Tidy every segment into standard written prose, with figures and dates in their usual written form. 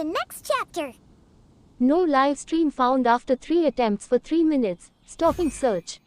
the next chapter. No live stream found after 3 attempts for 3 minutes. Stopping search.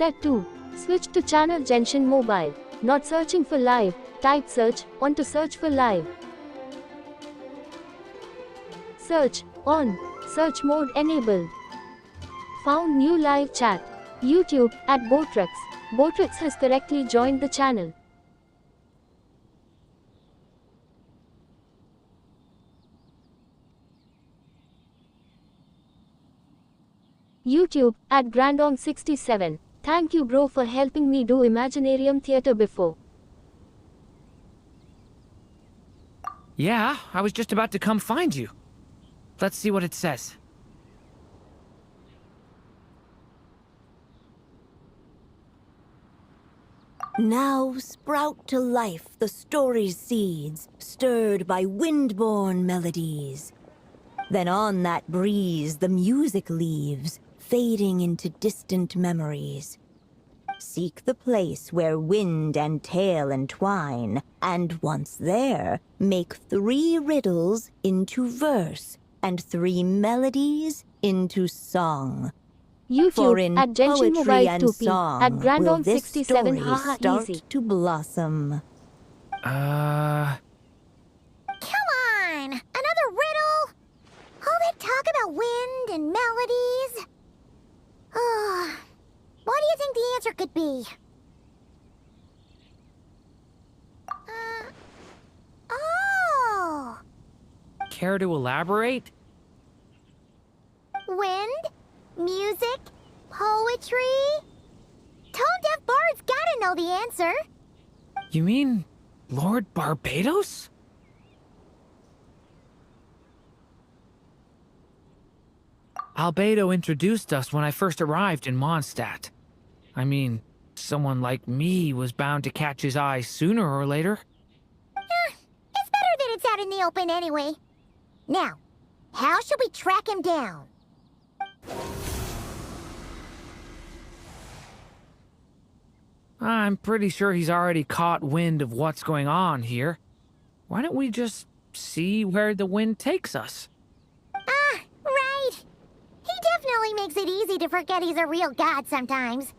Set 2. Switch to channel Genshin Mobile. Not searching for live. Type search on to search for live. Search on. Search mode enabled. Found new live chat. YouTube at Botrix. Botrix has correctly joined the channel. YouTube at Grandong67. Thank you bro for helping me do Imaginarium Theatre before. Yeah, I was just about to come find you. Let's see what it says. Now sprout to life the story's seeds, stirred by wind-born melodies. Then on that breeze the music leaves, fading into distant memories. Seek the place where wind and tale entwine, and once there, make 3 riddles into verse, and 3 melodies into song. For YouTube in at Genshin poetry Mobile and 2P song at will Grandon this 67 story haha start easy. to blossom. Come on! Another riddle? All that talk about wind and melodies? What do you think the answer could be? Oh! Care to elaborate? Wind? Music? Poetry? Tone-deaf bards gotta know the answer. You mean Lord Barbados? Albedo introduced us when I first arrived in Mondstadt. I mean, someone like me was bound to catch his eye sooner or later. It's better that it's out in the open anyway. Now, how should we track him down? I'm pretty sure he's already caught wind of what's going on here. Why don't we just see where the wind takes us? Right. He definitely makes it easy to forget he's a real god sometimes.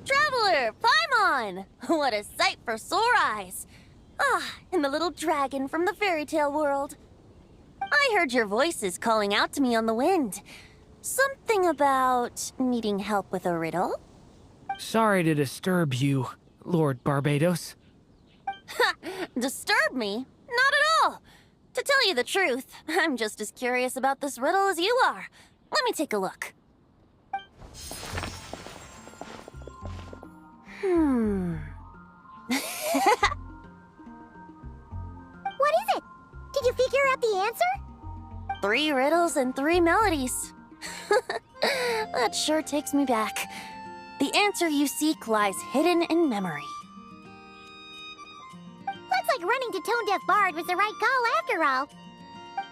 Traveler, Paimon! What a sight for sore eyes! And the little dragon from the fairy tale world. I heard your voices calling out to me on the wind. Something about needing help with a riddle? Sorry to disturb you, Lord Barbados. Disturb me? Not at all. To tell you the truth, I'm just as curious about this riddle as you are. Let me take a look. What is it? Did you figure out the answer? 3 riddles and 3 melodies. That sure takes me back. The answer you seek lies hidden in memory. Looks like running to Tone Deaf Bard was the right call after all.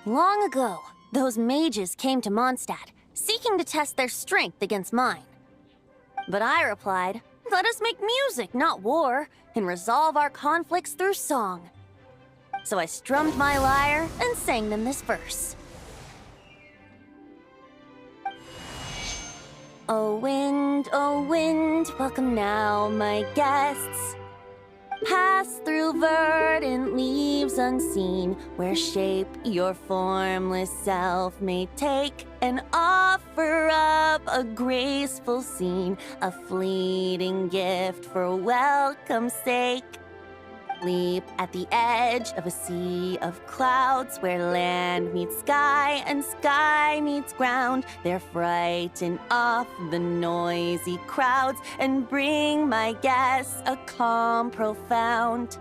Long ago, those mages came to Mondstadt, seeking to test their strength against mine. But I replied, let us make music, not war, and resolve our conflicts through song. So I strummed my lyre and sang them this verse. O wind, welcome now, my guests. Pass through verdant leaves unseen, where shape your formless self may take, and offer up a graceful scene, a fleeting gift for welcome's sake. Leap at the edge of a sea of clouds, where land meets sky and sky meets ground. There frighten off the noisy crowds and bring my guests a calm profound.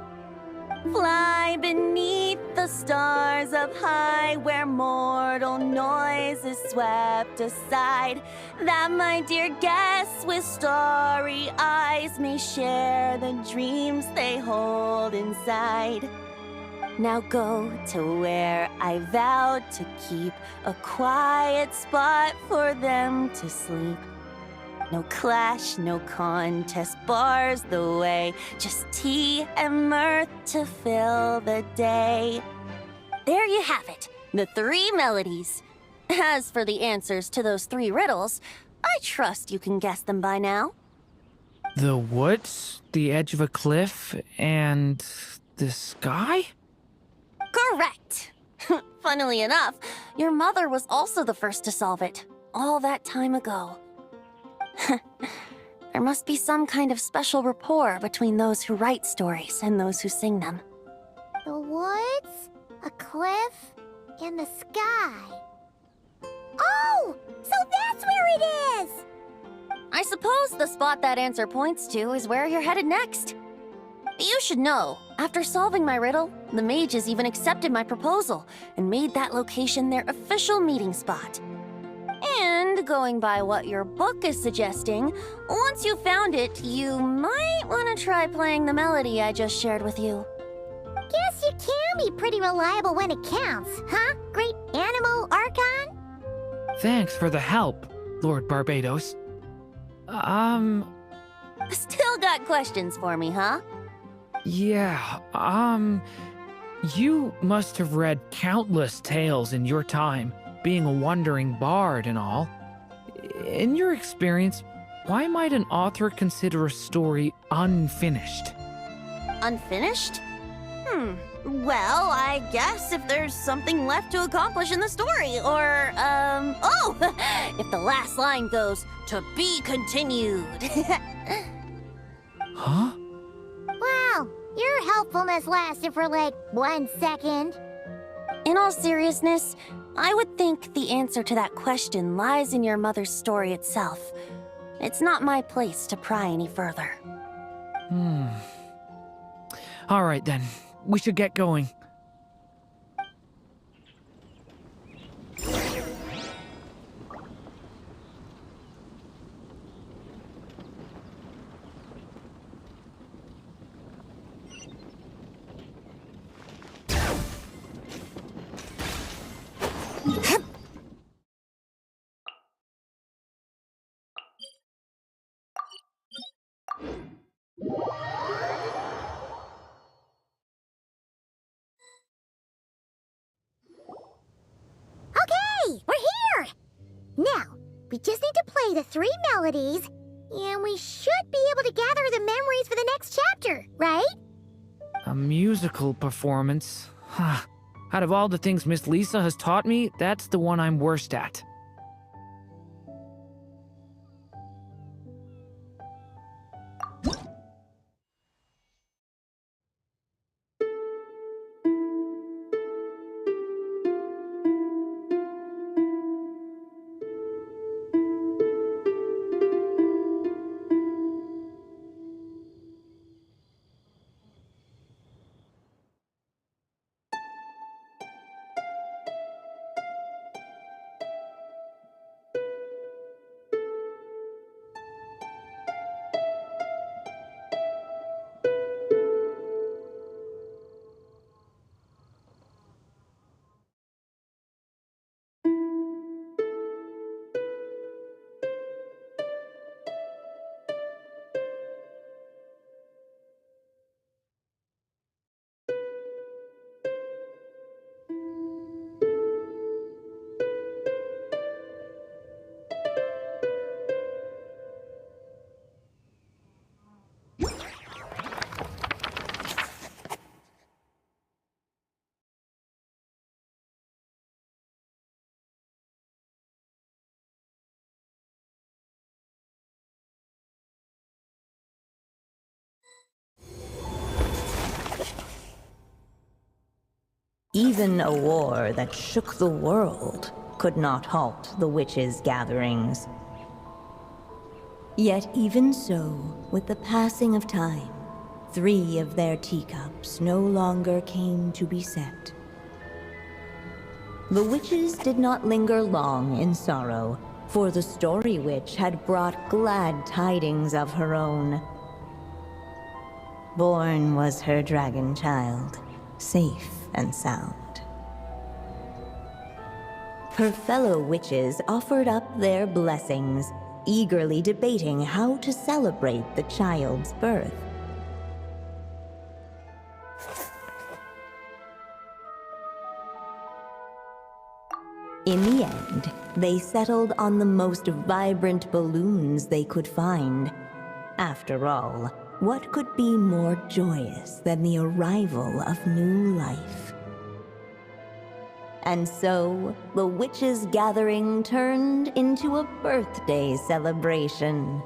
Fly beneath the stars up high, where mortal noise is swept aside, that my dear guests with starry eyes may share the dreams they hold inside. Now go to where I vowed to keep a quiet spot for them to sleep. No clash, no contest bars the way, just tea and mirth to fill the day. There you have it, the 3 melodies. As for the answers to those 3 riddles, I trust you can guess them by now. The woods, the edge of a cliff, and the sky? Correct! Funnily enough, your mother was also the first to solve it, all that time ago. There must be some kind of special rapport between those who write stories and those who sing them. The woods, a cliff, and the sky. Oh! So that's where it is! I suppose the spot that answer points to is where you're headed next. You should know, after solving my riddle, the mages even accepted my proposal and made that location their official meeting spot. And going by what your book is suggesting, once you found it, you might want to try playing the melody I just shared with you. Guess you can be pretty reliable when it counts, huh? Great animal Archon? Thanks for the help, Lord Barbados. Still got questions for me, huh? Yeah, you must have read countless tales in your time, being a wandering bard and all. In your experience, why might an author consider a story unfinished? Unfinished? Well, I guess if there's something left to accomplish in the story, or, if the last line goes, to be continued. Huh? Wow, your helpfulness lasted for like 1 second. In all seriousness, I would think the answer to that question lies in your mother's story itself. It's not my place to pry any further. All right then, we should get going. Okay, we're here! Now, we just need to play the 3 melodies, and we should be able to gather the memories for the next chapter, right? A musical performance. Huh. Out of all the things Miss Lisa has taught me, that's the one I'm worst at. Even a war that shook the world could not halt the witches' gatherings. Yet even so, with the passing of time, 3 of their teacups no longer came to be set. The witches did not linger long in sorrow, for the Story Witch had brought glad tidings of her own. Born was her dragon child, safe and sound. Her fellow witches offered up their blessings, eagerly debating how to celebrate the child's birth. In the end, they settled on the most vibrant balloons they could find. After all, what could be more joyous than the arrival of new life? And so, the witches' gathering turned into a birthday celebration.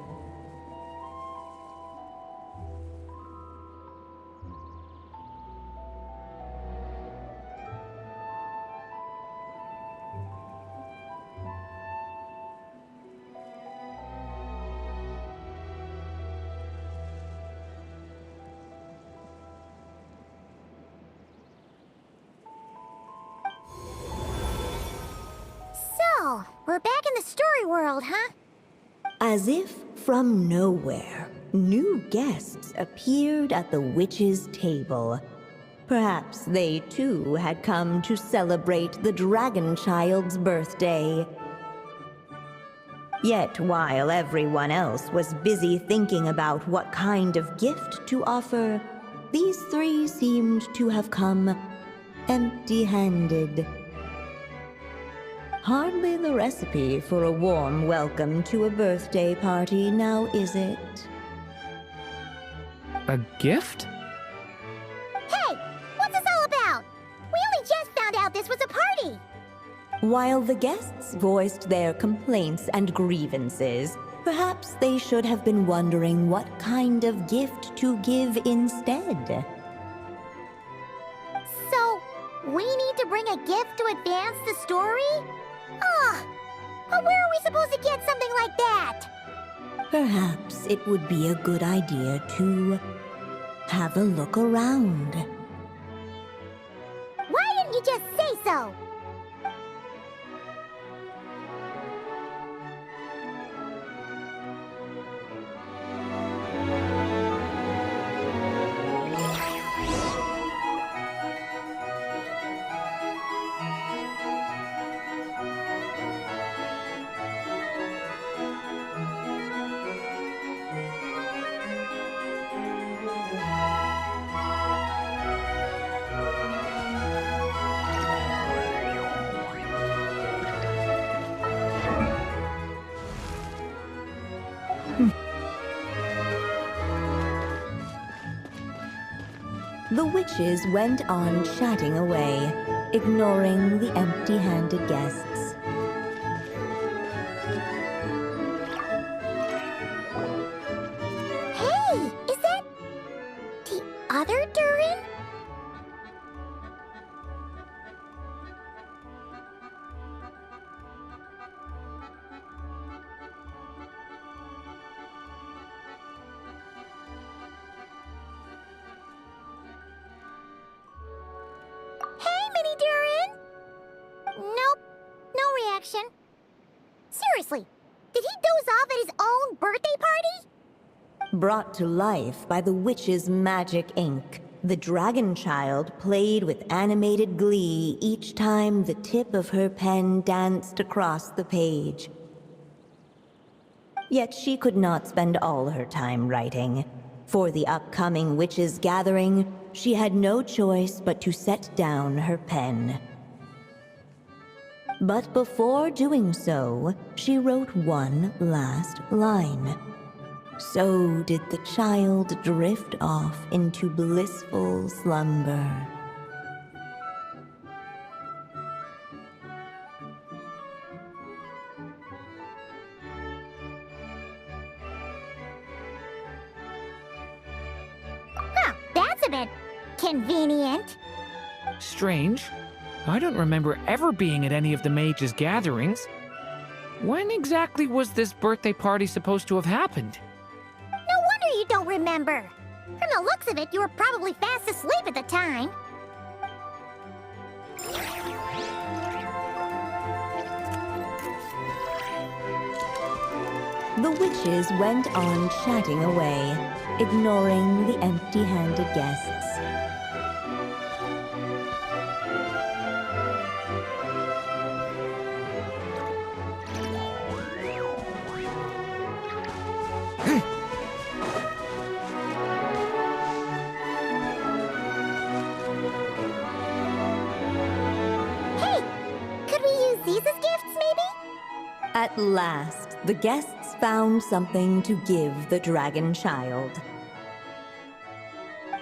So, we're back in the story world, huh? As if from nowhere, new guests appeared at the witches' table. Perhaps they too had come to celebrate the dragon child's birthday. Yet while everyone else was busy thinking about what kind of gift to offer, these 3 seemed to have come empty-handed. Hardly the recipe for a warm welcome to a birthday party, now is it? A gift? Hey, what's this all about? We only just found out this was a party. While the guests voiced their complaints and grievances, perhaps they should have been wondering what kind of gift to give instead. So, we need to bring a gift to advance the story? But where are we supposed to get something like that? Perhaps it would be a good idea to have a look around. Why didn't you just say so? The witches went on chatting away, ignoring the empty-handed guests. Hey, is that the other Durin? Hey, Mini Durin! Nope, no reaction. Seriously, did he doze off at his own birthday party? Brought to life by the witch's magic ink, the dragon child played with animated glee each time the tip of her pen danced across the page. Yet she could not spend all her time writing. For the upcoming witches' gathering, she had no choice but to set down her pen. But before doing so, she wrote one last line. So did the child drift off into blissful slumber. Huh, that's a bit convenient. Strange. I don't remember ever being at any of the mages' gatherings. When exactly was this birthday party supposed to have happened? No wonder you don't remember. From the looks of it, you were probably fast asleep at the time. The witches went on chatting away, ignoring the empty-handed guests. Hey, could we use these as gifts, maybe? At last, the guests found something to give the dragon child.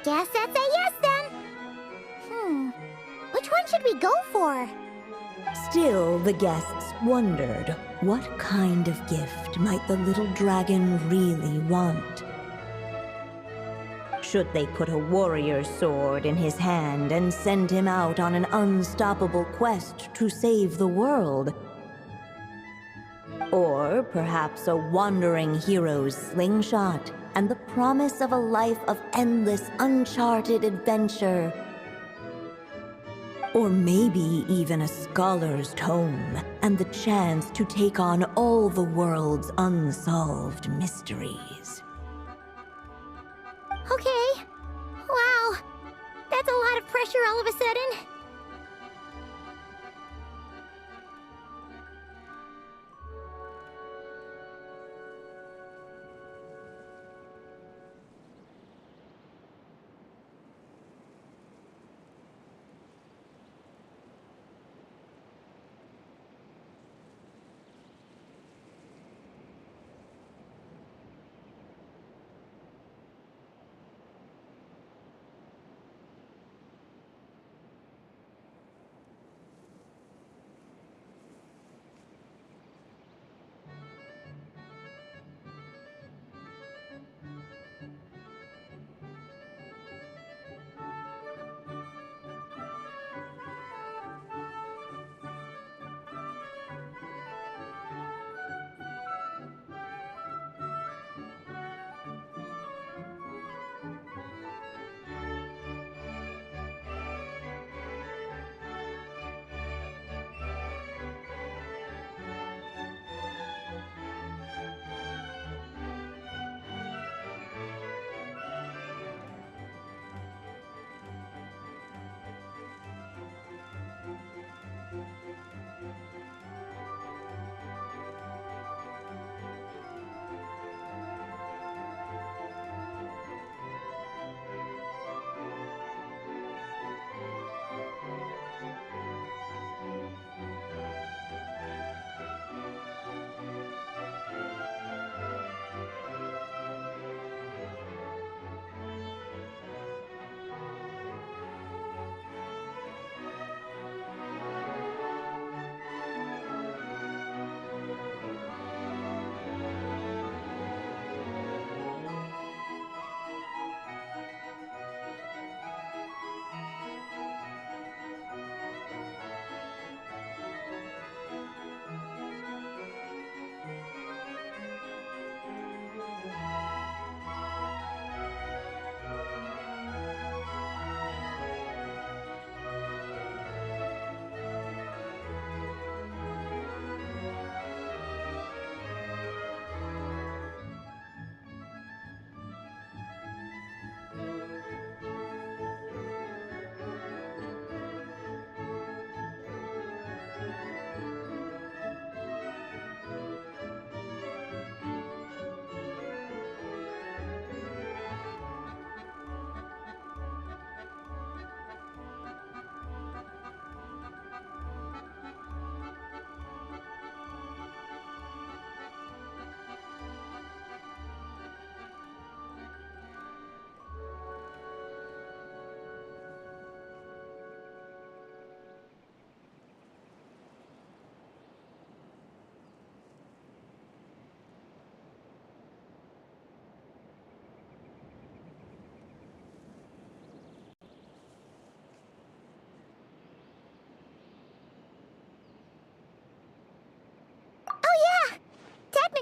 Guess that's a yes then. Which one should we go for? Still, the guests wondered, what kind of gift might the little dragon really want? Should they put a warrior's sword in his hand and send him out on an unstoppable quest to save the world? Or perhaps a wandering hero's slingshot and the promise of a life of endless, uncharted adventure? Or maybe even a scholar's tome and the chance to take on all the world's unsolved mysteries. Okay. Wow. That's a lot of pressure all of a sudden.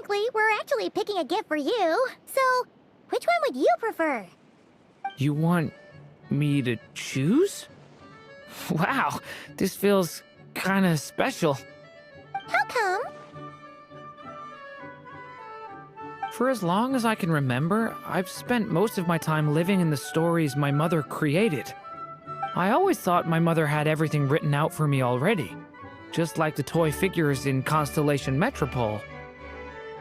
technically, we're actually picking a gift for you. So, which one would you prefer? You want me to choose? Wow, this feels kinda special. How come? For as long as I can remember, I've spent most of my time living in the stories my mother created. I always thought my mother had everything written out for me already, just like the toy figures in Constellation Metropole.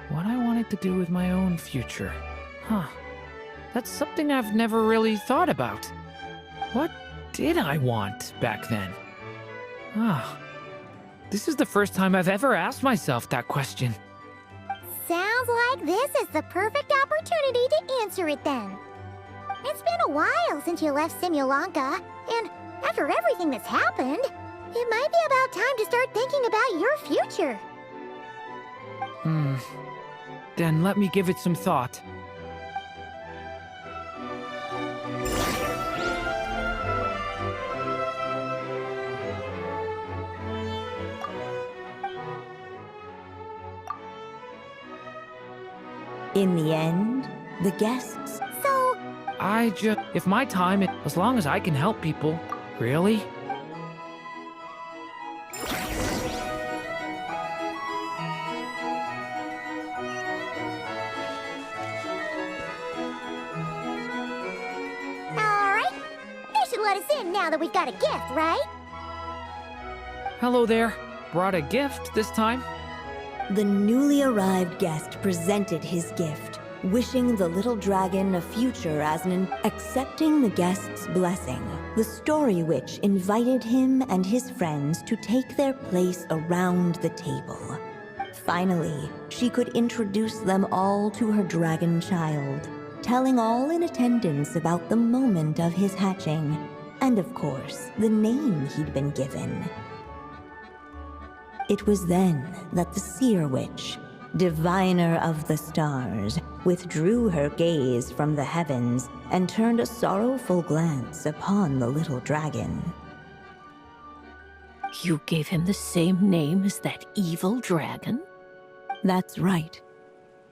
What I wanted to do with my own future. That's something I've never really thought about. What did I want back then? This is the first time I've ever asked myself that question. Sounds like this is the perfect opportunity to answer it then. It's been a while since you left Simulanka, and after everything that's happened, it might be about time to start thinking about your future. Then let me give it some thought. In the end, the guests So, If my time, as long as I can help people, really? alright. They should let us in now that we've got a gift, right? Hello there. Brought a gift this time? The newly arrived guest presented his gift, wishing the little dragon a future as accepting the guest's blessing. The story witch invited him and his friends to take their place around the table. Finally, she could introduce them all to her dragon child, telling all in attendance about the moment of his hatching, and of course, the name he'd been given. It was then that the seer witch, diviner of the stars, withdrew her gaze from the heavens and turned a sorrowful glance upon the little dragon. You gave him the same name as that evil dragon? That's right.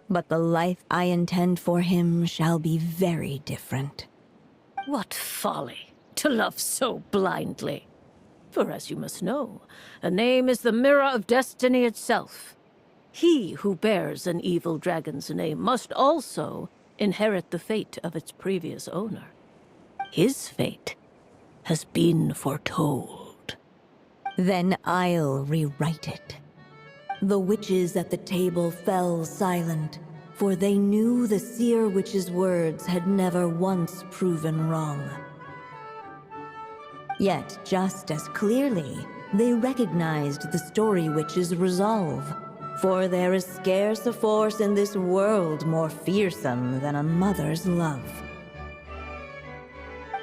But the life I intend for him shall be very different. What folly to love so blindly. For as you must know, a name is the mirror of destiny itself. He who bears an evil dragon's name must also inherit the fate of its previous owner. His fate has been foretold. Then I'll rewrite it. The witches at the table fell silent, for they knew the seer witch's words had never once proven wrong. Yet, just as clearly, they recognized the story witch's resolve, for there is scarce a force in this world more fearsome than a mother's love.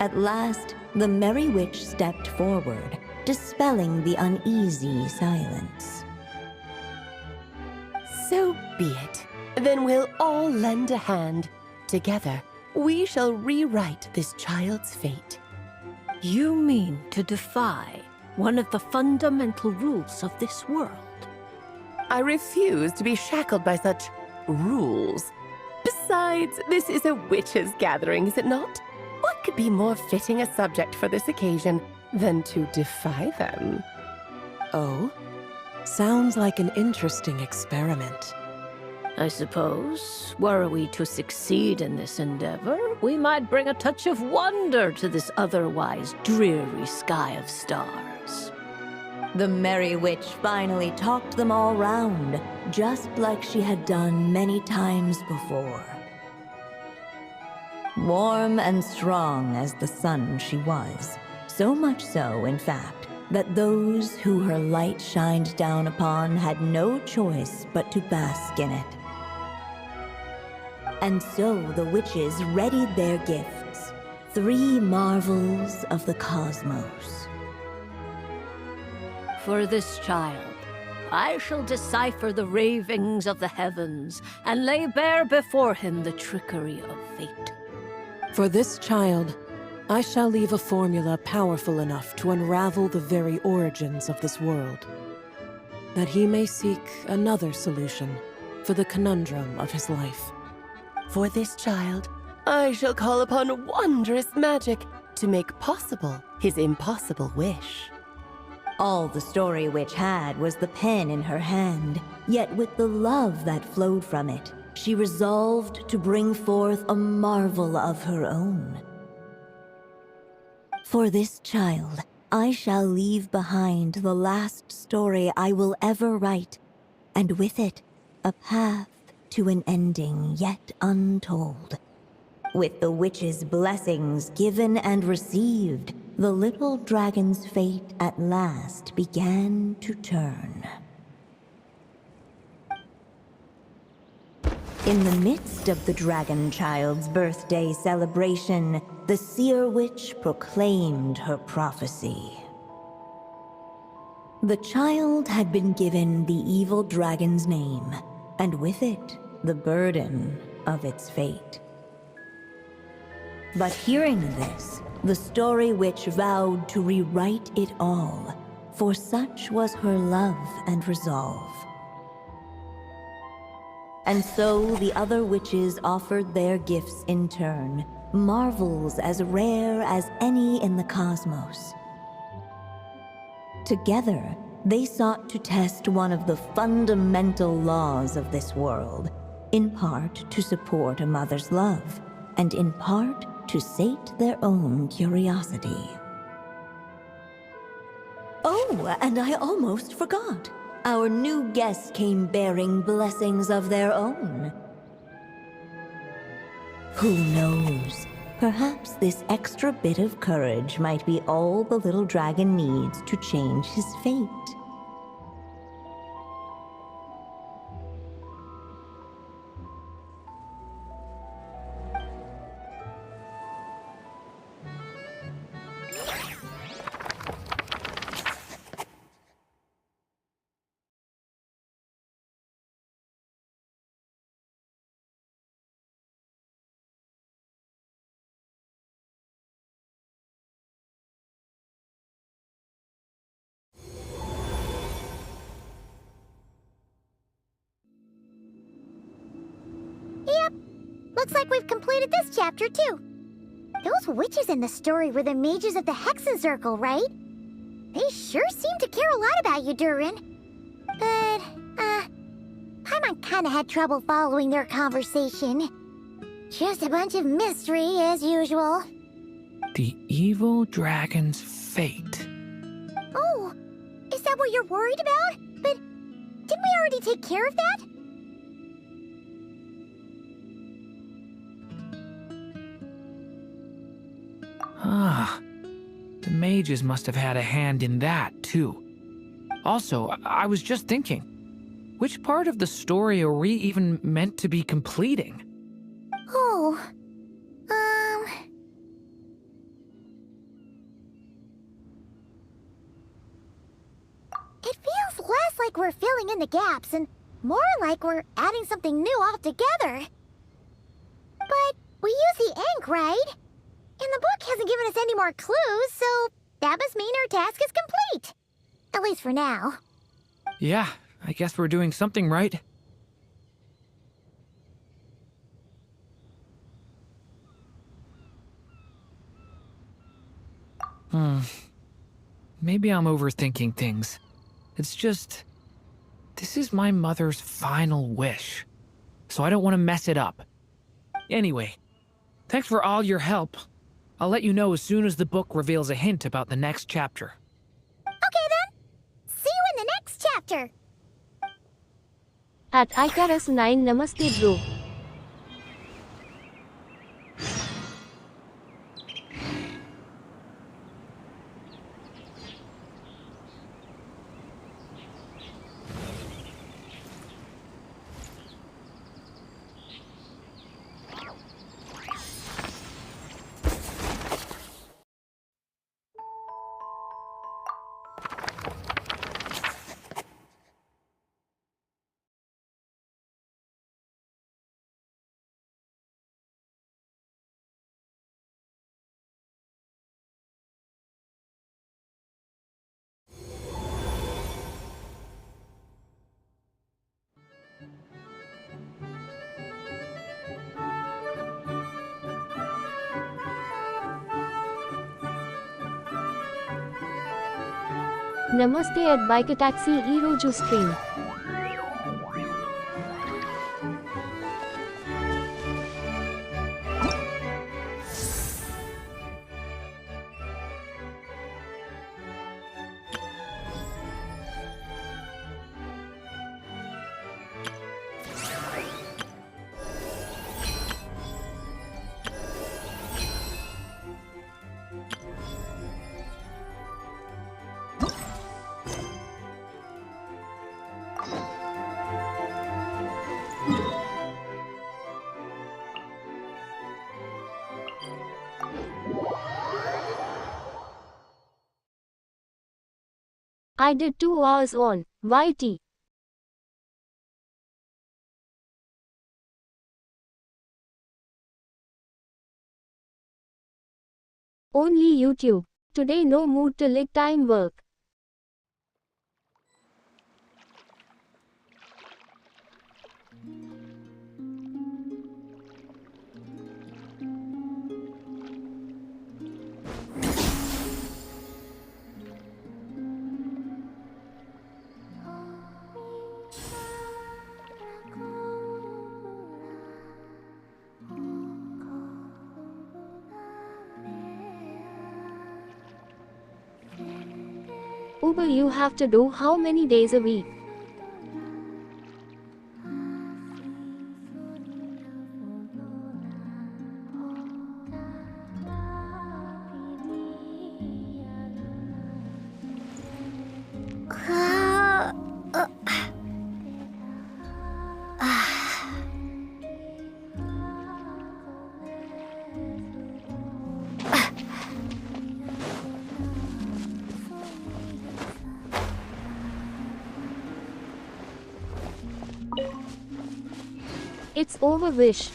At last, the merry witch stepped forward, dispelling the uneasy silence. So be it. Then we'll all lend a hand. Together, we shall rewrite this child's fate. You mean to defy one of the fundamental rules of this world? I refuse to be shackled by such rules. Besides, this is a witches' gathering, is it not? What could be more fitting a subject for this occasion than to defy them? Oh? Sounds like an interesting experiment. I suppose, were we to succeed in this endeavor, we might bring a touch of wonder to this otherwise dreary sky of stars. The merry witch finally talked them all round, just like she had done many times before. Warm and strong as the sun she was, so much so, in fact, that those who her light shined down upon had no choice but to bask in it. And so the witches readied their gifts, 3 marvels of the cosmos. For this child, I shall decipher the ravings of the heavens and lay bare before him the trickery of fate. For this child, I shall leave a formula powerful enough to unravel the very origins of this world, that he may seek another solution for the conundrum of his life. For this child, I shall call upon wondrous magic to make possible his impossible wish. All the Story Witch had was the pen in her hand, yet with the love that flowed from it, she resolved to bring forth a marvel of her own. For this child, I shall leave behind the last story I will ever write, and with it, a path to an ending yet untold. With the witch's blessings given and received, the little dragon's fate at last began to turn. In the midst of the dragon child's birthday celebration, the seer witch proclaimed her prophecy. The child had been given the evil dragon's name, and with it, the burden of its fate. But hearing this, the Story Witch vowed to rewrite it all, for such was her love and resolve. And so the other witches offered their gifts in turn, marvels as rare as any in the cosmos. Together, they sought to test one of the fundamental laws of this world, in part to support a mother's love, and in part to sate their own curiosity. Oh, and I almost forgot. Our new guests came bearing blessings of their own. Who knows? Perhaps this extra bit of courage might be all the little dragon needs to change his fate. Yep, looks like we've completed this chapter too. Those witches in the story were the mages of the Hexen Circle, right? They sure seem to care a lot about you, Durin. But, Paimon kinda had trouble following their conversation. Just a bunch of mystery, as usual. The evil dragon's fate. Oh, is that what you're worried about? But didn't we already take care of that? Ah, the mages must have had a hand in that, too. Also, I was just thinking, which part of the story are we even meant to be completing? Oh, It feels less like we're filling in the gaps and more like we're adding something new altogether. But we use the ink, right? And the book hasn't given us any more clues, so that must mean our task is complete. At least for now. Yeah, I guess we're doing something right. Maybe I'm overthinking things. It's just, this is my mother's final wish, so I don't want to mess it up. Anyway, thanks for all your help. I'll let you know as soon as the book reveals a hint about the next chapter. Okay then. See you in the next chapter. At Icarus 9 Namaste bro. Namaste at Bike Taxi Iroju stream. I did 2 hours on YT. Only YouTube. Today no mood to lig time work. Uber, you have to do how many days a week? It's over, Wish.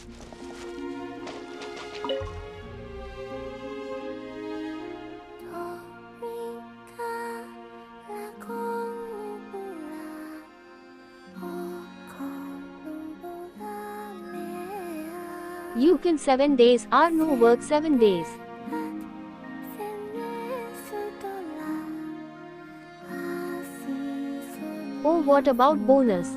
You can 7 days or no work 7 days. Oh, what about bonus?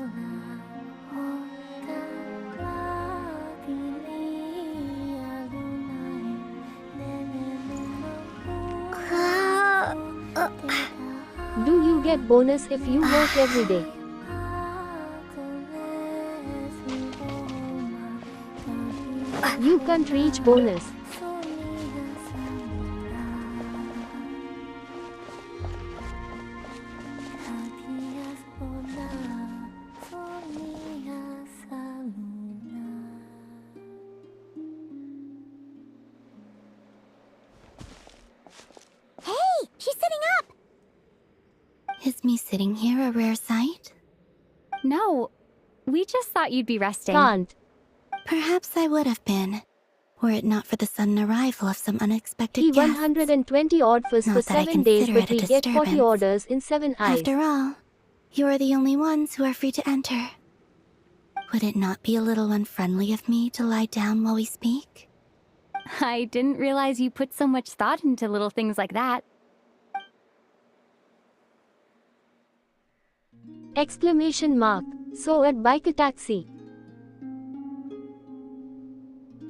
Do you get bonus if you work every day? You can't reach bonus. Hey, she's sitting up! Is me sitting here a rare sight? No, we just thought you'd be resting. Can't. Perhaps I would have been, were it not for the sudden arrival of some unexpected guests. 120 orders for Not that I 7 days, consider but it a we get 40 disturbance. orders in 7 eyes. After all, you are the only ones who are free to enter. Would it not be a little unfriendly of me to lie down while we speak? I didn't realize you put so much thought into little things like that. Exclamation mark. So at Bike a Taxi.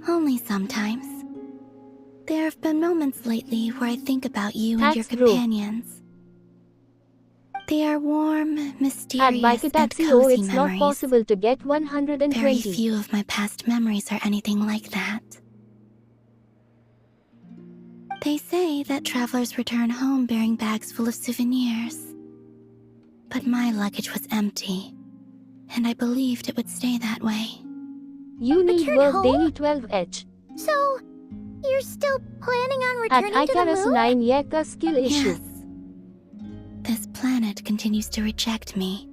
Only sometimes. There have been moments lately where I think about you and your Thanks, bro. companions. They are warm, At mysterious, Bike a and Taxi, cozy oh, it's not memories. possible to get Very 120. few of my past memories are anything like that. They say that travelers return home bearing bags full of souvenirs. But my luggage was empty, and I believed it would stay that way. You need Return work home? daily 12H. So, you're still planning on At returning to the Icarus moon? 9 Yeka skill issue. Yes. This planet continues to reject me,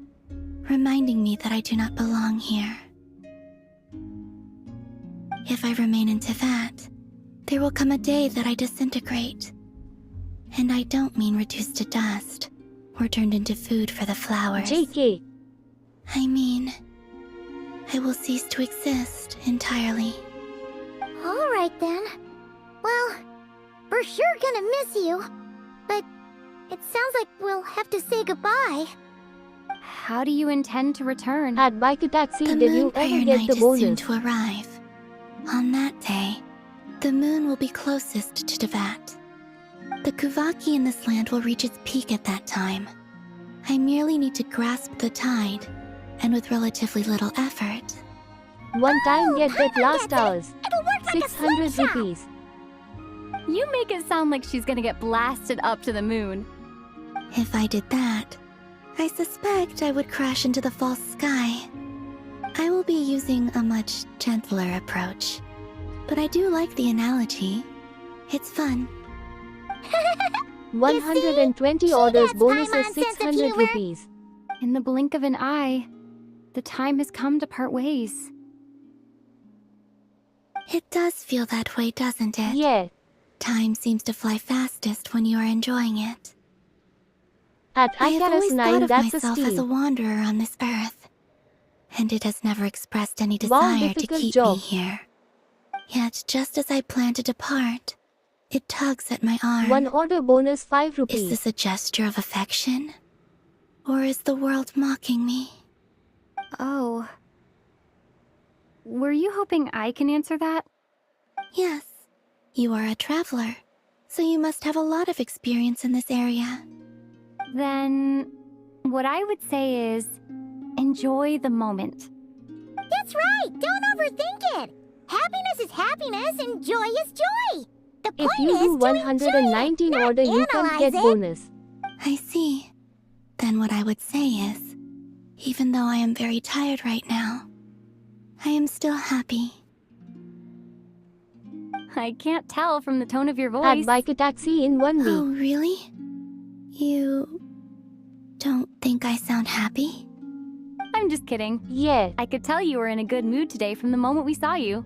reminding me that I do not belong here. If I remain into that, there will come a day that I disintegrate. And I don't mean reduced to dust, or turned into food for the flowers. JK. I mean, I will cease to exist entirely. Alright then. Well, we're sure gonna miss you. But It sounds like we'll have to say goodbye. How do you intend to return? At Bike Taxi, The did moon you prayer ever get night the is soon bonus? to arrive. On that day, the moon will be closest to Devat. The Kuvaki in this land will reach its peak at that time. I merely need to grasp the tide, and with relatively little effort. One time get that Paimon last gets it. hours. It'll work like a 600 slingshot. rupees. You make it sound like she's gonna get blasted up to the moon. If I did that, I suspect I would crash into the false sky. I will be using a much gentler approach. But I do like the analogy. It's fun. 120 orders that's bonus is Paimon's sense of 600 humor. rupees. In the blink of an eye, the time has come to part ways. It does feel that way, doesn't it? Yeah. Time seems to fly fastest when you are enjoying it. At I have always Icarus thought 9, of that's a myself as a steal. wanderer on this earth, and it has never expressed any Wow, desire to difficult keep job. me here. Yet, just as I plan to depart, it tugs at my arm. One order bonus 5 Is rupees. this a gesture of affection? Or is the world mocking me? Oh. Were you hoping I can answer that? Yes, you are a traveler, so you must have a lot of experience in this area. Then, what I would say is, enjoy the moment. That's right! Don't overthink it! Happiness is happiness and joy is joy! The If point you is do to 119 enjoy it, order, not you can analyze get it. bonus. I see. Then what I would say is, even though I am very tired right now, I am still happy. I can't tell from the tone of your At voice. Bike Taxi in 1 Oh, week. really? You don't think I sound happy? I'm just kidding. Yeah. I could tell you were in a good mood today from the moment we saw you.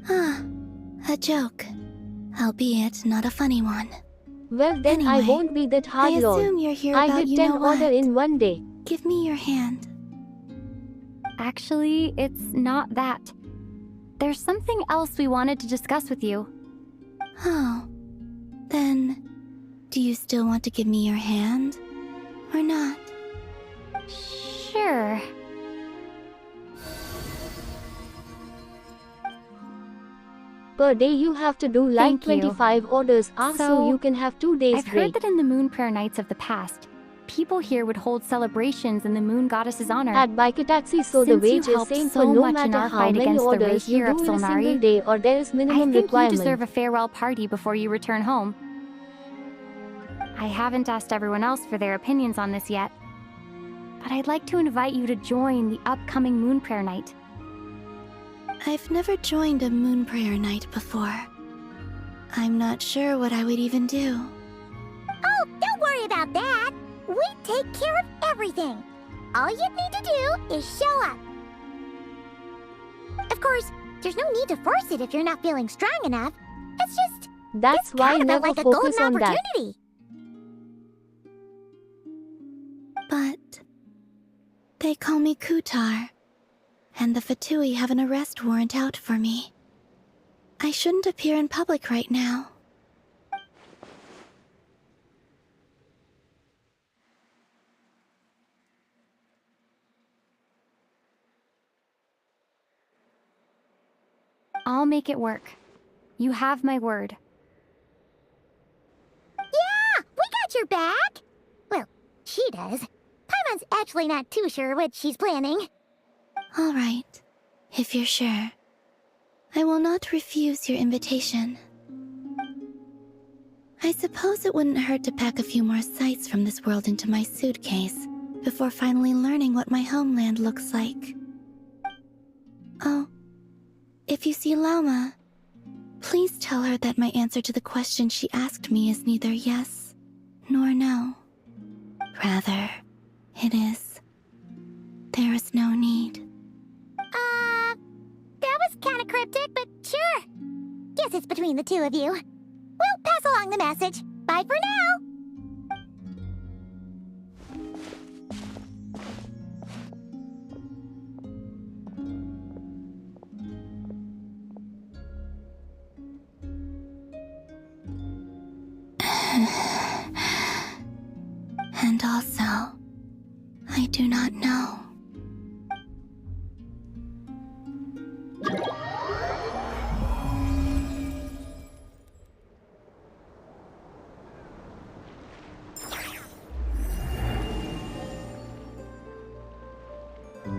Ah, a joke. Albeit not a funny one. Well then I Anyway, won't be that hard I lord. assume you're here I about did you 10 know what. order in 1 day. Give me your hand. Actually, it's not that. There's something else we wanted to discuss with you. Oh. Then, do you still want to give me your hand? Or not? Sure. Per day you have to do like Thank you. 25 orders so So, you can have 2 days I've heard break. that in the moon prayer nights of the past, people here would hold celebrations in the moon goddess's honor. At Bike Taxi so the Since you wage is helped same so for no much in matter our how fight many against the orders you Reikir of do in a single Solnari, day or there is I minimum think requirement. you deserve a farewell party before you return home. I haven't asked everyone else for their opinions on this yet, but I'd like to invite you to join the upcoming moon prayer night. I've never joined a moon prayer night before. I'm not sure what I would even do. Oh, don't worry about that! We take care of everything! All you need to do is show up! Of course, there's no need to force it if you're not feeling strong enough. It's just, That's it's why kind of never like a focus golden on that. opportunity! But they call me Kutar, and the Fatui have an arrest warrant out for me. I shouldn't appear in public right now. I'll make it work. You have my word. Yeah! We got your back! Well, she does. Paimon's actually not too sure what she's planning. All right, if you're sure. I will not refuse your invitation. I suppose it wouldn't hurt to pack a few more sights from this world into my suitcase before finally learning what my homeland looks like. Oh, if you see Lauma, please tell her that my answer to the question she asked me is neither yes nor no. Rather, it is, there is no need. That was kinda cryptic, but sure. Guess it's between the two of you. We'll pass along the message. Bye for now! And also, I do not know.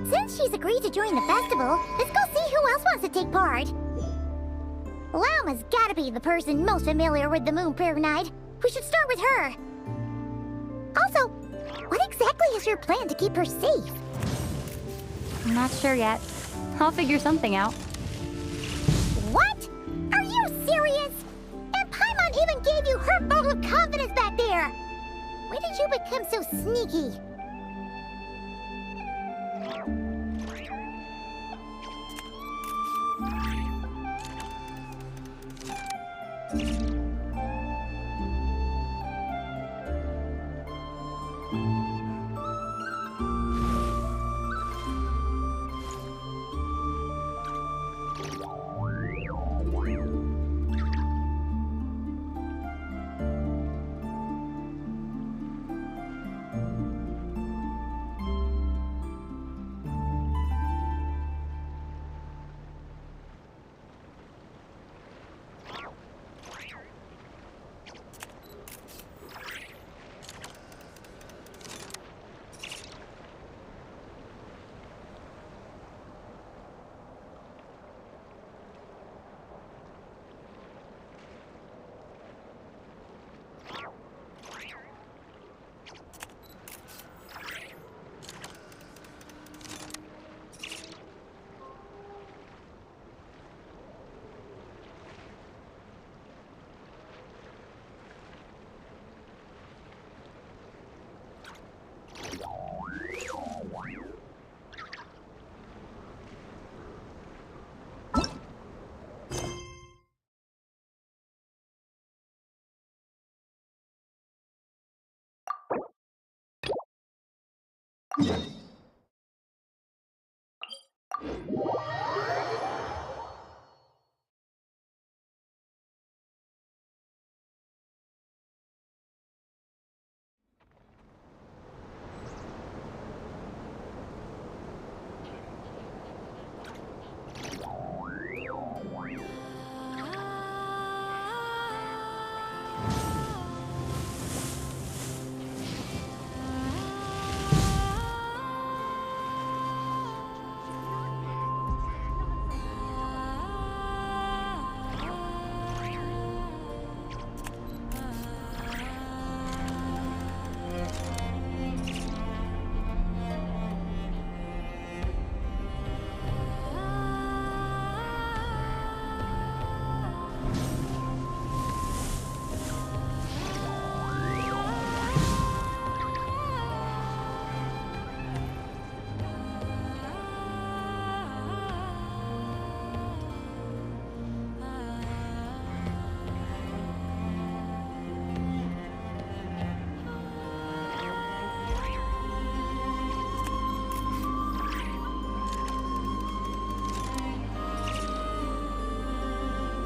Since she's agreed to join the festival, let's go see who else wants to take part. Llama's gotta be the person most familiar with the Moon Prayer Night. We should start with her. Also, what exactly is your plan to keep her safe? I'm not sure yet. I'll figure something out. What? Are you serious? And Paimon even gave you her vote of confidence back there! When did you become so sneaky?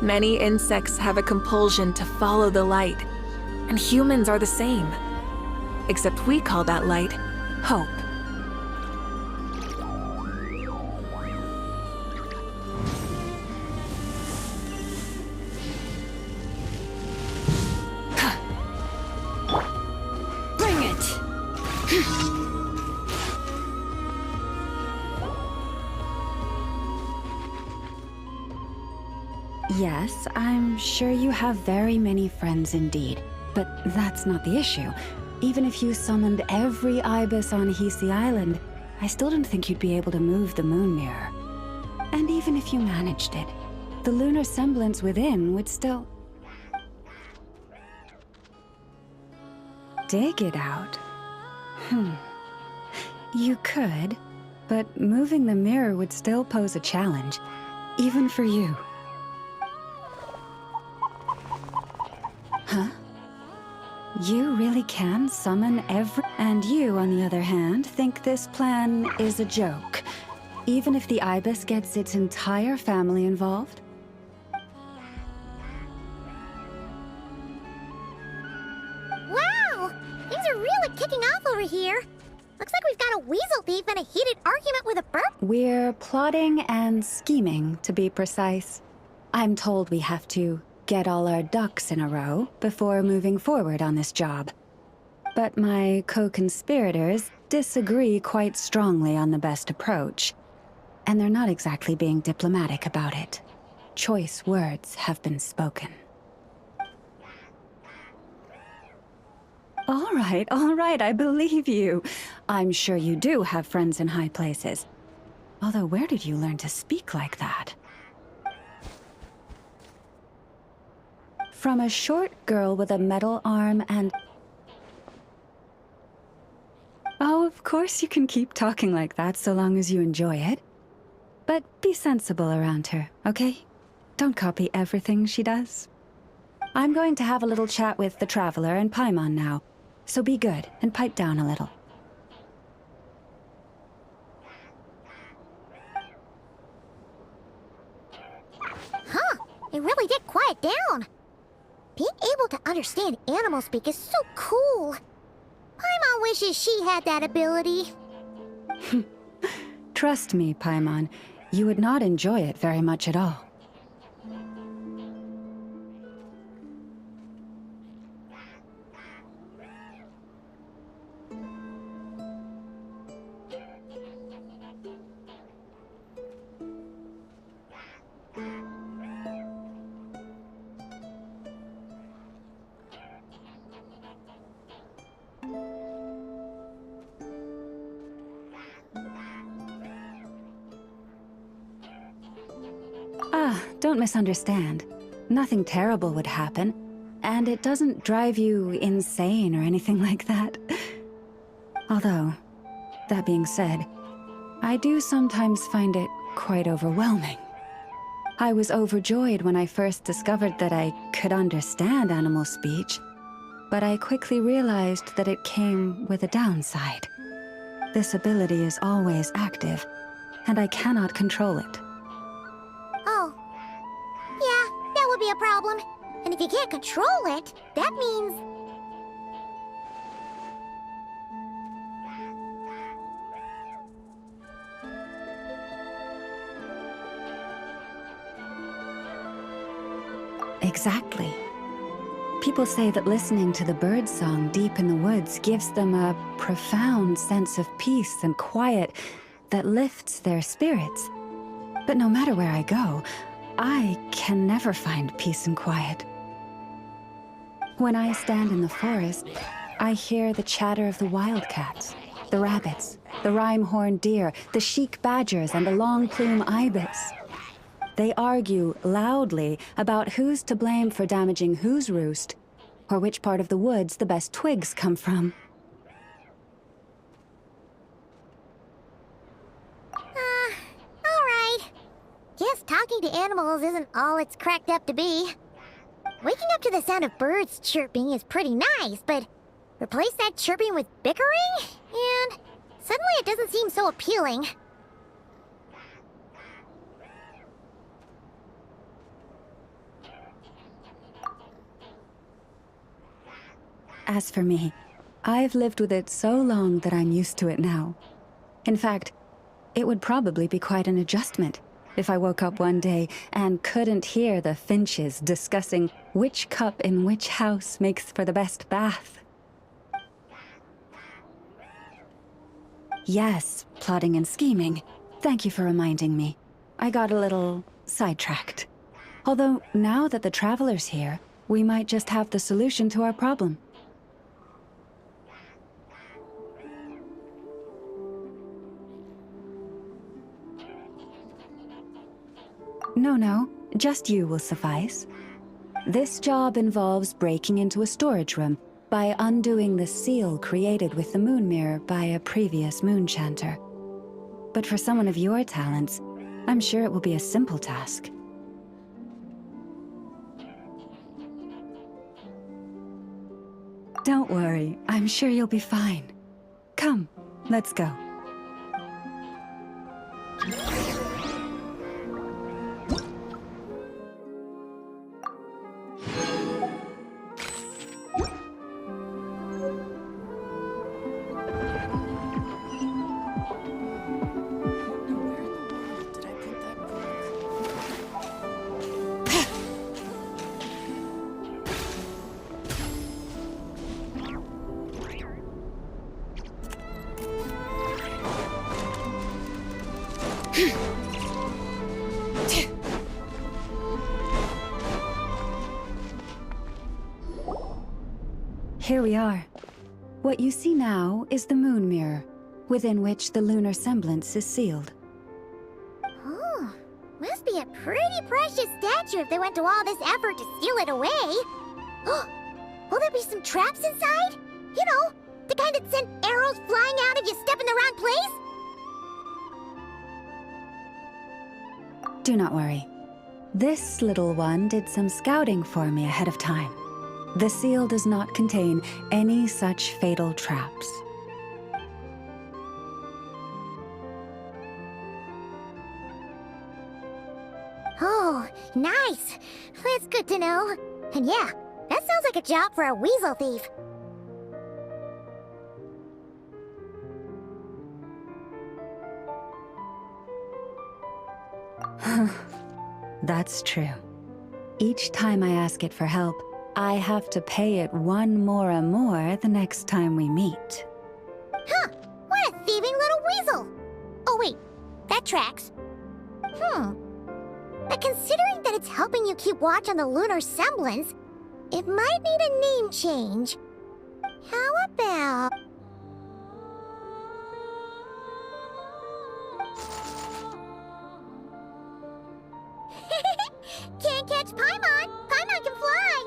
Many insects have a compulsion to follow the light, and humans are the same. Except we call that light hope. Bring it! Yes, I'm sure you have very many friends indeed. But that's not the issue. Even if you summoned every ibis on Hisi Island, I still don't think you'd be able to move the moon mirror. And even if you managed it, the lunar semblance within would still... dig it out? You could, but moving the mirror would still pose a challenge, even for you. Huh? You really can summon every... And you, on the other hand, think this plan is a joke, even if the ibis gets its entire family involved? weasel thief in a heated argument with a bird? We're plotting and scheming, to be precise. I'm told we have to get all our ducks in a row before moving forward on this job. But my co-conspirators disagree quite strongly on the best approach, and they're not exactly being diplomatic about it. Choice words have been spoken. All right, I believe you. I'm sure you do have friends in high places. Although, where did you learn to speak like that? From a short girl with a metal arm and... Oh, of course you can keep talking like that so long as you enjoy it. But be sensible around her, okay? Don't copy everything she does. I'm going to have a little chat with the Traveler and Paimon now, so be good and pipe down a little. Huh, it really did quiet down. Being able to understand animal speak is so cool. Paimon wishes she had that ability. Trust me, Paimon, you would not enjoy it very much at all. Don't misunderstand. Nothing terrible would happen, and it doesn't drive you insane or anything like that. Although, that being said, I do sometimes find it quite overwhelming. I was overjoyed when I first discovered that I could understand animal speech, but I quickly realized that it came with a downside. This ability is always active, and I cannot control it. Oh. Yeah, that would be a problem. And if you can't control it, that means... Exactly. People say that listening to the bird song deep in the woods gives them a profound sense of peace and quiet that lifts their spirits. But no matter where I go, I can never find peace and quiet. When I stand in the forest, I hear the chatter of the wildcats, the rabbits, the rhyme-horned deer, the chic badgers, and the long-plume ibis. They argue loudly about who's to blame for damaging whose roost, or which part of the woods the best twigs come from. Alright. Guess talking to animals isn't all it's cracked up to be. Waking up to the sound of birds chirping is pretty nice, but replace that chirping with bickering, and suddenly it doesn't seem so appealing. As for me, I've lived with it so long that I'm used to it now. In fact, it would probably be quite an adjustment if I woke up one day and couldn't hear the finches discussing which cup in which house makes for the best bath. Yes, plotting and scheming. Thank you for reminding me. I got a little sidetracked. Although, now that the Traveler's here, we might just have the solution to our problem. No, just you will suffice. This job involves breaking into a storage room by undoing the seal created with the moon mirror by a previous moon chanter. But for someone of your talents, I'm sure it will be a simple task. Don't worry, I'm sure you'll be fine. Come, let's go. Here we are. What you see now is the moon mirror, within which the lunar semblance is sealed. Oh, must be a pretty precious statue if they went to all this effort to steal it away. Will there be some traps inside? You know, the kind that send arrows flying out if you step in the wrong place? Do not worry. This little one did some scouting for me ahead of time. The seal does not contain any such fatal traps. Oh, nice. That's good to know. And yeah, that sounds like a job for a weasel thief. That's true. Each time I ask it for help, I have to pay it 1 mora more the next time we meet. Huh, what a thieving little weasel! Oh wait, that tracks. But considering that it's helping you keep watch on the lunar semblance, it might need a name change. How about... Can't catch Paimon! Paimon can fly!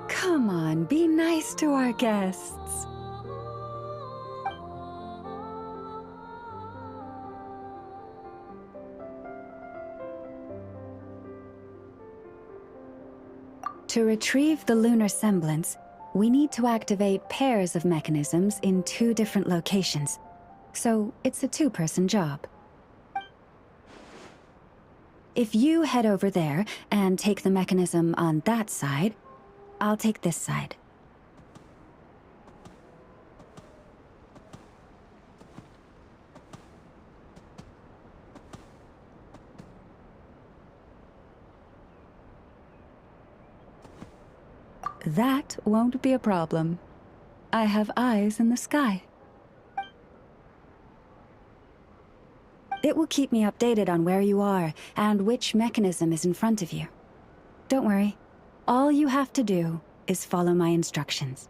Come on, be nice to our guests. To retrieve the lunar semblance, we need to activate pairs of mechanisms in 2 different locations. So it's a 2-person job. If you head over there and take the mechanism on that side, I'll take this side. That won't be a problem. I have eyes in the sky. It will keep me updated on where you are and which mechanism is in front of you. Don't worry. All you have to do is follow my instructions.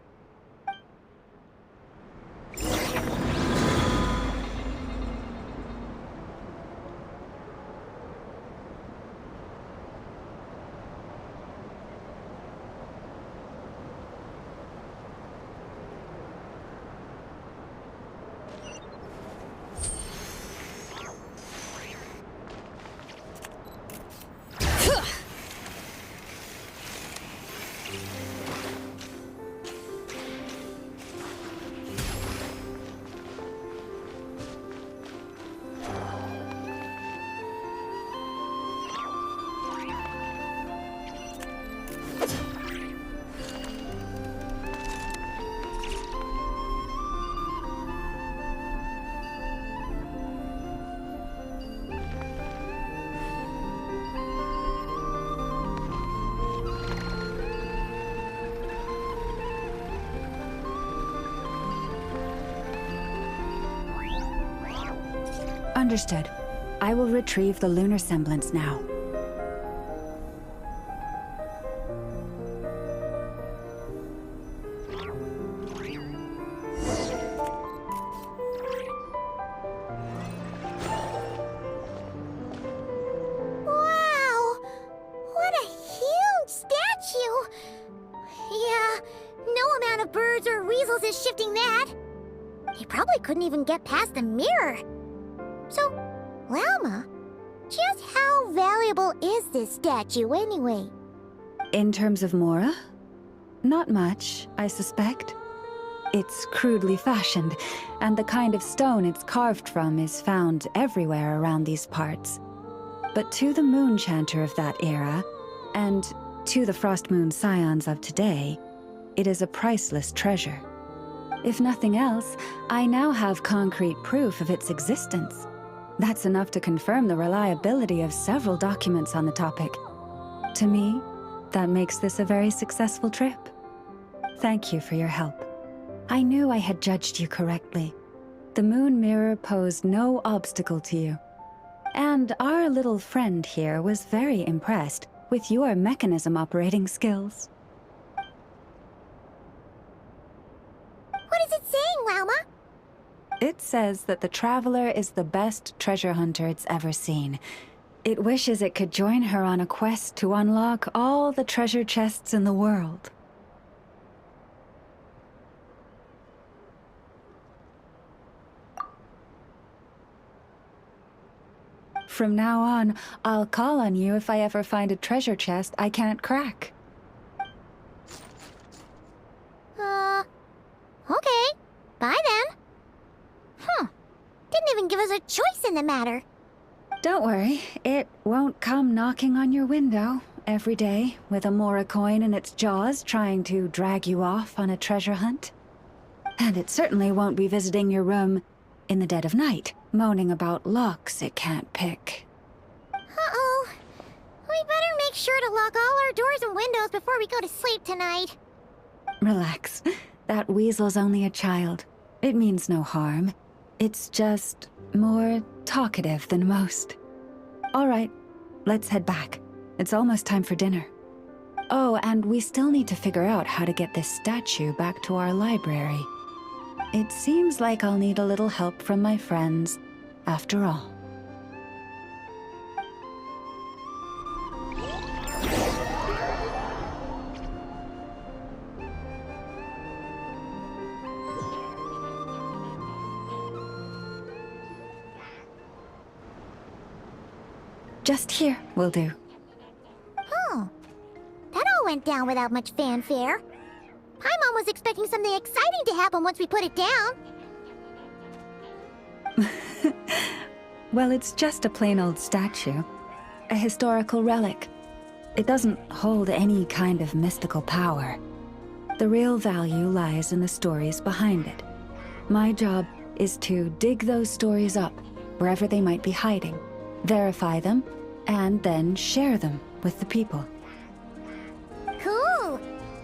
Understood. I will retrieve the lunar semblance now. Wow! What a huge statue! Yeah, no amount of birds or weasels is shifting that. They probably couldn't even get past the mirror. So, Lalma, just how valuable is this statue anyway? In terms of Mora? Not much, I suspect. It's crudely fashioned, and the kind of stone it's carved from is found everywhere around these parts. But to the moon chanter of that era, and to the Frost Moon scions of today, it is a priceless treasure. If nothing else, I now have concrete proof of its existence. That's enough to confirm the reliability of several documents on the topic. To me, That makes this a very successful trip. Thank you for your help. I knew I had judged you correctly. The moon mirror posed no obstacle to you. And our little friend here was very impressed with your mechanism operating skills. What is it saying, Lauma? It says that the Traveler is the best treasure hunter it's ever seen. It wishes it could join her on a quest to unlock all the treasure chests in the world. From now on, I'll call on you if I ever find a treasure chest I can't crack. Okay. Bye then. Didn't even give us a choice in the matter. Don't worry, it won't come knocking on your window every day with a Mora coin in its jaws trying to drag you off on a treasure hunt. And it certainly won't be visiting your room in the dead of night, moaning about locks it can't pick. Uh-oh. We better make sure to lock all our doors and windows before we go to sleep tonight. Relax. That weasel's only a child. It means no harm. It's just more talkative than most. All right, let's head back. It's almost time for dinner. Oh, and we still need to figure out how to get this statue back to our library. It seems like I'll need a little help from my friends, after all. Just here will do. Oh. That all went down without much fanfare. Paimon was expecting something exciting to happen once we put it down. Well, it's just a plain old statue. A historical relic. It doesn't hold any kind of mystical power. The real value lies in the stories behind it. My job is to dig those stories up, wherever they might be hiding, verify them, and then share them with the people. Cool.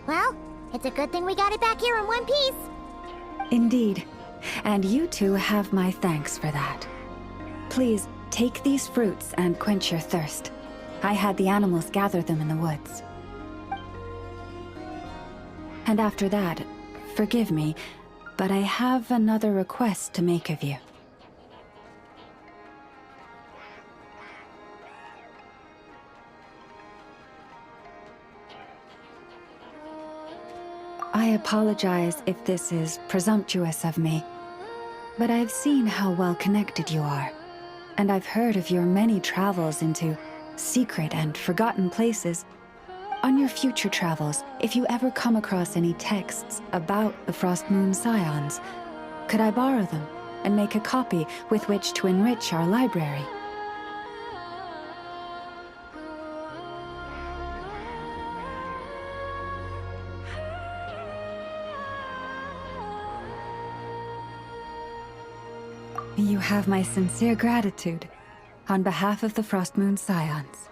Well, it's a good thing we got it back here in one piece. Indeed. And you two have my thanks for that. Please, take these fruits and quench your thirst. I had the animals gather them in the woods. And after that, forgive me, but I have another request to make of you. I apologize if this is presumptuous of me, but I've seen how well connected you are, and I've heard of your many travels into secret and forgotten places. On your future travels, if you ever come across any texts about the Frost Moon Scions, could I borrow them and make a copy with which to enrich our library? You have my sincere gratitude on behalf of the Frost Moon Scions.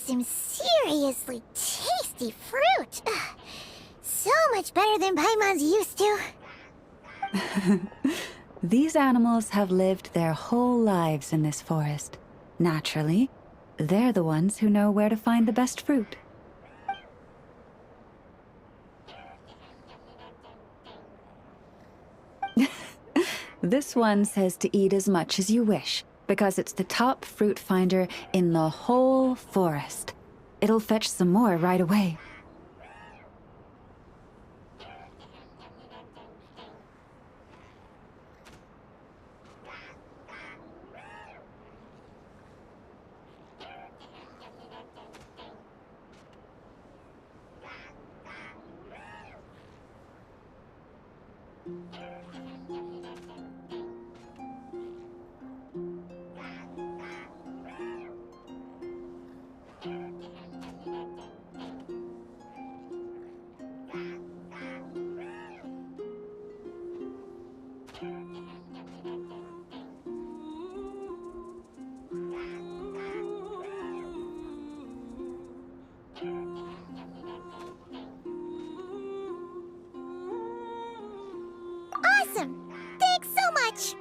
Some seriously tasty fruit. So much better than Paimon's used to. These animals have lived their whole lives in this forest. Naturally, they're the ones who know where to find the best fruit. This one says to eat as much as you wish, because it's the top fruit finder in the whole forest. It'll fetch some more right away. Awesome! Thanks so much!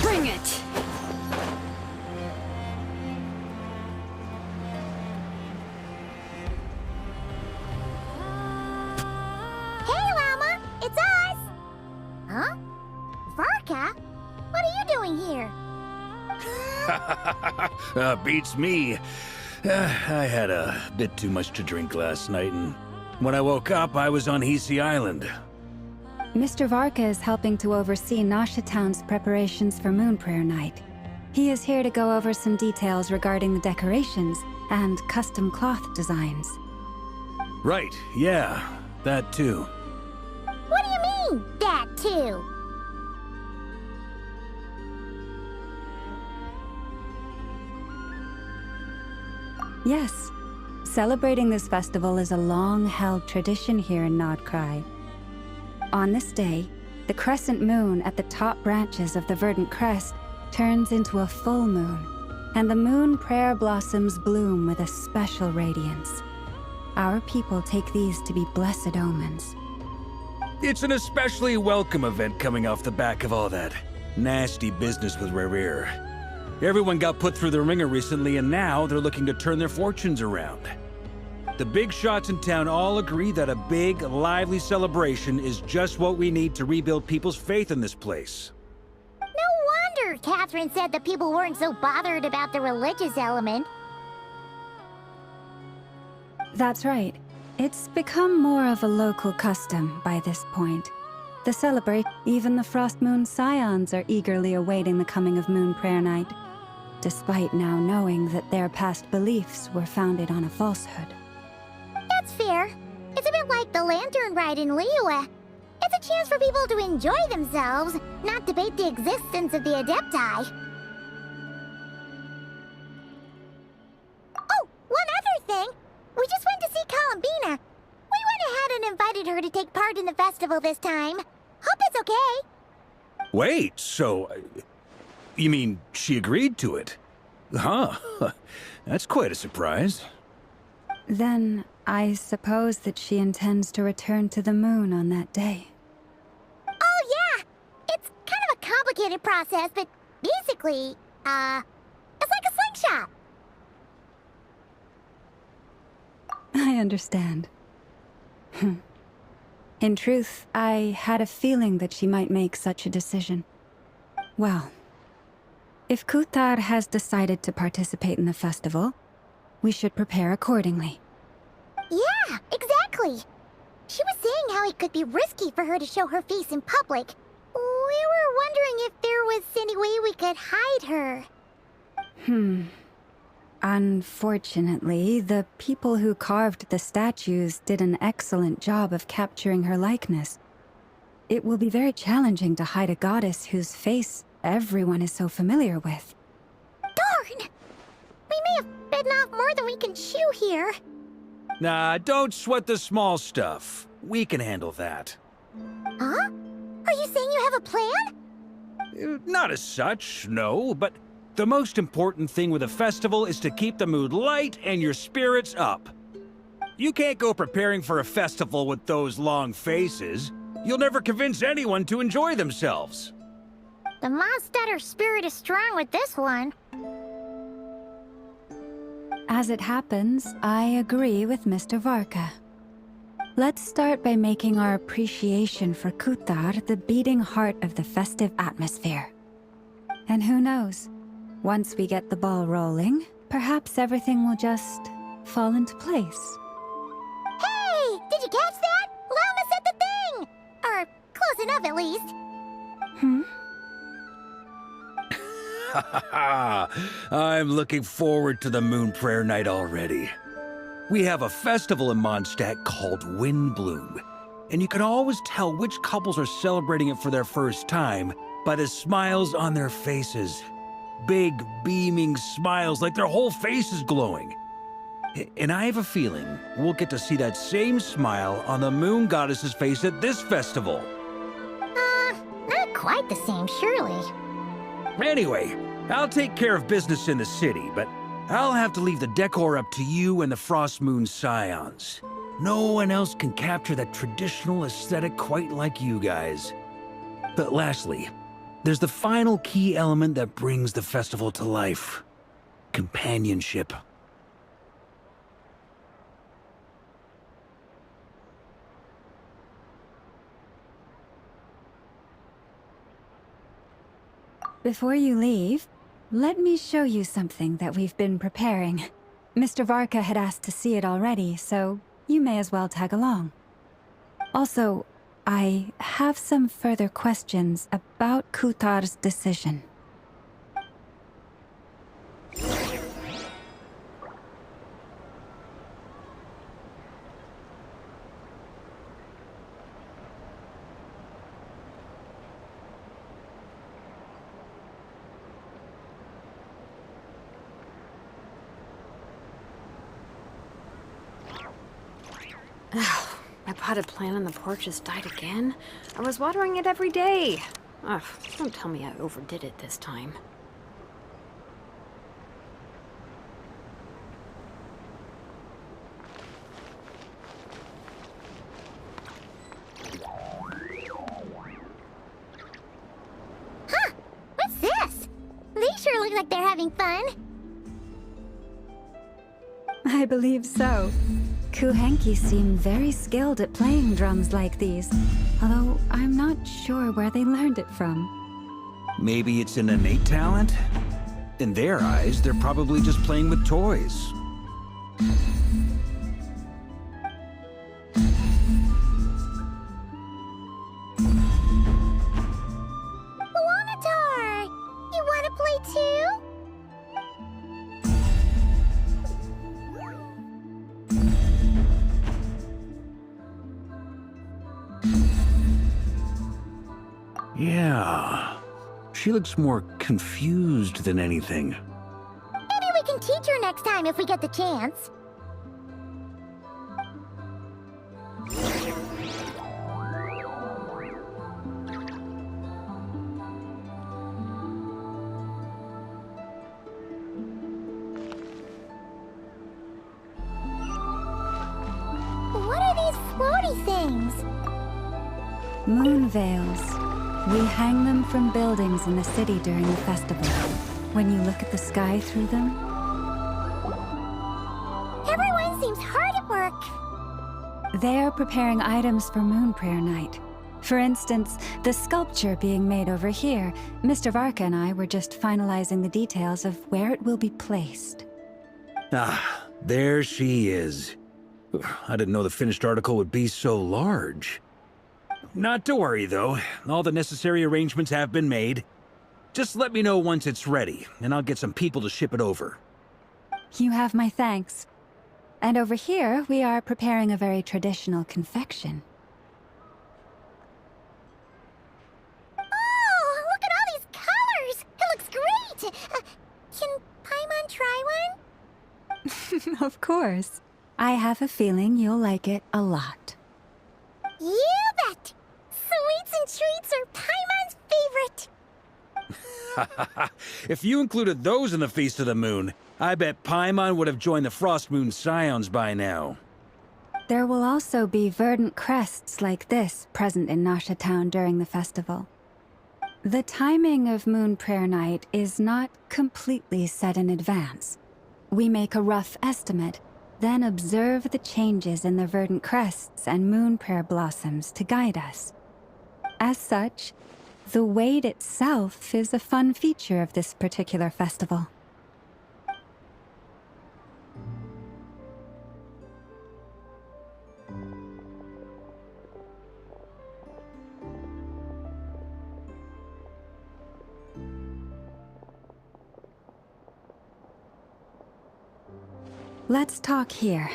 Bring it! Hey, Llama! It's us! Huh? Varka? What are you doing here? Beats me. I had a bit too much to drink last night, and when I woke up, I was on Hisi Island. Mr. Varka is helping to oversee Nasha Town's preparations for Moon Prayer Night. He is here to go over some details regarding the decorations and custom cloth designs. Right, yeah, that too. What do you mean, that too? Yes, celebrating this festival is a long-held tradition here in Nodcry. On this day, the crescent moon at the top branches of the verdant crest turns into a full moon, and the moon prayer blossoms bloom with a special radiance. Our people take these to be blessed omens. It's an especially welcome event coming off the back of all that nasty business with Rare. Everyone got put through the ringer recently, and now they're looking to turn their fortunes around. The big shots in town all agree that a big, lively celebration is just what we need to rebuild people's faith in this place. No wonder Catherine said the people weren't so bothered about the religious element. That's right. It's become more of a local custom by this point. To celebrate, even the Frost Moon Scions are eagerly awaiting the coming of Moon Prayer Night, despite now knowing that their past beliefs were founded on a falsehood. That's fair. It's a bit like the lantern ride in Liyue. It's a chance for people to enjoy themselves, not debate the existence of the Adepti. Oh, one other thing! We just went to see Columbina. We went ahead and invited her to take part in the festival this time. Hope it's okay. Wait, so... you mean she agreed to it? Huh. That's quite a surprise. Then, I suppose that she intends to return to the moon on that day. Oh, yeah! It's kind of a complicated process, but basically, it's like a slingshot. I understand. In truth, I had a feeling that she might make such a decision. Well, if Kuthar has decided to participate in the festival, we should prepare accordingly. Yeah, exactly. She was saying how it could be risky for her to show her face in public. We were wondering if there was any way we could hide her. Unfortunately, the people who carved the statues did an excellent job of capturing her likeness. It will be very challenging to hide a goddess whose face everyone is so familiar with. Darn! We may have bitten off more than we can chew here. Nah, don't sweat the small stuff. We can handle that. Huh? Are you saying you have a plan? Not as such, no, but the most important thing with a festival is to keep the mood light and your spirits up. You can't go preparing for a festival with those long faces. You'll never convince anyone to enjoy themselves. The Mondstatter spirit is strong with this one. As it happens, I agree with Mr. Varka. Let's start by making our appreciation for Kuthar the beating heart of the festive atmosphere. And who knows? Once we get the ball rolling, perhaps everything will just fall into place. Hey! Did you catch that? Lana said the thing! Or close enough, at least. I'm looking forward to the Moon Prayer Night already. We have a festival in Mondstadt called Windbloom, and you can always tell which couples are celebrating it for their first time by the smiles on their faces. Big, beaming smiles like their whole face is glowing. And I have a feeling we'll get to see that same smile on the Moon Goddess's face at this festival. Not quite the same, surely. Anyway, I'll take care of business in the city, but I'll have to leave the decor up to you and the Frost Moon Scions. No one else can capture that traditional aesthetic quite like you guys. But lastly, there's the final key element that brings the festival to life. Companionship. Before you leave, let me show you something that we've been preparing. Mr. Varka had asked to see it already, so you may as well tag along. Also, I have some further questions about Kuthar's decision. My potted plant on the porch has died again. I was watering it every day. Ugh, don't tell me I overdid it this time. Huh! What's this? They sure look like they're having fun. I believe so. Kuhenki seem very skilled at playing drums like these, although I'm not sure where they learned it from. Maybe it's an innate talent? In their eyes, they're probably just playing with toys. Wanatar! You want to play too? Yeah. She looks more confused than anything. Maybe we can teach her next time if we get the chance. What are these floaty things? Moon veils. We hang them from buildings in the city during the festival. When you look at the sky through them, Everyone seems hard at work. they're preparing items for Moon Prayer Night. For instance, the sculpture being made over here, Mr. Varka and I were just finalizing the details of where it will be placed. Ah, there she is. I didn't know the finished article would be so large. Not to worry, though. All the necessary arrangements have been made. Just let me know once it's ready, and I'll get some people to ship it over. You have my thanks. And over here, we are preparing a very traditional confection. Oh, look at all these colors! It looks great! Can Paimon try one? Of course. I have a feeling you'll like it a lot. You bet! Sweets and treats are Paimon's favorite! If you included those in the Feast of the Moon, I bet Paimon would have joined the Frost Moon Scions by now. There will also be verdant crests like this present in Nasha Town during the festival. The timing of Moon Prayer Night is not completely set in advance. We make a rough estimate, then observe the changes in the verdant crests and moon prayer blossoms to guide us. As such, the wait itself is a fun feature of this particular festival. Let's talk here.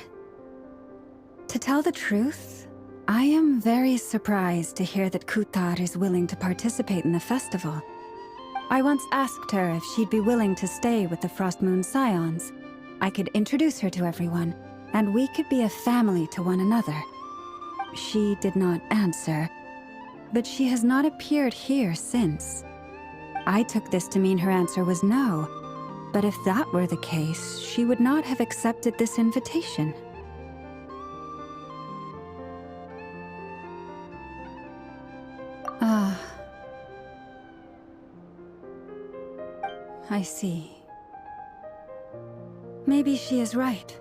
To tell the truth, I am very surprised to hear that Kutar is willing to participate in the festival. I once asked her if she'd be willing to stay with the Frost Moon Scions. I could introduce her to everyone, and we could be a family to one another. She did not answer, but she has not appeared here since. I took this to mean her answer was no. But if that were the case, she would not have accepted this invitation. Ah. I see. Maybe she is right.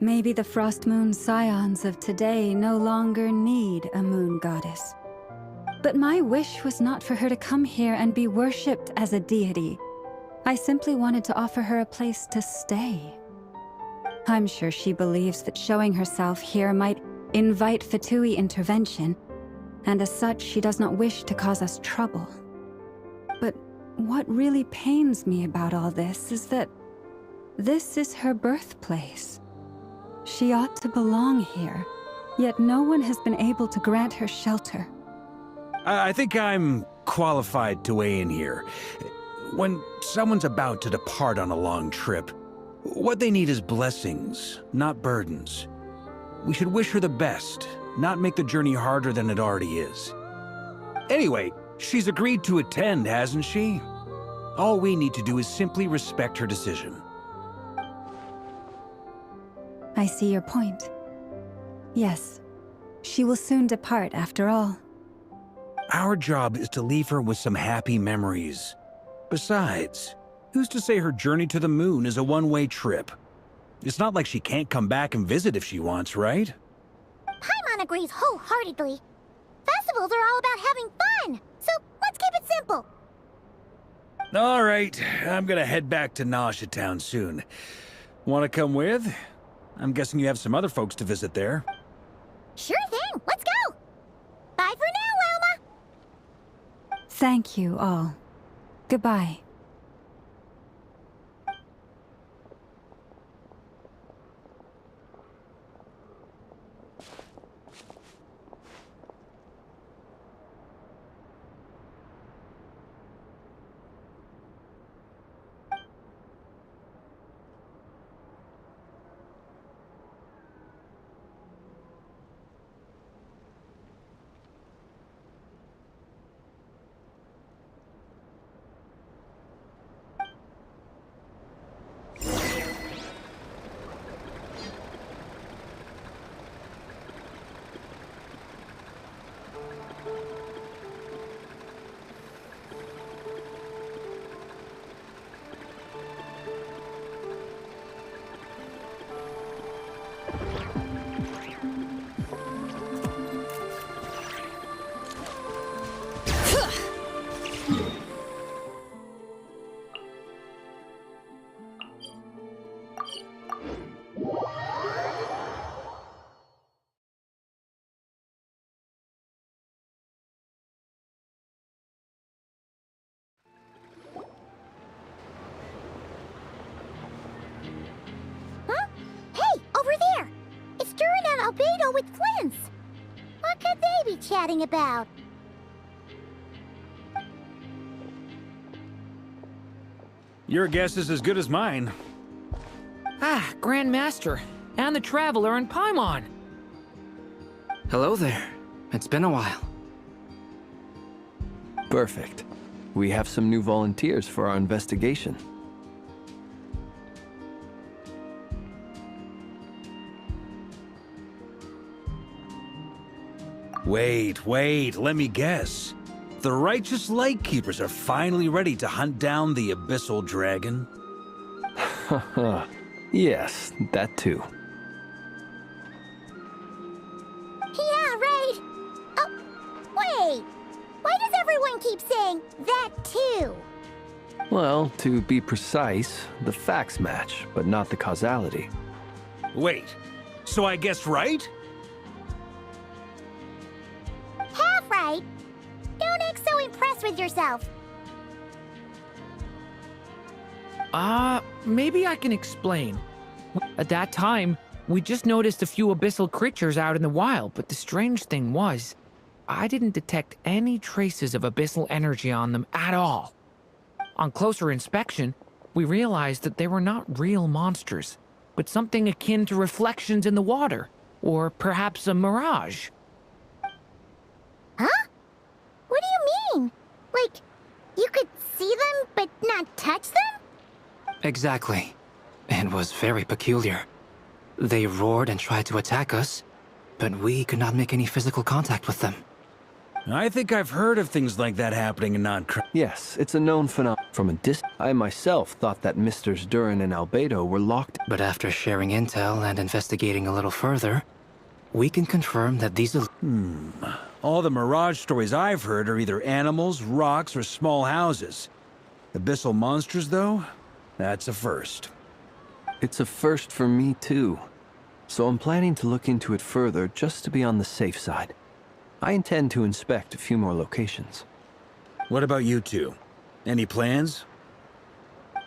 Maybe the Frost Moon Scions of today no longer need a moon goddess. But my wish was not for her to come here and be worshipped as a deity. I simply wanted to offer her a place to stay. I'm sure she believes that showing herself here might invite Fatui intervention, and as such she does not wish to cause us trouble. But what really pains me about all this is that this is her birthplace. She ought to belong here, yet no one has been able to grant her shelter. I think I'm qualified to weigh in here. When someone's about to depart on a long trip, what they need is blessings, not burdens. We should wish her the best, not make the journey harder than it already is. Anyway, she's agreed to attend, hasn't she? All we need to do is simply respect her decision. I see your point. Yes, she will soon depart after all. Our job is to leave her with some happy memories. Besides, who's to say her journey to the moon is a one-way trip? It's not like she can't come back and visit if she wants, right? Paimon agrees wholeheartedly. Festivals are all about having fun, so let's keep it simple. All right, I'm gonna head back to Nasha Town soon. Want to come with? I'm guessing you have some other folks to visit there. Sure thing, let's go! Bye for now, Wilma! Thank you all. Goodbye. Albedo with Flints. What could they be chatting about? Your guess is as good as mine. Ah, Grand Master, and the Traveler and Paimon. Hello there. It's been a while. Perfect. We have some new volunteers for our investigation. Wait, let me guess. The righteous Lightkeepers are finally ready to hunt down the Abyssal Dragon? Yes, that too. Yeah, right. Oh, wait. Why does everyone keep saying that too? Well, to be precise, the facts match, but not the causality. Wait, so I guessed right? Half right. Don't act so impressed with yourself. Maybe I can explain. At that time, we just noticed a few abyssal creatures out in the wild, but the strange thing was, I didn't detect any traces of abyssal energy on them at all. On closer inspection, we realized that they were not real monsters, but something akin to reflections in the water, or perhaps a mirage. Huh? What do you mean? Like, you could see them but not touch them? Exactly. It was very peculiar. They roared and tried to attack us, but we could not make any physical contact with them. I think I've heard of things like that happening in Yes, it's a known phenomenon. From a distance, I myself thought that Misters Durin and Albedo were locked. But after sharing intel and investigating a little further, we can confirm that these... All the mirage stories I've heard are either animals, rocks, or small houses. Abyssal monsters, though? That's a first. It's a first for me, too. So I'm planning to look into it further just to be on the safe side. I intend to inspect a few more locations. What about you two? Any plans?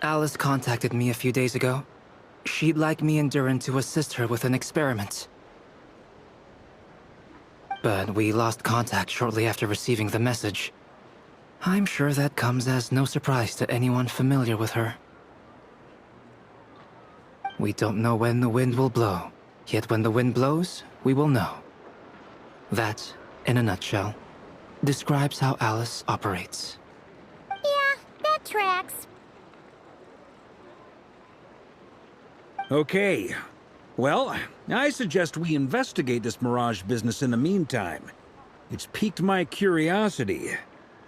Alice contacted me a few days ago. She'd like me and Durin to assist her with an experiment. But we lost contact shortly after receiving the message. I'm sure that comes as no surprise to anyone familiar with her. We don't know when the wind will blow, yet when the wind blows, we will know. That, in a nutshell, describes how Alice operates. Yeah, that tracks. Okay. Well, I suggest we investigate this mirage business in the meantime. It's piqued my curiosity,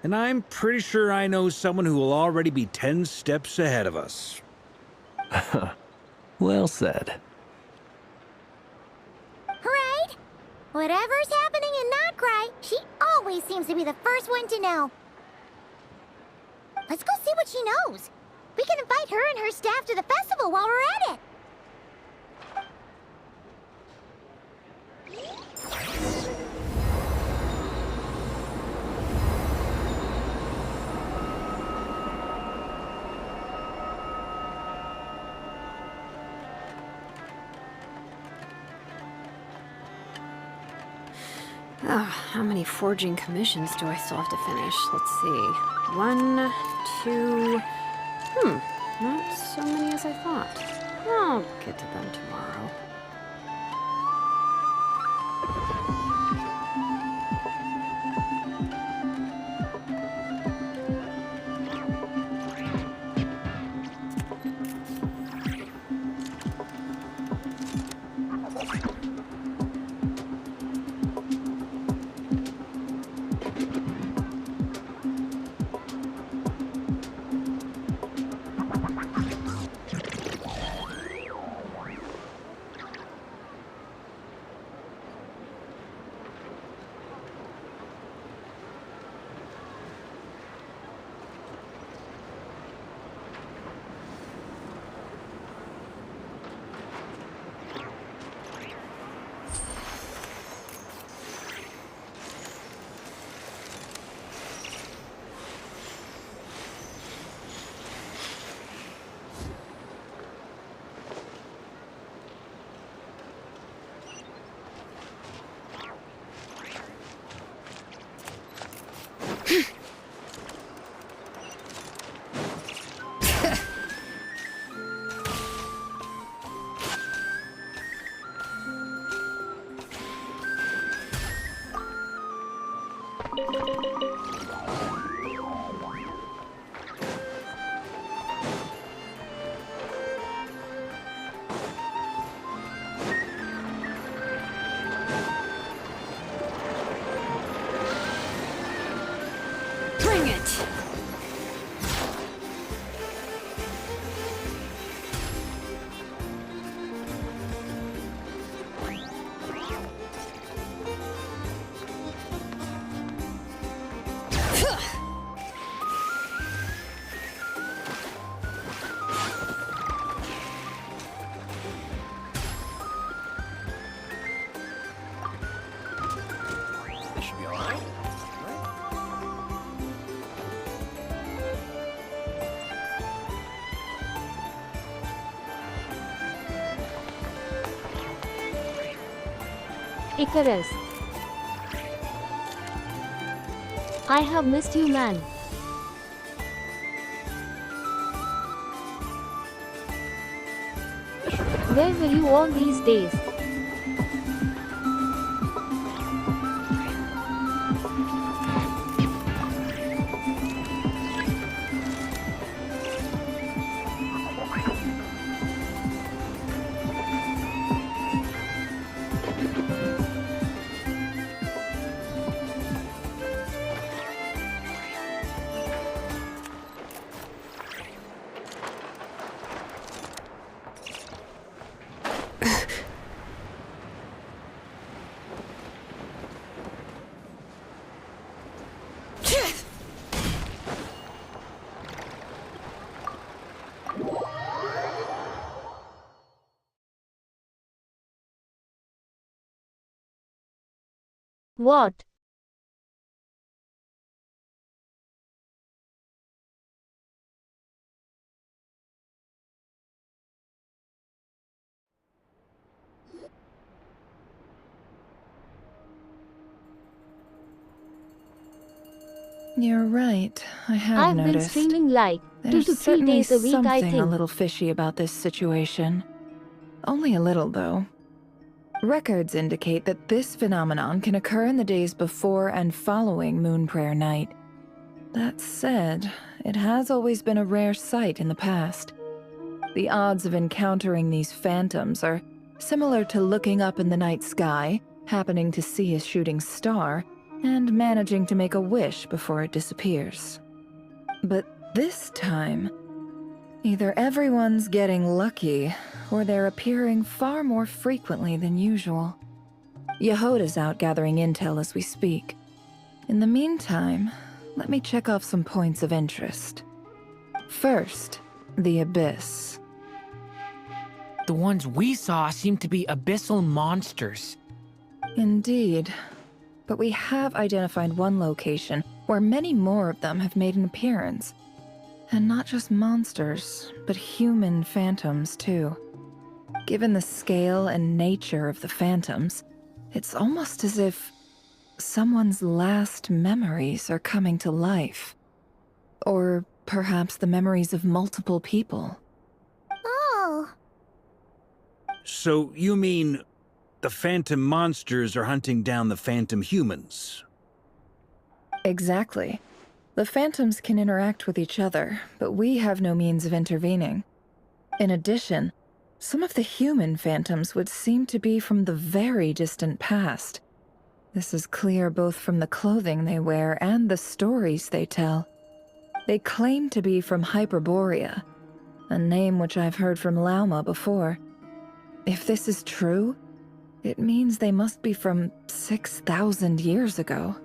and I'm pretty sure I know someone who will already be 10 steps ahead of us. Well said. Right? Whatever's happening in Notcry, she always seems to be the first one to know. Let's go see what she knows. We can invite her and her staff to the festival while we're at it. Oh, how many forging commissions do I still have to finish? Let's see. 1, 2... not so many as I thought. I'll get to them tomorrow. Bring it! Icarus. I have missed you, man. Where were you all these days? What? You're right. I have I've noticed. been streaming like 2 There's to 3 certainly days a week, I something think. a little fishy about this situation. Only a little, though. Records indicate that this phenomenon can occur in the days before and following Moon Prayer Night. That said, it has always been a rare sight in the past. The odds of encountering these phantoms are similar to looking up in the night sky, happening to see a shooting star, and managing to make a wish before it disappears. But this time, either everyone's getting lucky, or they're appearing far more frequently than usual. Yehoda's out gathering intel as we speak. In the meantime, let me check off some points of interest. First, the Abyss. The ones we saw seem to be abyssal monsters. Indeed. But we have identified one location where many more of them have made an appearance. And not just monsters, but human phantoms too. Given the scale and nature of the phantoms, it's almost as if someone's last memories are coming to life. Or perhaps the memories of multiple people. Oh. So you mean the phantom monsters are hunting down the phantom humans? Exactly. The phantoms can interact with each other, but we have no means of intervening. In addition, some of the human phantoms would seem to be from the very distant past. This is clear both from the clothing they wear and the stories they tell. They claim to be from Hyperborea, a name which I've heard from Lauma before. If this is true, it means they must be from 6,000 years ago.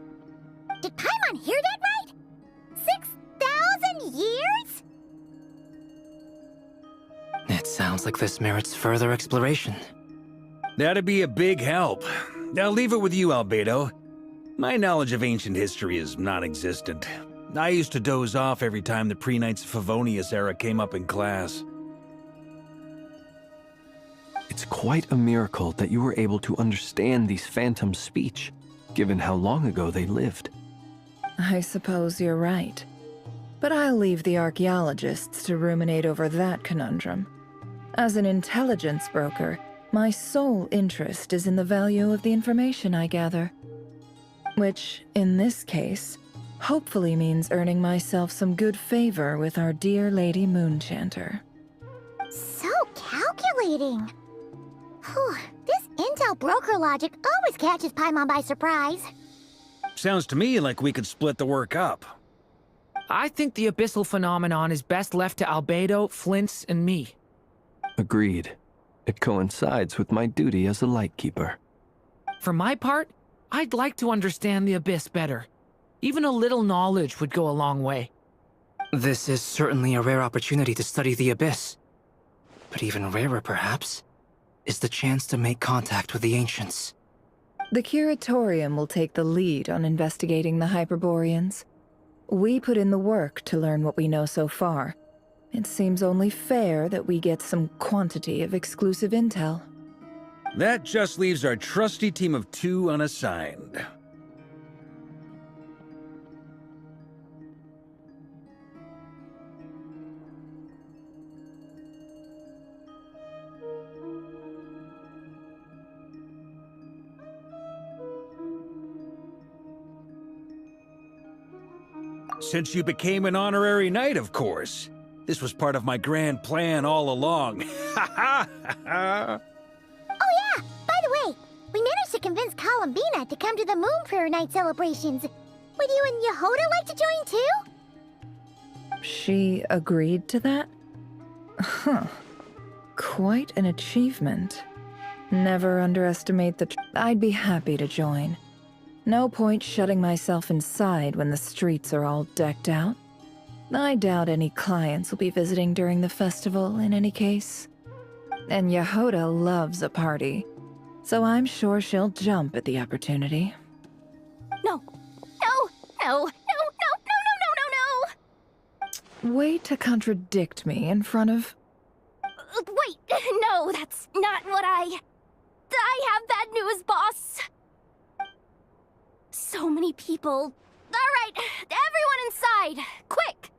Did Paimon hear that right? 6,000 years? It sounds like this merits further exploration. That'd be a big help. I'll leave it with you, Albedo. My knowledge of ancient history is non-existent. I used to doze off every time the pre-Knights of Favonius era came up in class. It's quite a miracle that you were able to understand these phantoms' speech, given how long ago they lived. I suppose you're right. But I'll leave the archaeologists to ruminate over that conundrum. As an intelligence broker, my sole interest is in the value of the information I gather. Which, in this case, hopefully means earning myself some good favor with our dear Lady Moonchanter. So calculating. Whew, this intel broker logic always catches Paimon by surprise. Sounds to me like we could split the work up. I think the abyssal phenomenon is best left to Albedo, Flint's, and me. Agreed. It coincides with my duty as a lightkeeper. For my part, I'd like to understand the Abyss better. Even a little knowledge would go a long way. This is certainly a rare opportunity to study the Abyss. But even rarer, perhaps, is the chance to make contact with the Ancients. The Curatorium will take the lead on investigating the Hyperboreans. We put in the work to learn what we know so far. It seems only fair that we get some quantity of exclusive intel. That just leaves our trusty team of 2 unassigned. Since you became an honorary knight, of course. This was part of my grand plan all along. Ha ha ha! Oh yeah, by the way, we managed to convince Columbina to come to the Moon Prayer Night celebrations. Would you and Yehoda like to join too? She agreed to that? Huh. Quite an achievement. Never underestimate the I'd be happy to join. No point shutting myself inside when the streets are all decked out. I doubt any clients will be visiting during the festival in any case. And Yehoda loves a party, so I'm sure she'll jump at the opportunity. No. No. No. No. No. No. No. No. No. Way to contradict me in front of... Wait. No, that's not what I have bad news, boss. So many people. All right, everyone inside, quick!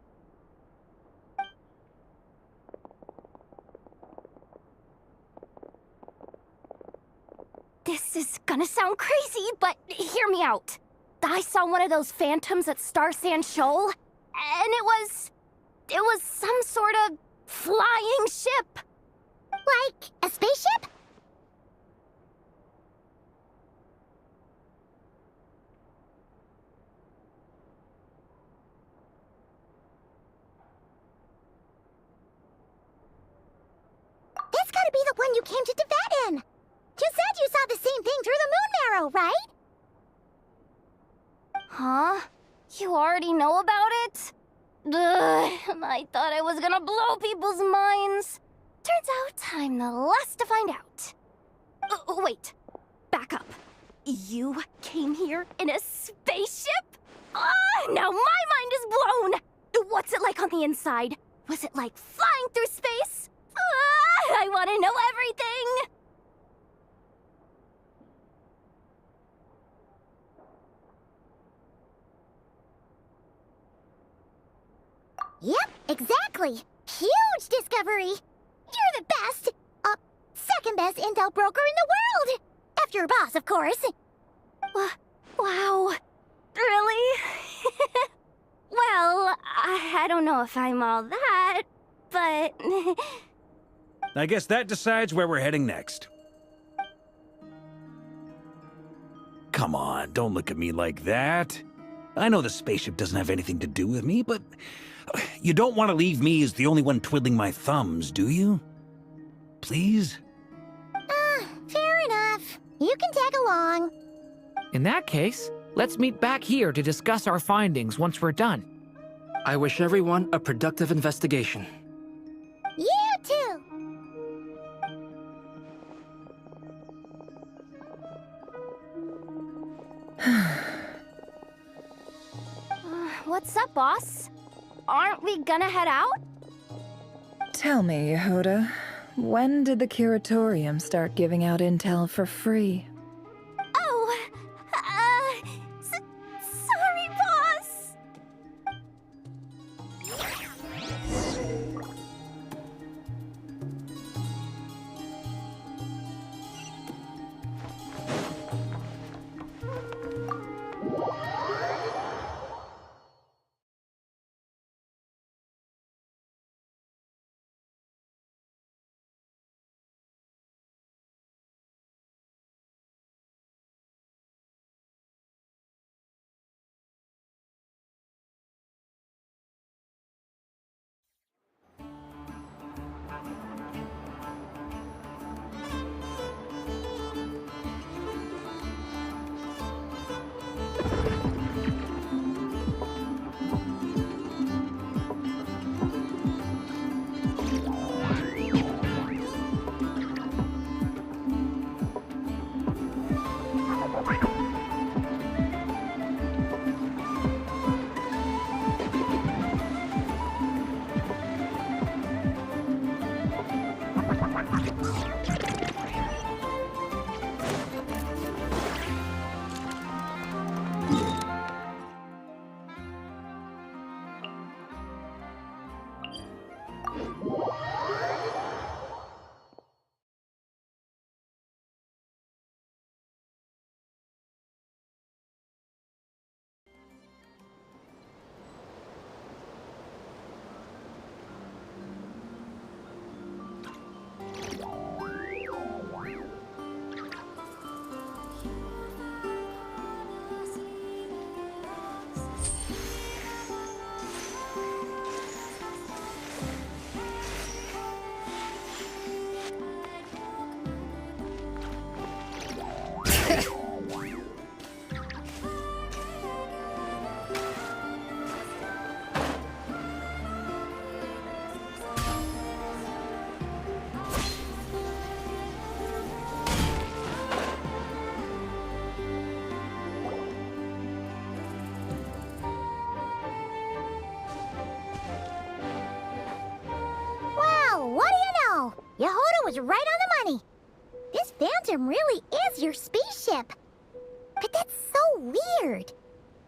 This is gonna sound crazy, but hear me out. I saw one of those phantoms at Star Sand Shoal, and it was some sort of flying ship. Like a spaceship? That's gotta be you came to Tibetan. You said you saw the same thing through the moon marrow, right? Huh? You already know about it? Ugh, I thought I was gonna blow people's minds. Turns out I'm the last to find out. Wait, back up. You came here in a spaceship? Now my mind is blown! What's it like on the inside? Was it like flying through space? I want to know everything! Yep, exactly. Huge discovery. You're the best. Second best intel broker in the world. After your boss, of course. Wow. Really? Well, I don't know if I'm all that, but... I guess that decides where we're heading next. Come on, don't look at me like that. I know the spaceship doesn't have anything to do with me, but you don't want to leave me as the only one twiddling my thumbs, do you? Please? Fair enough. You can tag along. In that case, let's meet back here to discuss our findings once we're done. I wish everyone a productive investigation. You too. What's up, boss? Aren't we gonna head out? Tell me, Yehuda, when did the curatorium start giving out intel for free? Oh, sorry, boss. Yehuda was right on the money. This Phantom really is your spaceship. But that's so weird.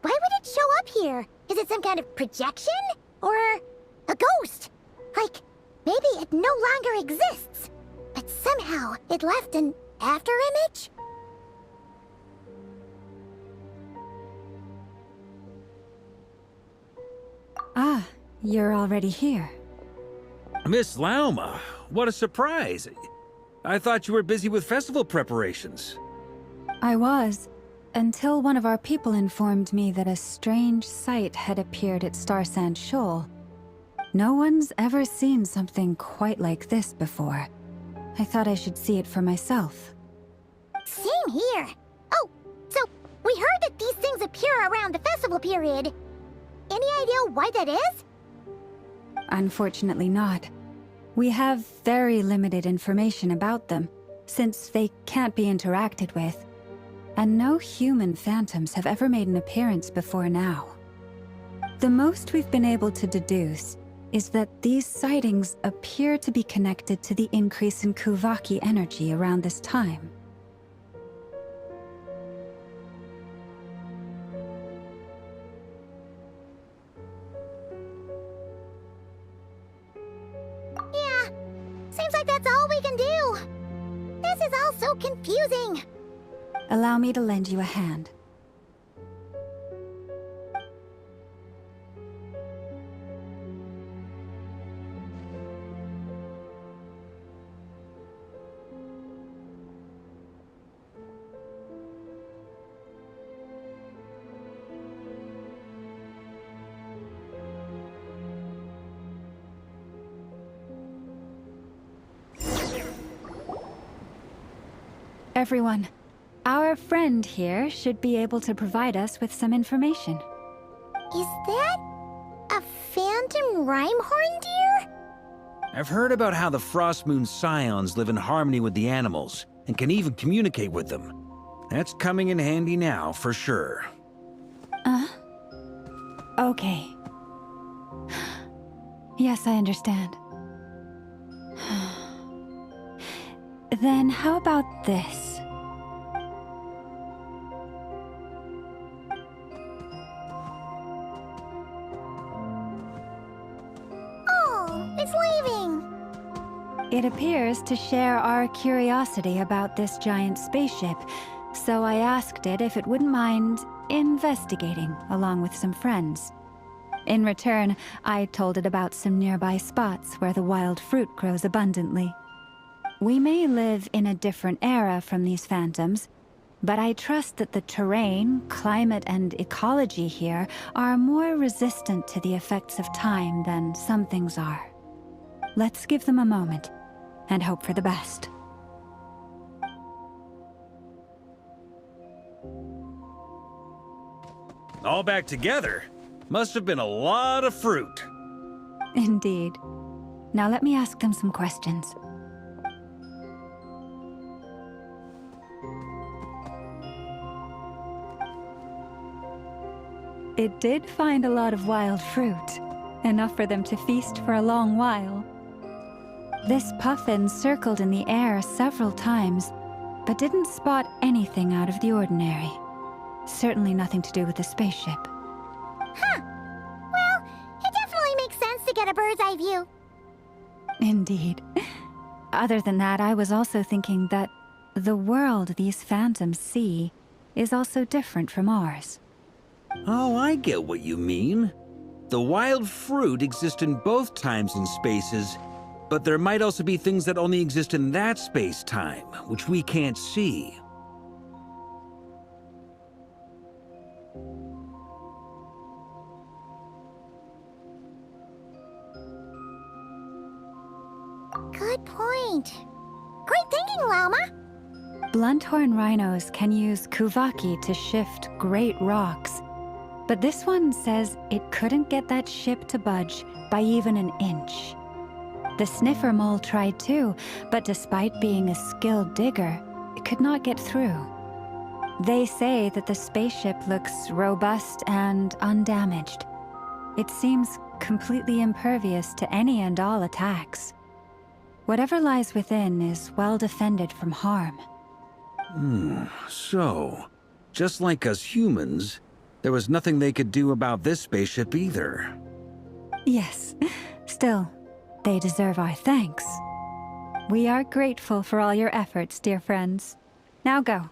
Why would it show up here? Is it some kind of projection? Or a ghost? Like, maybe it no longer exists, but somehow it left an afterimage? Ah, you're already here. Miss Lauma, what a surprise. I thought you were busy with festival preparations. I was, until one of our people informed me that a strange sight had appeared at Starsand Shoal. No one's ever seen something quite like this before. I thought I should see it for myself. Same here. Oh, so we heard that these things appear around the festival period. Any idea why that is? Unfortunately not. We have very limited information about them, since they can't be interacted with. And no human phantoms have ever made an appearance before now. The most we've been able to deduce is that these sightings appear to be connected to the increase in Kuvaki energy around this time. Yeah, seems like that's all we can do. This is all so confusing. Allow me to lend you a hand. Everyone, our friend here should be able to provide us with some information. Is that a phantom Rhyme-horn deer? I've heard about how the Frost Moon Scions live in harmony with the animals and can even communicate with them. That's coming in handy now, for sure. Okay. Yes, I understand. Then how about this? Oh, it's leaving. It appears to share our curiosity about this giant spaceship, so I asked it if it wouldn't mind investigating along with some friends. In return, I told it about some nearby spots where the wild fruit grows abundantly. We may live in a different era from these phantoms, but I trust that the terrain, climate, and ecology here are more resistant to the effects of time than some things are. Let's give them a moment and hope for the best. All back together? Must have been a lot of fruit. Indeed. Now let me ask them some questions. It did find a lot of wild fruit, enough for them to feast for a long while. This puffin circled in the air several times, but didn't spot anything out of the ordinary. Certainly nothing to do with the spaceship. Huh. Well, it definitely makes sense to get a bird's eye view. Indeed. Other than that, I was also thinking that the world these phantoms see is also different from ours. Oh, I get what you mean. The wild fruit exist in both times and spaces, but there might also be things that only exist in that space-time, which we can't see. Good point. Great thinking, Llama. Blunthorn rhinos can use Kuvaki to shift great rocks, but this one says it couldn't get that ship to budge by even an inch. The sniffer mole tried too, but despite being a skilled digger, it could not get through. They say that the spaceship looks robust and undamaged. It seems completely impervious to any and all attacks. Whatever lies within is well defended from harm. So, just like us humans, there was nothing they could do about this spaceship either. Yes. Still, they deserve our thanks. We are grateful for all your efforts, dear friends. Now go,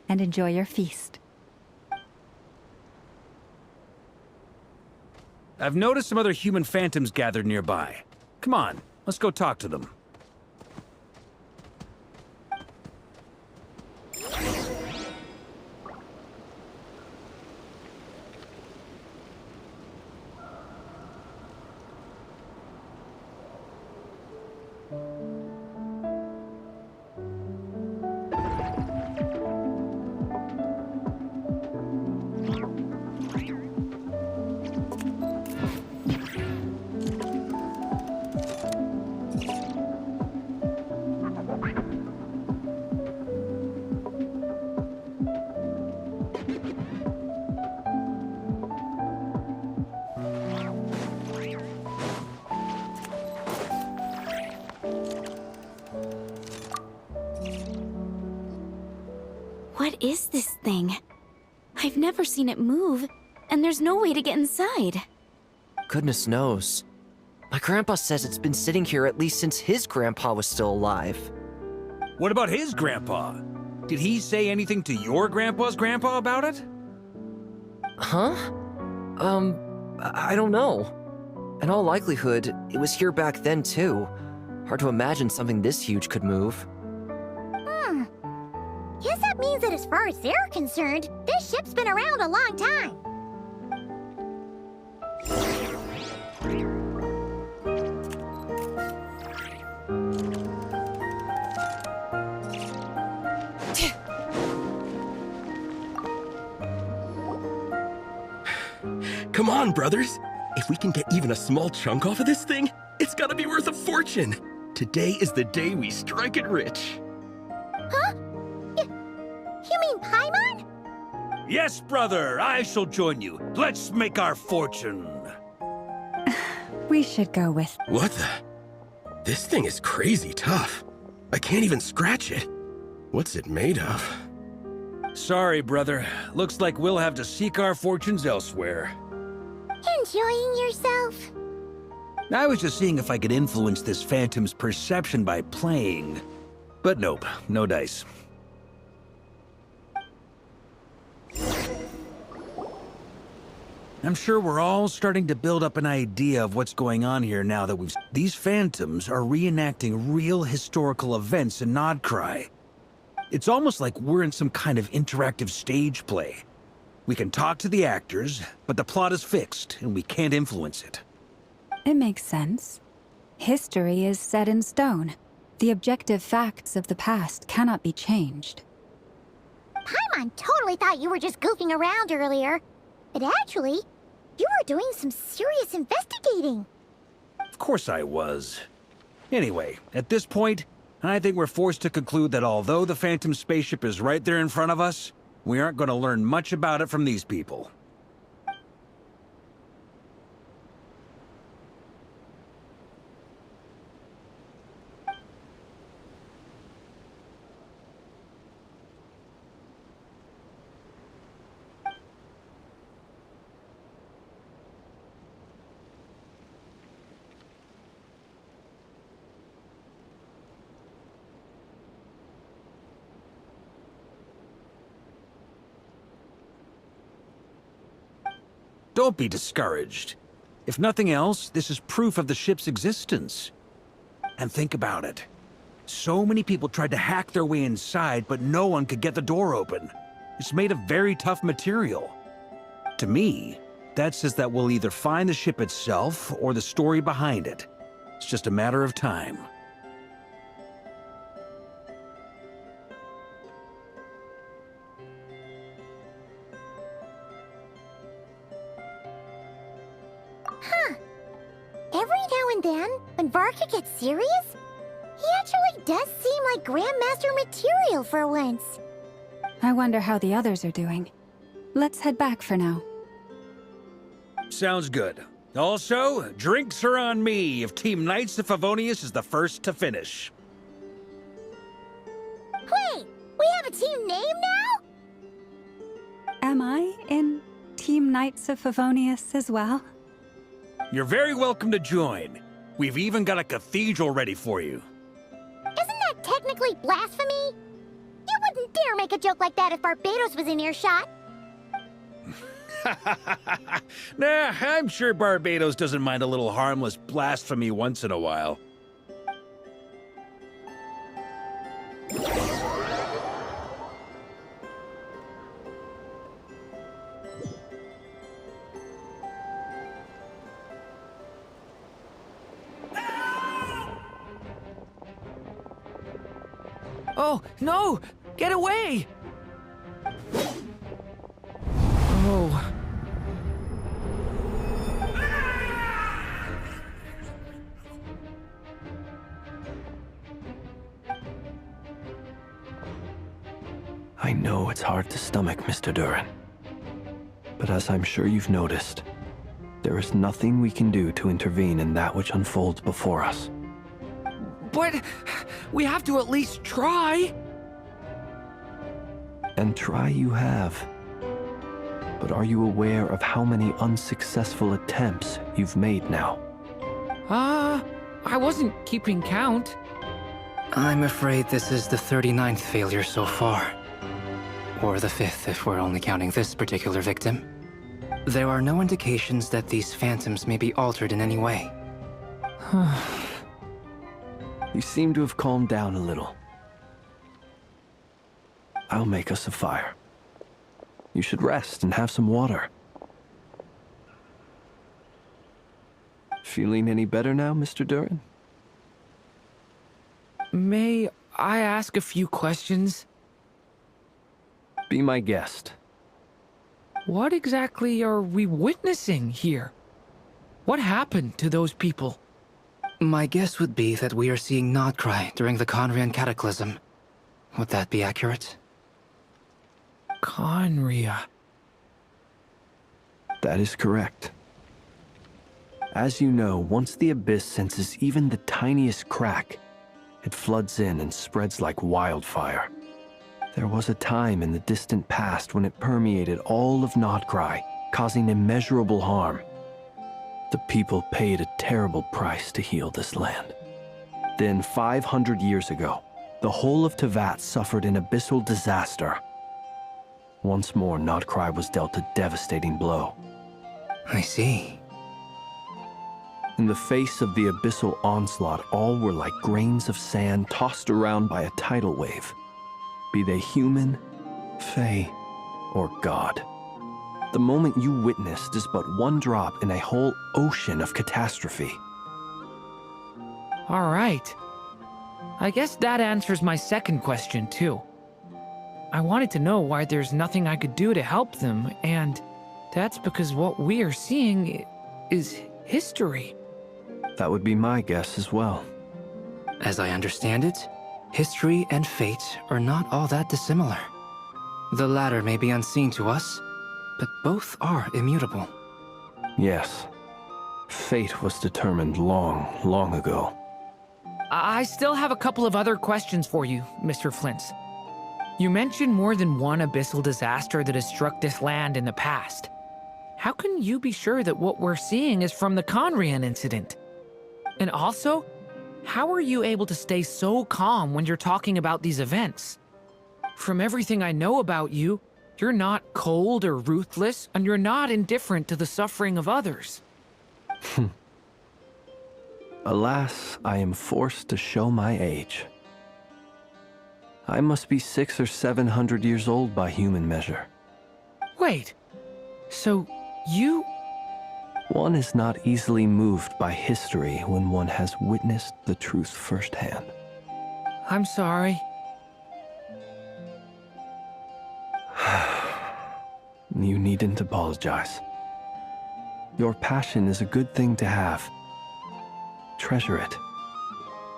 and enjoy your feast. I've noticed some other human phantoms gathered nearby. Come on, let's go talk to them. What is this thing? I've never seen it move, and there's no way to get inside. Goodness knows. My grandpa says it's been sitting here at least since his grandpa was still alive. What about his grandpa? Did he say anything to your grandpa's grandpa about it? Huh? I don't know. In all likelihood, it was here back then too. Hard to imagine something this huge could move. Guess that means that as far as they're concerned, this ship's been around a long time. Come on, brothers. If we can get even a small chunk off of this thing, it's gotta be worth a fortune. Today is the day we strike it rich. Huh? You mean Paimon? Yes, brother, I shall join you. Let's make our fortune. We should go with... What the? This thing is crazy tough. I can't even scratch it. What's it made of? Sorry, brother. Looks like we'll have to seek our fortunes elsewhere. Enjoying yourself? I was just seeing if I could influence this phantom's perception by playing. But nope, no dice. I'm sure we're all starting to build up an idea of what's going on here now that These phantoms are reenacting real historical events in Nodcry. It's almost like we're in some kind of interactive stage play. We can talk to the actors, but the plot is fixed, and we can't influence it. It makes sense. History is set in stone. The objective facts of the past cannot be changed. Paimon totally thought you were just goofing around earlier. But actually, you were doing some serious investigating. Of course I was. Anyway, at this point, I think we're forced to conclude that although the Phantom spaceship is right there in front of us, we aren't going to learn much about it from these people. Don't be discouraged. If nothing else, this is proof of the ship's existence. And think about it. So many people tried to hack their way inside, but no one could get the door open. It's made of very tough material. To me, that says that we'll either find the ship itself or the story behind it. It's just a matter of time. Every now and then, when Varka gets serious, he actually does seem like Grandmaster material for once. I wonder how the others are doing. Let's head back for now. Sounds good. Also, drinks are on me if Team Knights of Favonius is the first to finish. Wait, we have a team name now? Am I in Team Knights of Favonius as well? You're very welcome to join. We've even got a cathedral ready for you. Isn't that technically blasphemy? You wouldn't dare make a joke like that if Barbados was in earshot. Nah, I'm sure Barbados doesn't mind a little harmless blasphemy once in a while. Oh, no! Get away! Oh. I know it's hard to stomach, Mr. Duran. But as I'm sure you've noticed, there is nothing we can do to intervene in that which unfolds before us. But we have to at least try. And try you have. But are you aware of how many unsuccessful attempts you've made now? I wasn't keeping count. I'm afraid this is the 39th failure so far. Or the 5th if we're only counting this particular victim. There are no indications that these phantoms may be altered in any way. You seem to have calmed down a little. I'll make us a fire. You should rest and have some water. Feeling any better now, Mr. Durin? May I ask a few questions? Be my guest. What exactly are we witnessing here? What happened to those people? My guess would be that we are seeing Nodcry during the Conrian Cataclysm. Would that be accurate? Conria. That is correct. As you know, once the Abyss senses even the tiniest crack, it floods in and spreads like wildfire. There was a time in the distant past when it permeated all of Nodcry, causing immeasurable harm. The people paid a terrible price to heal this land. Then, 500 years ago, the whole of Tevat suffered an abyssal disaster. Once more, Nodcry was dealt a devastating blow. I see. In the face of the abyssal onslaught, all were like grains of sand tossed around by a tidal wave. Be they human, fae, or god. The moment you witnessed is but one drop in a whole ocean of catastrophe. All right. I guess that answers my second question, too. I wanted to know why there's nothing I could do to help them, and that's because what we are seeing is history. That would be my guess as well. As I understand it, history and fate are not all that dissimilar. The latter may be unseen to us, but both are immutable. Yes. Fate was determined long, long ago. I still have a couple of other questions for you, Mr. Flint. You mentioned more than one abyssal disaster that has struck this land in the past. How can you be sure that what we're seeing is from the Conrian incident? And also, how are you able to stay so calm when you're talking about these events? From everything I know about you, you're not cold or ruthless, and you're not indifferent to the suffering of others. Alas, I am forced to show my age. I must be 600 or 700 years old by human measure. Wait, so you... One is not easily moved by history when one has witnessed the truth firsthand. I'm sorry. You needn't apologize. Your passion is a good thing to have. Treasure it,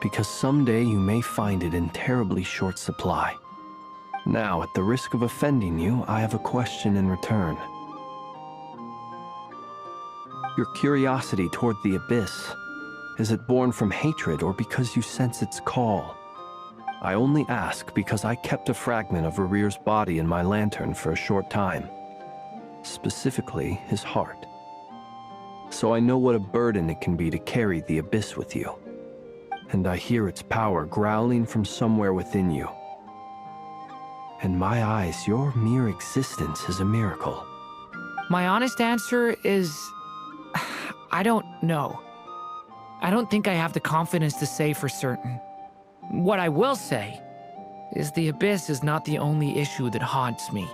because someday you may find it in terribly short supply. Now, at the risk of offending you, I have a question in return. Your curiosity toward the Abyss, is it born from hatred or because you sense its call? I only ask because I kept a fragment of Rarir's body in my lantern for a short time. Specifically, his heart. So I know what a burden it can be to carry the Abyss with you. And I hear its power growling from somewhere within you. In my eyes, your mere existence is a miracle. My honest answer is... I don't know. I don't think I have the confidence to say for certain. What I will say is the Abyss is not the only issue that haunts me.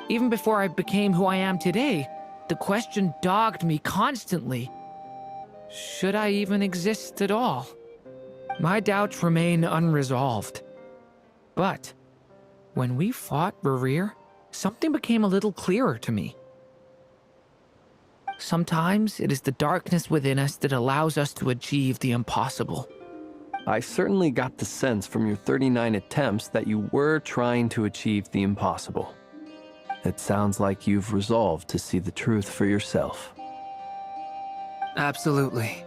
Even before I became who I am today, the question dogged me constantly. Should I even exist at all? My doubts remain unresolved. But when we fought Rarir, something became a little clearer to me. Sometimes it is the darkness within us that allows us to achieve the impossible. I certainly got the sense from your 39 attempts that you were trying to achieve the impossible. It sounds like you've resolved to see the truth for yourself. Absolutely.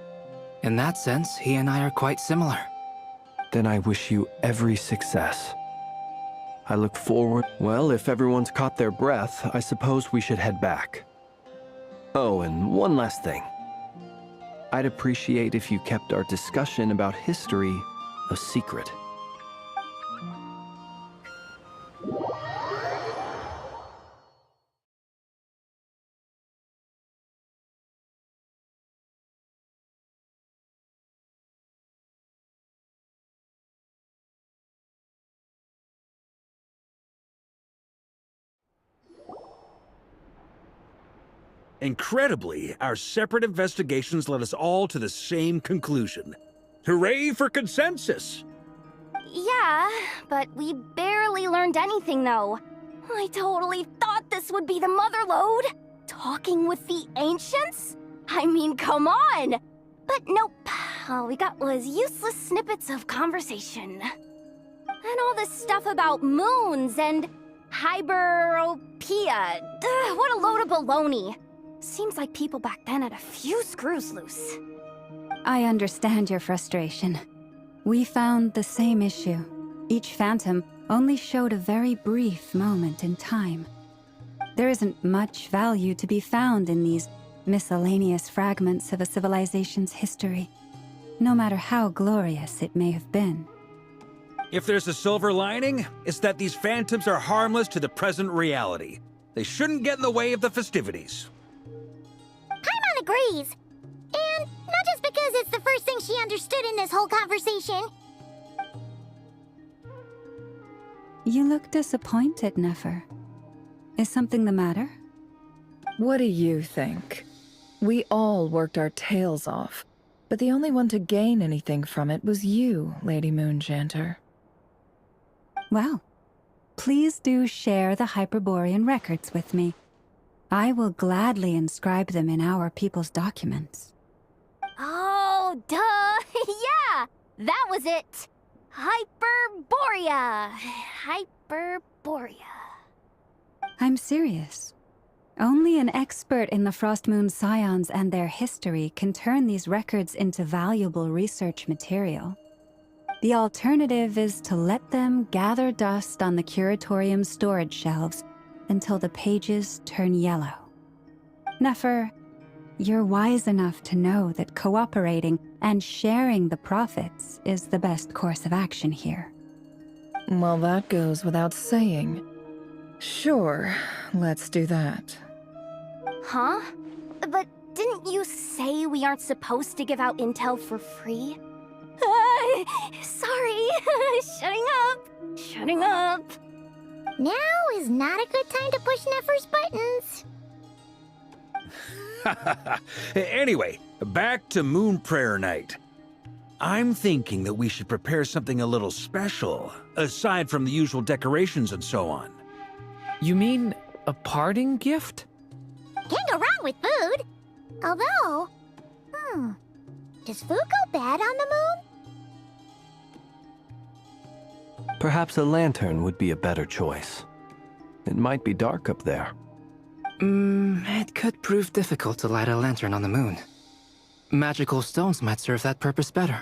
In that sense, he and I are quite similar. Then I wish you every success. I look forward. Well, if everyone's caught their breath, I suppose we should head back. Oh, and one last thing. I'd appreciate if you kept our discussion about history a secret. Incredibly, our separate investigations led us all to the same conclusion. Hooray for consensus! Yeah, but we barely learned anything, though. I totally thought this would be the mother lode. Talking with the ancients? I mean, come on! But nope. All we got was useless snippets of conversation. And all this stuff about moons and hyperopia. What a load of baloney. Seems like people back then had a few screws loose. I understand your frustration. We found the same issue. Each phantom only showed a very brief moment in time. There isn't much value to be found in these miscellaneous fragments of a civilization's history, no matter how glorious it may have been. If there's a silver lining, it's that these phantoms are harmless to the present reality. They shouldn't get in the way of the festivities. Paimon agrees. And not just because it's the first thing she understood in this whole conversation. You look disappointed, Nefer. Is something the matter? What do you think? We all worked our tails off, but the only one to gain anything from it was you, Lady Moonjanter. Well, please do share the Hyperborean records with me. I will gladly inscribe them in our people's documents. Oh, duh! Yeah! That was it! Hyperborea! Hyperborea. I'm serious. Only an expert in the Frostmoon Scions and their history can turn these records into valuable research material. The alternative is to let them gather dust on the Curatorium's storage shelves until the pages turn yellow. Nefer, you're wise enough to know that cooperating and sharing the profits is the best course of action here. Well, that goes without saying. Sure, let's do that. Huh? But didn't you say we aren't supposed to give out intel for free? Sorry. Shutting up. Now is not a good time to push Nefer's buttons. Anyway, back to Moon Prayer Night. I'm thinking that we should prepare something a little special, aside from the usual decorations and so on. You mean a parting gift? Can't go wrong with food. Although, does food go bad on the moon? Perhaps a lantern would be a better choice. It might be dark up there. It could prove difficult to light a lantern on the moon. Magical stones might serve that purpose better.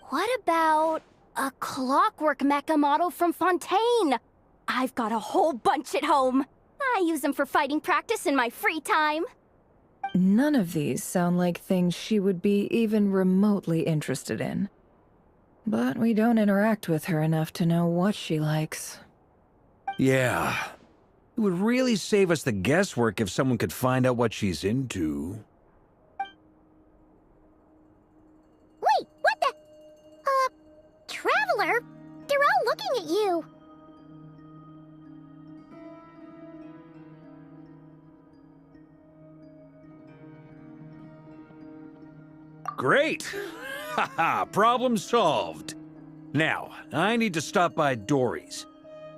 What about a clockwork mecha model from Fontaine? I've got a whole bunch at home. I use them for fighting practice in my free time. None of these sound like things she would be even remotely interested in. But we don't interact with her enough to know what she likes. Yeah. It would really save us the guesswork if someone could find out what she's into. Wait, what the? Traveler? They're all looking at you. Great! Haha, problem solved. Now, I need to stop by Dory's.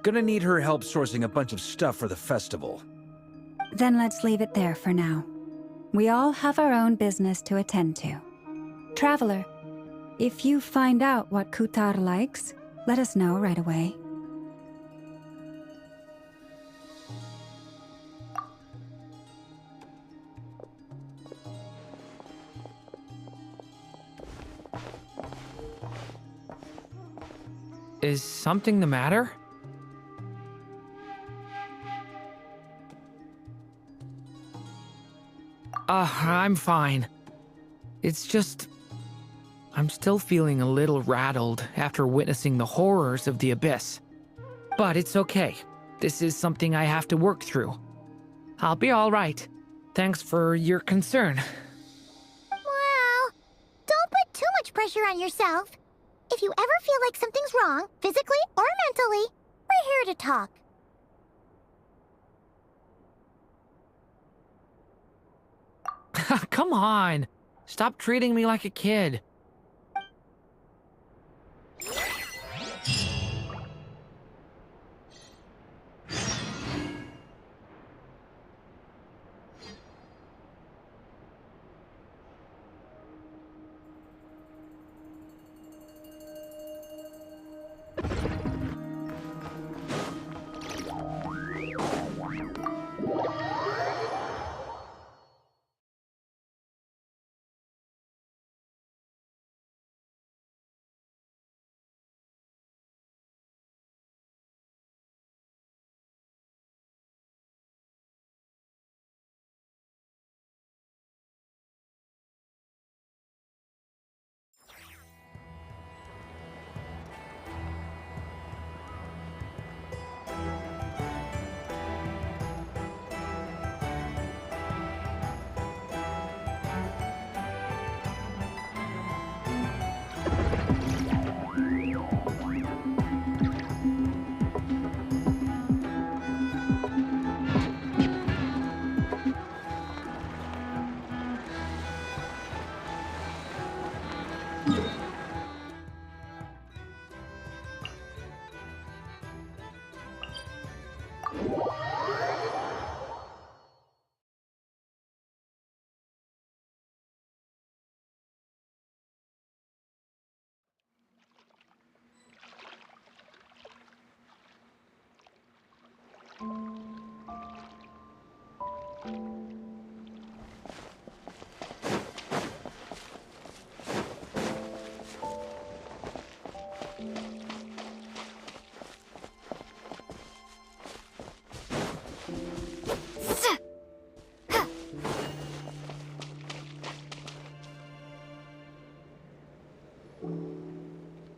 Gonna need her help sourcing a bunch of stuff for the festival. Then let's leave it there for now. We all have our own business to attend to. Traveler, if you find out what Kutar likes, let us know right away. Is something the matter? I'm fine. It's just... I'm still feeling a little rattled after witnessing the horrors of the Abyss. But it's okay. This is something I have to work through. I'll be all right. Thanks for your concern. Well, don't put too much pressure on yourself. If you ever feel like something's wrong, physically or mentally, we're here to talk. Come on. Stop treating me like a kid.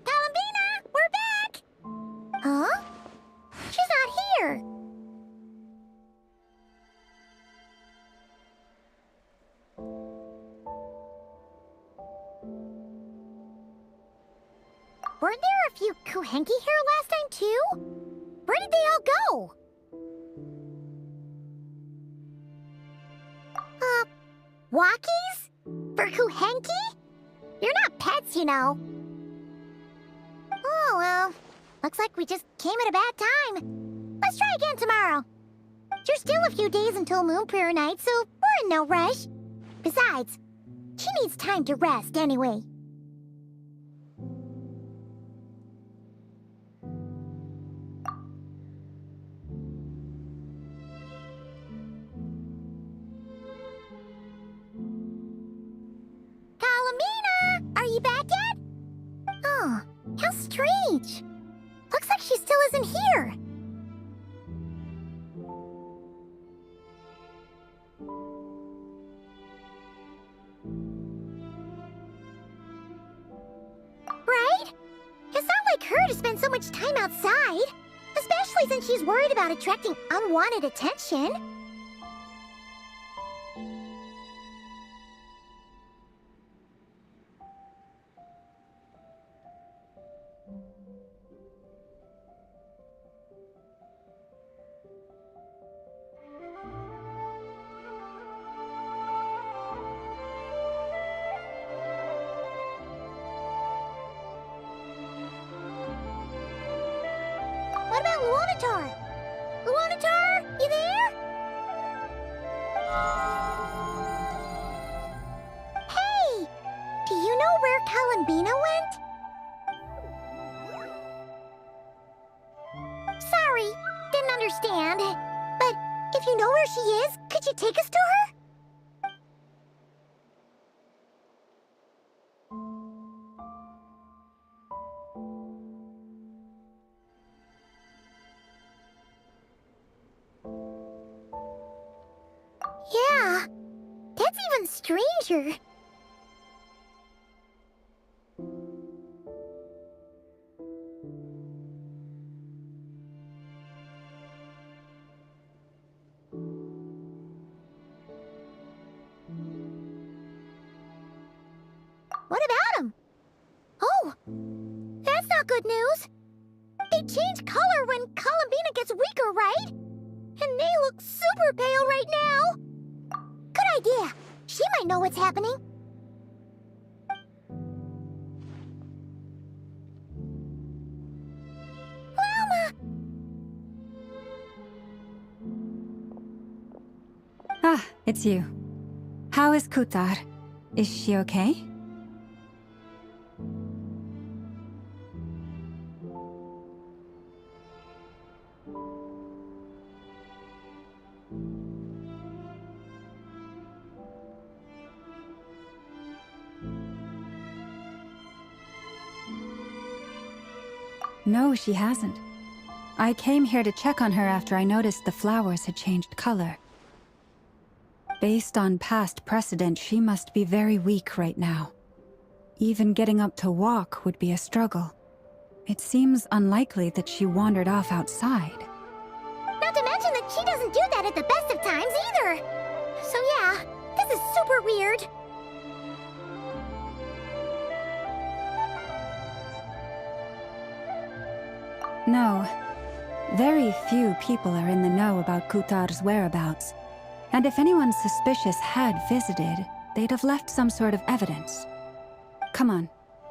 Columbina, we're back! Huh? She's not here. Weren't there a few Kuhenki here last time, too? Where did they all go? Walkies? For Kuhenki? You're not pets, you know. Oh, well. Looks like we just came at a bad time. Let's try again tomorrow. There's still a few days until Moon Prayer Night, so we're in no rush. Besides, she needs time to rest anyway. Columbina! Are you back yet? Oh, how strange. Looks like she still isn't here. Right? It's not like her to spend so much time outside. Especially since she's worried about attracting unwanted attention. What about Luonatar? Luonatar, you there? Hey! Do you know where Columbina went? Sorry, didn't understand. But if you know where she is, could you take us to her? even stranger. What about him? Oh, that's not good news. They change color when Columbina gets weaker, right? And they look super pale right now. Good idea. She might know what's happening. Llama! Ah, it's you. How is Kutar? Is she okay? No, she hasn't. I came here to check on her after I noticed the flowers had changed color. Based on past precedent, she must be very weak right now. Even getting up to walk would be a struggle. It seems unlikely that she wandered off outside. Not to mention that she doesn't do that at the best of times either. So yeah, this is super weird. No. Very few people are in the know about Kutar's whereabouts. And if anyone suspicious had visited, they'd have left some sort of evidence. Come on,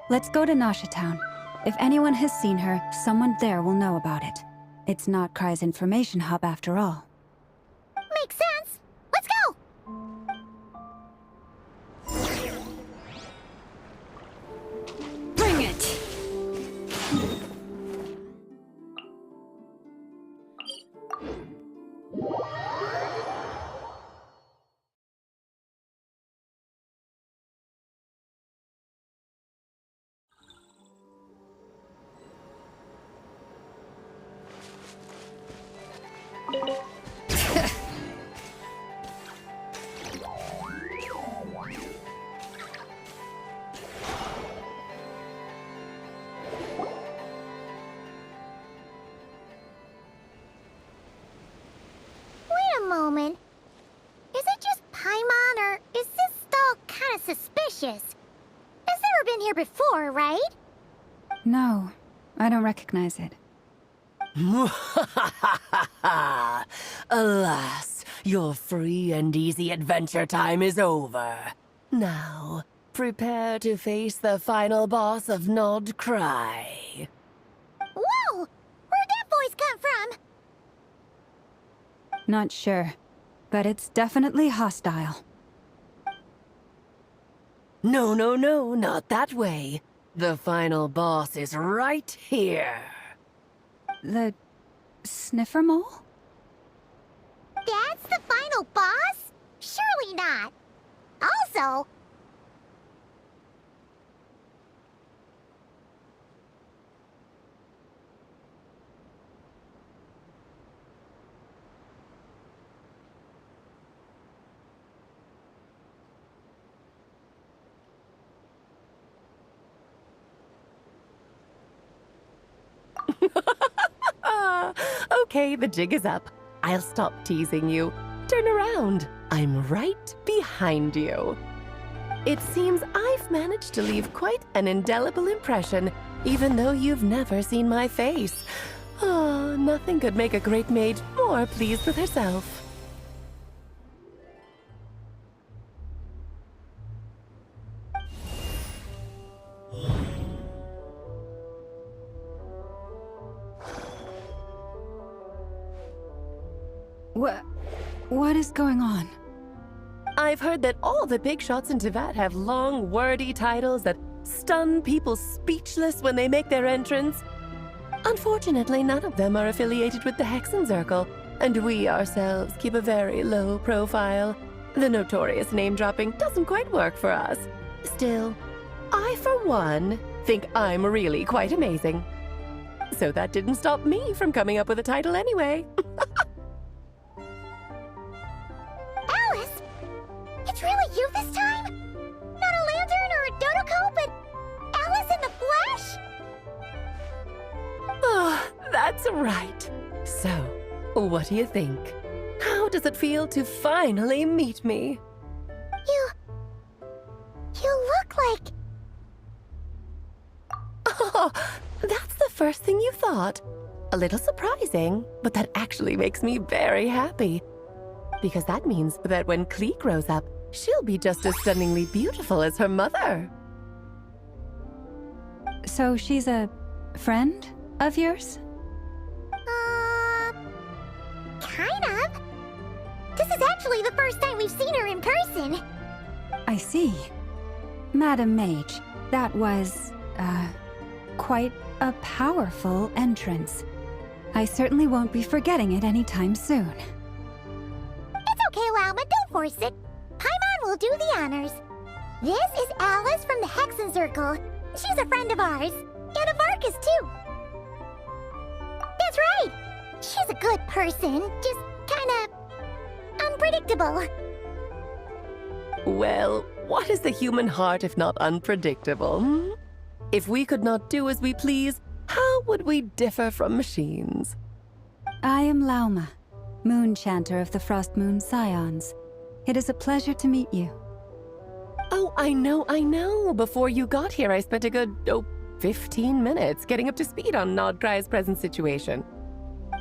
let's go to Nasha Town. If anyone has seen her, someone there will know about it. It's not Cry's information hub after all. Makes sense. Let's go! Bring it! Wait a moment. Is it just Paimon, or is this stall kind of suspicious? It's never been here before, right? No, I don't recognize it. Alas, your free and easy adventure time is over. Now, prepare to face the final boss of Nod Cry. Whoa! Where'd that voice come from? Not sure, but it's definitely hostile. No, no, no, not that way. The final boss is right here. The sniffer mole? That's the final boss? Surely not. Also... Okay, the jig is up. I'll stop teasing you. Turn around. I'm right behind you. It seems I've managed to leave quite an indelible impression, even though you've never seen my face. Oh, nothing could make a great maid more pleased with herself. What is going on? I've heard that all the big shots in Teyvat have long, wordy titles that stun people speechless when they make their entrance. Unfortunately, none of them are affiliated with the Hexen Circle, and we ourselves keep a very low profile. The notorious name-dropping doesn't quite work for us. Still, I, for one, think I'm really quite amazing. So that didn't stop me from coming up with a title anyway. Alice! It's really you this right. So, what do you think? How does it feel to finally meet me? You look like... Oh, that's the first thing you thought. A little surprising, but that actually makes me very happy. Because that means that when Klee grows up, she'll be just as stunningly beautiful as her mother. So she's a friend of yours? Kind of. This is actually the first time we've seen her in person. I see. Madam Mage, that was, quite a powerful entrance. I certainly won't be forgetting it anytime soon. It's okay, Lauma, don't force it. Paimon will do the honors. This is Alice from the Hexen Circle. She's a friend of ours. And of Arcus, too. That's right. She's a good person, just kinda... unpredictable. Well, what is the human heart if not unpredictable? Hmm? If we could not do as we please, how would we differ from machines? I am Lauma, Moon Chanter of the Frost Moon Scions. It is a pleasure to meet you. Oh, I know. Before you got here, I spent a good, 15 minutes getting up to speed on Nodcry's present situation.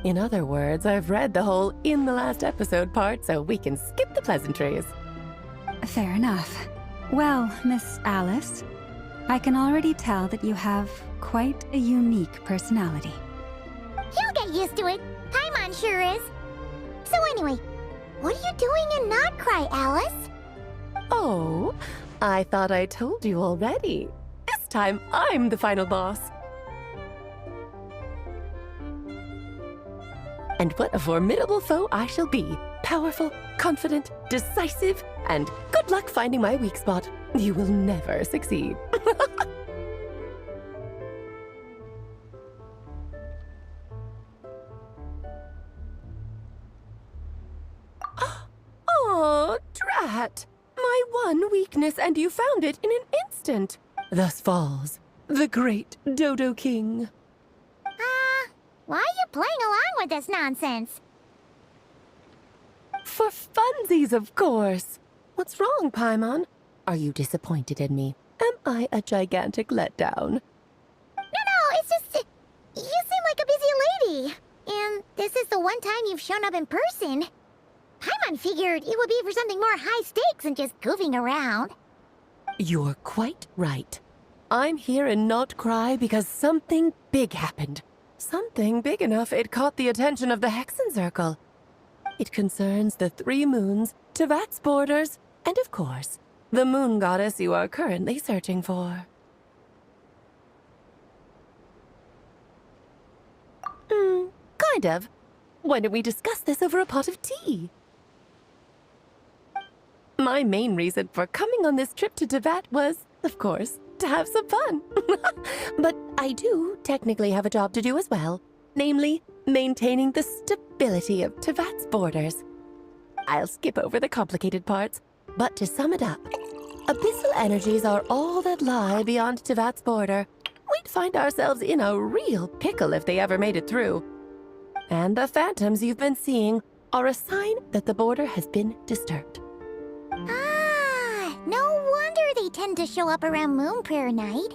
In other words, I've read the whole in the last episode part, so we can skip the pleasantries. Fair enough. Well, Miss Alice, I can already tell that you have quite a unique personality. You'll get used to it. Paimon sure is. So anyway, what are you doing in Nodcry, Alice? Oh, I thought I told you already. This time, I'm the final boss. And what a formidable foe I shall be. Powerful, confident, decisive, and good luck finding my weak spot. You will never succeed. Oh, drat! My one weakness, and you found it in an instant. Thus falls the great Dodo King. Why are you playing along with this nonsense? For funsies, of course. What's wrong, Paimon? Are you disappointed in me? Am I a gigantic letdown? No, it's just... you seem like a busy lady. And this is the one time you've shown up in person. Paimon figured it would be for something more high stakes than just goofing around. You're quite right. I'm here in Nodcry because something big happened. Something big enough it caught the attention of the Hexen Circle. It concerns the 3 moons, Tevat's borders, and of course, the moon goddess you are currently searching for. Kind of. Why don't we discuss this over a pot of tea? My main reason for coming on this trip to Tevat was, of course, to have some fun. But I do technically have a job to do as well, namely, maintaining the stability of Tevat's borders. I'll skip over the complicated parts, but to sum it up, abyssal energies are all that lie beyond Tevat's border. We'd find ourselves in a real pickle if they ever made it through. And the phantoms you've been seeing are a sign that the border has been disturbed. No wonder they tend to show up around Moon Prayer Night.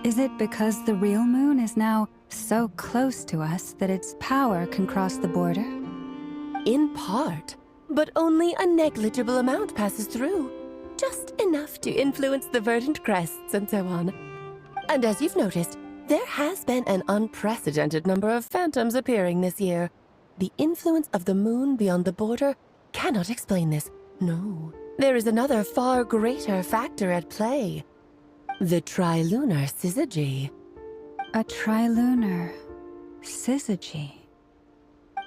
Is it because the real moon is now so close to us that its power can cross the border? In part, but only a negligible amount passes through. Just enough to influence the verdant crests and so on. And as you've noticed, there has been an unprecedented number of phantoms appearing this year. The influence of the moon beyond the border cannot explain this. No, there is another far greater factor at play. The trilunar syzygy. A trilunar syzygy?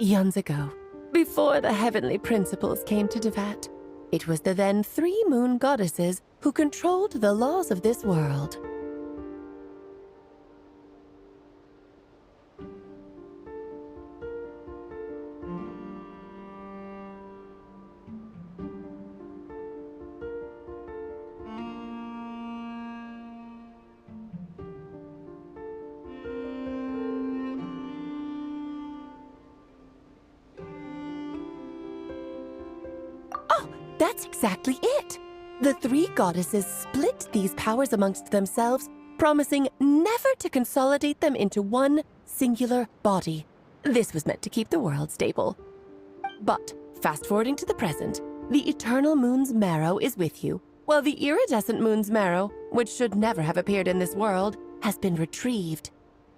Eons ago, before the heavenly principles came to Tevat, it was the then 3 moon goddesses who controlled the laws of this world. That's exactly it. The three goddesses split these powers amongst themselves, promising never to consolidate them into one singular body. This was meant to keep the world stable. But, fast-forwarding to the present, the eternal moon's marrow is with you, while the iridescent moon's marrow, which should never have appeared in this world, has been retrieved.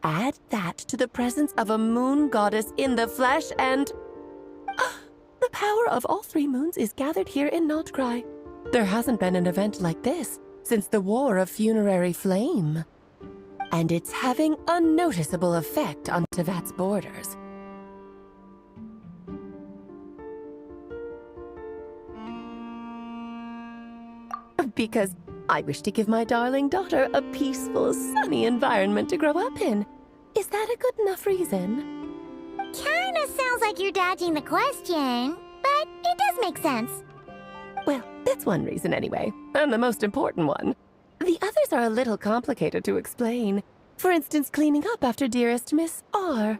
Add that to the presence of a moon goddess in the flesh and... the power of all three moons is gathered here in Notcry. There hasn't been an event like this since the War of Funerary Flame. And it's having a noticeable effect on Tevat's borders. Because I wish to give my darling daughter a peaceful, sunny environment to grow up in. Is that a good enough reason? Kinda sounds like you're dodging the question, but it does make sense. Well, that's one reason anyway, and the most important one. The others are a little complicated to explain. For instance, cleaning up after dearest Miss R.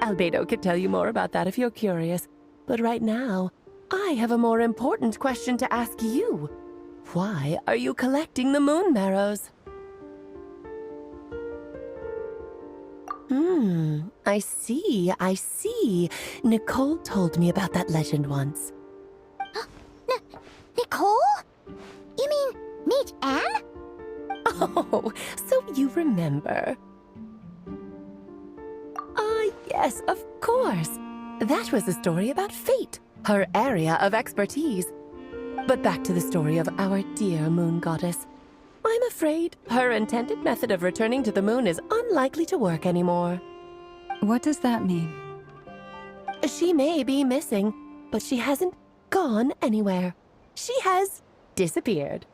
Albedo could tell you more about that if you're curious, but right now, I have a more important question to ask you. Why are you collecting the moon marrows? I see. Nicole told me about that legend once. Nicole? You mean Mage Anne? Oh, so you remember. Ah, yes, of course. That was a story about fate, her area of expertise. But back to the story of our dear moon goddess. I'm afraid her intended method of returning to the moon is unlikely to work anymore. What does that mean? She may be missing, but she hasn't gone anywhere. She has disappeared.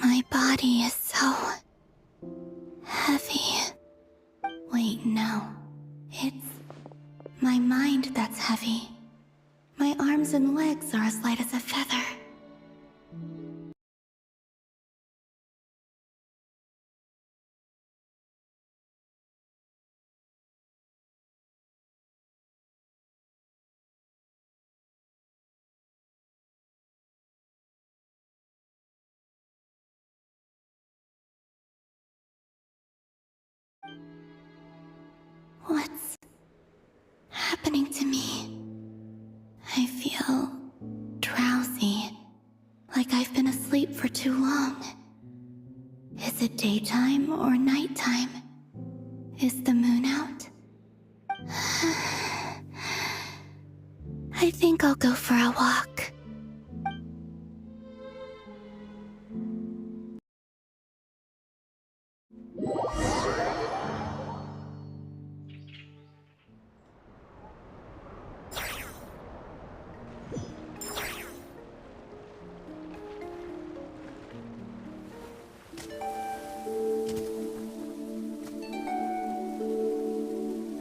My body is so heavy. Wait, no. It's my mind that's heavy. My arms and legs are as light as a feather. What's happening to me? I feel drowsy, like I've been asleep for too long. Is it daytime or nighttime? Is the moon out? I think I'll go for a walk.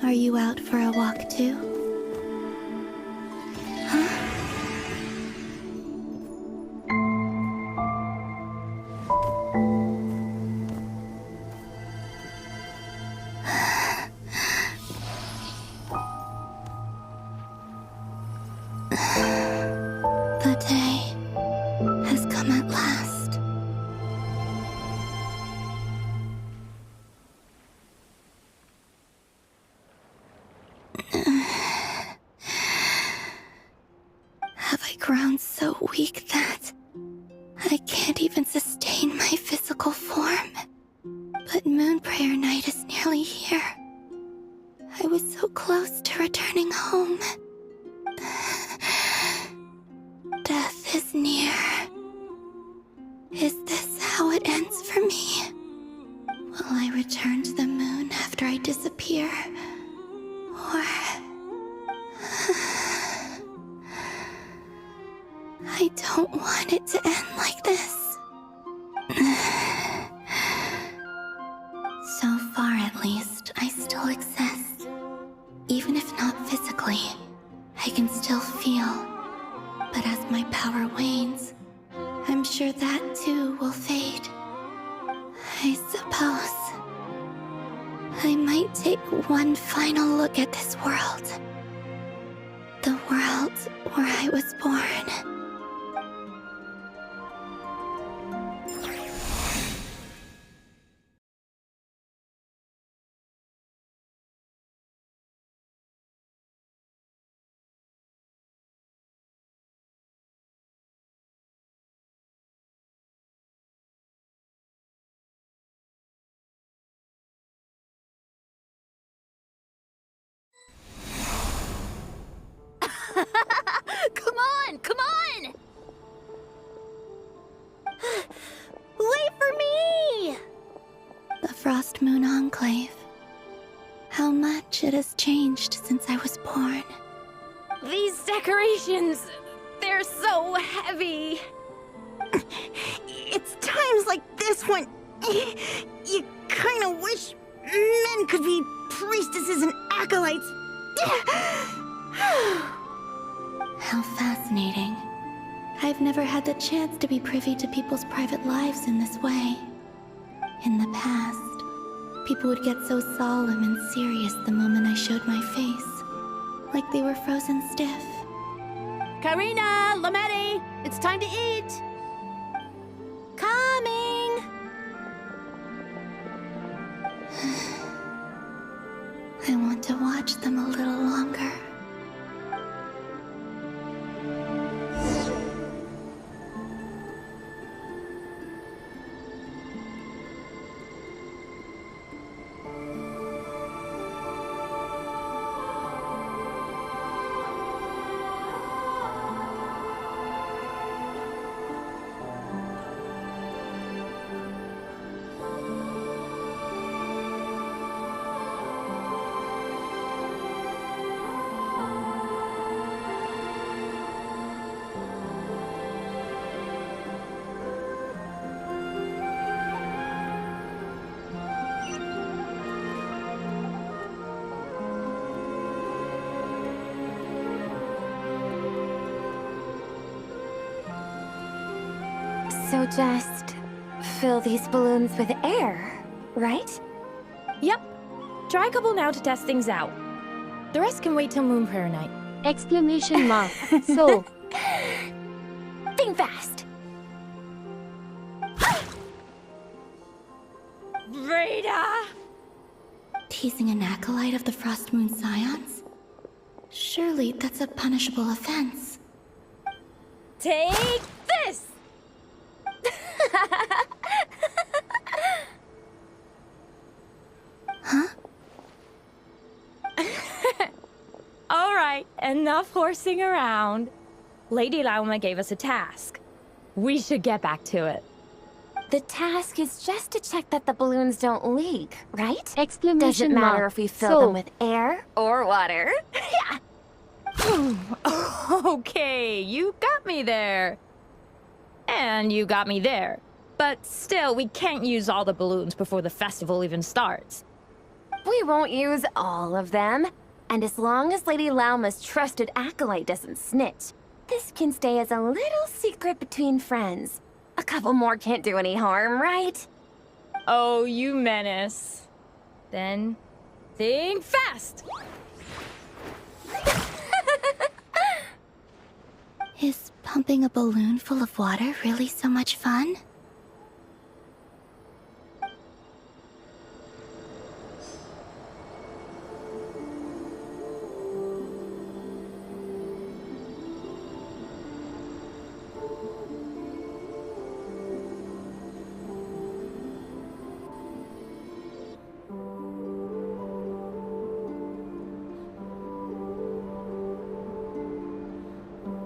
Are you out for a walk too? Have I grown so weak that I can't even sustain my physical form? But Moon Prayer Night is nearly here. I was so close to returning home. Death is near. Is this how it ends for me? Will I return to the moon after I disappear? Or... I don't want it to end like this. So far, at least, I still exist. Even if not physically, I can still feel. But as my power wanes, I'm sure that too will fade. I suppose I might take one final look at this world. The world where I was born. Come on! Come on! Wait for me! The Frost Moon Enclave. How much it has changed since I was born. These decorations, they're so heavy. It's times like this when you kind of wish men could be priestesses and acolytes. How fascinating. I've never had the chance to be privy to people's private lives in this way. In the past, people would get so solemn and serious the moment I showed my face, like they were frozen stiff. Karina, Lametti, it's time to eat. Coming! I want to watch them a little longer. So just fill these balloons with air, right? Yep. Try a couple now to test things out. The rest can wait till Moon Prayer Night. Exclamation mark. So. Think fast. Breda! Teasing an acolyte of the Frost Moon Scions? Surely that's a punishable offense. Take this! Huh? Alright, enough horsing around. Lady Lauma gave us a task. We should get back to it. The task is just to check that the balloons don't leak, right? Exclamation Doesn't matter mark. if we fill So. them with air or water. Yeah. Okay, you got me there. And you got me there. But still, we can't use all the balloons before the festival even starts. We won't use all of them. And as long as Lady Lauma's trusted acolyte doesn't snitch, this can stay as a little secret between friends. A couple more can't do any harm, right? Oh, you menace. Then, think fast! Is pumping a balloon full of water really so much fun?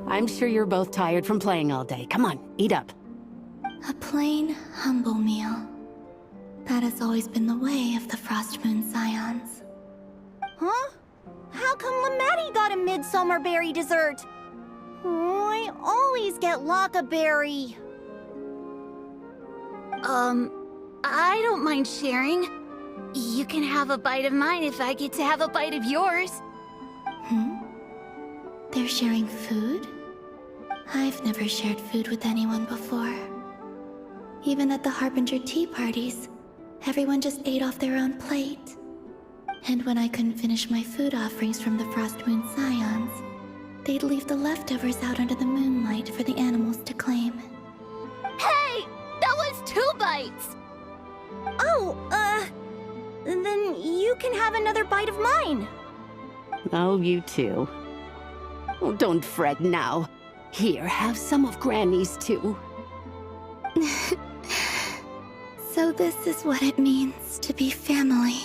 I'm sure you're both tired from playing all day. Come on, eat up. A plain, humble meal. That has always been the way of the Frost Moon Scions. Huh? How come Lametti got a midsummer berry dessert? Oh, I always get Lockaberry. I don't mind sharing. You can have a bite of mine if I get to have a bite of yours. They're sharing food? I've never shared food with anyone before. Even at the Harbinger tea parties, everyone just ate off their own plate. And when I couldn't finish my food offerings from the Frost Moon Scions, they'd leave the leftovers out under the moonlight for the animals to claim. Hey! That was 2 bites! Then you can have another bite of mine. Oh, you too. Oh, don't fret now. Here, have some of Granny's too. So this is what it means to be family.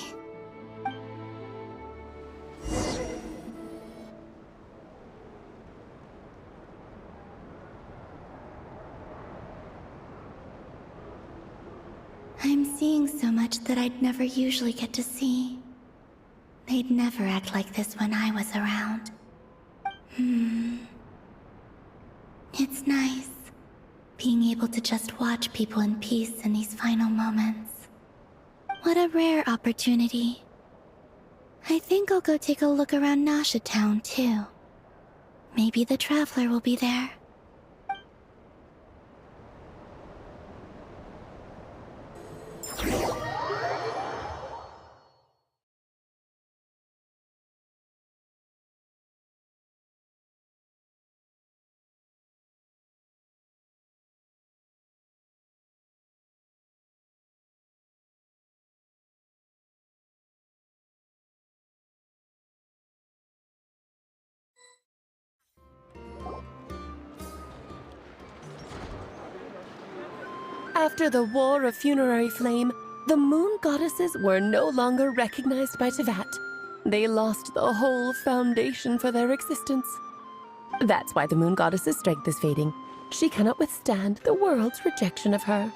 I'm seeing so much that I'd never usually get to see. They'd never act like this when I was around. It's nice, being able to just watch people in peace in these final moments. What a rare opportunity. I think I'll go take a look around Nasha Town, too. Maybe the Traveler will be there. After the War of Funerary Flame, the Moon Goddesses were no longer recognized by Tevat. They lost the whole foundation for their existence. That's why the Moon Goddess's strength is fading. She cannot withstand the world's rejection of her.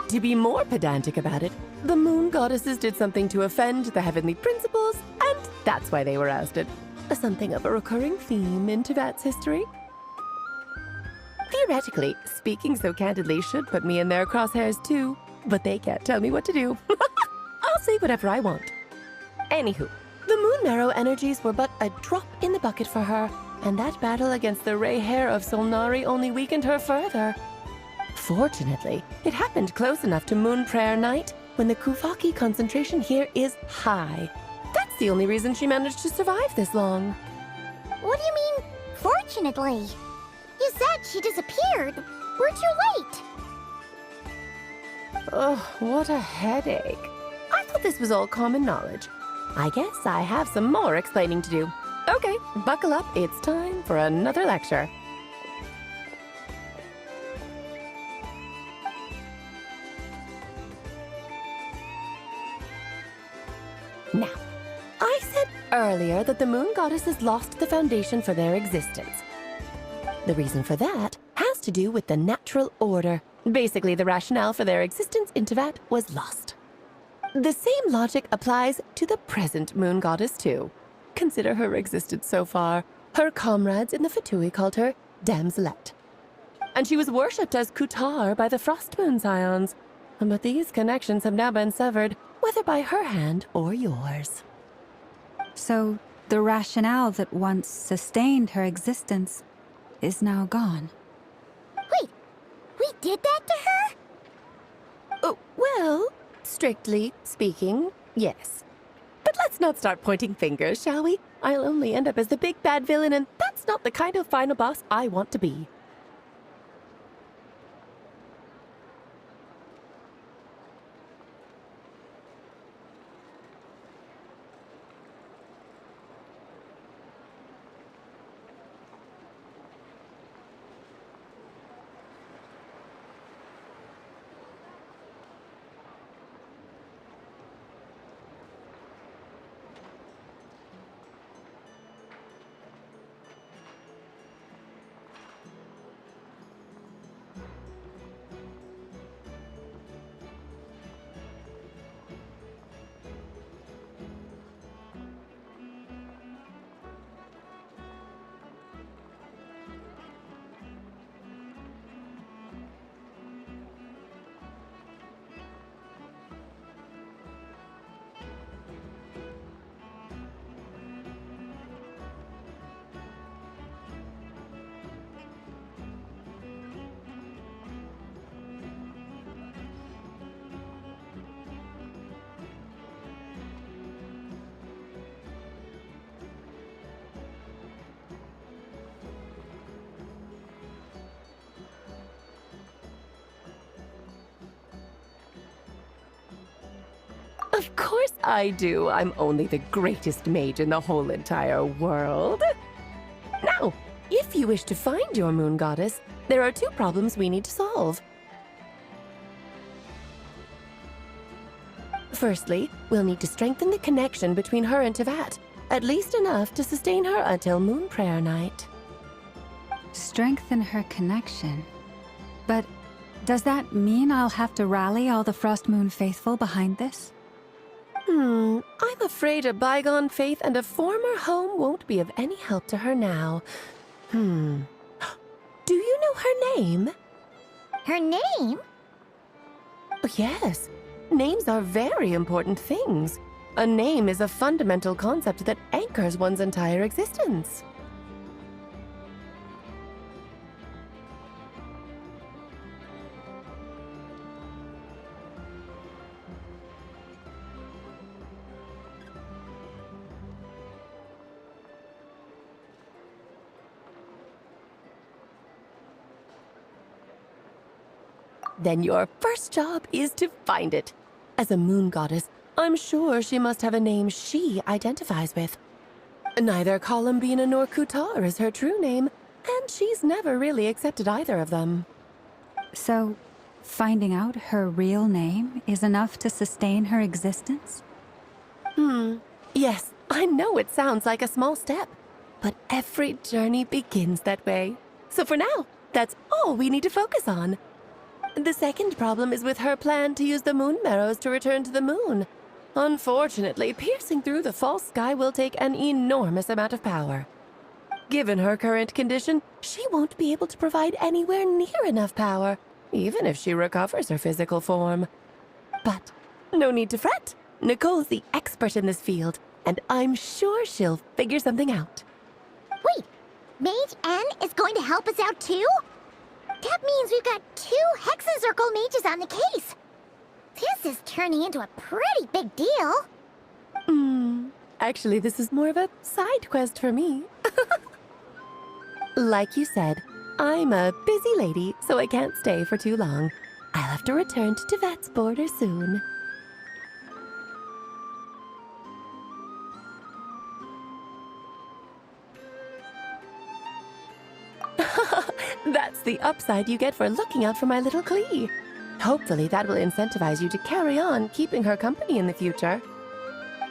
To be more pedantic about it, the Moon Goddesses did something to offend the heavenly principles, and that's why they were ousted. Something of a recurring theme in Tevat's history. Theoretically, speaking so candidly should put me in their crosshairs too, but they can't tell me what to do. I'll say whatever I want. Anywho, the Moon Marrow energies were but a drop in the bucket for her, and that battle against the Ray Hair of Solnari only weakened her further. Fortunately, it happened close enough to Moon Prayer Night when the Kuvaki concentration here is high. That's the only reason she managed to survive this long. What do you mean, fortunately? You said she disappeared. We're too late. Ugh, what a headache. I thought this was all common knowledge. I guess I have some more explaining to do. Okay, buckle up. It's time for another lecture. Now, I said earlier that the Moon Goddesses lost the foundation for their existence. The reason for that has to do with the natural order. Basically, the rationale for their existence in Tevat was lost. The same logic applies to the present Moon Goddess, too. Consider her existence so far. Her comrades in the Fatui called her Damselette. And she was worshipped as Kutar by the Frost Moon Scions. But these connections have now been severed, whether by her hand or yours. So, the rationale that once sustained her existence is now gone. Wait, we did that to her? Oh, well, strictly speaking, yes. But let's not start pointing fingers, shall we? I'll only end up as the big bad villain, and that's not the kind of final boss I want to be. Of course I do. I'm only the greatest mage in the whole entire world. Now, if you wish to find your moon goddess, there are two problems we need to solve. Firstly, we'll need to strengthen the connection between her and Tevat, at least enough to sustain her until Moon Prayer Night. Strengthen her connection. But does that mean I'll have to rally all the Frost Moon faithful behind this? I'm afraid a bygone faith and a former home won't be of any help to her now. Do you know her name? Her name? Yes. Names are very important things. A name is a fundamental concept that anchors one's entire existence. Then your first job is to find it. As a moon goddess, I'm sure she must have a name she identifies with. Neither Columbina nor Kutar is her true name, and she's never really accepted either of them. So, finding out her real name is enough to sustain her existence? Yes, I know it sounds like a small step, but every journey begins that way. So for now, that's all we need to focus on. The second problem is with her plan to use the moon marrows to return to the moon. Unfortunately, piercing through the false sky will take an enormous amount of power. Given her current condition, she won't be able to provide anywhere near enough power, even if she recovers her physical form. But no need to fret. Nicole's the expert in this field, and I'm sure she'll figure something out. Wait, Mage N is going to help us out too? That means we've got 2 Hexacircle mages on the case. This is turning into a pretty big deal. Actually, this is more of a side quest for me. Like you said, I'm a busy lady, so I can't stay for too long. I'll have to return to Tevat's border soon. That's the upside you get for looking out for my little Klee. Hopefully that will incentivize you to carry on keeping her company in the future.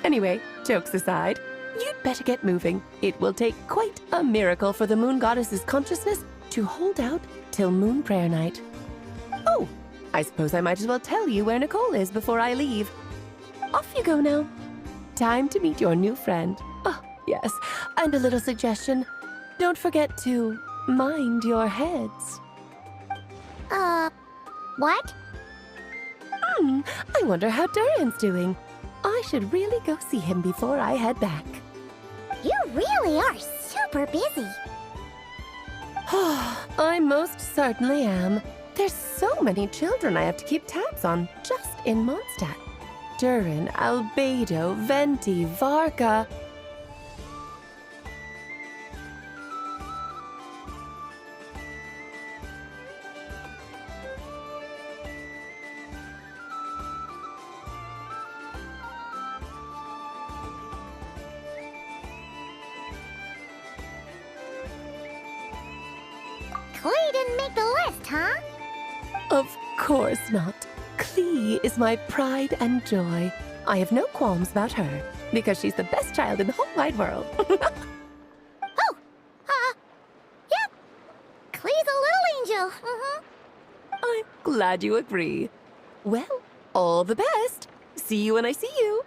Anyway, jokes aside, you'd better get moving. It will take quite a miracle for the moon goddess's consciousness to hold out till Moon Prayer Night. Oh, I suppose I might as well tell you where Nicole is before I leave. Off you go now. Time to meet your new friend. Oh, yes, and a little suggestion. Don't forget to mind your heads. What? I wonder how Durin's doing. I should really go see him before I head back. You really are super busy. I most certainly am. There's so many children I have to keep tabs on just in Mondstadt. Durin, Albedo, Venti, Varka. Klee didn't make the list, huh? Of course not. Klee is my pride and joy. I have no qualms about her, because she's the best child in the whole wide world. Yep. Klee's a little angel. I'm glad you agree. Well, all the best. See you when I see you.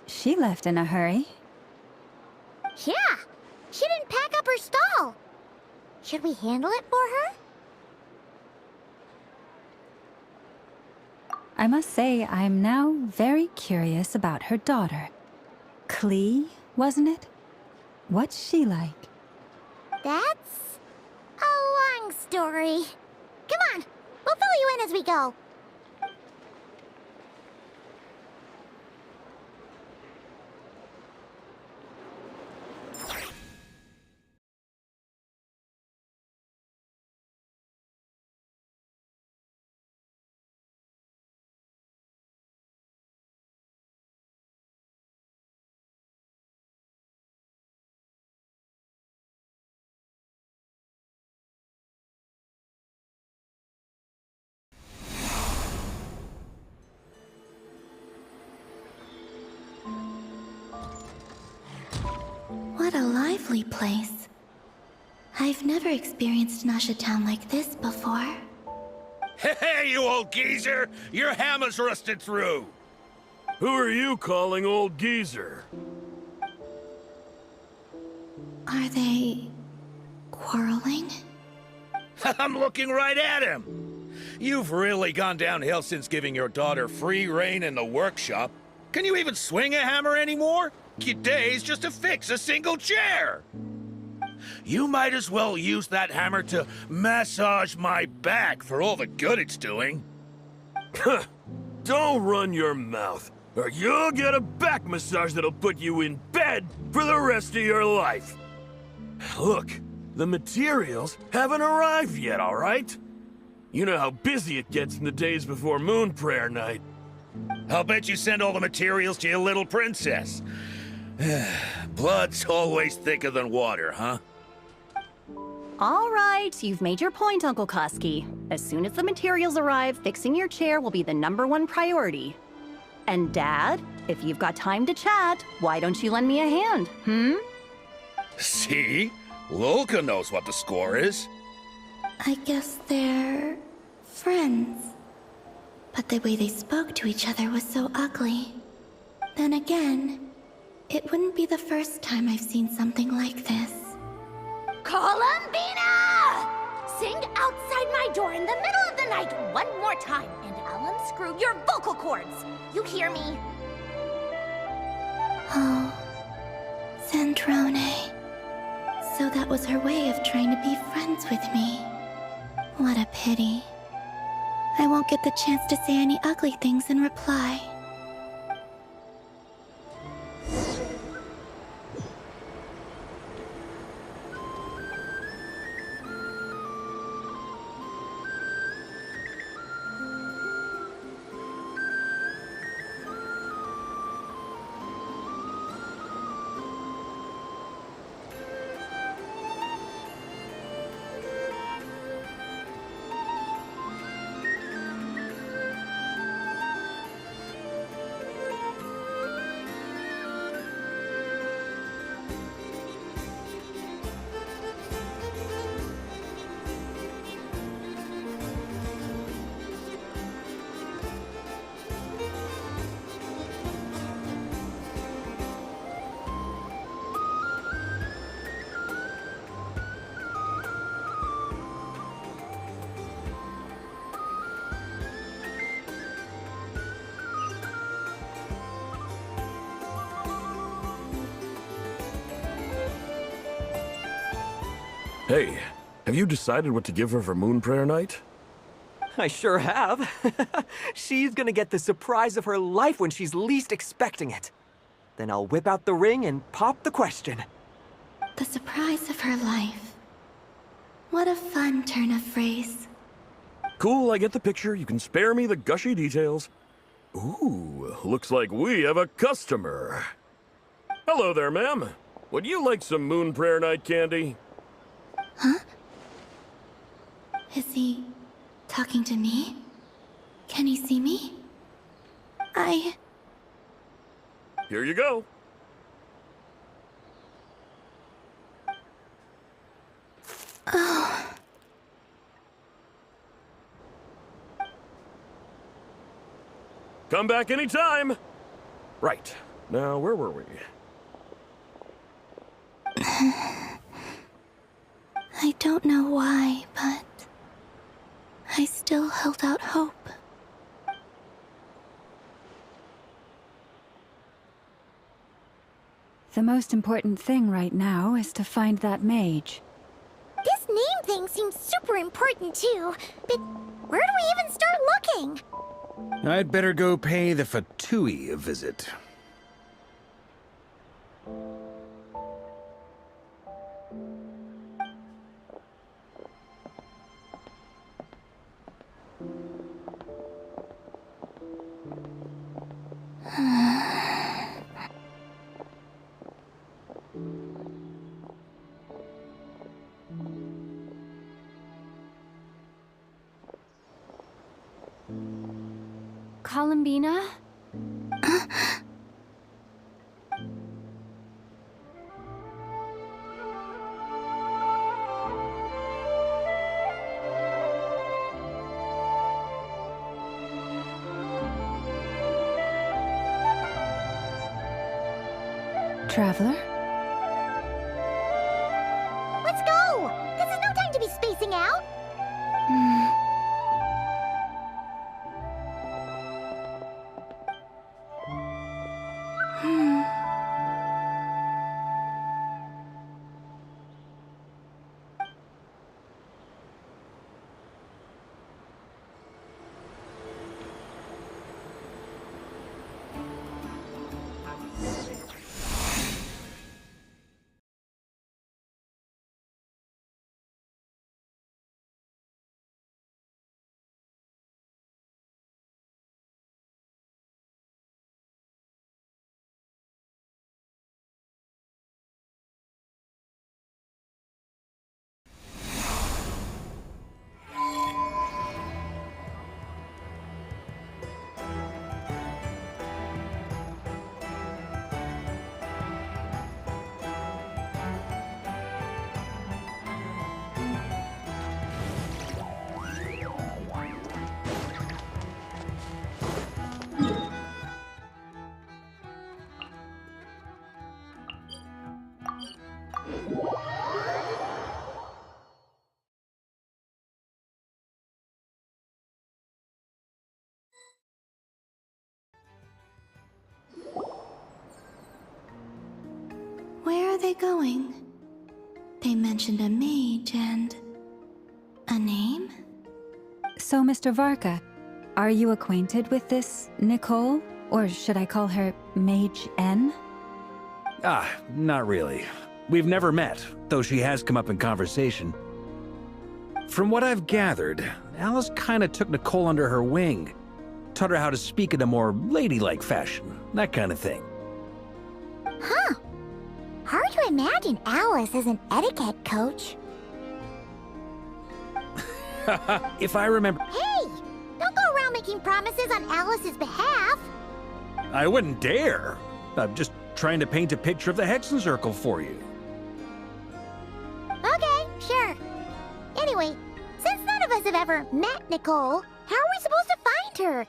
She left in a hurry. Yeah, she didn't pack up her stall. Should we handle it for her? I must say, I'm now very curious about her daughter. Klee, wasn't it? What's she like? That's a long story. Come on, we'll fill you in as we go. What a lively place. I've never experienced Nasha Town like this before. Hey, you old geezer! Your hammer's rusted through! Who are you calling old geezer? Are they quarreling? I'm looking right at him! You've really gone downhill since giving your daughter free rein in the workshop. Can you even swing a hammer anymore? Your day's just to fix a single chair! You might as well use that hammer to massage my back for all the good it's doing. Don't run your mouth, or you'll get a back massage that'll put you in bed for the rest of your life. Look, the materials haven't arrived yet, all right? You know how busy it gets in the days before Moon Prayer Night. I'll bet you send all the materials to your little princess. Blood's always thicker than water, huh? All right, you've made your point, Uncle Koski. As soon as the materials arrive, fixing your chair will be the #1 priority. And Dad, if you've got time to chat, why don't you lend me a hand, See? Lolka knows what the score is. I guess they're friends. But the way they spoke to each other was so ugly. Then again, it wouldn't be the first time I've seen something like this. Columbina! Sing outside my door in the middle of the night one more time, and I'll unscrew your vocal cords. You hear me? Oh, Zandrone. So that was her way of trying to be friends with me. What a pity. I won't get the chance to say any ugly things in reply. Hey, have you decided what to give her for Moon Prayer Night? I sure have. She's gonna get the surprise of her life when she's least expecting it. Then I'll whip out the ring and pop the question. The surprise of her life. What a fun turn of phrase. Cool, I get the picture. You can spare me the gushy details. Ooh, looks like we have a customer. Hello there, ma'am. Would you like some Moon Prayer Night candy? Huh? Is he talking to me? Can he see me? Here you go. Oh. Come back anytime. Right. Now, where were we? I don't know why, but I still held out hope. The most important thing right now is to find that mage. This name thing seems super important too, but where do we even start looking? I'd better go pay the Fatui a visit. Columbina? Traveler? Let's go! This is no time to be spacing out! Where are they going? They mentioned a mage and... a name? So, Mr. Varka, are you acquainted with this Nicole? Or should I call her Mage N? Ah, not really. We've never met, though she has come up in conversation. From what I've gathered, Alice kinda took Nicole under her wing. Taught her how to speak in a more ladylike fashion, that kind of thing. Huh. Hard to imagine Alice as an etiquette coach. If I remember... Hey! Don't go around making promises on Alice's behalf! I wouldn't dare. I'm just trying to paint a picture of the Hexen Circle for you. Okay, sure. Anyway, since none of us have ever met Nicole, how are we supposed to find her?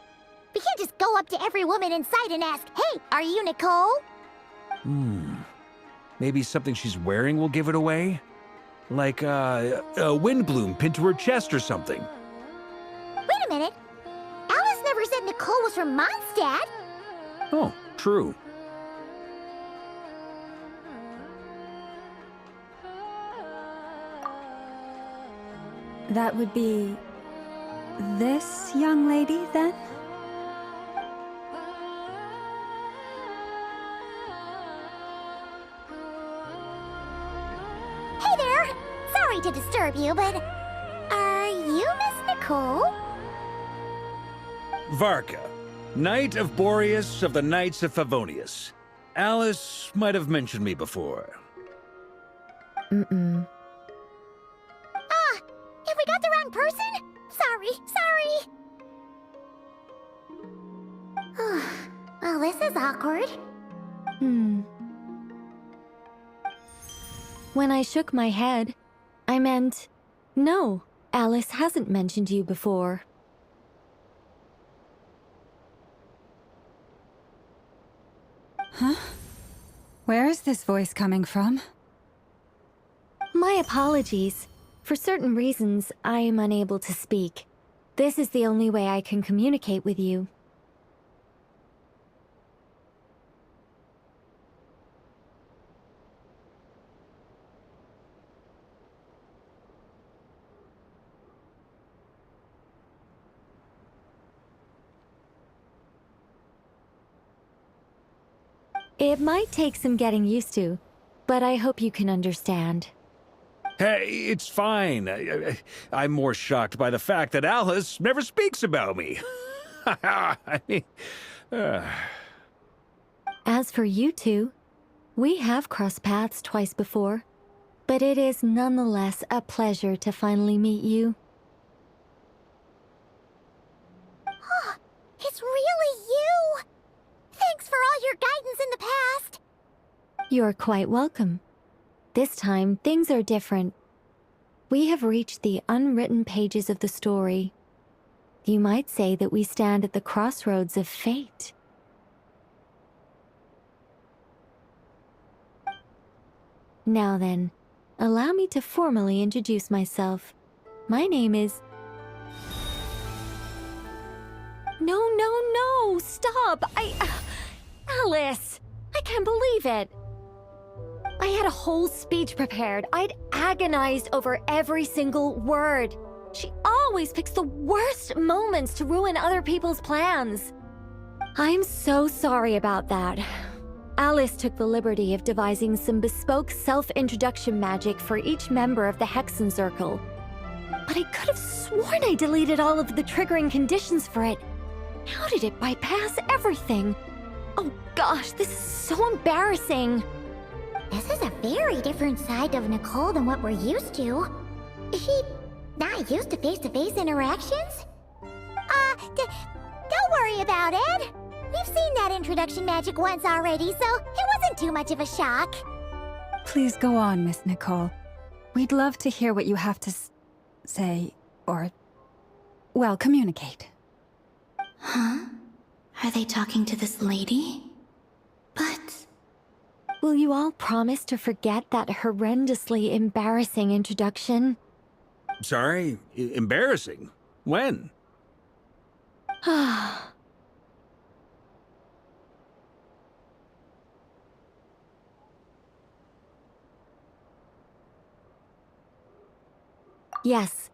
We can't just go up to every woman in sight and ask, "Hey, are you Nicole?" Maybe something she's wearing will give it away? Like, a windbloom pinned to her chest or something. Wait a minute. Alice never said Nicole was from Mondstadt. Oh, true. That would be... this young lady, then? Hey there! Sorry to disturb you, but... are you Miss Nicole? Varka, Knight of Boreas of the Knights of Favonius. Alice might have mentioned me before. Ah! Have we got the wrong person? Sorry. Well, this is awkward. When I shook my head, I meant, no, Alice hasn't mentioned you before. Huh? Where is this voice coming from? My apologies. For certain reasons, I am unable to speak. This is the only way I can communicate with you. It might take some getting used to, but I hope you can understand. Hey, it's fine. I'm more shocked by the fact that Alice never speaks about me. I mean, As for you two, we have crossed paths twice before, but it is nonetheless a pleasure to finally meet you. It's really you! Thanks for all your guidance in the past! You're quite welcome. This time, things are different. We have reached the unwritten pages of the story. You might say that we stand at the crossroads of fate. Now then, allow me to formally introduce myself. My name is... No, stop! Alice! I can't believe it! I had a whole speech prepared. I'd agonized over every single word. She always picks the worst moments to ruin other people's plans. I'm so sorry about that. Alice took the liberty of devising some bespoke self-introduction magic for each member of the Hexen Circle. But I could have sworn I deleted all of the triggering conditions for it. How did it bypass everything? Oh gosh, this is so embarrassing. This is a very different side of Nicole than what we're used to. Is she not used to face-to-face interactions? Don't worry about it. We've seen that introduction magic once already, so it wasn't too much of a shock. Please go on, Miss Nicole. We'd love to hear what you have to say, or, well, communicate. Huh? Are they talking to this lady? But... Will you all promise to forget that horrendously embarrassing introduction? Sorry? Embarrassing? When? Yes,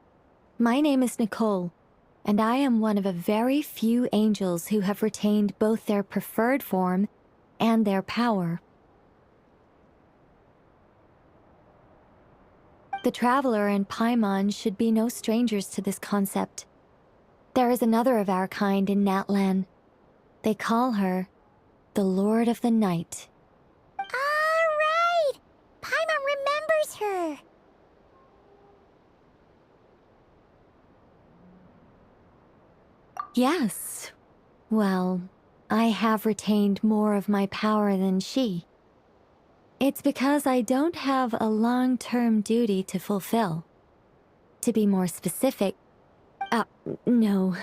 my name is Nicole, and I am one of a very few angels who have retained both their preferred form and their power. The Traveler and Paimon should be no strangers to this concept. There is another of our kind in Natlan. They call her the Lord of the Night. Alright! Paimon remembers her! Yes. Well, I have retained more of my power than she. It's because I don't have a long-term duty to fulfill. To be more specific... no.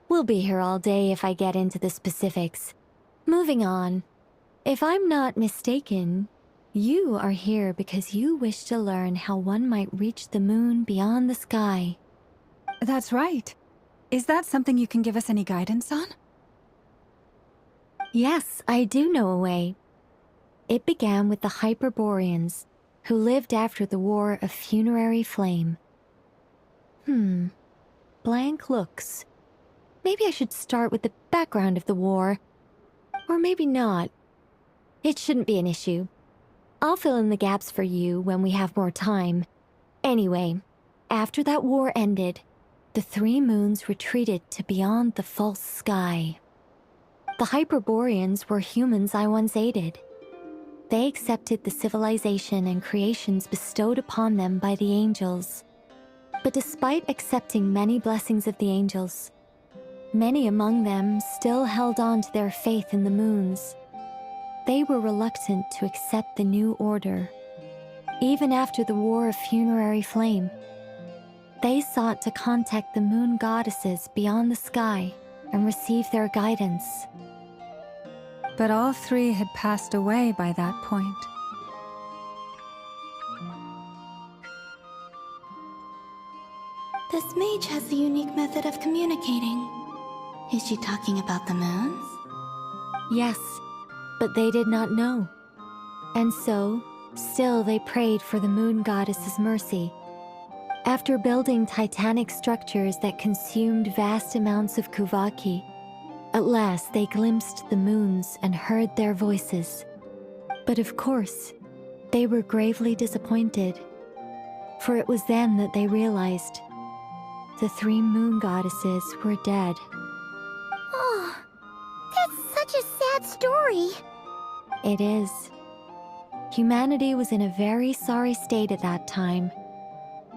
We'll be here all day if I get into the specifics. Moving on. If I'm not mistaken, you are here because you wish to learn how one might reach the moon beyond the sky. That's right. Is that something you can give us any guidance on? Yes, I do know a way. It began with the Hyperboreans, who lived after the War of Funerary Flame. Blank looks. Maybe I should start with the background of the war. Or maybe not. It shouldn't be an issue. I'll fill in the gaps for you when we have more time. Anyway, after that war ended, the three moons retreated to beyond the false sky. The Hyperboreans were humans I once aided. They accepted the civilization and creations bestowed upon them by the angels. But despite accepting many blessings of the angels, many among them still held on to their faith in the moons. They were reluctant to accept the new order. Even after the War of Funerary Flame, they sought to contact the moon goddesses beyond the sky and receive their guidance. But all three had passed away by that point. This mage has a unique method of communicating. Is she talking about the moons? Yes, but they did not know. And so, still they prayed for the moon goddess's mercy. After building titanic structures that consumed vast amounts of Kuvaki, at last they glimpsed the moons and heard their voices. But of course, they were gravely disappointed. For it was then that they realized the three moon goddesses were dead. Oh, that's such a sad story. It is. Humanity was in a very sorry state at that time.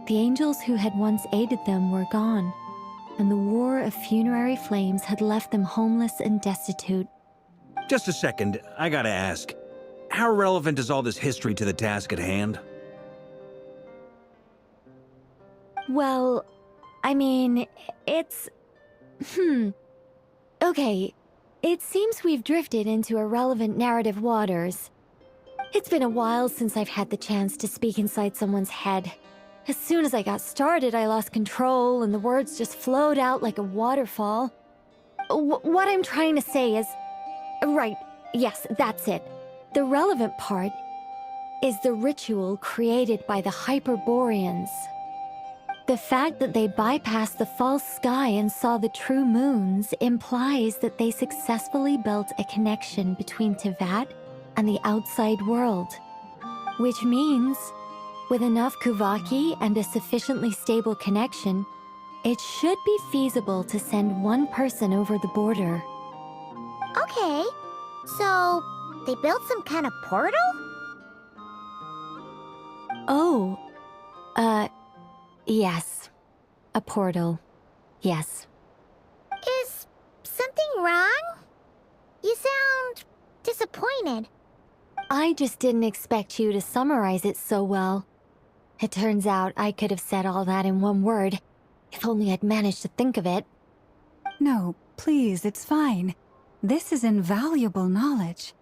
The angels who had once aided them were gone, and the War of Funerary Flames had left them homeless and destitute. Just a second, I gotta ask. How relevant is all this history to the task at hand? Well, I mean, it's... Okay, it seems we've drifted into irrelevant narrative waters. It's been a while since I've had the chance to speak inside someone's head. As soon as I got started, I lost control and the words just flowed out like a waterfall. What I'm trying to say is... Right, yes, that's it. The relevant part is the ritual created by the Hyperboreans. The fact that they bypassed the false sky and saw the true moons implies that they successfully built a connection between Tevat and the outside world. Which means, with enough Kuvaki and a sufficiently stable connection, it should be feasible to send one person over the border. Okay, so they built some kind of portal? Oh, yes. A portal. Yes. Is something wrong? You sound disappointed. I just didn't expect you to summarize it so well. It turns out I could have said all that in one word, if only I'd managed to think of it. No, please, it's fine. This is invaluable knowledge.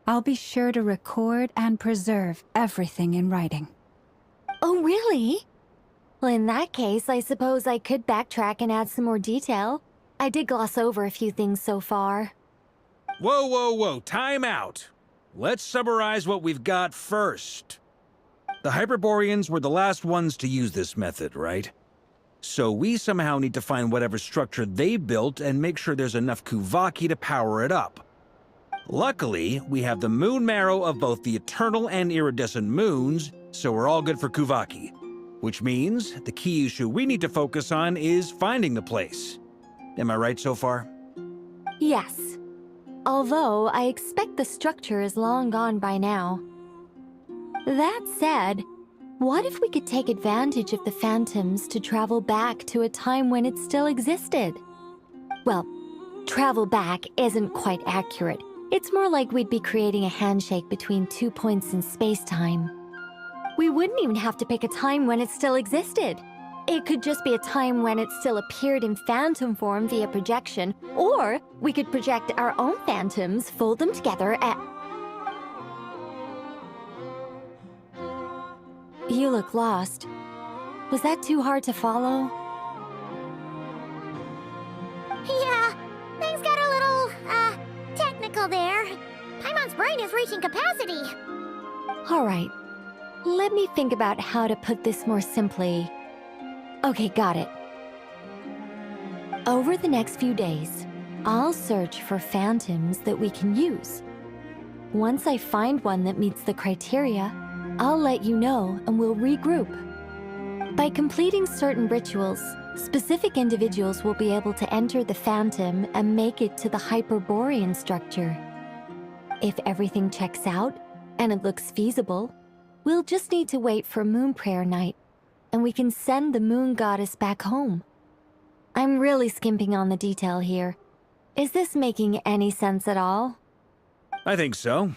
I'll be sure to record and preserve everything in writing. Oh, really? Well, in that case, I suppose I could backtrack and add some more detail. I did gloss over a few things so far. Whoa, whoa, whoa, time out. Let's summarize what we've got first. The Hyperboreans were the last ones to use this method, right? So we somehow need to find whatever structure they built and make sure there's enough Kuvaki to power it up. Luckily, we have the moon marrow of both the eternal and iridescent moons, so we're all good for Kuvaki. Which means the key issue we need to focus on is finding the place. Am I right so far? Yes. Although I expect the structure is long gone by now. That said, what if we could take advantage of the phantoms to travel back to a time when it still existed? Well, travel back isn't quite accurate. It's more like we'd be creating a handshake between 2 points in space-time. We wouldn't even have to pick a time when it still existed. It could just be a time when it still appeared in phantom form via projection, or we could project our own phantoms, fold them together, and... You look lost. Was that too hard to follow? Yeah, things got a little, technical there. Paimon's brain is reaching capacity. All right. Let me think about how to put this more simply. Okay, got it. Over the next few days, I'll search for phantoms that we can use. Once I find one that meets the criteria, I'll let you know and we'll regroup. By completing certain rituals, specific individuals will be able to enter the phantom and make it to the Hyperborean structure. If everything checks out and it looks feasible, we'll just need to wait for Moon Prayer Night, and we can send the Moon Goddess back home. I'm really skimping on the detail here. Is this making any sense at all? I think so.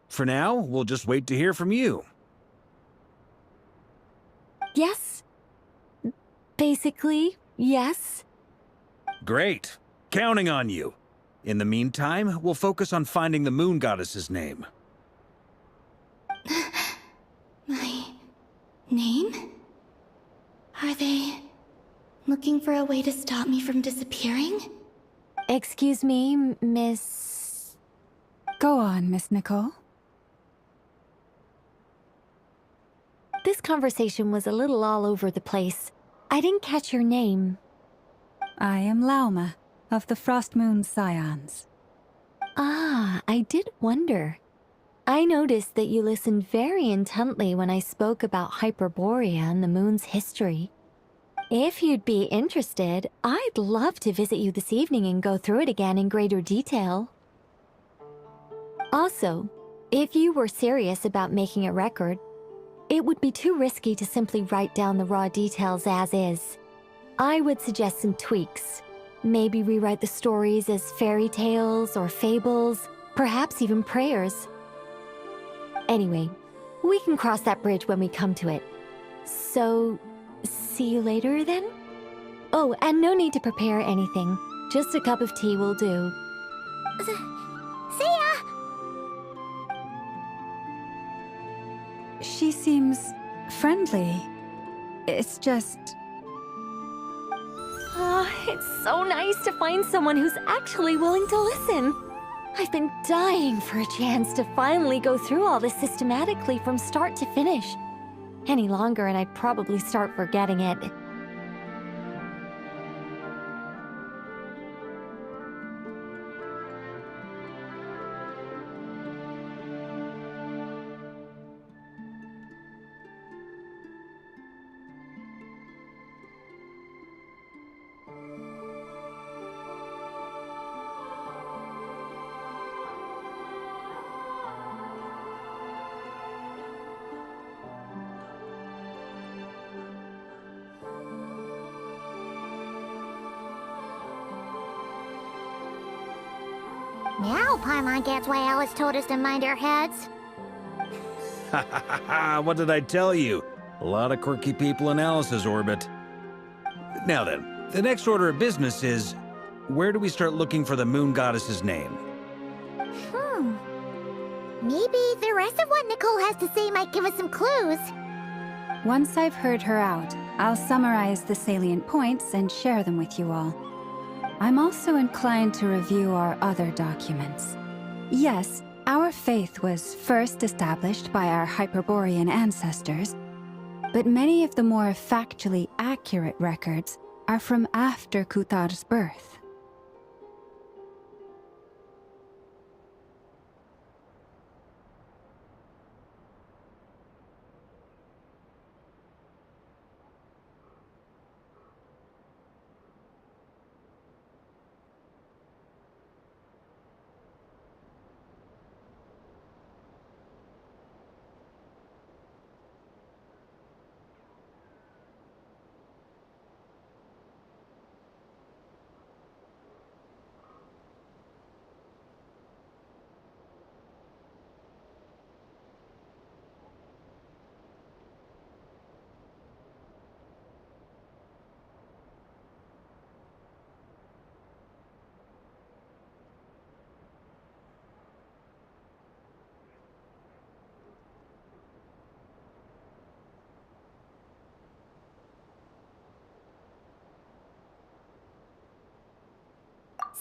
For now, we'll just wait to hear from you. Yes. Basically, yes. Great. Counting on you. In the meantime, we'll focus on finding the Moon Goddess's name. My name? Are they looking for a way to stop me from disappearing? Excuse me, Miss... Go on, Miss Nicole. This conversation was a little all over the place. I didn't catch your name. I am Lauma, of the Frost Moon Scions. Ah, I did wonder. I noticed that you listened very intently when I spoke about Hyperborea and the moon's history. If you'd be interested, I'd love to visit you this evening and go through it again in greater detail. Also, if you were serious about making a record, it would be too risky to simply write down the raw details as is. I would suggest some tweaks. Maybe rewrite the stories as fairy tales or fables, perhaps even prayers. Anyway, we can cross that bridge when we come to it. So, see you later then? Oh, and no need to prepare anything. Just a cup of tea will do. See ya! She seems friendly. It's just... It's so nice to find someone who's actually willing to listen. I've been dying for a chance to finally go through all this systematically from start to finish. Any longer and I'd probably start forgetting it. Now Paimon gets why Alice told us to mind our heads. Ha ha ha ha! What did I tell you? A lot of quirky people in Alice's orbit. Now then, the next order of business is... where do we start looking for the moon goddess's name? Maybe the rest of what Nicole has to say might give us some clues. Once I've heard her out, I'll summarize the salient points and share them with you all. I'm also inclined to review our other documents. Yes, our faith was first established by our Hyperborean ancestors, but many of the more factually accurate records are from after Kutar's birth.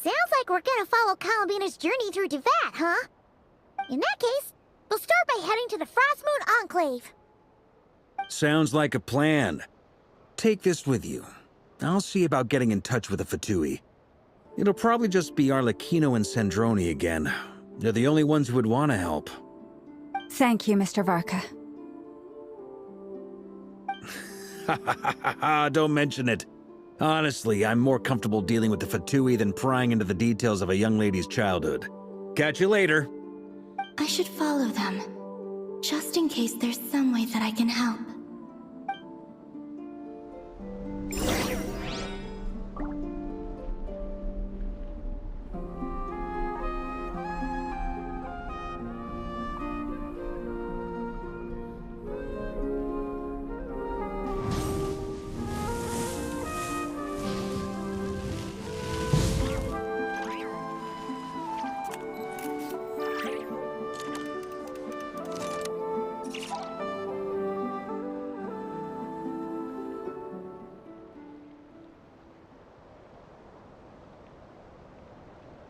Sounds like we're gonna follow Columbina's journey through Devat, huh? In that case, we'll start by heading to the Frostmoon Enclave. Sounds like a plan. Take this with you. I'll see about getting in touch with the Fatui. It'll probably just be Arlecchino and Sandroni again. They're the only ones who would want to help. Thank you, Mr. Varka. Ha ha ha ha ha! Don't mention it. Honestly, I'm more comfortable dealing with the Fatui than prying into the details of a young lady's childhood. Catch you later. I should follow them, just in case there's some way that I can help.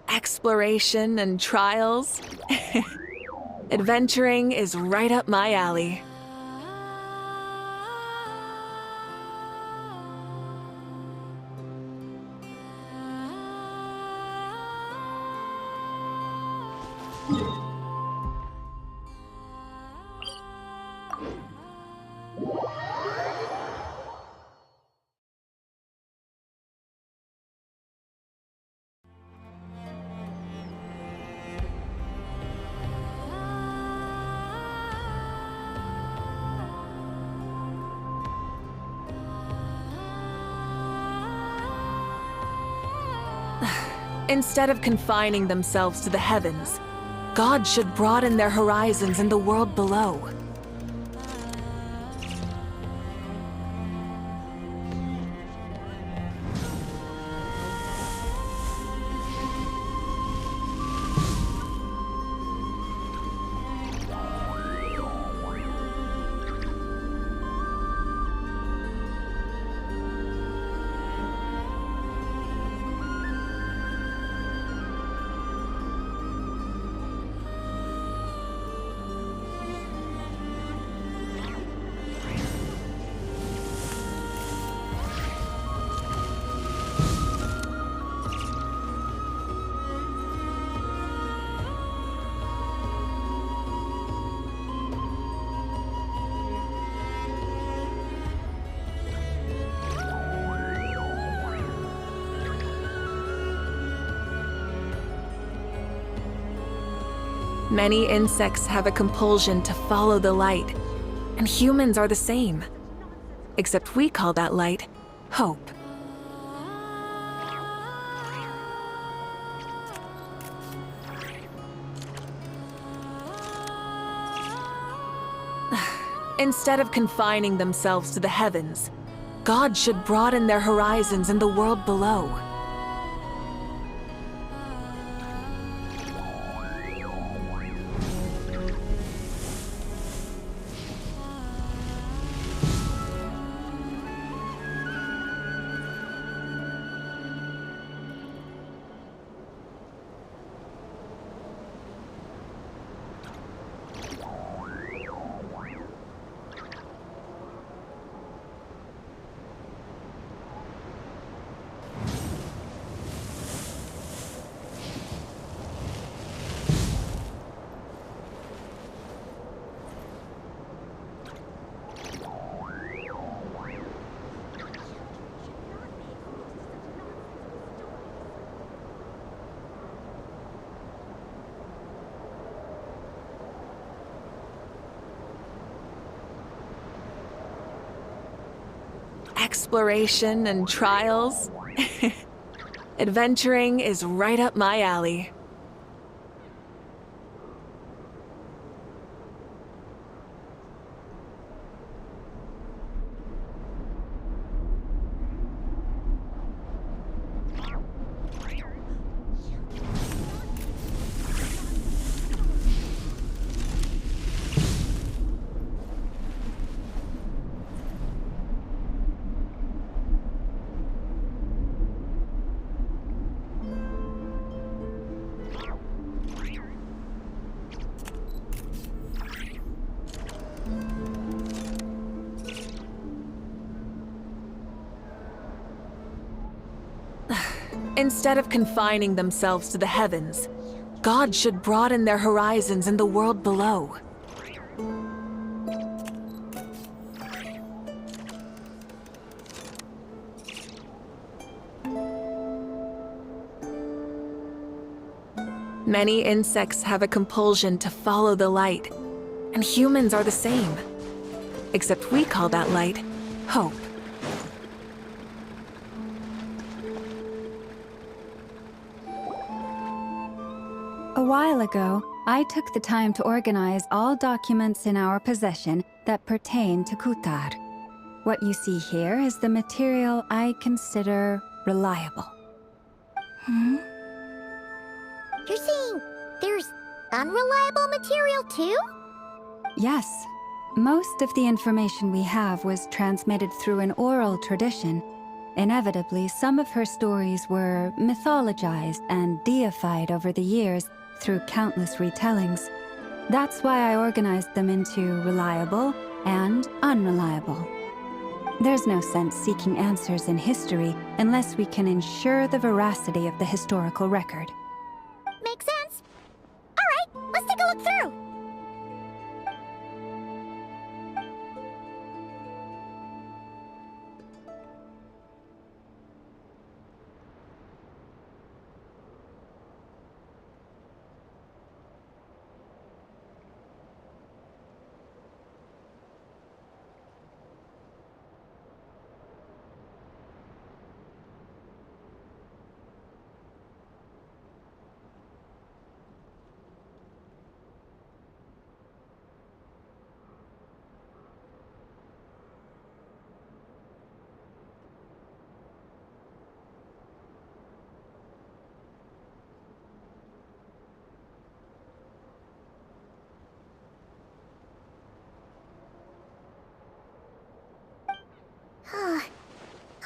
Exploration and trials. Adventuring is right up my alley. Instead of confining themselves to the heavens, God should broaden their horizons in the world below. Many insects have a compulsion to follow the light, and humans are the same. Except we call that light hope. Instead of confining themselves to the heavens, God should broaden their horizons in the world below. Exploration and trials. Adventuring is right up my alley. Instead of confining themselves to the heavens, God should broaden their horizons in the world below. Many insects have a compulsion to follow the light, and humans are the same. Except we call that light hope. A while ago, I took the time to organize all documents in our possession that pertain to Kutar. What you see here is the material I consider reliable. You're saying there's unreliable material too? Yes. Most of the information we have was transmitted through an oral tradition. Inevitably, some of her stories were mythologized and deified over the years through countless retellings. That's why I organized them into reliable and unreliable. There's no sense seeking answers in history unless we can ensure the veracity of the historical record. Makes sense. All right, let's take a look through.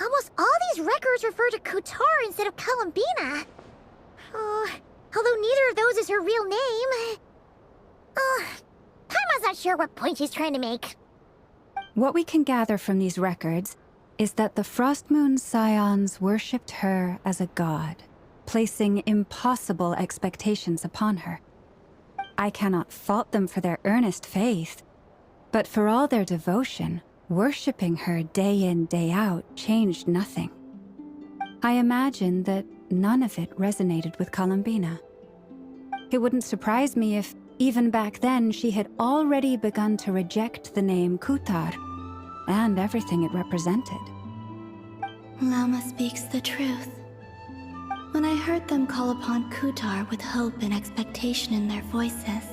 Almost all these records refer to Kutar instead of Columbina. Although neither of those is her real name. Paimon's not sure what point she's trying to make. What we can gather from these records is that the Frost Moon's scions worshipped her as a god, placing impossible expectations upon her. I cannot fault them for their earnest faith, but for all their devotion, worshipping her day in, day out changed nothing. I imagine that none of it resonated with Columbina. It wouldn't surprise me if, Even back then, she had already begun to reject the name Kutar and everything it represented. Lama speaks the truth. When I heard them call upon Kutar with hope and expectation in their voices,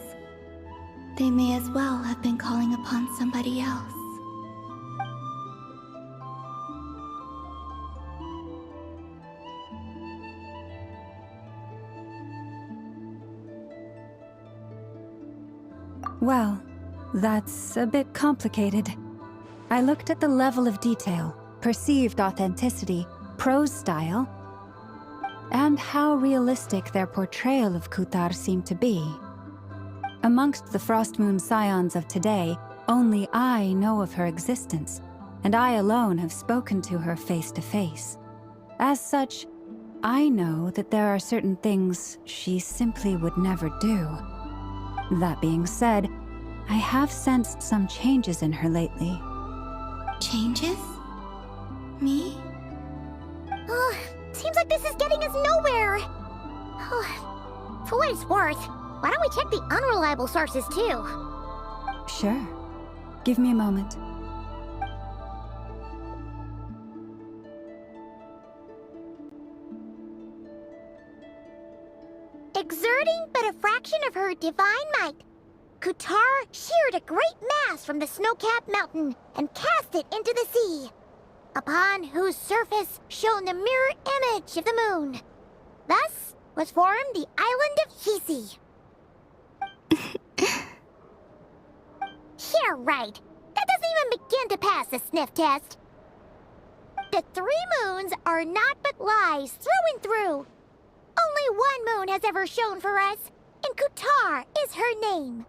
they may as well have been calling upon somebody else. Well, that's a bit complicated. I looked at the level of detail, perceived authenticity, prose style, and how realistic their portrayal of Kutar seemed to be. Amongst the Frostmoon Scions of today, only I know of her existence, and I alone have spoken to her face to face. As such, I know that there are certain things she simply would never do. That being said, I have sensed some changes in her lately. Changes? Me? Oh, seems like this is getting us nowhere. For what it's worth, why don't we check the unreliable sources too? Sure. Give me a moment. Exerting but a fraction of her divine might, Kutar sheared a great mass from the snow-capped mountain and cast it into the sea, upon whose surface shone the mirror image of the moon. Thus was formed the island of Hisi. Yeah, right. That doesn't even begin to pass the sniff test. The 3 moons are not but lies through and through. Only one moon has ever shone for us, and Kutar is her name.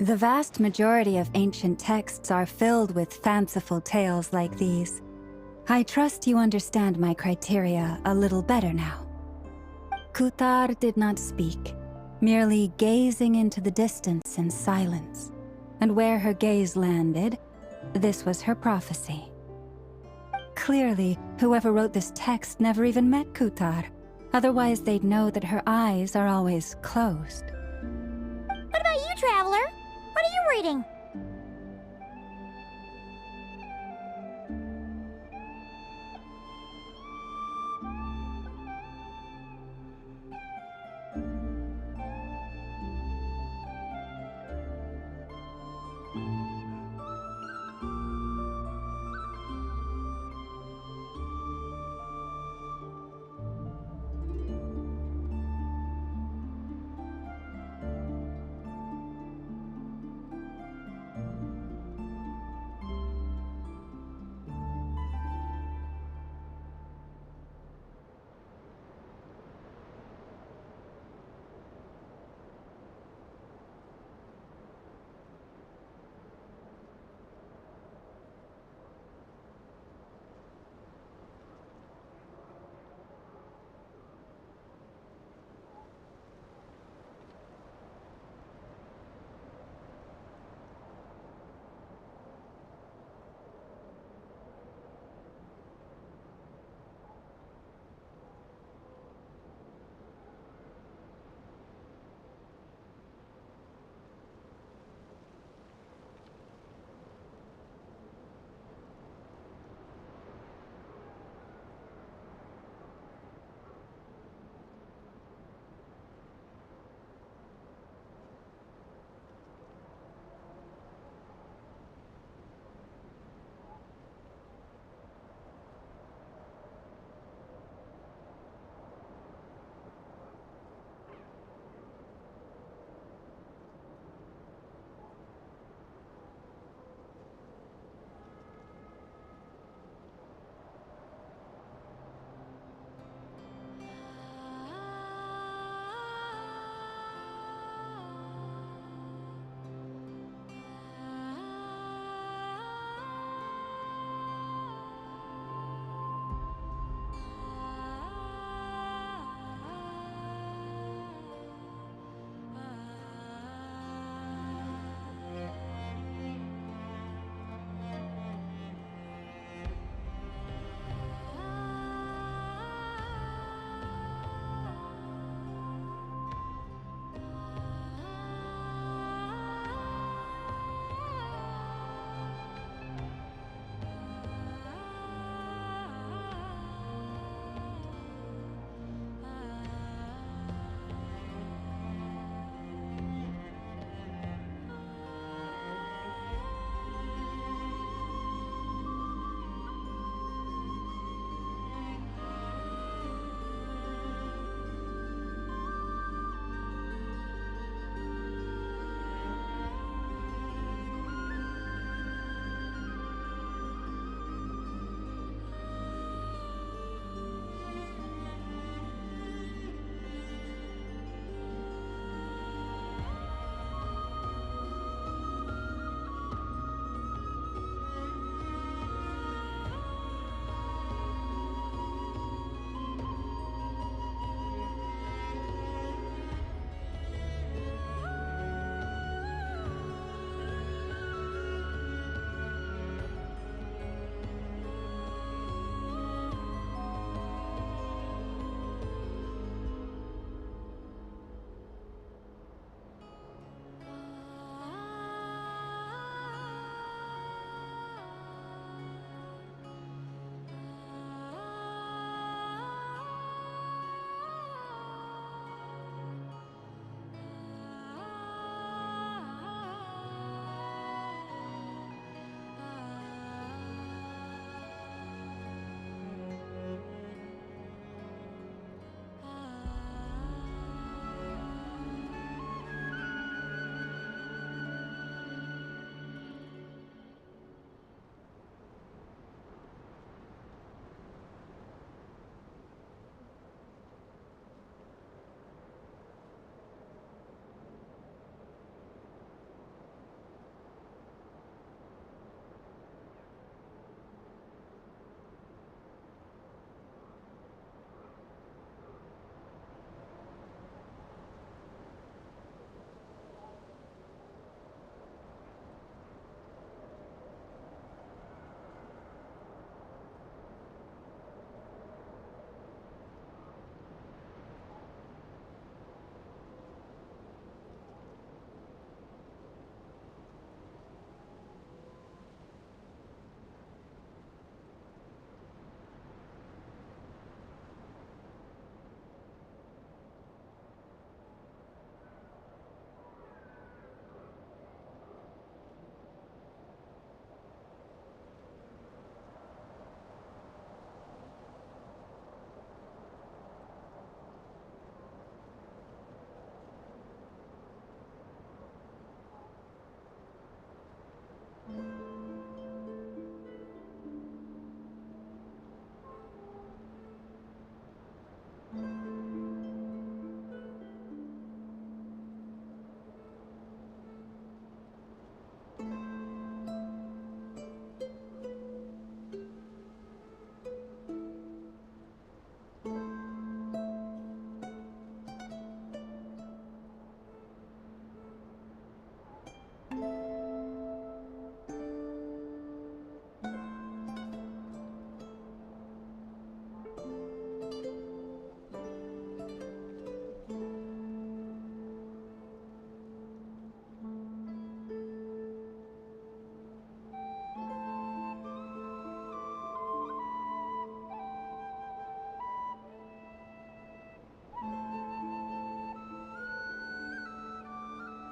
The vast majority of ancient texts are filled with fanciful tales like these. I trust you understand my criteria a little better now. Kutar did not speak, merely gazing into the distance in silence. And where her gaze landed, this was her prophecy. Clearly, whoever wrote this text never even met Kutar. Otherwise, they'd know that her eyes are always closed. What about you, Traveler? What are you reading?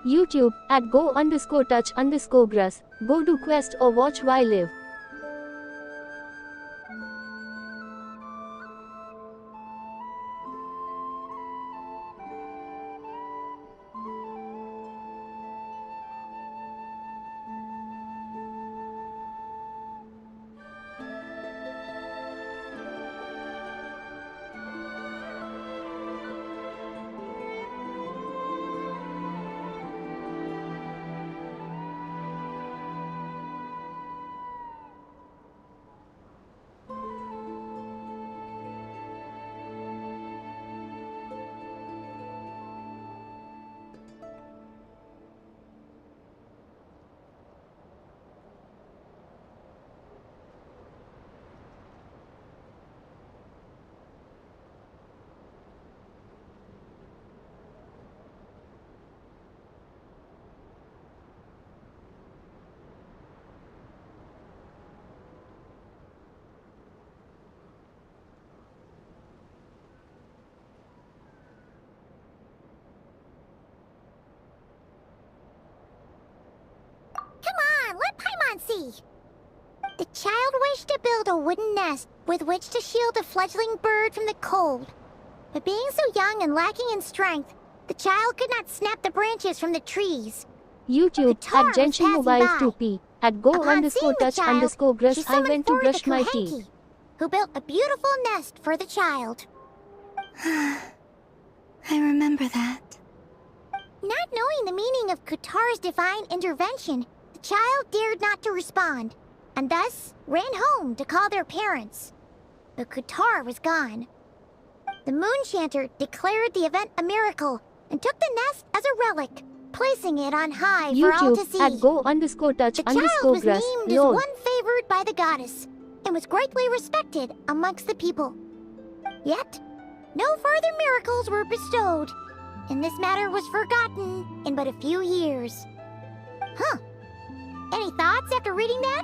YouTube at go_touch_grass. Go do quest or watch while live. Let Paimon see. The child wished to build a wooden nest with which to shield a fledgling bird from the cold. But being so young and lacking in strength, the child could not snap the branches from the trees. YouTube Katara at Genshin was Mobile passing 2P at go_touch_grass. I went to brush my teeth. Who built a beautiful nest for the child. I remember that. Not knowing the meaning of Katara's divine intervention, the child dared not to respond, and thus ran home to call their parents. But Katara was gone. The Moon Chanter declared the event a miracle and took the nest as a relic, placing it on high for all to YouTube see. at go_touch_grass. The child was named as Lol. one favored by the goddess, and was greatly respected amongst the people. Yet, no further miracles were bestowed, and this matter was forgotten in but a few years. Huh. Any thoughts after reading that?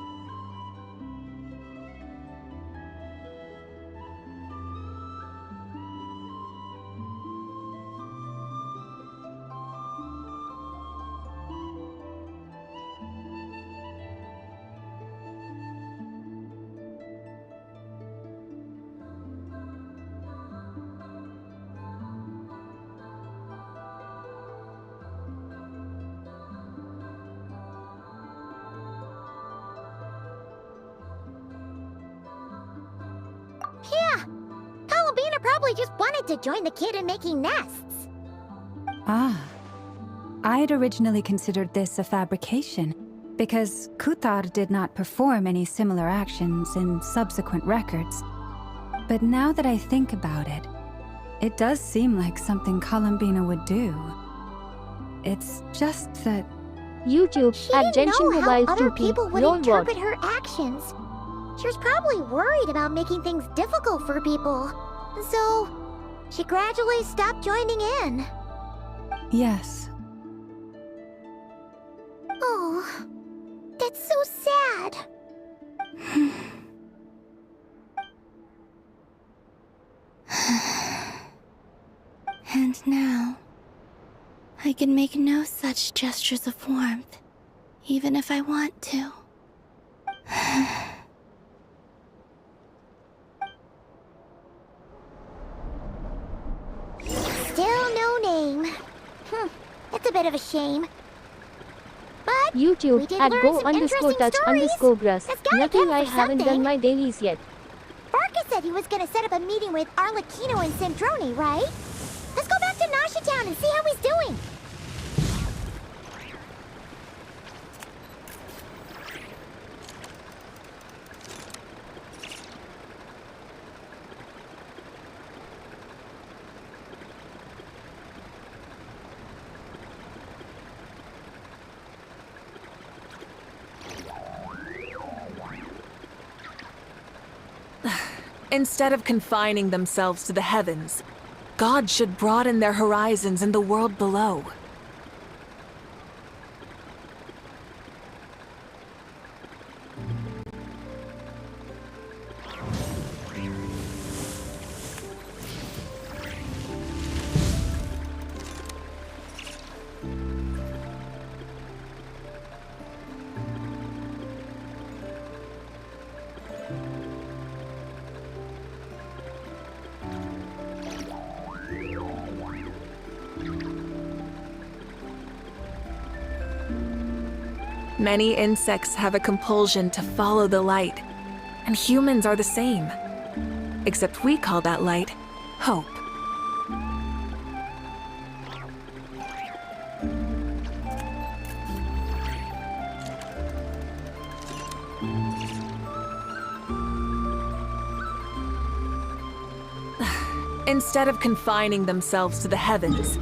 Yeah, Columbina probably just wanted to join the kid in making nests. Ah. I'd originally considered this a fabrication, because Kuthar did not perform any similar actions in subsequent records. But now that I think about it, it does seem like something Columbina would do. It's just that... YouTube She at didn't Genshin know how Mobile other 2P. people would Lol interpret her actions. She was probably worried about making things difficult for people. And so, she gradually stopped joining in. Yes. Oh, that's so sad. And now, I can make no such gestures of warmth, even if I want to. Still no name. That's a bit of a shame. But we YouTube did at learn some interesting stories. go_touch_grass. That's gotta Lucky count I for haven't done something. my dailies yet. Barca said he was gonna set up a meeting with Arlecchino and Sandrone, right? Let's go back to Nasha Town and see how he's doing. Instead of confining themselves to the heavens, God should broaden their horizons in the world below. Many insects have a compulsion to follow the light, and humans are the same. Except we call that light hope. Instead of confining themselves to the heavens,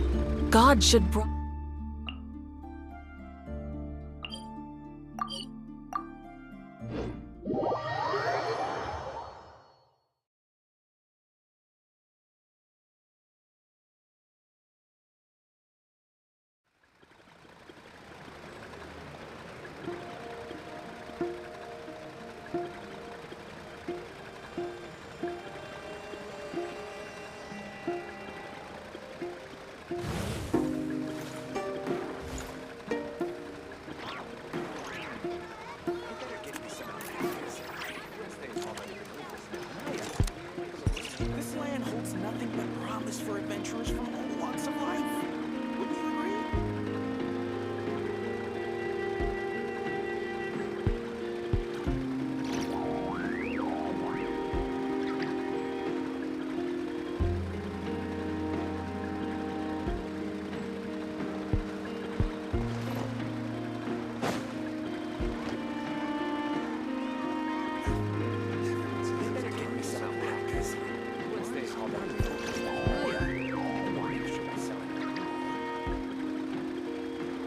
God should This land holds nothing but promise for adventurers from all walks of life. Wouldn't you agree?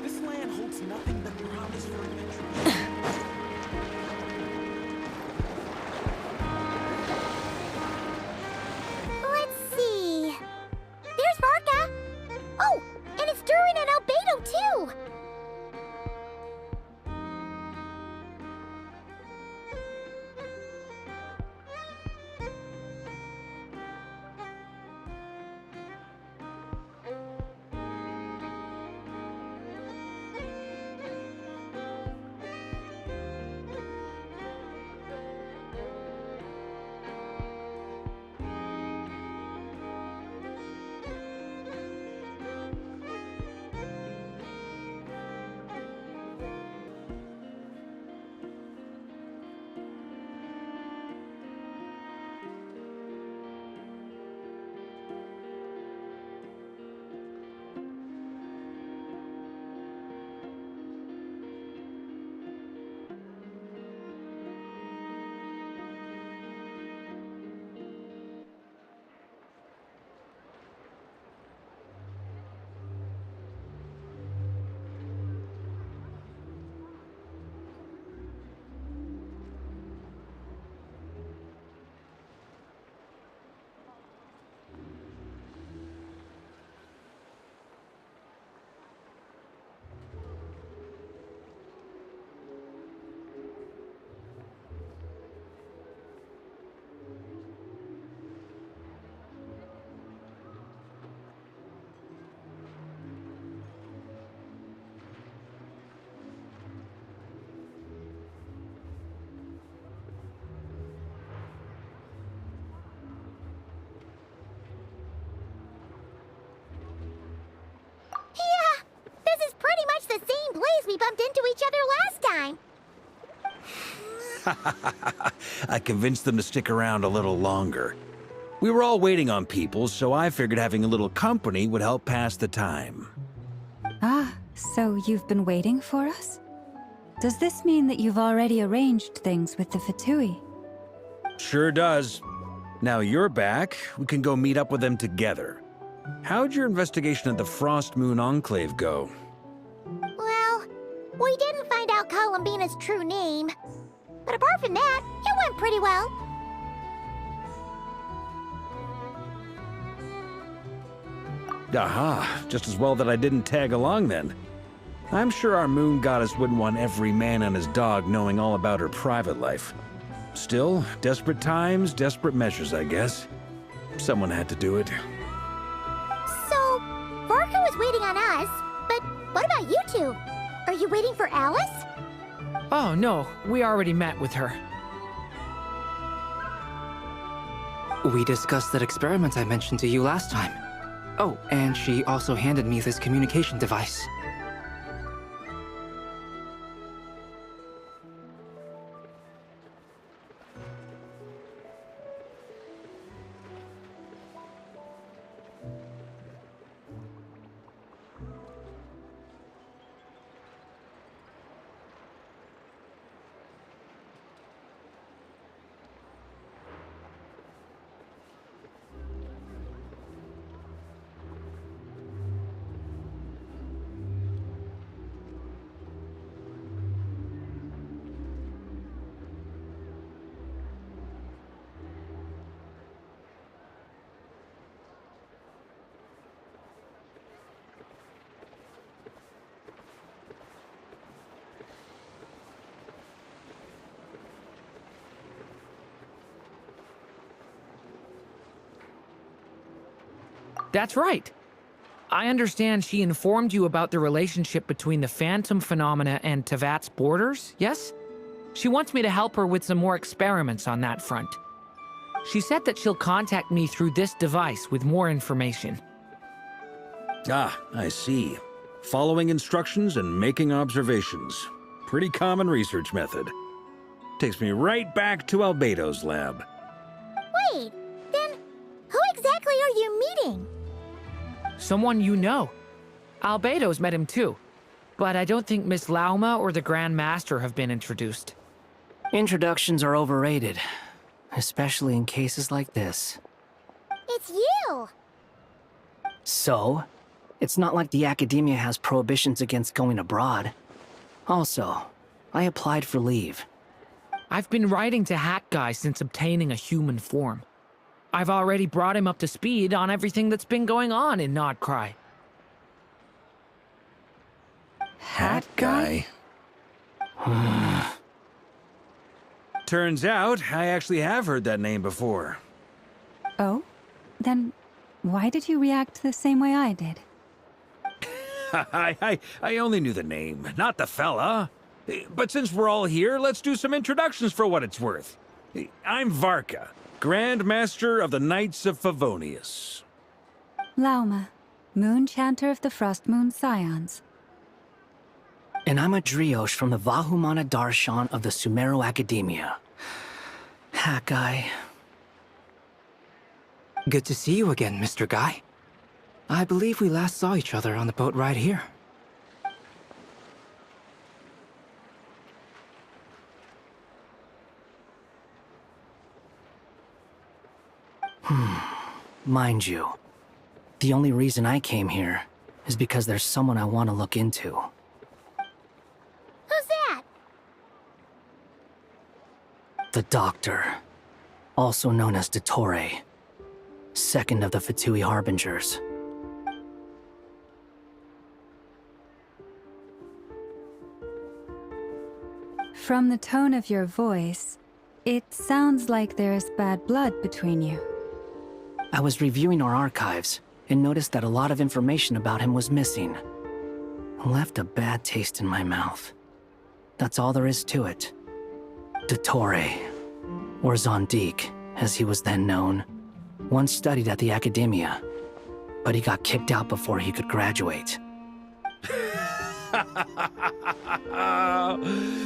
This land holds nothing but promise for adventurers. Let's see. There's Varka. Oh, and it's Durin and Albedo too. Yeah, this is pretty much the same place we bumped into each other last time. I convinced them to stick around a little longer. We were all waiting on people, so I figured having a little company would help pass the time. Ah, so you've been waiting for us? Does this mean that you've already arranged things with the Fatui? Sure does. Now you're back, we can go meet up with them together. How'd your investigation at the Frost Moon Enclave go? Well, we didn't find out Columbina's true name. But apart from that, it went pretty well. Aha, just as well that I didn't tag along then. I'm sure our moon goddess wouldn't want every man and his dog knowing all about her private life. Still, desperate times, desperate measures, I guess. Someone had to do it. So, Varka was waiting on us, but what about you two? Are you waiting for Alice? Oh, no, we already met with her. We discussed that experiment I mentioned to you last time. Oh, and she also handed me this communication device. That's right. I understand she informed you about the relationship between the phantom phenomena and Tevat's borders, yes? She wants me to help her with some more experiments on that front. She said that she'll contact me through this device with more information. Ah, I see. Following instructions and making observations. Pretty common research method. Takes me right back to Albedo's lab. Wait, then who exactly are you meeting? Someone you know. Albedo's met him too. But I don't think Miss Lauma or the Grand Master have been introduced. Introductions are overrated, especially in cases like this. It's you! So, it's not like the Academia has prohibitions against going abroad. Also, I applied for leave. I've been writing to Hat Guy since obtaining a human form. I've already brought him up to speed on everything that's been going on in Nodcry. Hat Guy? Turns out, I actually have heard that name before. Oh? Then why did you react the same way I did? I only knew the name, not the fella. But since we're all here, let's do some introductions for what it's worth. I'm Varka, Grand Master of the Knights of Favonius. Lauma, Moon Chanter of the Frost Moon Scions. And I'm a Driosh from the Vahumana Darshan of the Sumero Academia. Hat Guy. Good to see you again, Mr. Guy. I believe we last saw each other on the boat ride here. Mind you, the only reason I came here is because there's someone I want to look into. Who's that? The Doctor, also known as Dottore, second of the Fatui Harbingers. From the tone of your voice, it sounds like there's bad blood between you. I was reviewing our archives and noticed that a lot of information about him was missing. Left a bad taste in my mouth. That's all there is to it. Dottore, or Zondik, as he was then known, once studied at the Academia, but he got kicked out before he could graduate.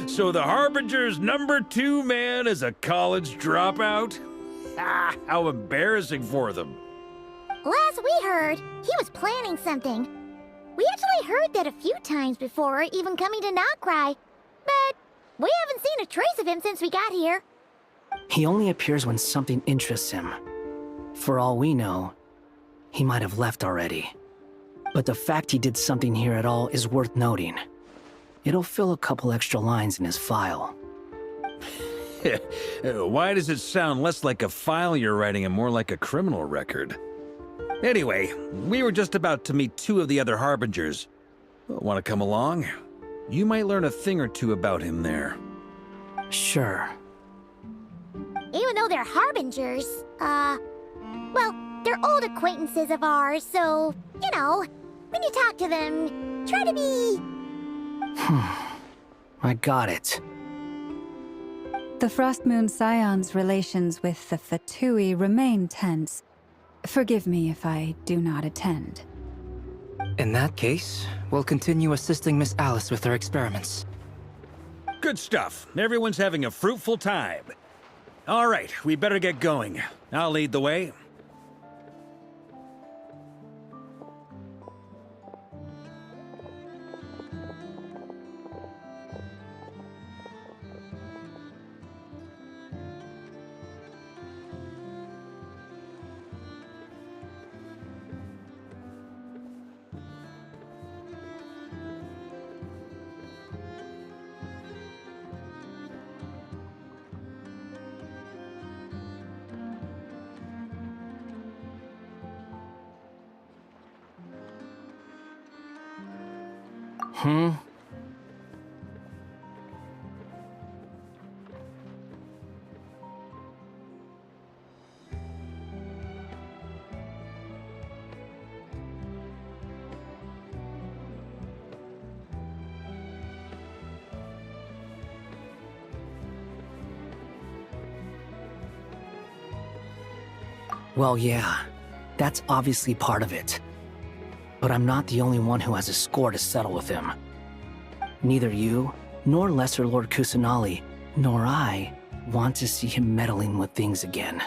So the Harbinger's #2 man is a college dropout? How embarrassing for them. Last we heard, he was planning something. We actually heard that a few times before, even coming to Nodcry, but we haven't seen a trace of him since we got here. He only appears when something interests him. For all we know, he might have left already. But the fact he did something here at all is worth noting. It'll fill a couple extra lines in his file. Why does it sound less like a file you're writing and more like a criminal record? Anyway, we were just about to meet 2 of the other Harbingers. Want to come along? You might learn a thing or two about him there. Sure. Even though they're Harbingers, well, they're old acquaintances of ours, so, you know, when you talk to them, try to be... I got it. The Frost Moon Scions' relations with the Fatui remain tense. Forgive me if I do not attend. In that case, we'll continue assisting Miss Alice with her experiments. Good stuff. Everyone's having a fruitful time. All right, we better get going. I'll lead the way. Well, yeah, that's obviously part of it. But I'm not the only one who has a score to settle with him. Neither you, nor Lesser Lord Kusanali, nor I want to see him meddling with things again.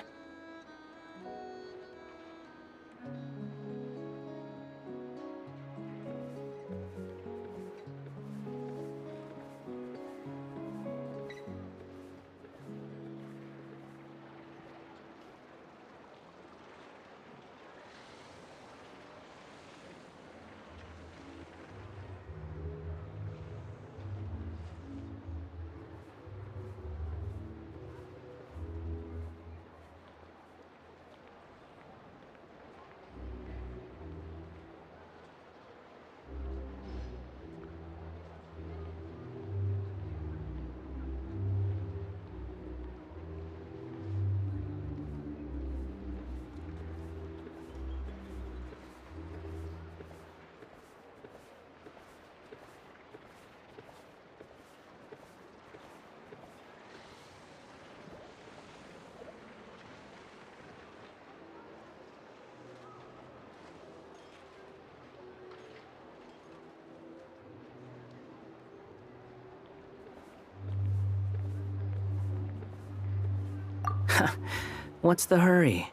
What's the hurry?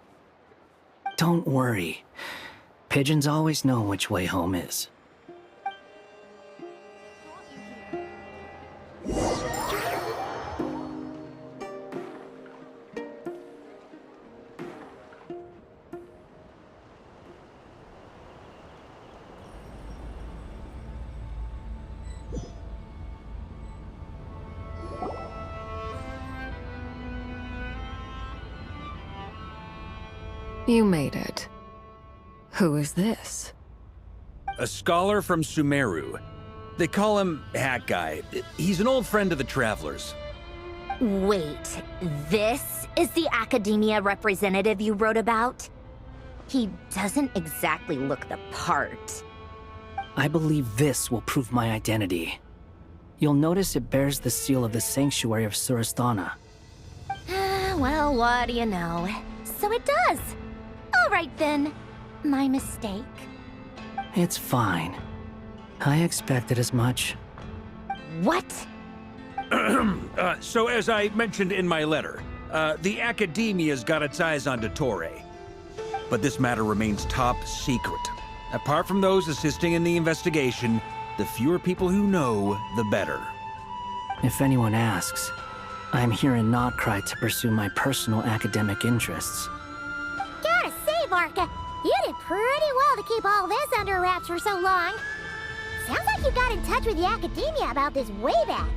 Don't worry. Pigeons always know which way home is. You made it. Who is this? A scholar from Sumeru. They call him Hat Guy. He's an old friend of the Travelers. Wait, this is the academia representative you wrote about? He doesn't exactly look the part. I believe this will prove my identity. You'll notice it bears the seal of the Sanctuary of Surasthana. Well, what do you know? So it does. All right then. My mistake. It's fine. I expected as much. What? So as I mentioned in my letter, the Academia's got its eyes on Dottore. But this matter remains top secret. Apart from those assisting in the investigation, the fewer people who know, the better. If anyone asks, I'm here in Notcry to pursue my personal academic interests. Gotta say, Varka, you did pretty well to keep all this under wraps for so long. Sounds like you got in touch with the Academia about this way back.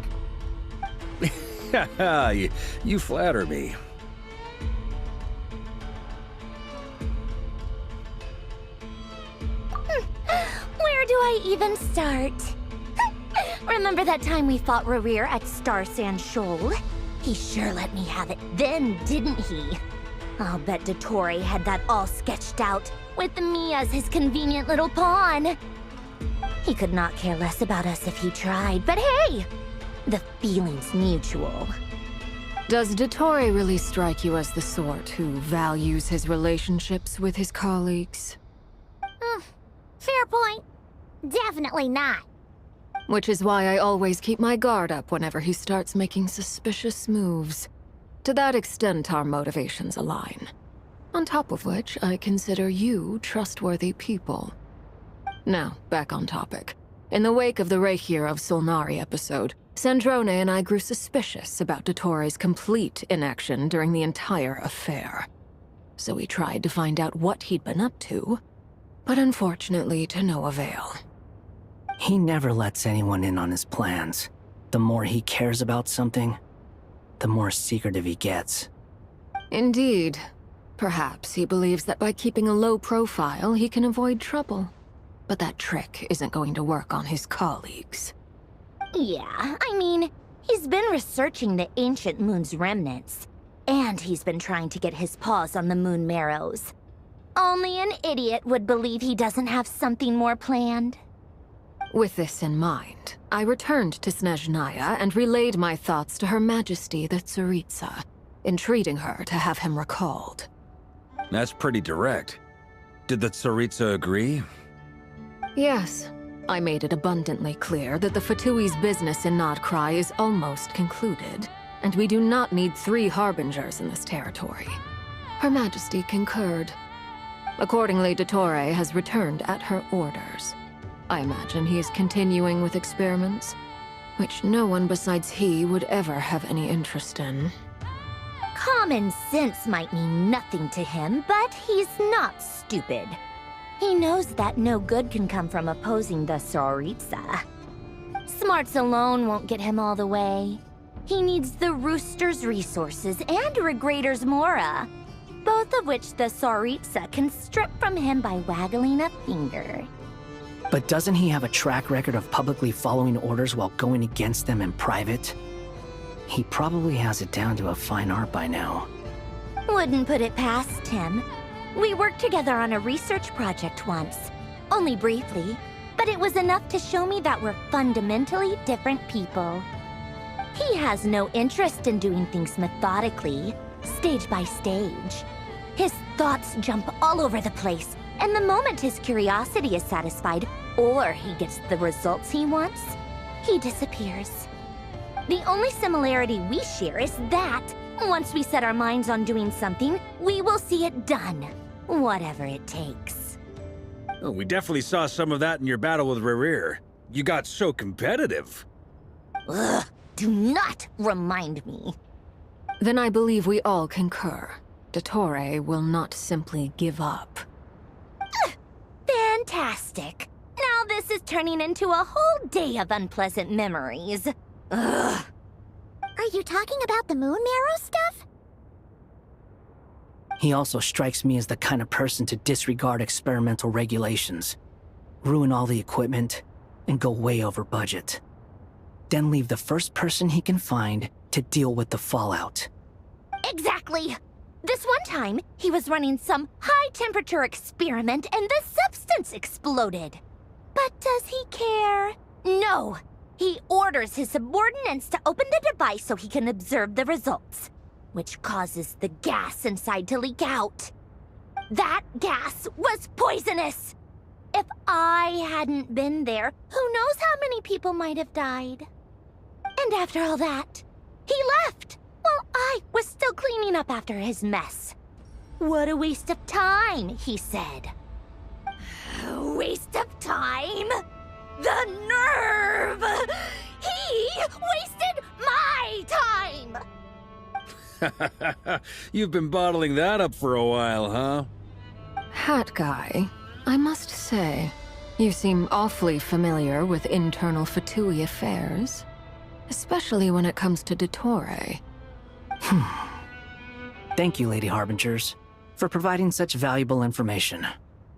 you flatter me. Where do I even start? Remember that time we fought Rerir at Star Sand Shoal? He sure let me have it then, didn't he? I'll bet Dottore had that all sketched out, with me as his convenient little pawn. He could not care less about us if he tried, but hey! The feeling's mutual. Does Dottore really strike you as the sort who values his relationships with his colleagues? Fair point. Definitely not. Which is why I always keep my guard up whenever he starts making suspicious moves. To that extent, our motivations align. On top of which, I consider you trustworthy people. Now, back on topic. In the wake of the Reikir of Solnari episode, Sandrone and I grew suspicious about Dottore's complete inaction during the entire affair. So we tried to find out what he'd been up to, but unfortunately to no avail. He never lets anyone in on his plans. The more he cares about something, the more secretive he gets. Indeed. Perhaps he believes that by keeping a low profile, he can avoid trouble. But that trick isn't going to work on his colleagues. Yeah, I mean, he's been researching the ancient moon's remnants. And he's been trying to get his paws on the moon marrows. Only an idiot would believe he doesn't have something more planned. With this in mind, I returned to Snezhnaya and relayed my thoughts to Her Majesty the Tsaritsa, entreating her to have him recalled. That's pretty direct. Did the Tsaritsa agree? Yes. I made it abundantly clear that the Fatui's business in Nodcry is almost concluded, and we do not need 3 harbingers in this territory. Her Majesty concurred. Accordingly, Dottore has returned at her orders. I imagine he is continuing with experiments, which no one besides he would ever have any interest in. Common sense might mean nothing to him, but he's not stupid. He knows that no good can come from opposing the Tsaritsa. Smarts alone won't get him all the way. He needs the Rooster's resources and Regrator's Mora, both of which the Tsaritsa can strip from him by waggling a finger. But doesn't he have a track record of publicly following orders while going against them in private? He probably has it down to a fine art by now. Wouldn't put it past him. We worked together on a research project once. Only briefly, but it was enough to show me that we're fundamentally different people. He has no interest in doing things methodically, stage by stage. His thoughts jump all over the place, and the moment his curiosity is satisfied, or he gets the results he wants, he disappears. The only similarity we share is that, once we set our minds on doing something, we will see it done, whatever it takes. Oh, we definitely saw some of that in your battle with Rerir. You got so competitive. Ugh, do not remind me. Then I believe we all concur. Dottore will not simply give up. Fantastic. Now this is turning into a whole day of unpleasant memories. Ugh. Are you talking about the moon marrow stuff? He also strikes me as the kind of person to disregard experimental regulations, ruin all the equipment, and go way over budget. Then leave the first person he can find to deal with the fallout. Exactly! This one time, he was running some high-temperature experiment and the substance exploded. But does he care? No! He orders his subordinates to open the device so he can observe the results, which causes the gas inside to leak out. That gas was poisonous! If I hadn't been there, who knows how many people might have died. And after all that, he left, while I was still cleaning up after his mess. What a waste of time, he said. Waste of time? The nerve! He wasted my time! You've been bottling that up for a while, huh? Hat guy, I must say, you seem awfully familiar with internal Fatui affairs. Especially when it comes to Dottore. Thank you, Lady Harbingers, for providing such valuable information.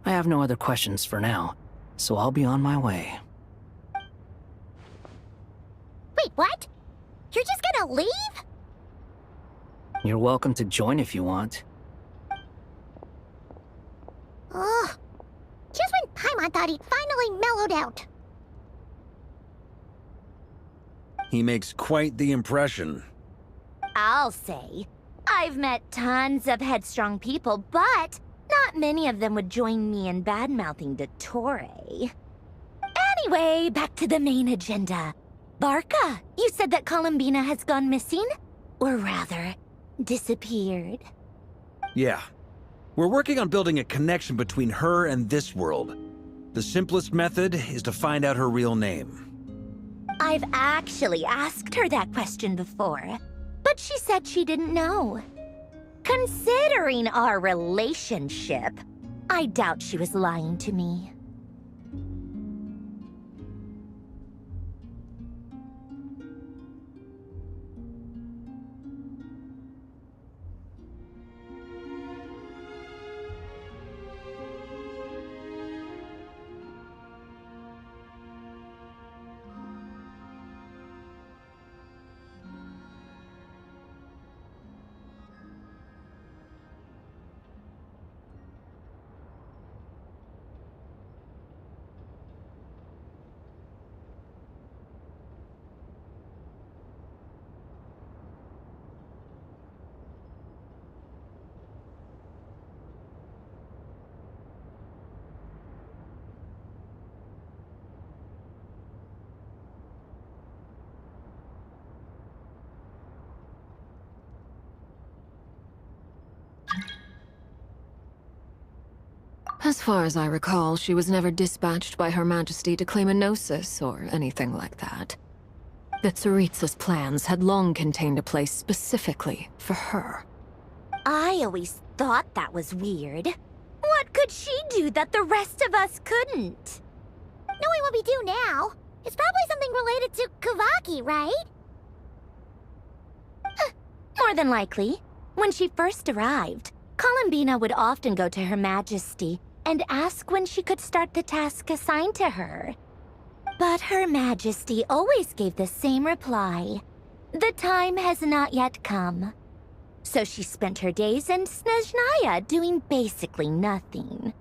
I have no other questions for now, so I'll be on my way. Wait, what? You're just gonna leave? You're welcome to join if you want. Ugh. Just when Paimon thought he'd finally mellowed out. He makes quite the impression. I'll say. I've met tons of headstrong people, but not many of them would join me in bad-mouthing Dottore. Anyway, back to the main agenda. Barca, you said that Columbina has gone missing? Or rather, disappeared. Yeah. We're working on building a connection between her and this world. The simplest method is to find out her real name. I've actually asked her that question before, but she said she didn't know. Considering our relationship, I doubt she was lying to me. As far as I recall, she was never dispatched by Her Majesty to claim a gnosis or anything like that. The Tsaritsa's plans had long contained a place specifically for her. I always thought that was weird. What could she do that the rest of us couldn't? Knowing what we do now, it's probably something related to Kavaki, right? More than likely. When she first arrived, Columbina would often go to Her Majesty and ask when she could start the task assigned to her. But Her Majesty always gave the same reply. The time has not yet come. So she spent her days in Snezhnaya doing basically nothing.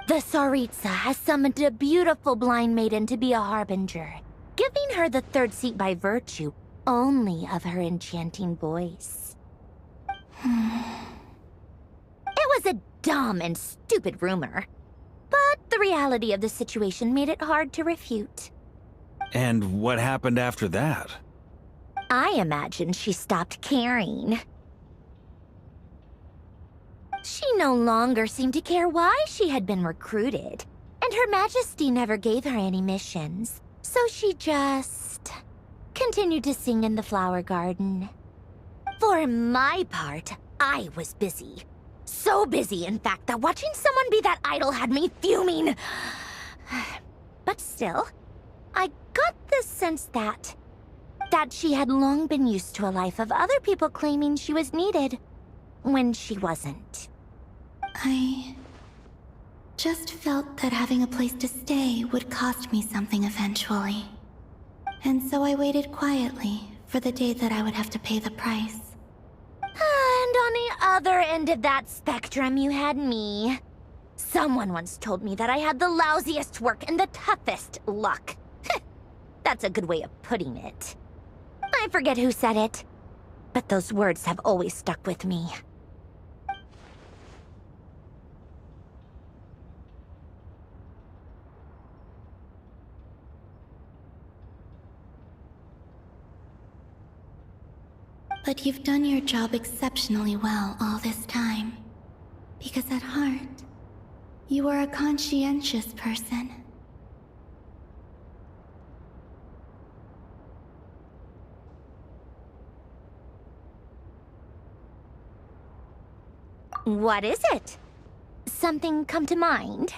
The Tsaritsa has summoned a beautiful blind maiden to be a harbinger, giving her the third seat by virtue only of her enchanting voice. It was a dumb and stupid rumor, but the reality of the situation made it hard to refute. And what happened after that? I imagine she stopped caring. She no longer seemed to care why she had been recruited, and Her Majesty never gave her any missions, so she just continued to sing in the flower garden. For my part, I was busy. So busy, in fact, that watching someone be that idol had me fuming. But still, I got the sense that she had long been used to a life of other people claiming she was needed when she wasn't. I just felt that having a place to stay would cost me something eventually. And so I waited quietly for the day that I would have to pay the price. And on the other end of that spectrum, you had me. Someone once told me that I had the lousiest work and the toughest luck. That's a good way of putting it. I forget who said it, but those words have always stuck with me. But you've done your job exceptionally well all this time. Because at heart, you are a conscientious person. What is it? Something come to mind?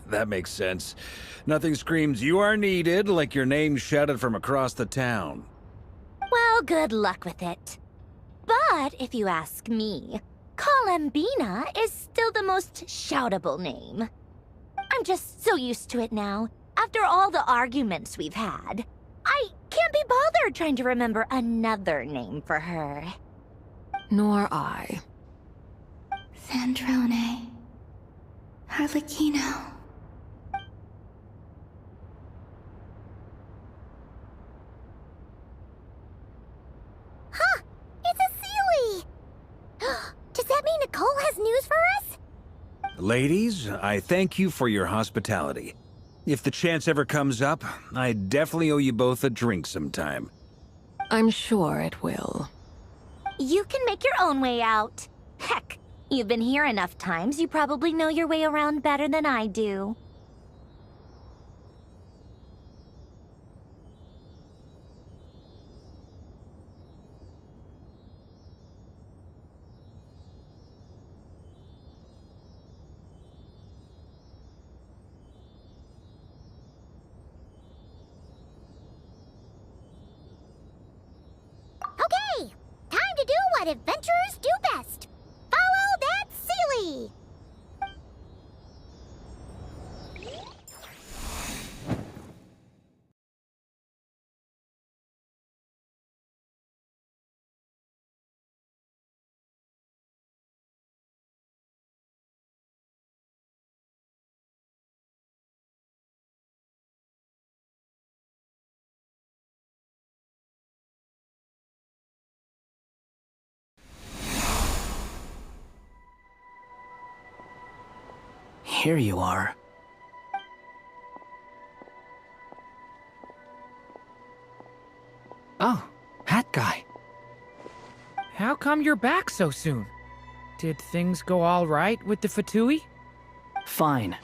That makes sense. Nothing screams you are needed like your name shouted from across the town. Well, good luck with it. But if you ask me, Columbina is still the most shoutable name. I'm just so used to it now, after all the arguments we've had. I can't be bothered trying to remember another name for her. Nor I. Sandrone. Harlequino. Huh! It's a Sealy! To Does that mean Nicole has news for us? Ladies, I thank you for your hospitality. If the chance ever comes up, I definitely owe you both a drink sometime. I'm sure it will. You can make your own way out. Heck, you've been here enough times, you probably know your way around better than I do. Okay, time to do what adventurers do best. Follow that Sealy! Here you are. Oh, hat guy. How come you're back so soon? Did things go all right with the Fatui? Fine.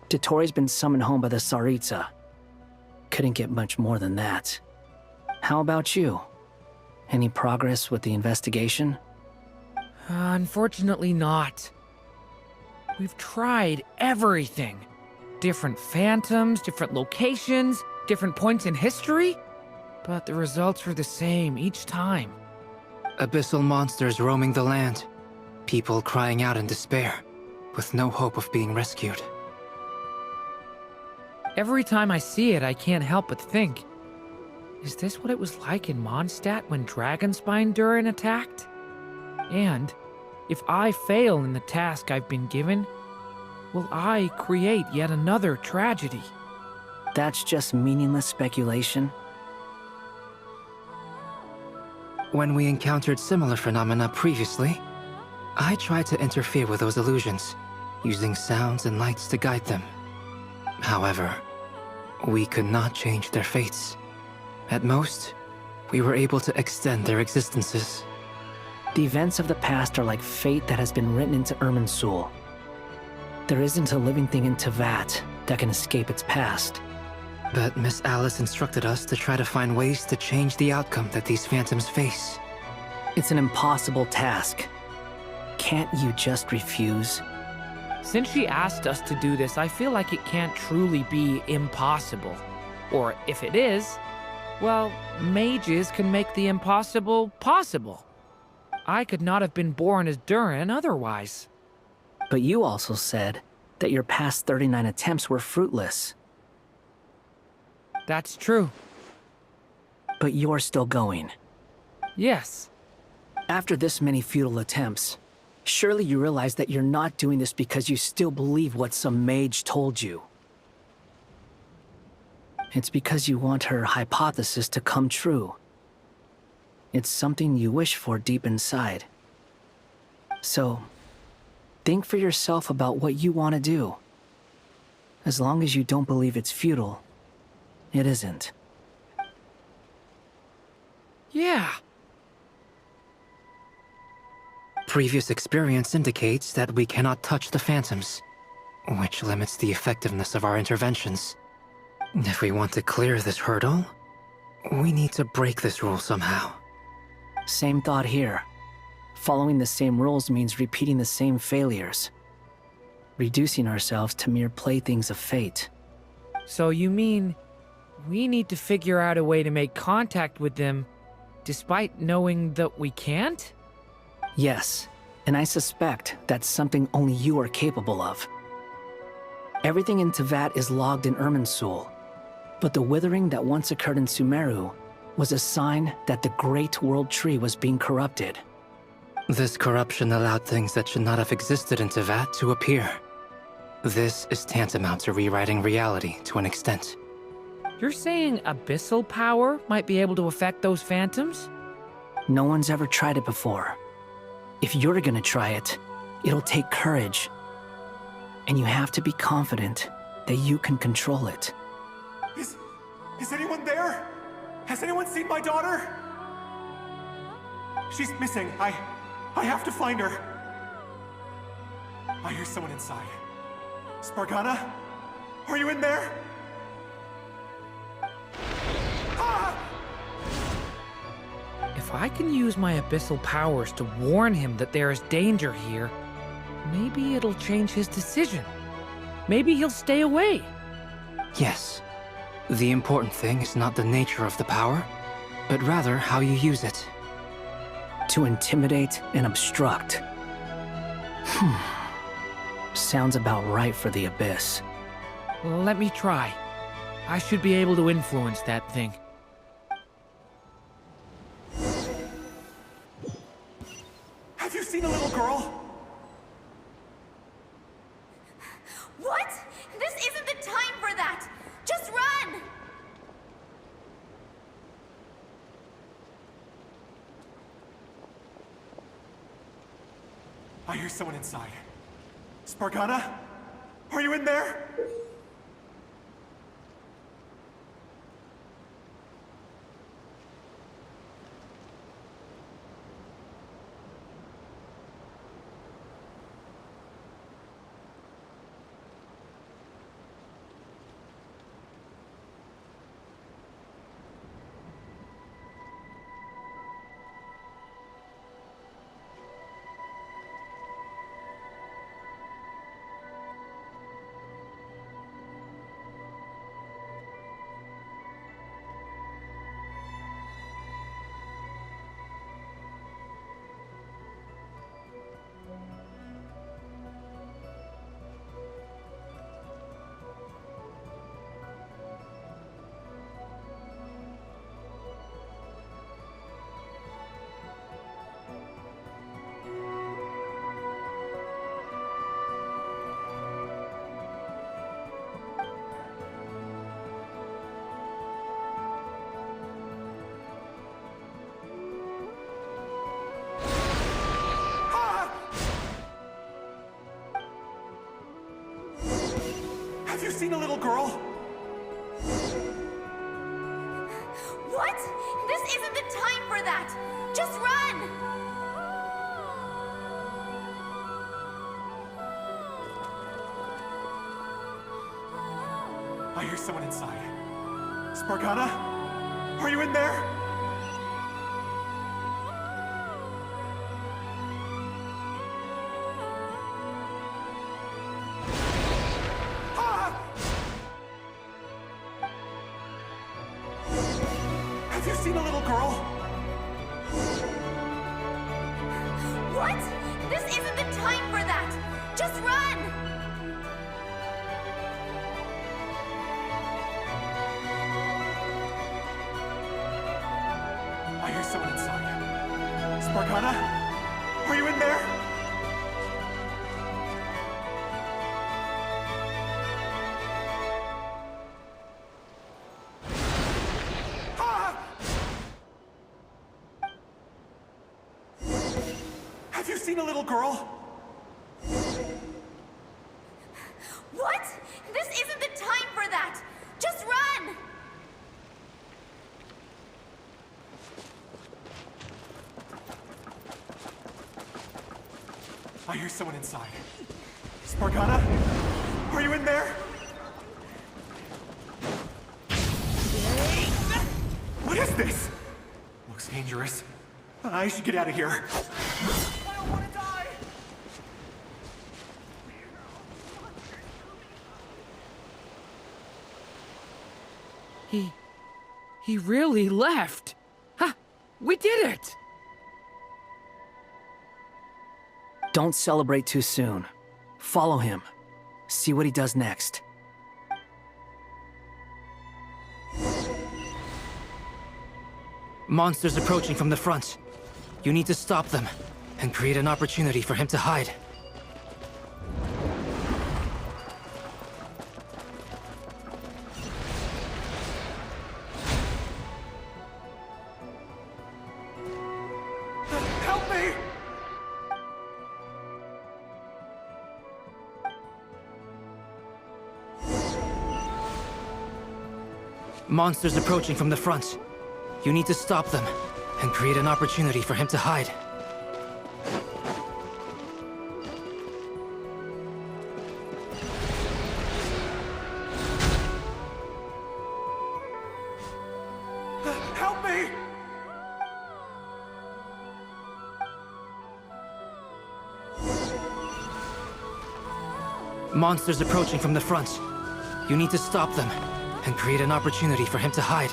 Dotori's been summoned home by the Tsaritsa. Couldn't get much more than that. How about you? Any progress with the investigation? Unfortunately not. We've tried everything. Different phantoms, different locations, different points in history. But the results were the same each time. Abyssal monsters roaming the land. People crying out in despair, with no hope of being rescued. Every time I see it, I can't help but think, is this what it was like in Mondstadt when Dragonspine Durin attacked? And if I fail in the task I've been given, will I create yet another tragedy? That's just meaningless speculation. When we encountered similar phenomena previously, I tried to interfere with those illusions, using sounds and lights to guide them. However, we could not change their fates. At most, we were able to extend their existences. The events of the past are like fate that has been written into Irminsul. There isn't a living thing in Teyvat that can escape its past. But Miss Alice instructed us to try to find ways to change the outcome that these phantoms face. It's an impossible task. Can't you just refuse? Since she asked us to do this, I feel like it can't truly be impossible. Or if it is, well, mages can make the impossible possible. I could not have been born as Durin otherwise. But you also said that your past 39 attempts were fruitless. That's true. But you're still going. Yes. After this many futile attempts, surely you realize that you're not doing this because you still believe what some mage told you. It's because you want her hypothesis to come true. It's something you wish for deep inside. So, think for yourself about what you want to do. As long as you don't believe it's futile, it isn't. Yeah. Previous experience indicates that we cannot touch the phantoms, which limits the effectiveness of our interventions. If we want to clear this hurdle, we need to break this rule somehow. Same thought here. Following the same rules means repeating the same failures. Reducing ourselves to mere playthings of fate. So you mean we need to figure out a way to make contact with them despite knowing that we can't? Yes, and I suspect that's something only you are capable of. Everything in Teyvat is logged in Irminsul, but the withering that once occurred in Sumeru was a sign that the Great World Tree was being corrupted. This corruption allowed things that should not have existed in Teyvat to appear. This is tantamount to rewriting reality to an extent. You're saying abyssal power might be able to affect those phantoms? No one's ever tried it before. If you're gonna try it, it'll take courage. And you have to be confident that you can control it. Is anyone there? Has anyone seen my daughter? She's missing. I have to find her. I hear someone inside. Spargana? Are you in there? If I can use my abyssal powers to warn him that there is danger here, maybe it'll change his decision. Maybe he'll stay away. Yes. The important thing is not the nature of the power, but rather how you use it. To intimidate and obstruct. Sounds about right for the Abyss. Let me try. I should be able to influence that thing. Have you seen a little girl? What? This isn't the time for that! Just run! I hear someone inside. Spargana? Are you in there? Have you seen a little girl? What? This isn't the time for that! Just run! I hear someone inside. Spargana? Are you in there? Have you seen a little girl? What? This isn't the time for that! Just run! I hear someone inside. Spargana? Are you in there? Have you seen a little girl? What? This isn't the time for that! Just run! I hear someone inside. Spargana? Are you in there? What is this? Looks dangerous. I should get out of here. I don't want to die! He really left. Ha! We did it! Don't celebrate too soon. Follow him. See what he does next. Monsters approaching from the front. You need to stop them and create an opportunity for him to hide. Help me! Monsters approaching from the front. You need to stop them and create an opportunity for him to hide. Help me! Monsters approaching from the front. You need to stop them and create an opportunity for him to hide.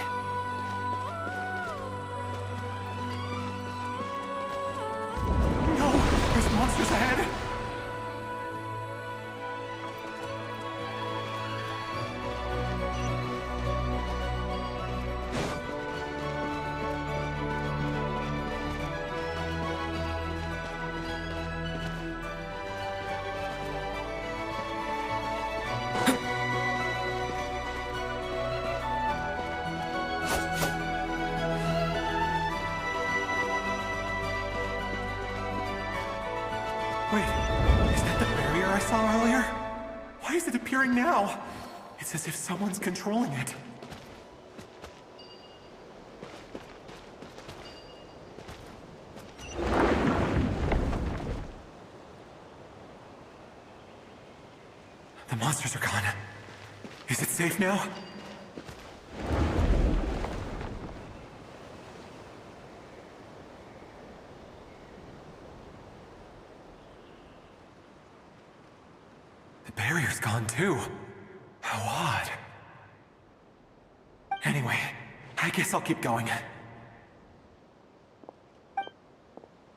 No! There's monsters ahead! Wait, is that the barrier I saw earlier? Why is it appearing now? It's as if someone's controlling it. The monsters are gone. Is it safe now? The barrier's gone too. How odd. Anyway, I guess I'll keep going.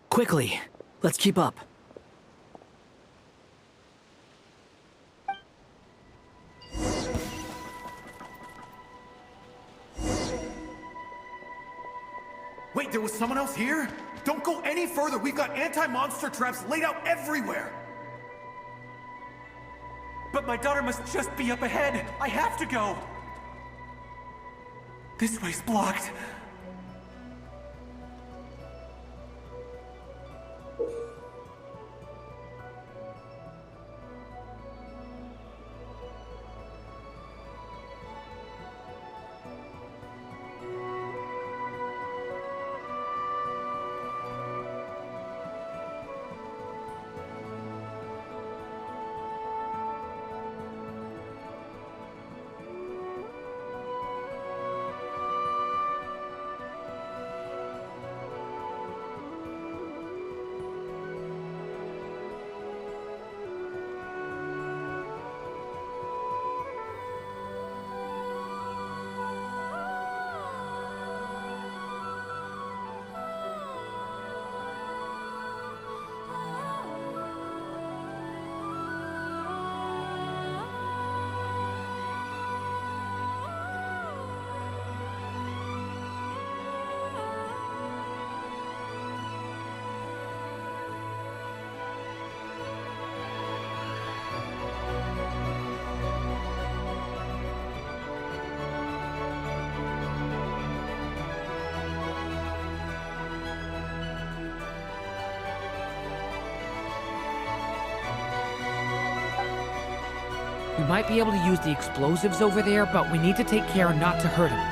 Quickly, let's keep up. Wait, there was someone else here? Don't go any further. We've got anti-monster traps laid out everywhere. But my daughter must just be up ahead. I have to go. This way's blocked. We might be able to use the explosives over there, but we need to take care not to hurt him.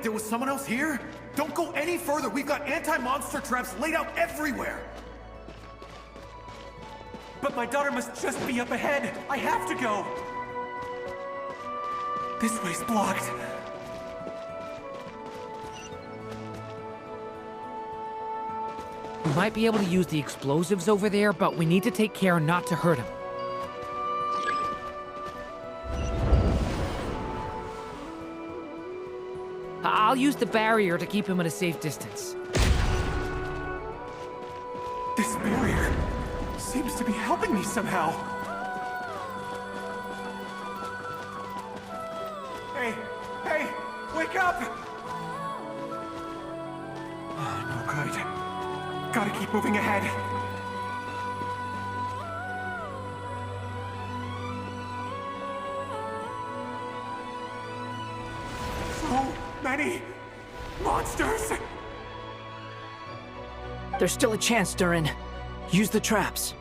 there was someone else here? Don't go any further. We've got anti-monster traps laid out everywhere. But my daughter must just be up ahead. I have to go. This way's blocked. We might be able to use the explosives over there, but we need to take care not to hurt him. I'll use the barrier to keep him at a safe distance. This barrier seems to be helping me somehow. Hey, wake up! Oh, no good. Gotta keep moving ahead. So many monsters! There's still a chance, Durin. Use the traps.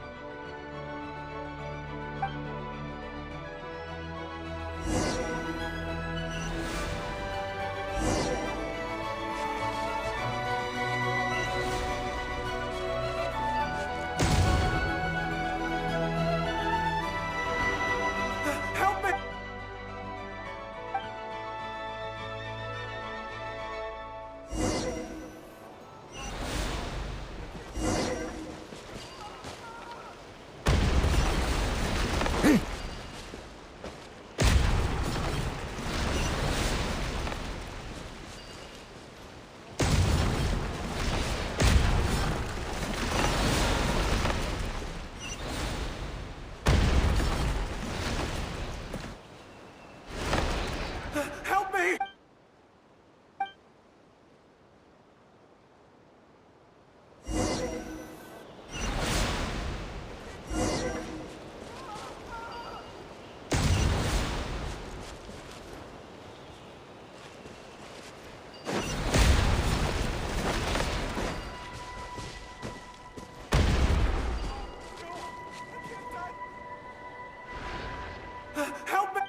Help me! Help me! Help me!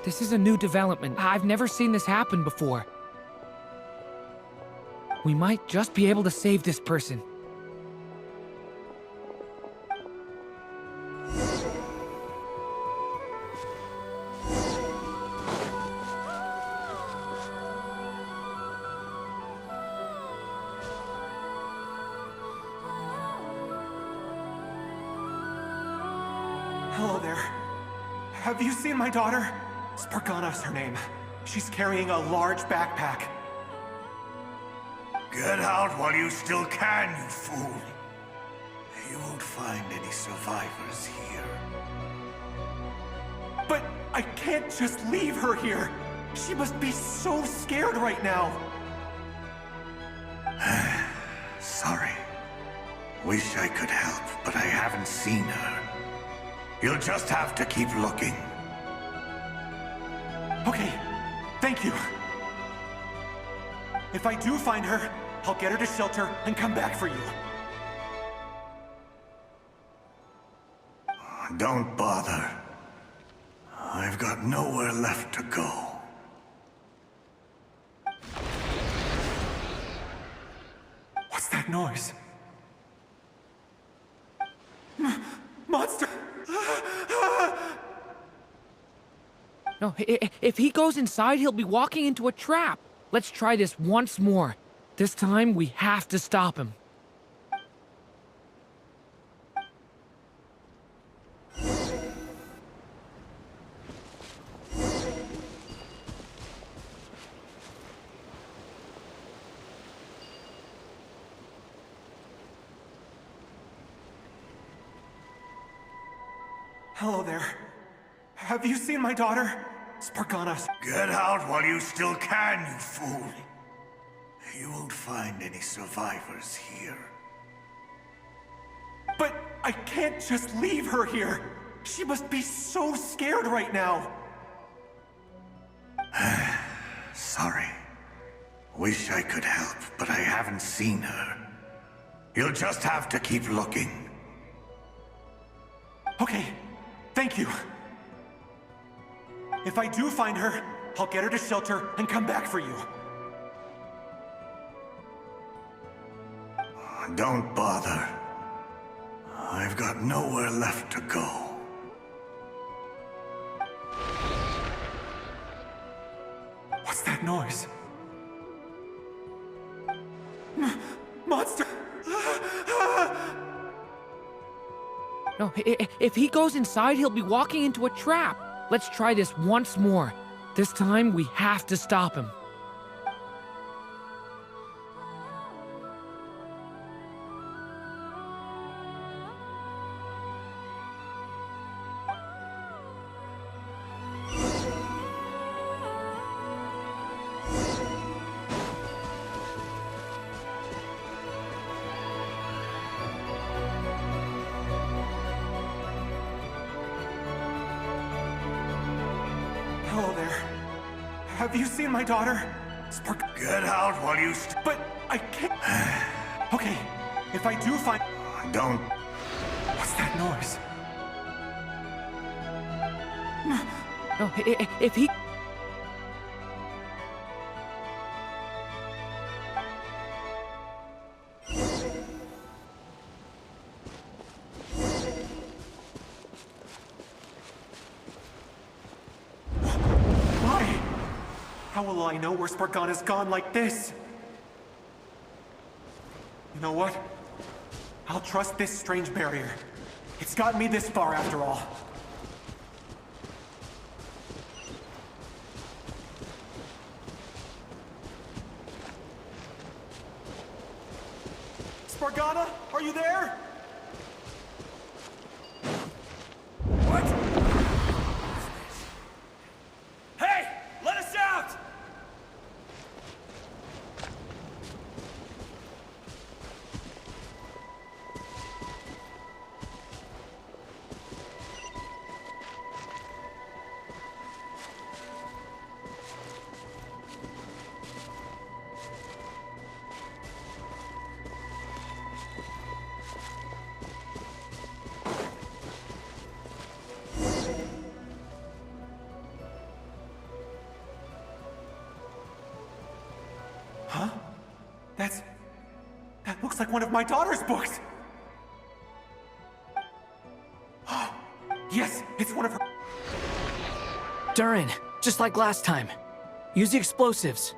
This is a new development. I've never seen this happen before. We might just be able to save this person. Hello there. Have you seen my daughter? Spargana's her name. She's carrying a large backpack. Get out while you still can, you fool. You won't find any survivors here. But I can't just leave her here. She must be so scared right now. Sorry. Wish I could help, but I haven't seen her. You'll just have to keep looking. Okay, thank you. If I do find her, I'll get her to shelter and come back for you. Don't bother. I've got nowhere left to go. What's that noise? Monster! No, if he goes inside, he'll be walking into a trap. Let's try this once more. This time, we have to stop him. Hello there. Have you seen my daughter? Spargana. Get out while you still can, you fool. You won't find any survivors here. But I can't just leave her here. She must be so scared right now. Sorry. Wish I could help, but I haven't seen her. You'll just have to keep looking. Okay, thank you. If I do find her, I'll get her to shelter and come back for you. Don't bother. I've got nowhere left to go. What's that noise? Monster! No, if he goes inside, he'll be walking into a trap. Let's try this once more. This time, we have to stop him. Hello there. Have you seen my daughter? Get out while you But I can't... Okay, if I do find... Don't... What's that noise? No, if he... How will I know where Spargana's gone like this? You know what? I'll trust this strange barrier. It's gotten me this far after all. Spargana, are you there? What? Hey! Let us out! Huh? That looks like one of my daughter's books! Yes, it's one of her... Durin, just like last time. Use the explosives.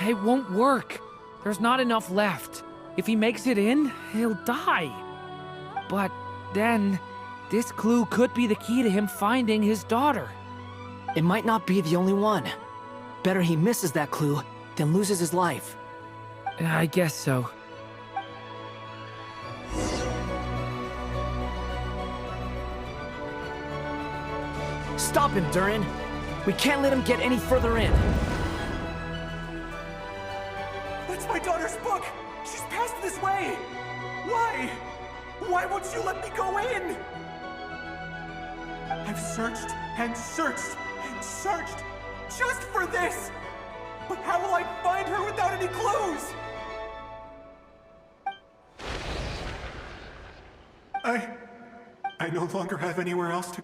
It won't work. There's not enough left. If he makes it in, he'll die. But then, this clue could be the key to him finding his daughter. It might not be the only one. Better he misses that clue than loses his life. I guess so. Stop him, Durin. We can't let him get any further in. That's my daughter's book! She's passed this way! Why? Why won't you let me go in? I've searched and searched and searched just for this! But how will I find her without any clues? I no longer have anywhere else to...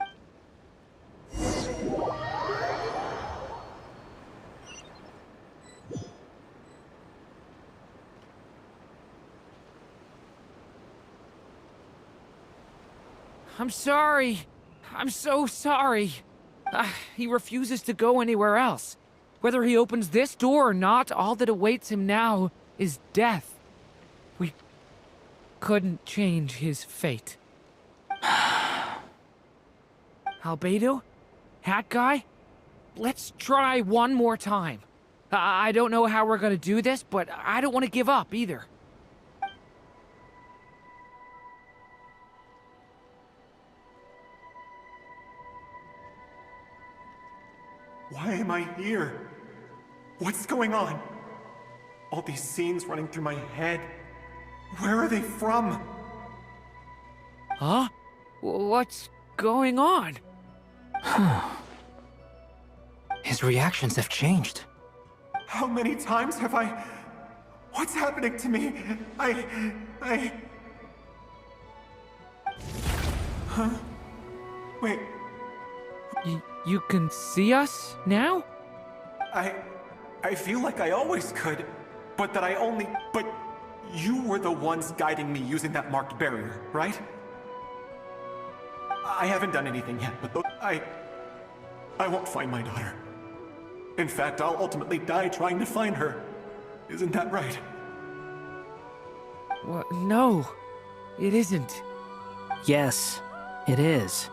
I'm sorry. I'm so sorry. He refuses to go anywhere else. Whether he opens this door or not, all that awaits him now is death. We couldn't change his fate. Albedo? Hat guy? Let's try one more time. I don't know how we're gonna do this, but I don't want to give up either. Why am I here? What's going on? All these scenes running through my head. Where are they from? Huh? What's going on? His reactions have changed. How many times have I... What's happening to me? Huh? Wait. You can see us now? I feel like I always could, but that I only... But you were the ones guiding me using that marked barrier, right? I haven't done anything yet, but I won't find my daughter. In fact, I'll ultimately die trying to find her. Isn't that right? What? No, it isn't. Yes, it is.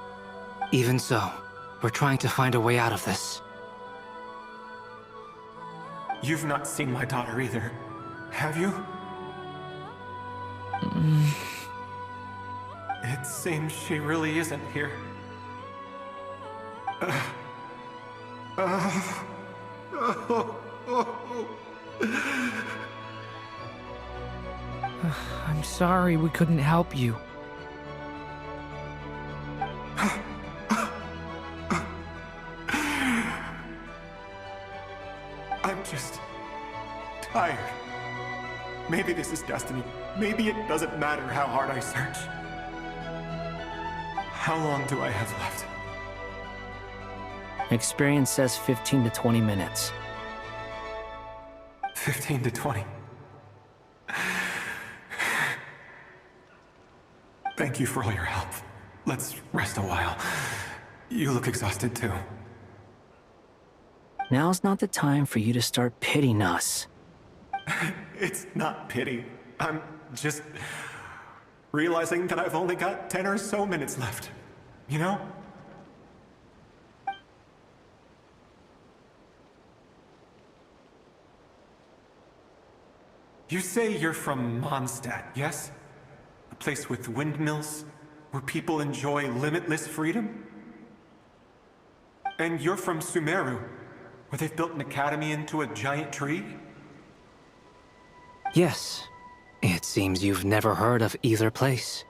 Even so, we're trying to find a way out of this. You've not seen my daughter either, have you? It seems she really isn't here. I'm sorry we couldn't help you. I'm just tired. Maybe this is destiny. Maybe it doesn't matter how hard I search. How long do I have left? Experience says 15 to 20 minutes. 15 to 20. Thank you for all your help. Let's rest a while. You look exhausted too. Now's not the time for you to start pitying us. It's not pity. I'm just realizing that I've only got 10 or so minutes left. You know? You say you're from Mondstadt, yes? A place with windmills, where people enjoy limitless freedom? And you're from Sumeru, where they've built an academy into a giant tree? Yes. It seems you've never heard of either place.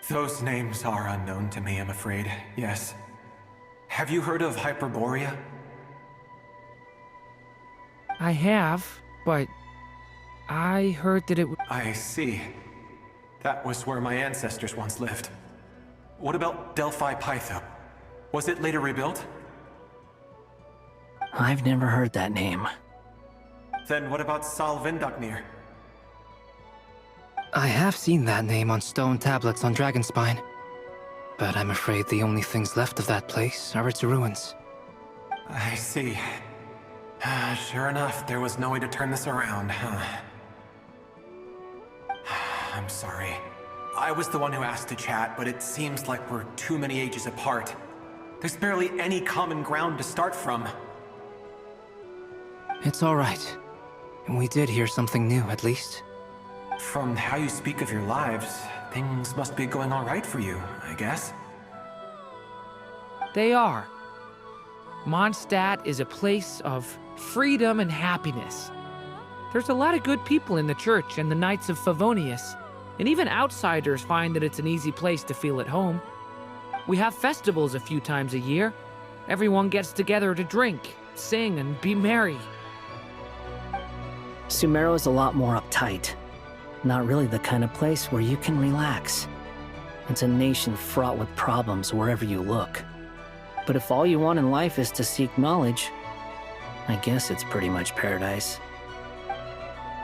Those names are unknown to me, I'm afraid, yes. Have you heard of Hyperborea? I have, but I heard that it... I see. That was where my ancestors once lived. What about Delphi Pytho? Was it later rebuilt? I've never heard that name. Then what about Sal Vindaknir? I have seen that name on stone tablets on Dragonspine. But I'm afraid the only things left of that place are its ruins. I see. Sure enough, there was no way to turn this around, huh? I'm sorry. I was the one who asked to chat, but it seems like we're too many ages apart. There's barely any common ground to start from. It's all right. We did hear something new, at least. From how you speak of your lives, things must be going all right for you, I guess. They are. Mondstadt is a place of freedom and happiness. There's a lot of good people in the church and the Knights of Favonius, and even outsiders find that it's an easy place to feel at home. We have festivals a few times a year. Everyone gets together to drink, sing, and be merry. Sumeru is a lot more uptight. Not really the kind of place where you can relax. It's a nation fraught with problems wherever you look. But if all you want in life is to seek knowledge, I guess it's pretty much paradise.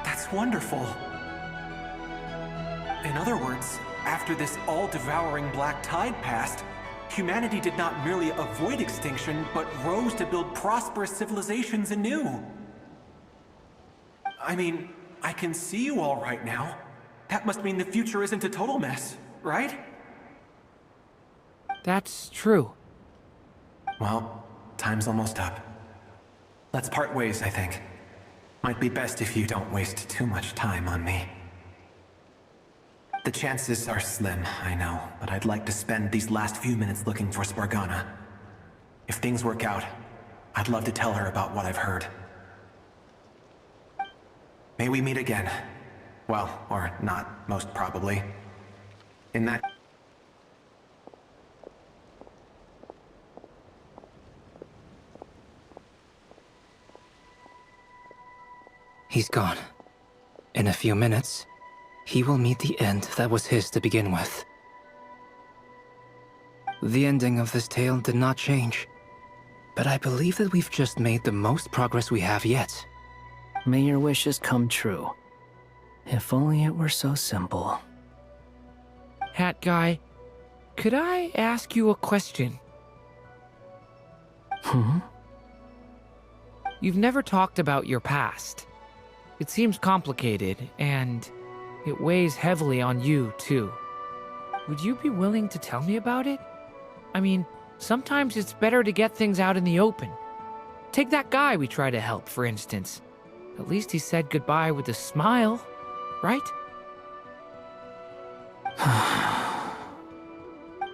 That's wonderful. In other words, after this all-devouring black tide passed, humanity did not merely avoid extinction, but rose to build prosperous civilizations anew. I mean, I can see you all right now. That must mean the future isn't a total mess, right? That's true. Well, time's almost up. Let's part ways, I think. Might be best if you don't waste too much time on me. The chances are slim, I know, but I'd like to spend these last few minutes looking for Spargana. If things work out, I'd love to tell her about what I've heard. May we meet again. Well, or not, most probably. In that... He's gone. In a few minutes, he will meet the end that was his to begin with. The ending of this tale did not change, but I believe that we've just made the most progress we have yet. May your wishes come true. If only it were so simple. Hat guy, could I ask you a question? You've never talked about your past. It seems complicated, and it weighs heavily on you, too. Would you be willing to tell me about it? I mean, sometimes it's better to get things out in the open. Take that guy we try to help, for instance. At least he said goodbye with a smile, right?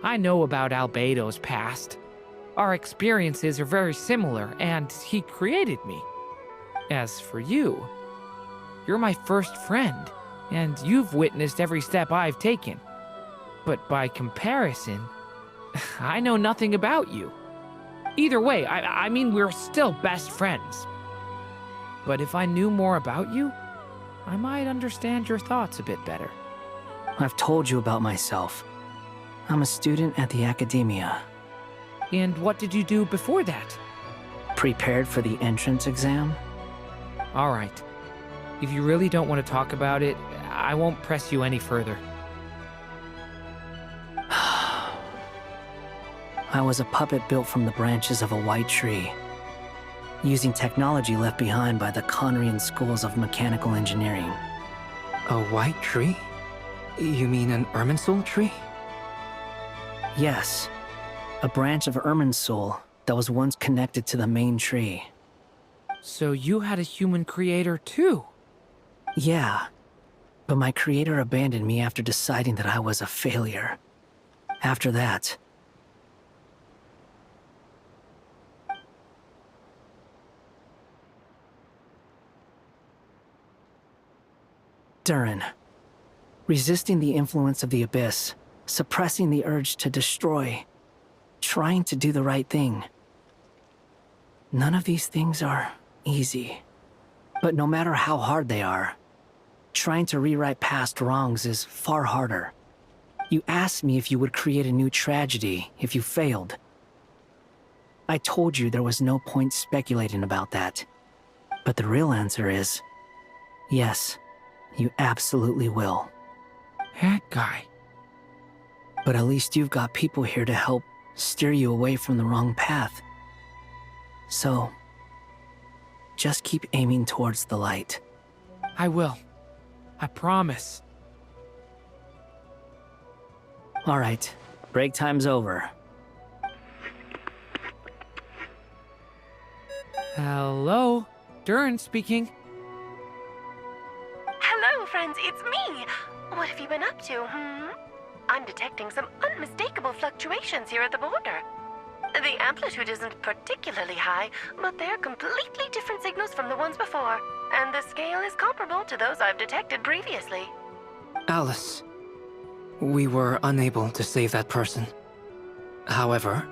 I know about Albedo's past. Our experiences are very similar, and he created me. As for you, you're my first friend, and you've witnessed every step I've taken. But by comparison, I know nothing about you. Either way, I mean, we're still best friends. But if I knew more about you, I might understand your thoughts a bit better. I've told you about myself. I'm a student at the academia. And what did you do before that? Prepared for the entrance exam? All right. If you really don't want to talk about it, I won't press you any further. I was a puppet built from the branches of a white tree, using technology left behind by the Conrian schools of mechanical engineering. A white tree? You mean an Irminsul tree? Yes. A branch of Irminsul that was once connected to the main tree. So you had a human creator too? Yeah. But my creator abandoned me after deciding that I was a failure. After that... Durin. Resisting the influence of the Abyss, suppressing the urge to destroy, trying to do the right thing. None of these things are easy. But no matter how hard they are, trying to rewrite past wrongs is far harder. You asked me if you would create a new tragedy if you failed. I told you there was no point speculating about that. But the real answer is, yes, you absolutely will. Hat guy. But at least you've got people here to help steer you away from the wrong path. So, just keep aiming towards the light. I will. I promise. All right, break time's over. Hello? Durin speaking. Hello, friends, it's me! What have you been up to, I'm detecting some unmistakable fluctuations here at the border. The amplitude isn't particularly high, but they're completely different signals from the ones before, and the scale is comparable to those I've detected previously. Alice, we were unable to save that person. However,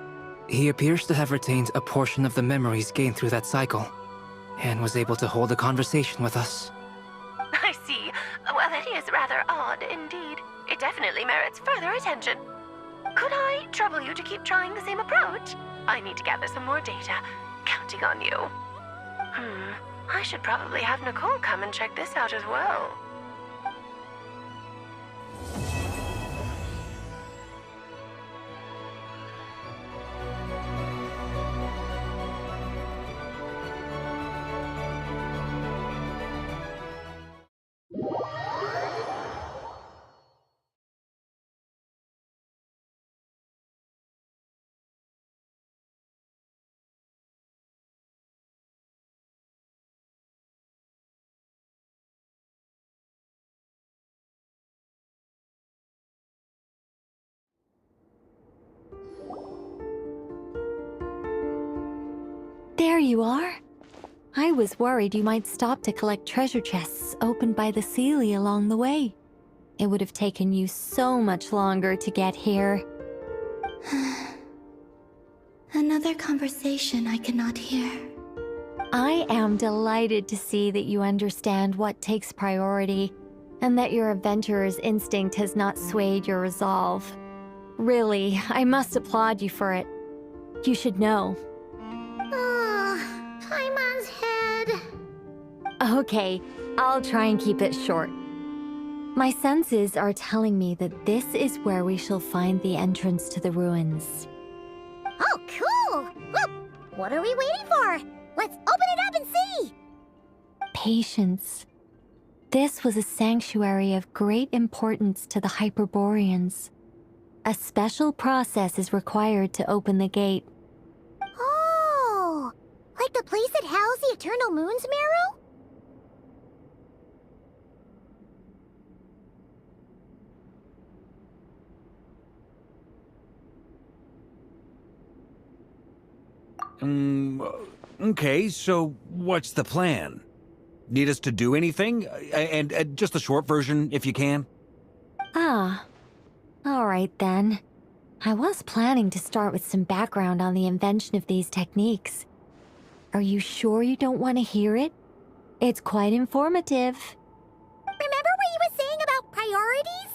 he appears to have retained a portion of the memories gained through that cycle, and was able to hold a conversation with us. I see. Well, that is rather odd indeed. It definitely merits further attention. Could I trouble you to keep trying the same approach? I need to gather some more data. Counting on you. I should probably have Nicole come and check this out as well. There you are. I was worried you might stop to collect treasure chests opened by the Seelie along the way. It would have taken you so much longer to get here. Another conversation I cannot hear. I am delighted to see that you understand what takes priority and that your adventurer's instinct has not swayed your resolve. Really, I must applaud you for it. You should know. Paimon's head. Okay, I'll try and keep it short. My senses are telling me that this is where we shall find the entrance to the ruins. Oh, cool! Well, what are we waiting for? Let's open it up and see! Patience. This was a sanctuary of great importance to the Hyperboreans. A special process is required to open the gate. Oh! Like the place that housed the Eternal Moon's marrow? Okay, so what's the plan? Need us to do anything? And just the short version, if you can. Ah. All right, then. I was planning to start with some background on the invention of these techniques. Are you sure you don't want to hear it? It's quite informative. Remember what you were saying about priorities?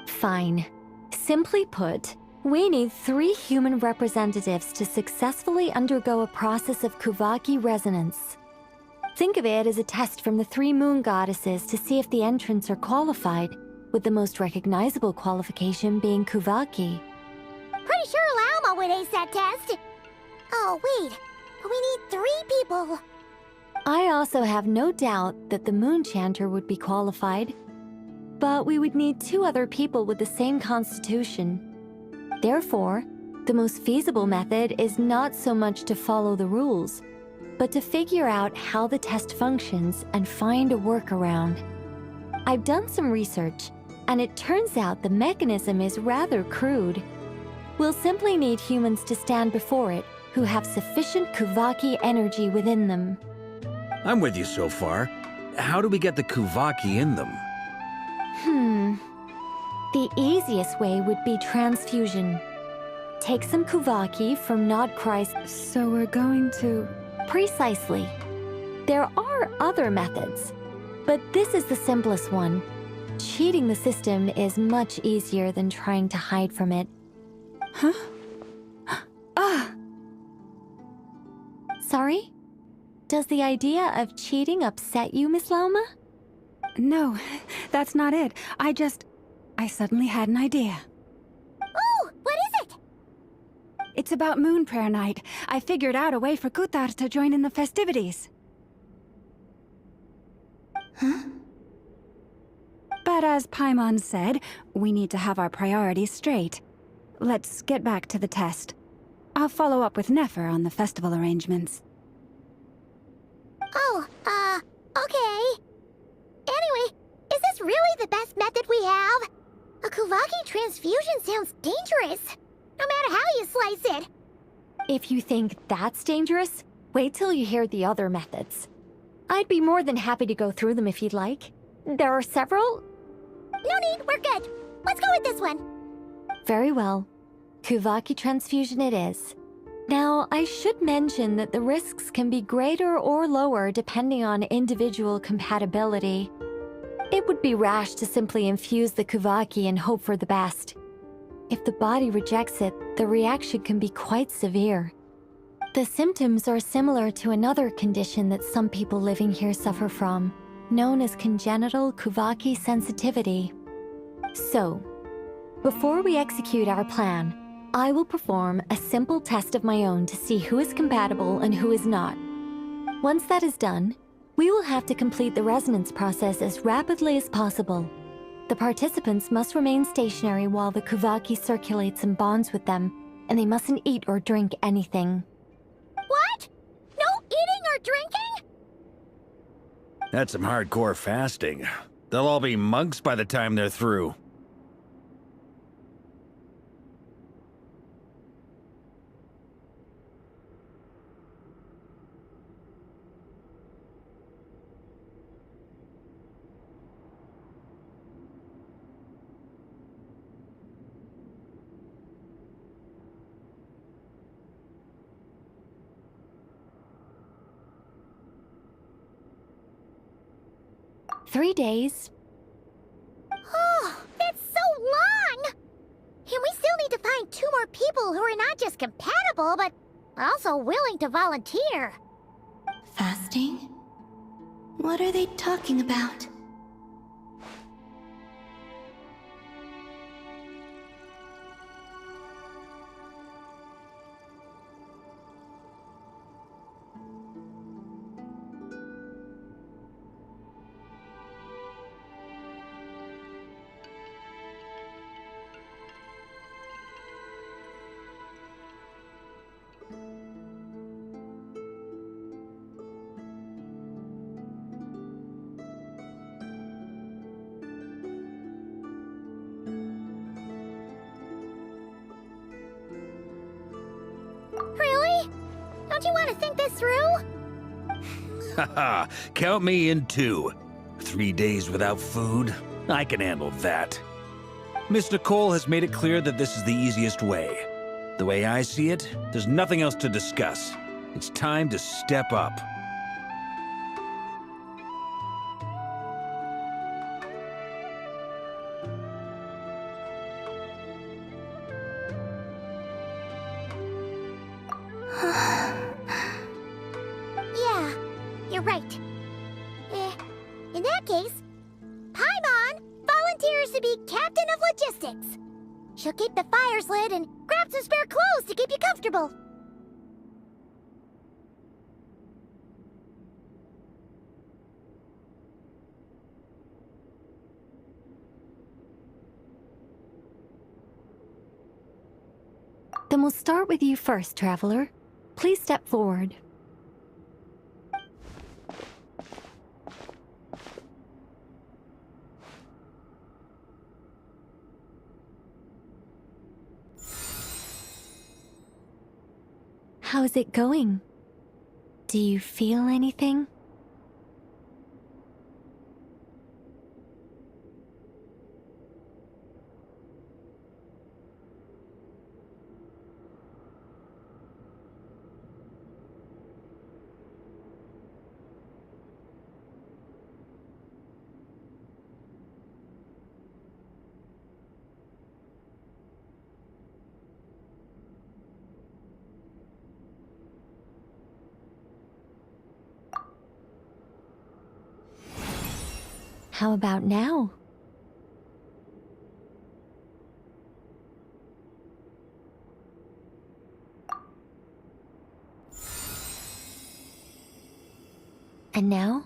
Fine. Simply put, we need 3 human representatives to successfully undergo a process of Kuvaki resonance. Think of it as a test from the 3 moon goddesses to see if the entrants are qualified, with the most recognizable qualification being Kuvaki. Pretty sure Lauma would ace that test. Oh, wait. We need 3 people. I also have no doubt that the Moon Chanter would be qualified. But we would need 2 other people with the same constitution. Therefore, the most feasible method is not so much to follow the rules, but to figure out how the test functions and find a workaround. I've done some research, and it turns out the mechanism is rather crude. We'll simply need humans to stand before it who have sufficient Kuvaki energy within them. I'm with you so far. How do we get the Kuvaki in them? The easiest way would be transfusion. Take some Kuvaki from Nodkrai's. So we're going to... Precisely. There are other methods, but this is the simplest one. Cheating the system is much easier than trying to hide from it. Huh? Ah! Sorry? Does the idea of cheating upset you, Miss Lauma? No, that's not it. I suddenly had an idea. Oh, what is it? It's about Moon Prayer Night. I figured out a way for Kutar to join in the festivities. Huh? But as Paimon said, we need to have our priorities straight. Let's get back to the test. I'll follow up with Nefer on the festival arrangements. Oh, okay. Anyway, is this really the best method we have? A Kuvaki transfusion sounds dangerous, no matter how you slice it. If you think that's dangerous, wait till you hear the other methods. I'd be more than happy to go through them if you'd like. There are several. No need, we're good. Let's go with this one. Very well. Kuvaki transfusion it is. Now, I should mention that the risks can be greater or lower depending on individual compatibility. It would be rash to simply infuse the Kuvaki and hope for the best. If the body rejects it, the reaction can be quite severe. The symptoms are similar to another condition that some people living here suffer from, known as congenital Kuvaki sensitivity. So, before we execute our plan, I will perform a simple test of my own to see who is compatible and who is not. Once that is done, we will have to complete the resonance process as rapidly as possible. The participants must remain stationary while the Kuvaki circulates and bonds with them, and they mustn't eat or drink anything. What? No eating or drinking? That's some hardcore fasting. They'll all be monks by the time they're through. 3 days. Oh, that's so long! And we still need to find 2 more people who are not just compatible, but also willing to volunteer. Fasting? What are they talking about? Really? Don't you want to think this through? Haha, count me in too. 3 days without food? I can handle that. Miss Nicole has made it clear that this is the easiest way. The way I see it, there's nothing else to discuss. It's time to step up. Yeah, you're right. In that case, Paimon volunteers to be Captain of Logistics. She'll keep the fires lit and grab some spare clothes to keep you comfortable. Then we'll start with you first, Traveler. Please step forward. How's it going? Do you feel anything? How about now? And now?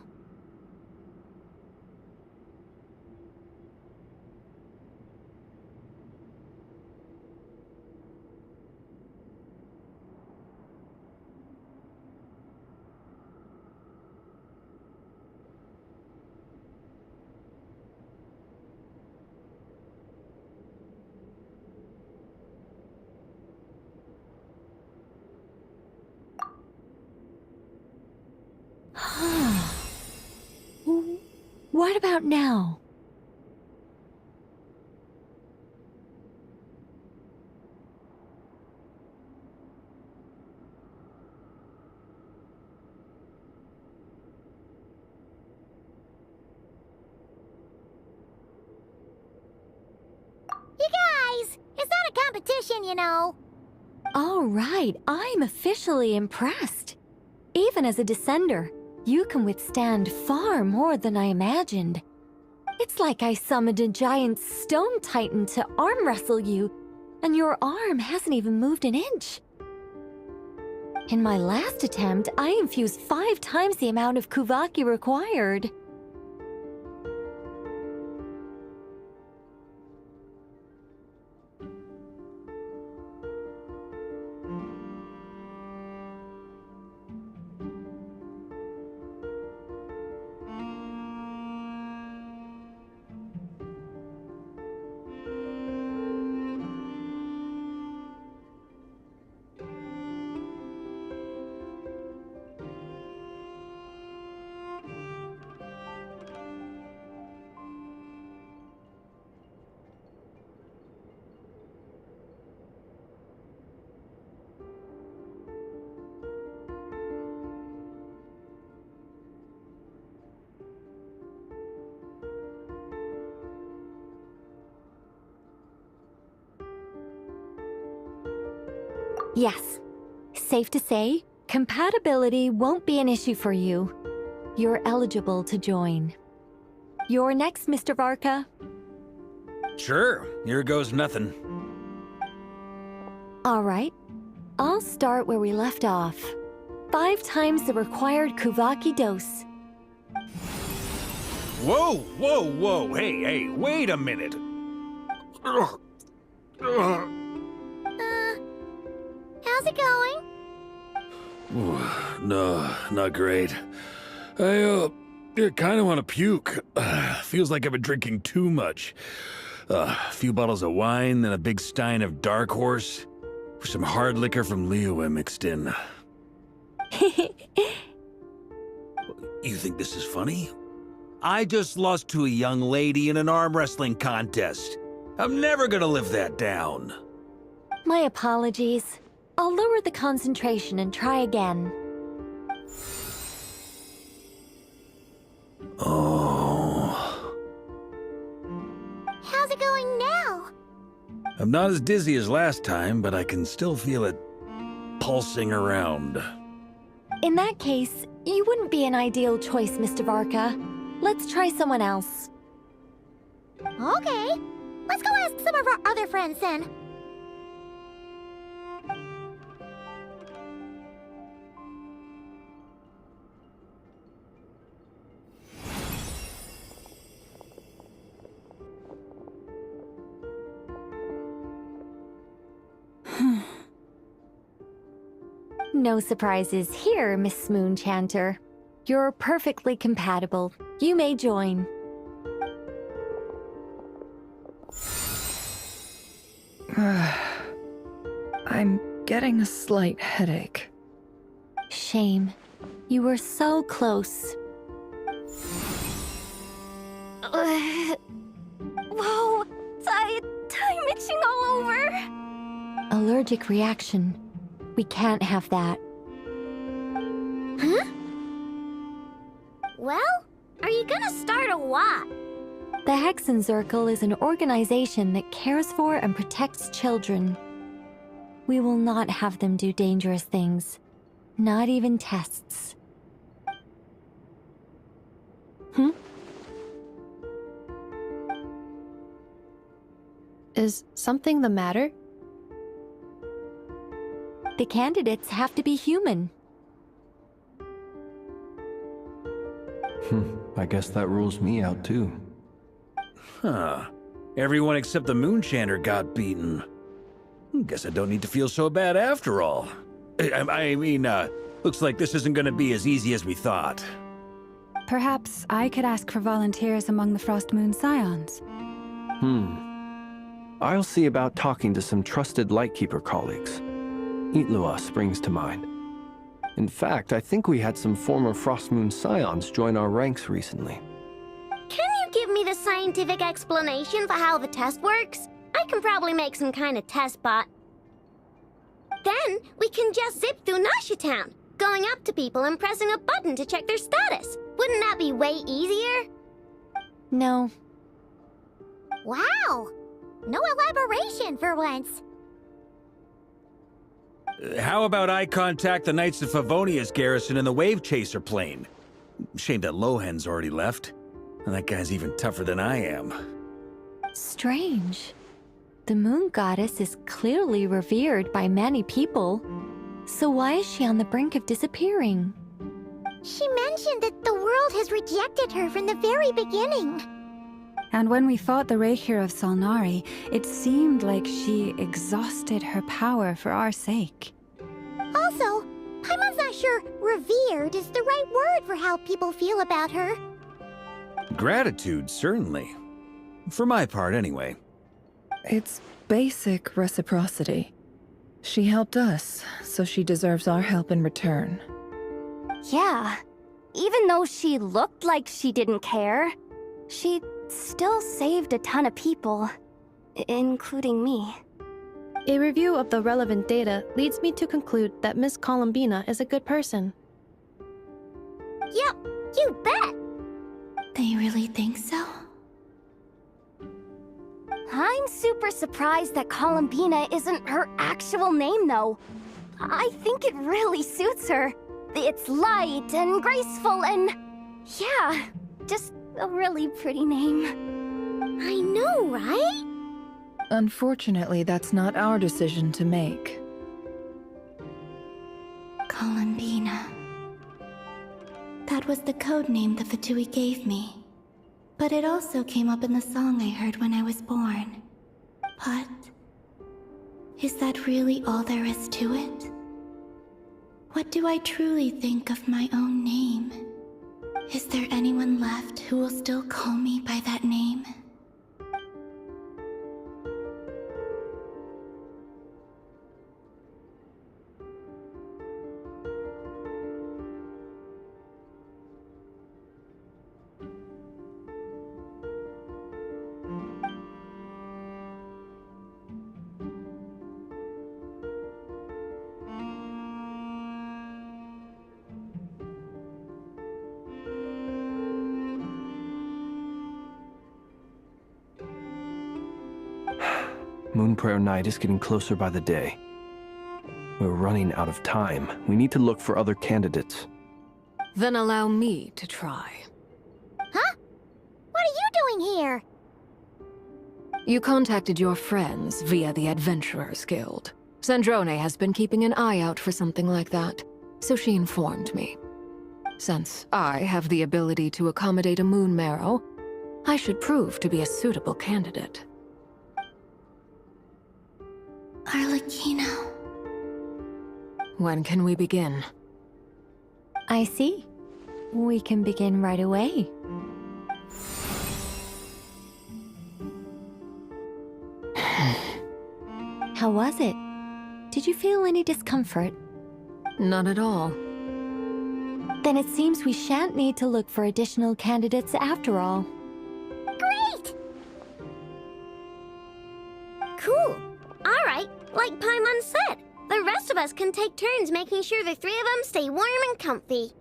What about now? You guys, it's not a competition, you know. All right, I'm officially impressed. Even as a descender, you can withstand far more than I imagined. It's like I summoned a giant stone titan to arm wrestle you, and your arm hasn't even moved an inch. In my last attempt, I infused 5 times the amount of Kuvaki required. Yes. Safe to say, compatibility won't be an issue for you. You're eligible to join. You're next, Mr. Varka. Sure, here goes nothing. All right. I'll start where we left off. 5 times the required Kuvaki dose. Whoa, whoa, whoa, hey, wait a minute. How's it going? No, not great. I kind of want to puke. Feels like I've been drinking too much. A few bottles of wine, then a big stein of Dark Horse, with some hard liquor from Liyue mixed in. You think this is funny? I just lost to a young lady in an arm wrestling contest. I'm never gonna live that down. My apologies. I'll lower the concentration and try again. Oh. How's it going now? I'm not as dizzy as last time, but I can still feel it pulsing around. In that case, you wouldn't be an ideal choice, Mr. Varka. Let's try someone else. Okay. Let's go ask some of our other friends then. No surprises here, Miss Moonchanter. You're perfectly compatible. You may join. I'm getting a slight headache. Shame. You were so close. Whoa! I'm itching all over! Allergic reaction. We can't have that. Huh? Well, are you gonna start or what? The Hexenzirkel is an organization that cares for and protects children. We will not have them do dangerous things. Not even tests. Is something the matter? The candidates have to be human. I guess that rules me out too. Huh. Everyone except the Moonchanter got beaten. Guess I don't need to feel so bad after all. I mean, looks like this isn't gonna be as easy as we thought. Perhaps I could ask for volunteers among the Frost Moon Scions. I'll see about talking to some trusted Lightkeeper colleagues. Itlua springs to mind. In fact, I think we had some former Frost Moon Scions join our ranks recently. Can you give me the scientific explanation for how the test works? I can probably make some kind of test bot. Then we can just zip through Nasha Town, going up to people and pressing a button to check their status. Wouldn't that be way easier? No. Wow! No elaboration for once. How about I contact the Knights of Favonia's garrison in the Wave Chaser plane? Shame that Lohan's already left. And that guy's even tougher than I am. Strange. The moon goddess is clearly revered by many people. So why is she on the brink of disappearing? She mentioned that the world has rejected her from the very beginning. And when we fought the Reikir of Solnari, it seemed like she exhausted her power for our sake. Also, I'm not sure revered is the right word for how people feel about her. Gratitude, certainly. For my part, anyway. It's basic reciprocity. She helped us, so she deserves our help in return. Yeah. Even though she looked like she didn't care, she still saved a ton of people, including me. A review of the relevant data leads me to conclude that Miss Columbina is a good person. Yep, you bet! They really think so? I'm super surprised that Columbina isn't her actual name, though. I think it really suits her. It's light and graceful and... yeah, just a really pretty name. I know, right? Unfortunately, that's not our decision to make. Columbina. That was the code name the Fatui gave me. But it also came up in the song I heard when I was born. But... is that really all there is to it? What do I truly think of my own name? Is there anyone left who will still call me by that name? Moon Prayer Night is getting closer by the day. We're running out of time. We need to look for other candidates. Then allow me to try. Huh? What are you doing here? You contacted your friends via the Adventurers Guild. Sandrone has been keeping an eye out for something like that, so she informed me. Since I have the ability to accommodate a moon marrow, I should prove to be a suitable candidate. Arlecchino. When can we begin? I see. We can begin right away. How was it? Did you feel any discomfort? Not at all. Then it seems we shan't need to look for additional candidates after all. Great! Cool. All right, like Paimon said, the rest of us can take turns making sure the three of them stay warm and comfy.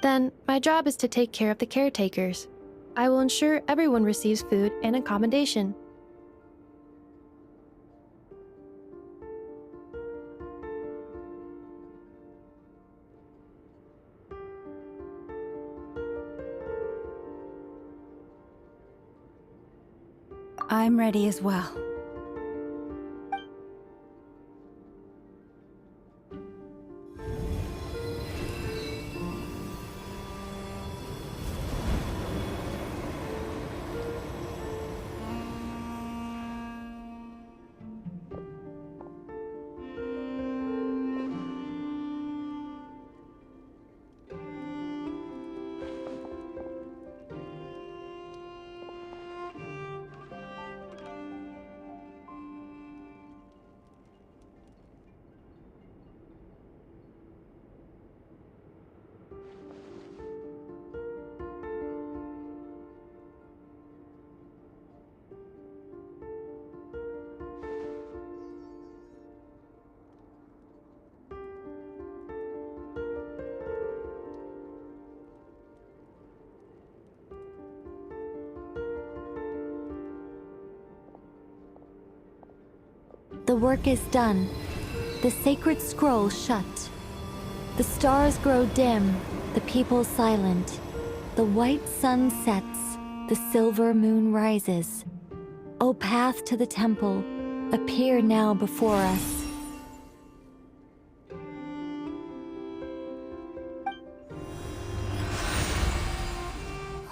Then, my job is to take care of the caretakers. I will ensure everyone receives food and accommodation. I'm ready as well. The work is done. The sacred scroll shut. The stars grow dim, the people silent. The white sun sets, the silver moon rises. O path to the temple, appear now before us.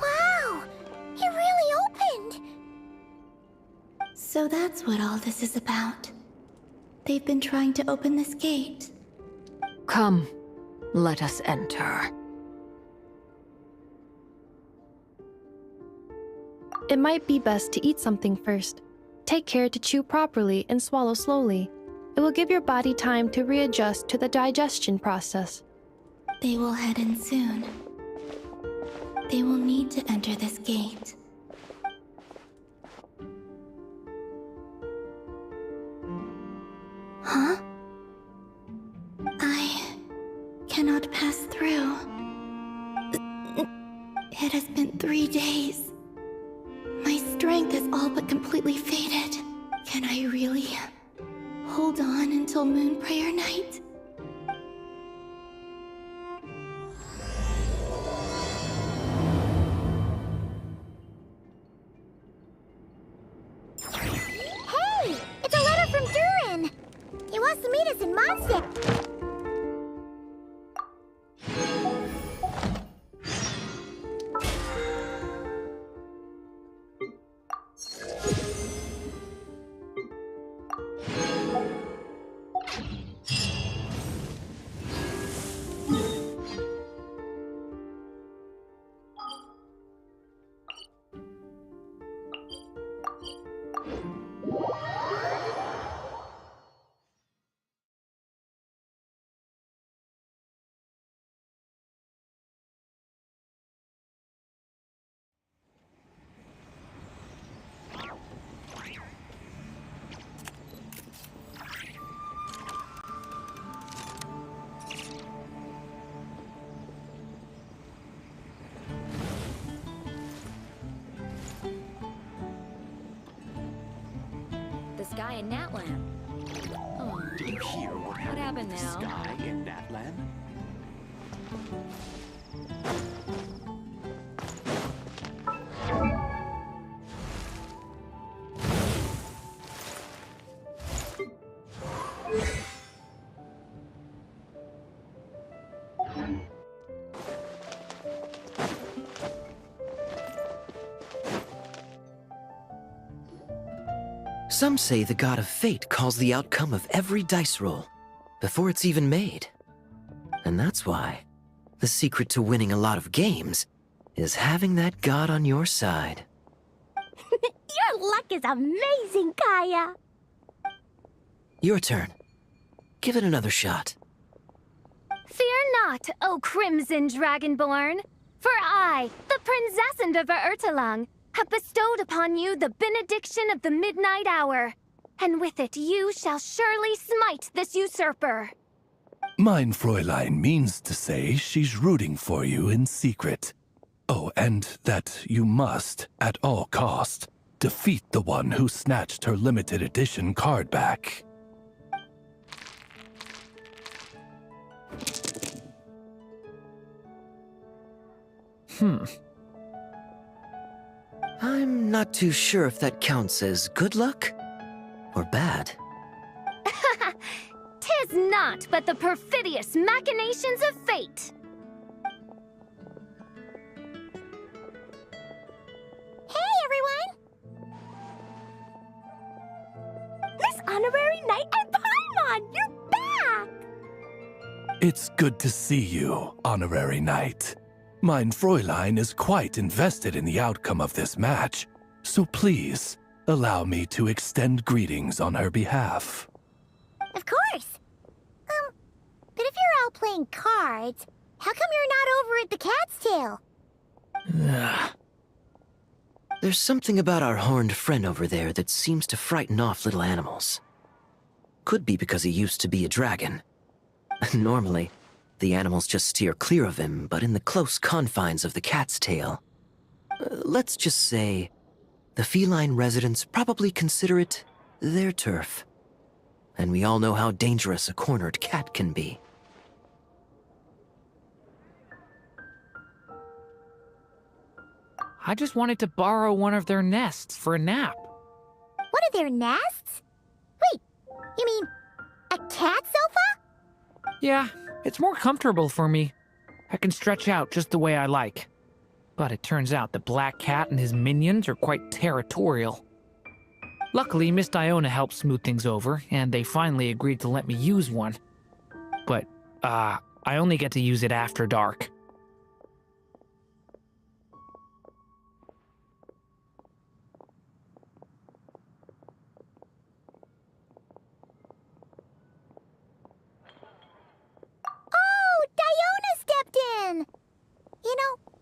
Wow! It really opened! So that's what all this is about. They've been trying to open this gate. Come, let us enter. It might be best to eat something first. Take care to chew properly and swallow slowly. It will give your body time to readjust to the digestion process. They will head in soon. They will need to enter this gate. Huh? I cannot pass through. It has been 3 days. My strength is all but completely faded. Can I really hold on until Moon Prayer Night? famous in Mondstadt. The sky in Natland. Oh, Did you hear what happened with the now? sky in Natland? Some say the god of fate calls the outcome of every dice roll before it's even made. And that's why the secret to winning a lot of games is having that god on your side. Your luck is amazing, Kaya. Your turn. Give it another shot. Fear not, O Crimson Dragonborn, for I, the Princess of Ertelung, have bestowed upon you the benediction of the midnight hour, and with it you shall surely smite this usurper. Mein Fräulein means to say she's rooting for you in secret. Oh, and that you must, at all cost, defeat the one who snatched her limited edition card back. I'm not too sure if that counts as good luck or bad. Tis not but the perfidious machinations of fate. Hey, everyone! Miss Honorary Knight and Paimon, you're back! It's good to see you, Honorary Knight. Mein Fräulein is quite invested in the outcome of this match, so please, allow me to extend greetings on her behalf. Of course. But if you're out playing cards, how come you're not over at the Cat's Tail? There's something about our horned friend over there that seems to frighten off little animals. Could be because he used to be a dragon. Normally, the animals just steer clear of him, but in the close confines of the Cat's Tail, let's just say, the feline residents probably consider it their turf. And we all know how dangerous a cornered cat can be. I just wanted to borrow one of their nests for a nap. What are their nests? Wait, you mean a cat sofa? Yeah, it's more comfortable for me. I can stretch out just the way I like. But it turns out the Black Cat and his minions are quite territorial. Luckily, Miss Diona helped smooth things over, and they finally agreed to let me use one. But, I only get to use it after dark. Oh, Diona stepped in! You know,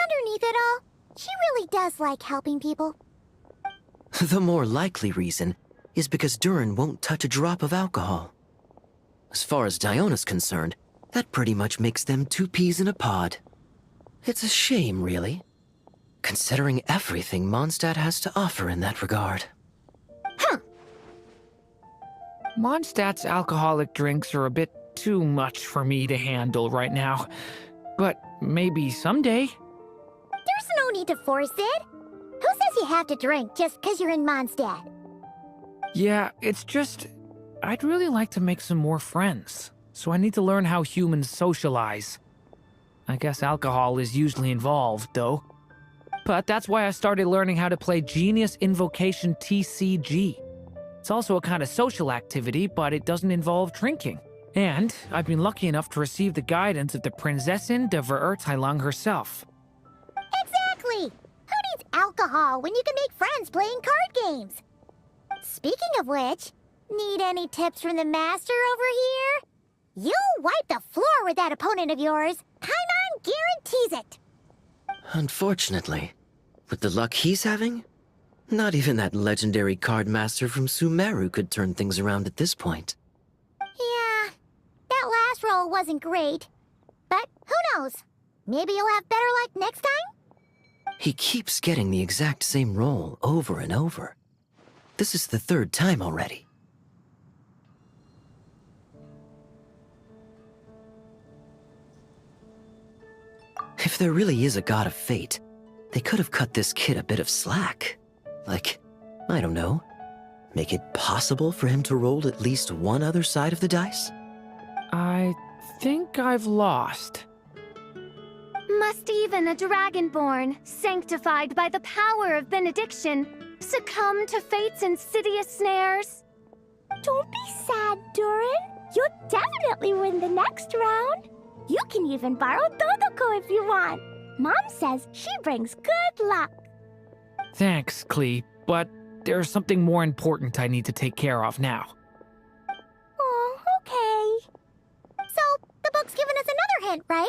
underneath it all, she really does like helping people. The more likely reason is because Durin won't touch a drop of alcohol. As far as Diona's concerned, that pretty much makes them two peas in a pod. It's a shame, really, considering everything Mondstadt has to offer in that regard. Mondstadt's alcoholic drinks are a bit too much for me to handle right now. But maybe someday. There's no need to force it. Who says you have to drink just because you're in Mondstadt? Yeah, it's just... I'd really like to make some more friends, so I need to learn how humans socialize. I guess alcohol is usually involved, though. But that's why I started learning how to play Genius Invocation TCG. It's also a kind of social activity, but it doesn't involve drinking. And I've been lucky enough to receive the guidance of the Prinzessin de Verurteilung herself. Exactly! Who needs alcohol when you can make friends playing card games? Speaking of which, need any tips from the master over here? You'll wipe the floor with that opponent of yours. Paimon guarantees it. Unfortunately, with the luck he's having, not even that legendary card master from Sumeru could turn things around at this point. Yeah, that last roll wasn't great. But who knows? Maybe you'll have better luck next time? He keeps getting the exact same roll over and over. This is the third time already. If there really is a god of fate, they could have cut this kid a bit of slack. Like, I don't know, make it possible for him to roll at least one other side of the dice? I think I've lost. Must even a dragonborn, sanctified by the power of benediction, succumb to fate's insidious snares? Don't be sad, Durin. You'll definitely win the next round. You can even borrow Todoko if you want. Mom says she brings good luck. Thanks, Klee, but there's something more important I need to take care of now. Oh, okay. So, the book's given us another hint, right?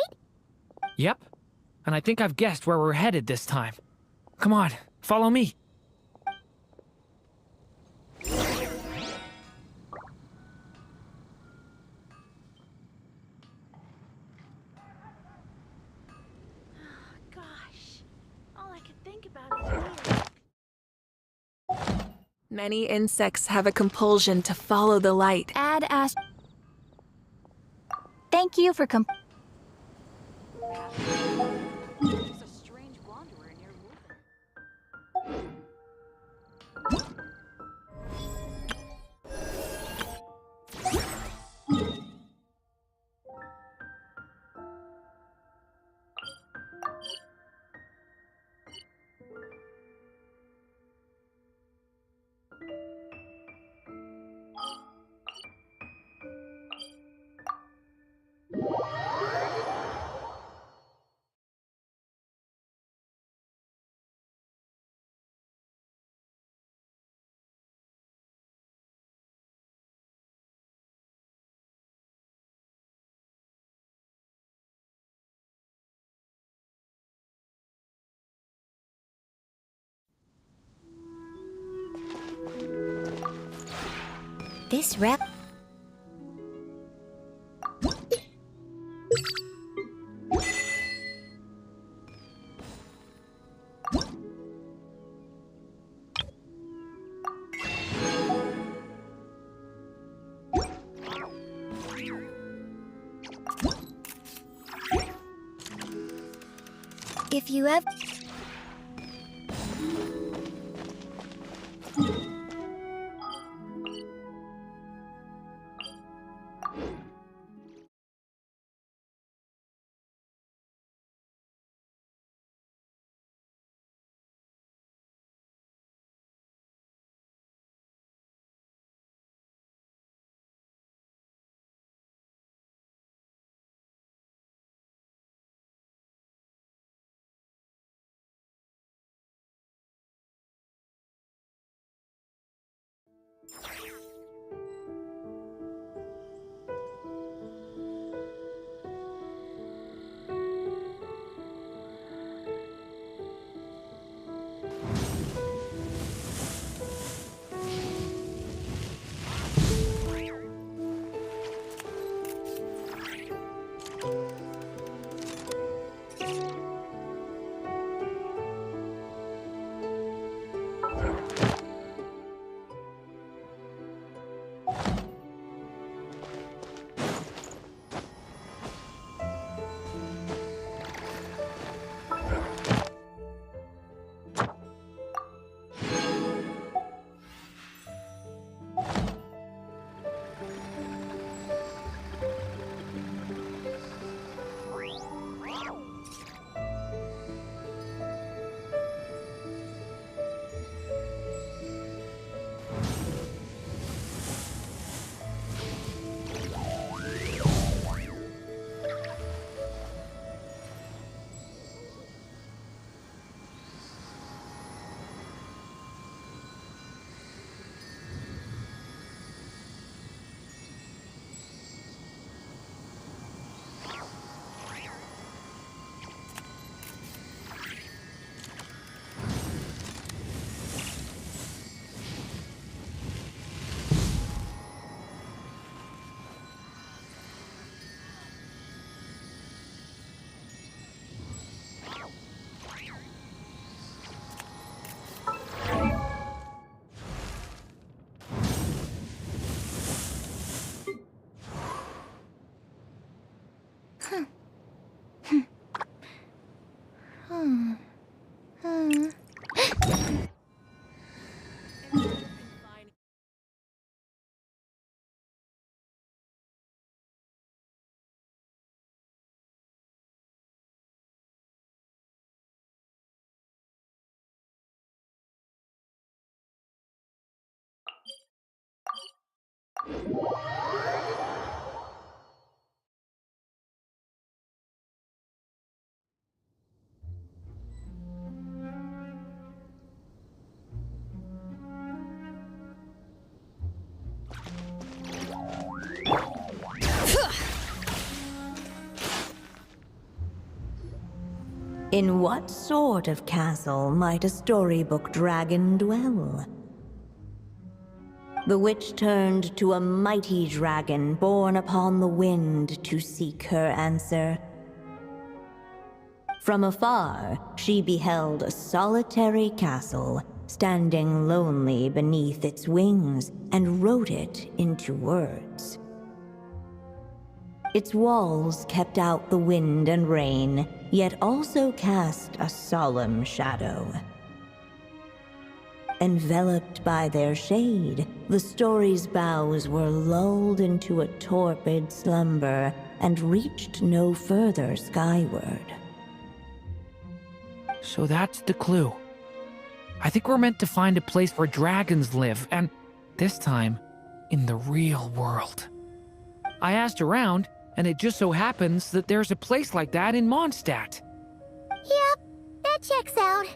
Yep, and I think I've guessed where we're headed this time. Come on, follow me. Many insects have a compulsion to follow the light. Thank you for This rep... If you ever... In what sort of castle might a storybook dragon dwell? The witch turned to a mighty dragon born upon the wind to seek her answer. From afar, she beheld a solitary castle, standing lonely beneath its wings, and wrote it into words. Its walls kept out the wind and rain, yet also cast a solemn shadow. Enveloped by their shade, the story's boughs were lulled into a torpid slumber and reached no further skyward. So that's the clue. I think we're meant to find a place where dragons live, and this time, in the real world. I asked around, and it just so happens that there's a place like that in Mondstadt. Yep, that checks out.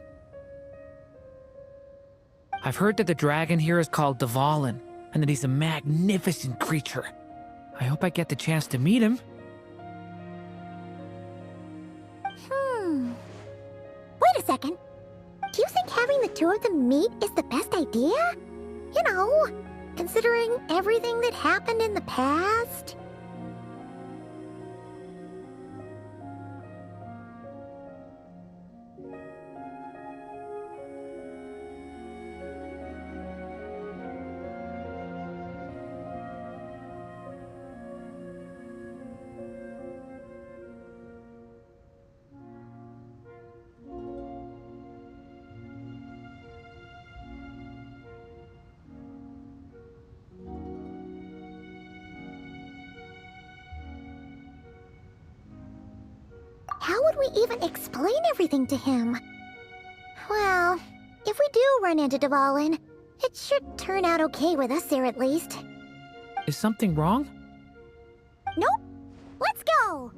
I've heard that the dragon here is called Dvalin, and that he's a magnificent creature. I hope I get the chance to meet him. Wait a second. Do you think having the two of them meet is the best idea? You know, considering everything that happened in the past? How would we even explain everything to him? Well, if we do run into Dvalin, it should turn out okay with us there at least. Is something wrong? Nope. Let's go!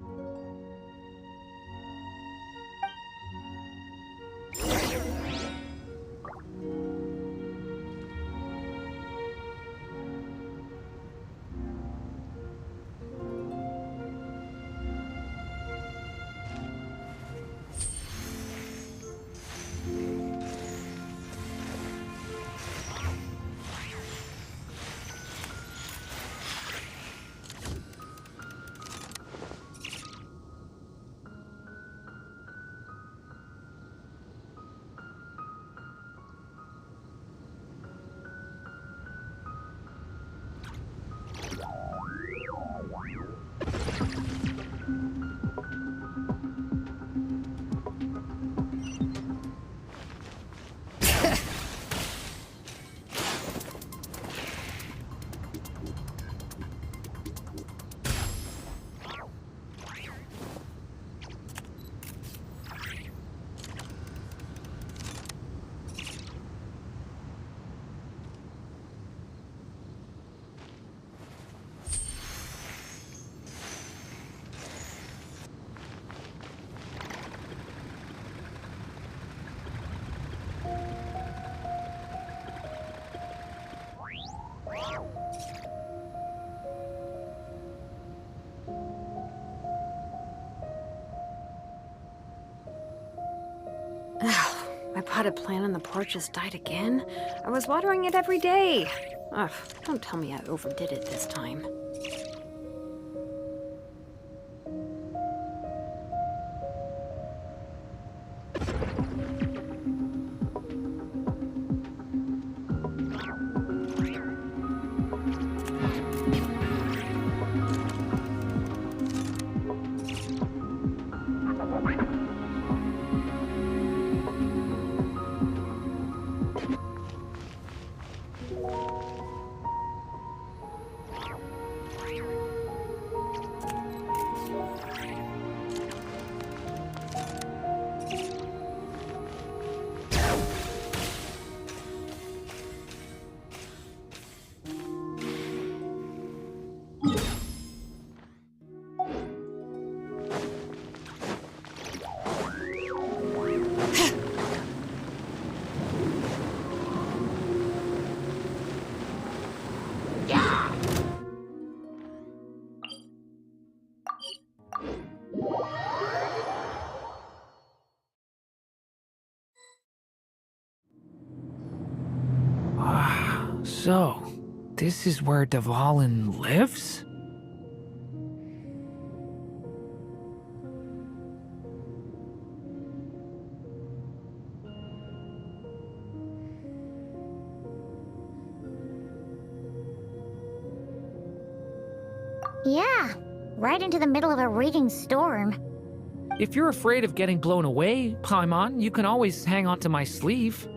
My potted plant on the porch has died again. I was watering it every day. Ugh, don't tell me I overdid it this time. So, this is where Dvalin lives? Yeah, right into the middle of a raging storm. If you're afraid of getting blown away, Paimon, you can always hang onto my sleeve.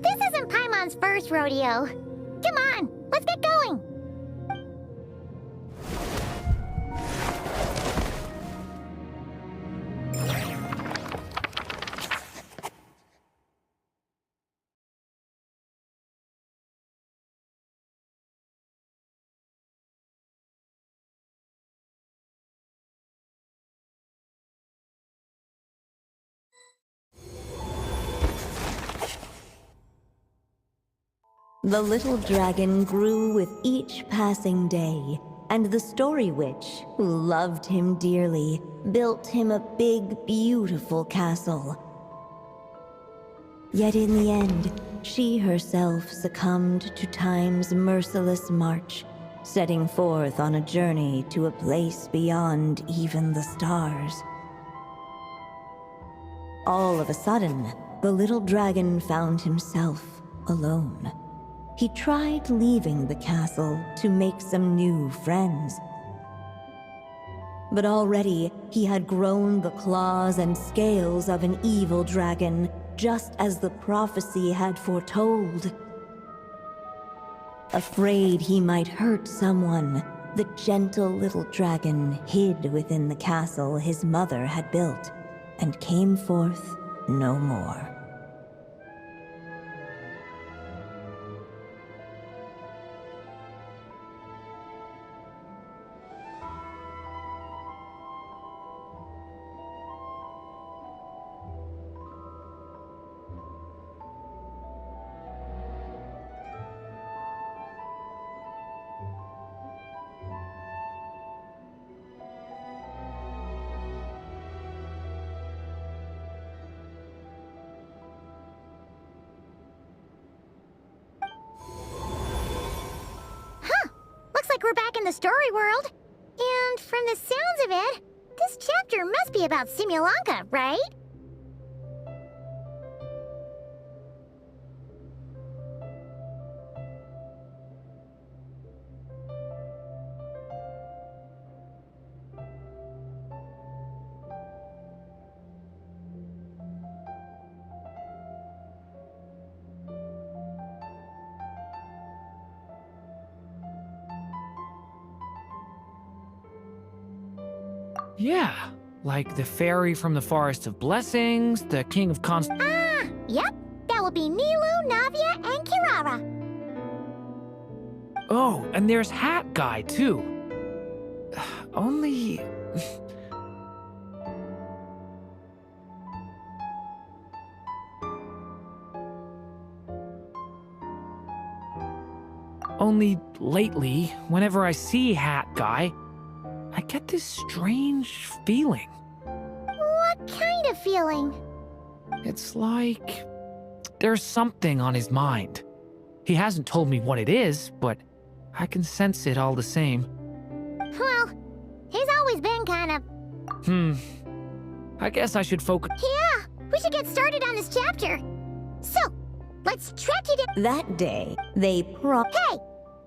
This isn't Paimon's first rodeo. Come on, let's get going. The little dragon grew with each passing day, and the Story Witch, who loved him dearly, built him a big, beautiful castle. Yet in the end, she herself succumbed to time's merciless march, setting forth on a journey to a place beyond even the stars. All of a sudden, the little dragon found himself alone. He tried leaving the castle to make some new friends. But already, he had grown the claws and scales of an evil dragon, just as the prophecy had foretold. Afraid he might hurt someone, the gentle little dragon hid within the castle his mother had built, and came forth no more. Looks like we're back in the story world. And from the sounds of it, this chapter must be about Simulanka, right? Yeah, like the fairy from the Forest of Blessings, the king of Yep. That will be Nilu, Navia, and Kirara. Oh, and there's Hat Guy, too. Only... Only lately, whenever I see Hat Guy, I get this strange feeling. What kind of feeling? It's like there's something on his mind. He hasn't told me what it is, but I can sense it all the same. Well, he's always been kind of... I guess I should focus... Yeah, we should get started on this chapter. So, let's track you down... That day, they Hey!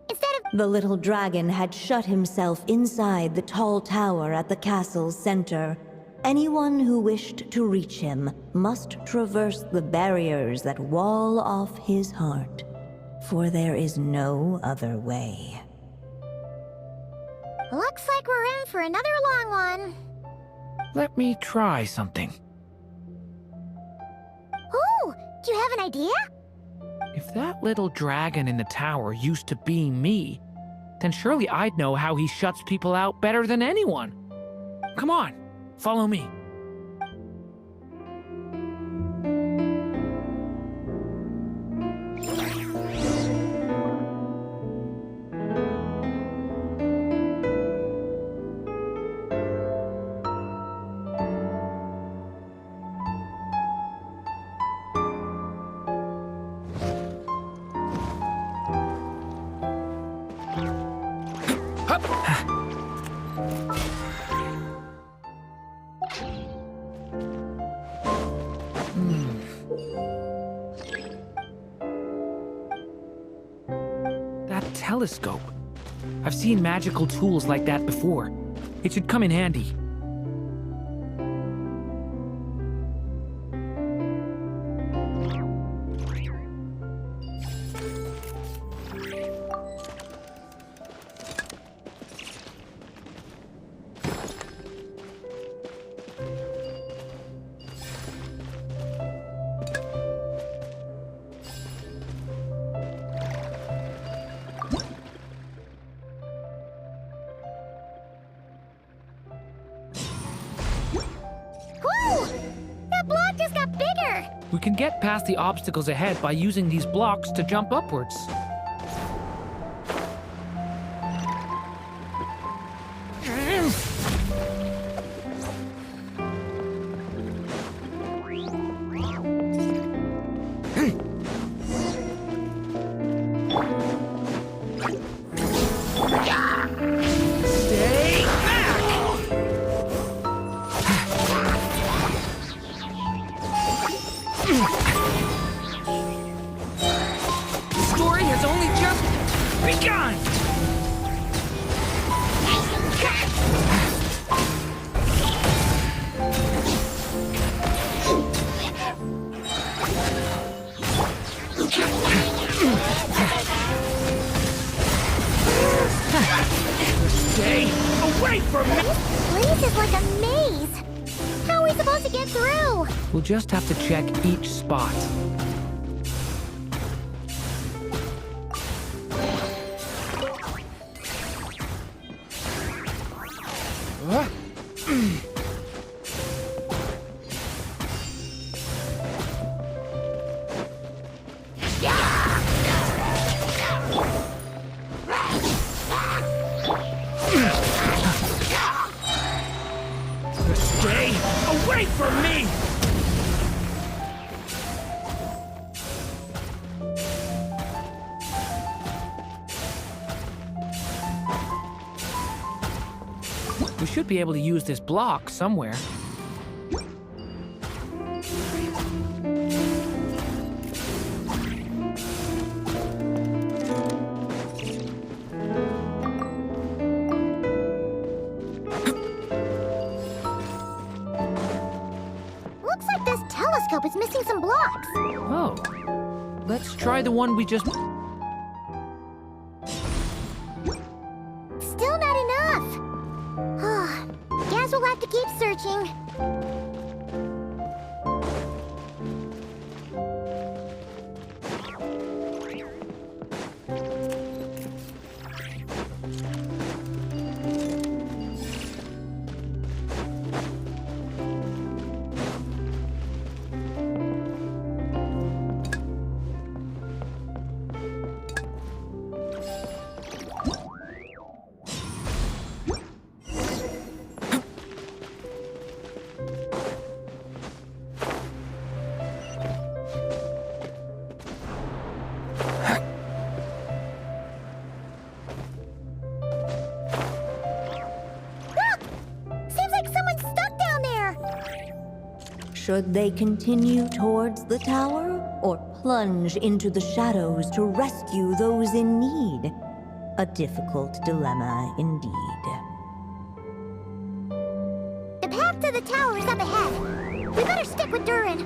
Instead of... The little dragon had shut himself inside the tall tower at the castle's center. Anyone who wished to reach him must traverse the barriers that wall off his heart, for there is no other way. Looks like we're in for another long one. Let me try something. Ooh, do you have an idea? If that little dragon in the tower used to be me, then surely I'd know how he shuts people out better than anyone. Come on, follow me. telescope. I've seen magical tools like that before. It should come in handy. We can get past the obstacles ahead by using these blocks to jump upwards. We'll just have to check each spot. Stay away from me! We should be able to use this block somewhere. Looks like this telescope is missing some blocks. Oh. Let's try the one we just... Still not enough. Guess we'll have to keep searching. Should they continue towards the tower, or plunge into the shadows to rescue those in need? A difficult dilemma indeed. The path to the tower is up ahead. We better stick with Durin.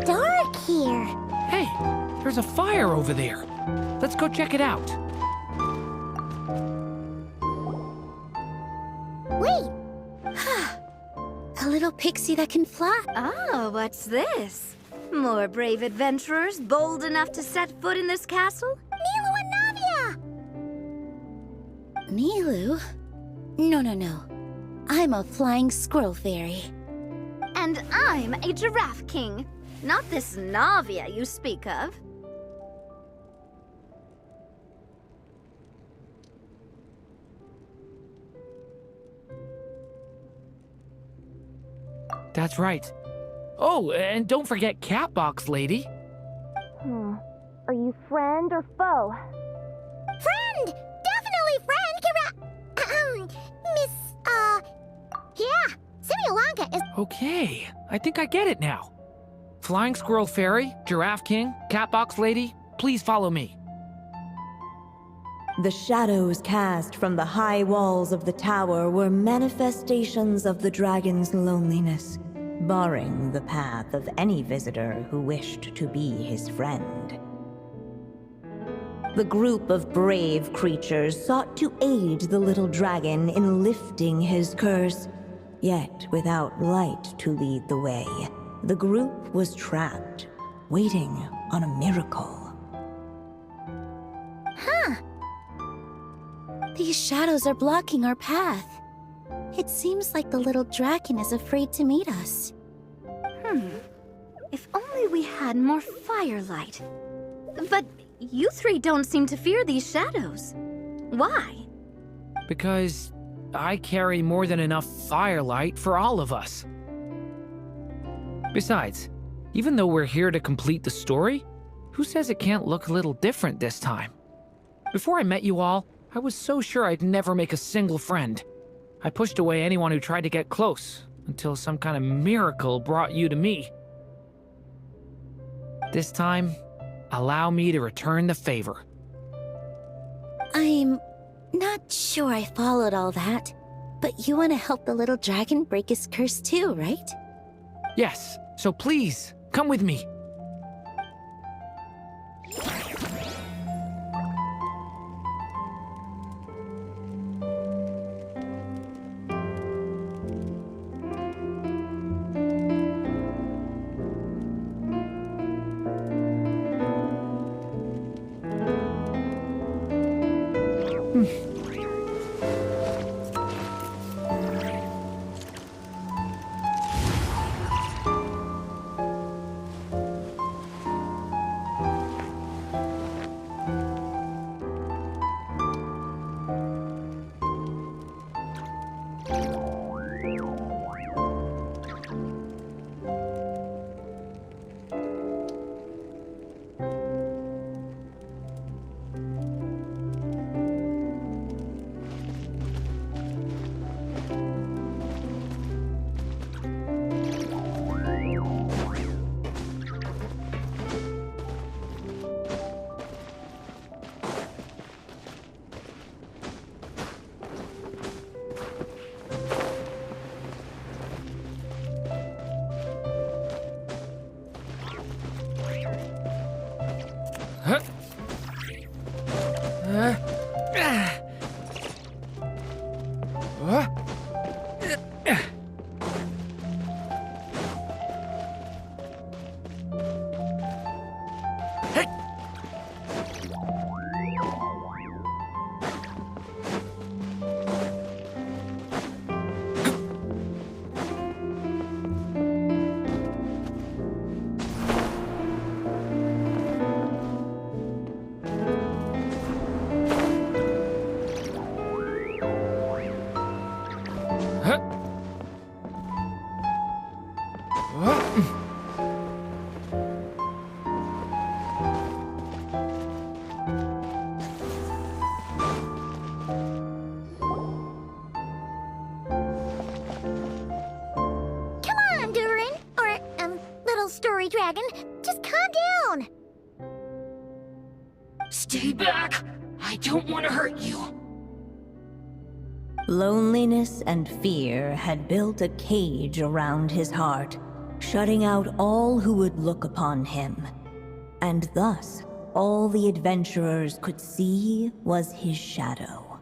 Dark here. Hey, there's a fire over there. Let's go check it out. Wait. A little pixie that can fly. Oh, what's this? More brave adventurers bold enough to set foot in this castle? Nilu and Navia! Nilu? No. I'm a flying squirrel fairy. And I'm a giraffe king. Not this Navia you speak of. That's right. Oh, and don't forget Catbox Lady. Are you friend or foe? Friend! Definitely friend, Miss, yeah, Simulonka is... Okay, I think I get it now. Flying Squirrel Fairy, Giraffe King, Catbox Lady, please follow me. The shadows cast from the high walls of the tower were manifestations of the dragon's loneliness, barring the path of any visitor who wished to be his friend. The group of brave creatures sought to aid the little dragon in lifting his curse, yet without light to lead the way, the group was trapped, waiting on a miracle. Huh. These shadows are blocking our path. It seems like the little dragon is afraid to meet us. If only we had more firelight. But you three don't seem to fear these shadows. Why? Because I carry more than enough firelight for all of us. Besides, even though we're here to complete the story, who says it can't look a little different this time? Before I met you all, I was so sure I'd never make a single friend. I pushed away anyone who tried to get close, until some kind of miracle brought you to me. This time, allow me to return the favor. I'm not sure I followed all that, but you want to help the little dragon break his curse too, right? Yes, so please, come with me. Story Dragon, just calm down. Stay back! I don't want to hurt you. Loneliness and fear had built a cage around his heart, shutting out all who would look upon him. And thus, all the adventurers could see was his shadow.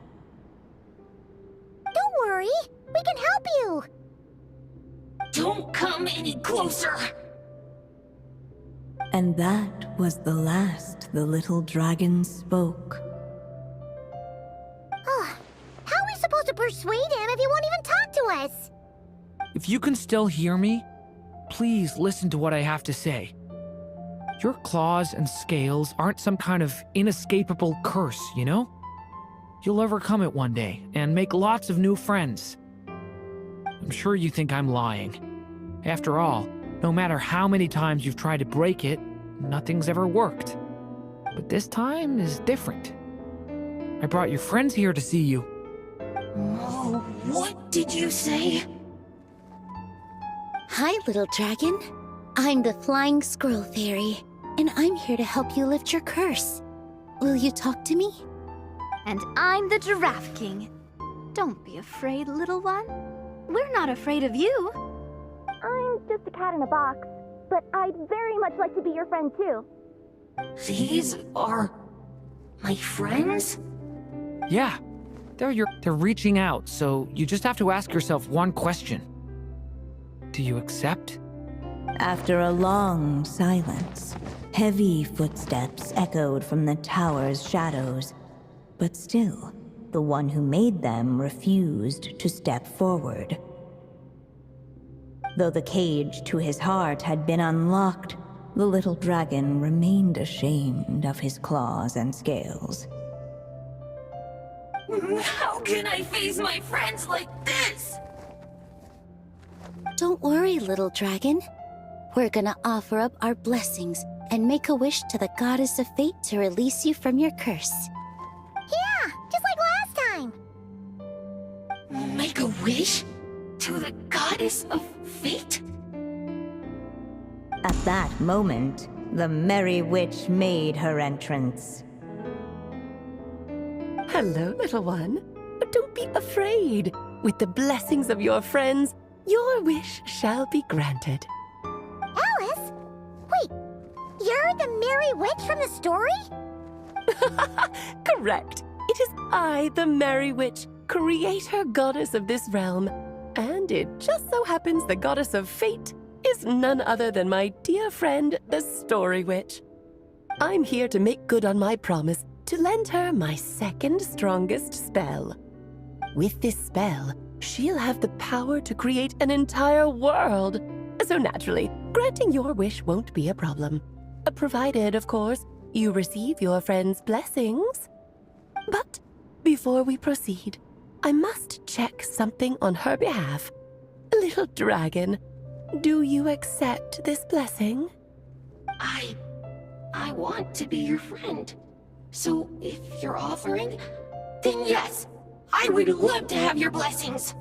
Don't worry, we can help you. Don't come any closer! And that was the last the little dragon spoke. How are we supposed to persuade him if he won't even talk to us? If you can still hear me, please listen to what I have to say. Your claws and scales aren't some kind of inescapable curse, you know? You'll overcome it one day and make lots of new friends. I'm sure you think I'm lying. After all, no matter how many times you've tried to break it, nothing's ever worked. But this time is different. I brought your friends here to see you. Oh, what did you say? Hi, little dragon. I'm the Flying Squirrel Fairy, and I'm here to help you lift your curse. Will you talk to me? And I'm the Giraffe King. Don't be afraid, little one. We're not afraid of you. I'm just a cat in a box, but I'd very much like to be your friend too. These are my friends? Yeah, they're reaching out, so you just have to ask yourself one question. Do you accept? After a long silence, heavy footsteps echoed from the tower's shadows, but still, the one who made them refused to step forward. Though the cage to his heart had been unlocked, the little dragon remained ashamed of his claws and scales. How can I face my friends like this? Don't worry, little dragon. We're gonna offer up our blessings and make a wish to the Goddess of Fate to release you from your curse. Yeah, just like last time. Make a wish? To the Goddess of Fate? At that moment, the Merry Witch made her entrance. Hello, little one. Don't be afraid. With the blessings of your friends, your wish shall be granted. Alice? Wait, you're the Merry Witch from the story? Correct. It is I, the Merry Witch, creator goddess of this realm. And it just so happens the Goddess of Fate is none other than my dear friend, the Story Witch. I'm here to make good on my promise to lend her my second strongest spell. With this spell, she'll have the power to create an entire world. So naturally, granting your wish won't be a problem. Provided, of course, you receive your friend's blessings. But before we proceed, I must check something on her behalf. Little dragon, do you accept this blessing? I want to be your friend. So if you're offering, then yes, I would love to have your blessings.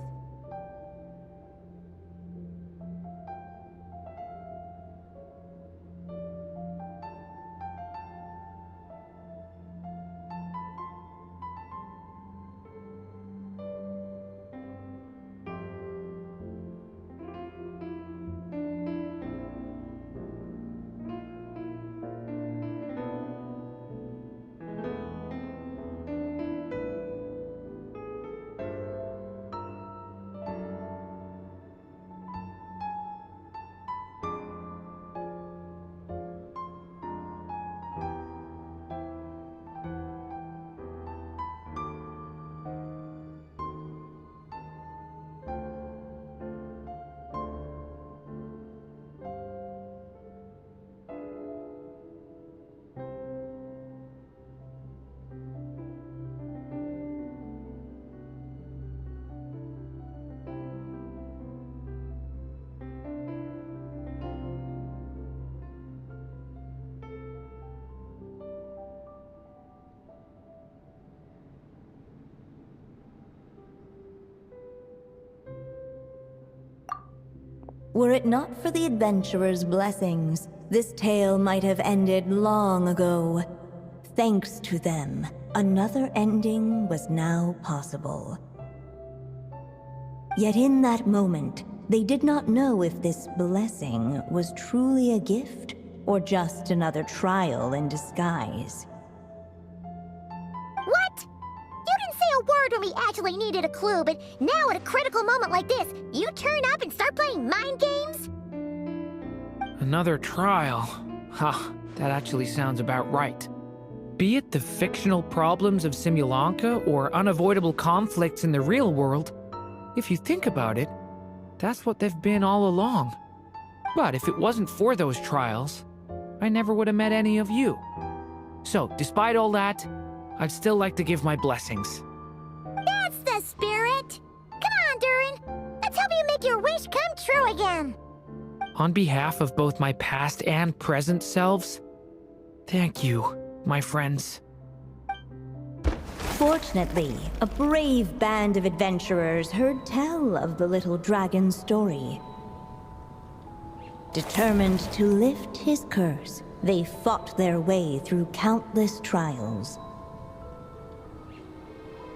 Were it not for the adventurer's blessings, this tale might have ended long ago. Thanks to them, another ending was now possible. Yet in that moment, they did not know if this blessing was truly a gift or just another trial in disguise. What? You didn't say a word when we actually needed a clue, but now at a critical moment like this, you turn up and start playing mind games? Another trial. Ha, that actually sounds about right. Be it the fictional problems of Simulanka or unavoidable conflicts in the real world, if you think about it, that's what they've been all along. But if it wasn't for those trials, I never would have met any of you. So, despite all that, I'd still like to give my blessings. That's the spirit! Come on, Durin! Let's help you make your wish come true again! On behalf of both my past and present selves, thank you. my friends. Fortunately, a brave band of adventurers heard tell of the little dragon's story. Determined to lift his curse, they fought their way through countless trials.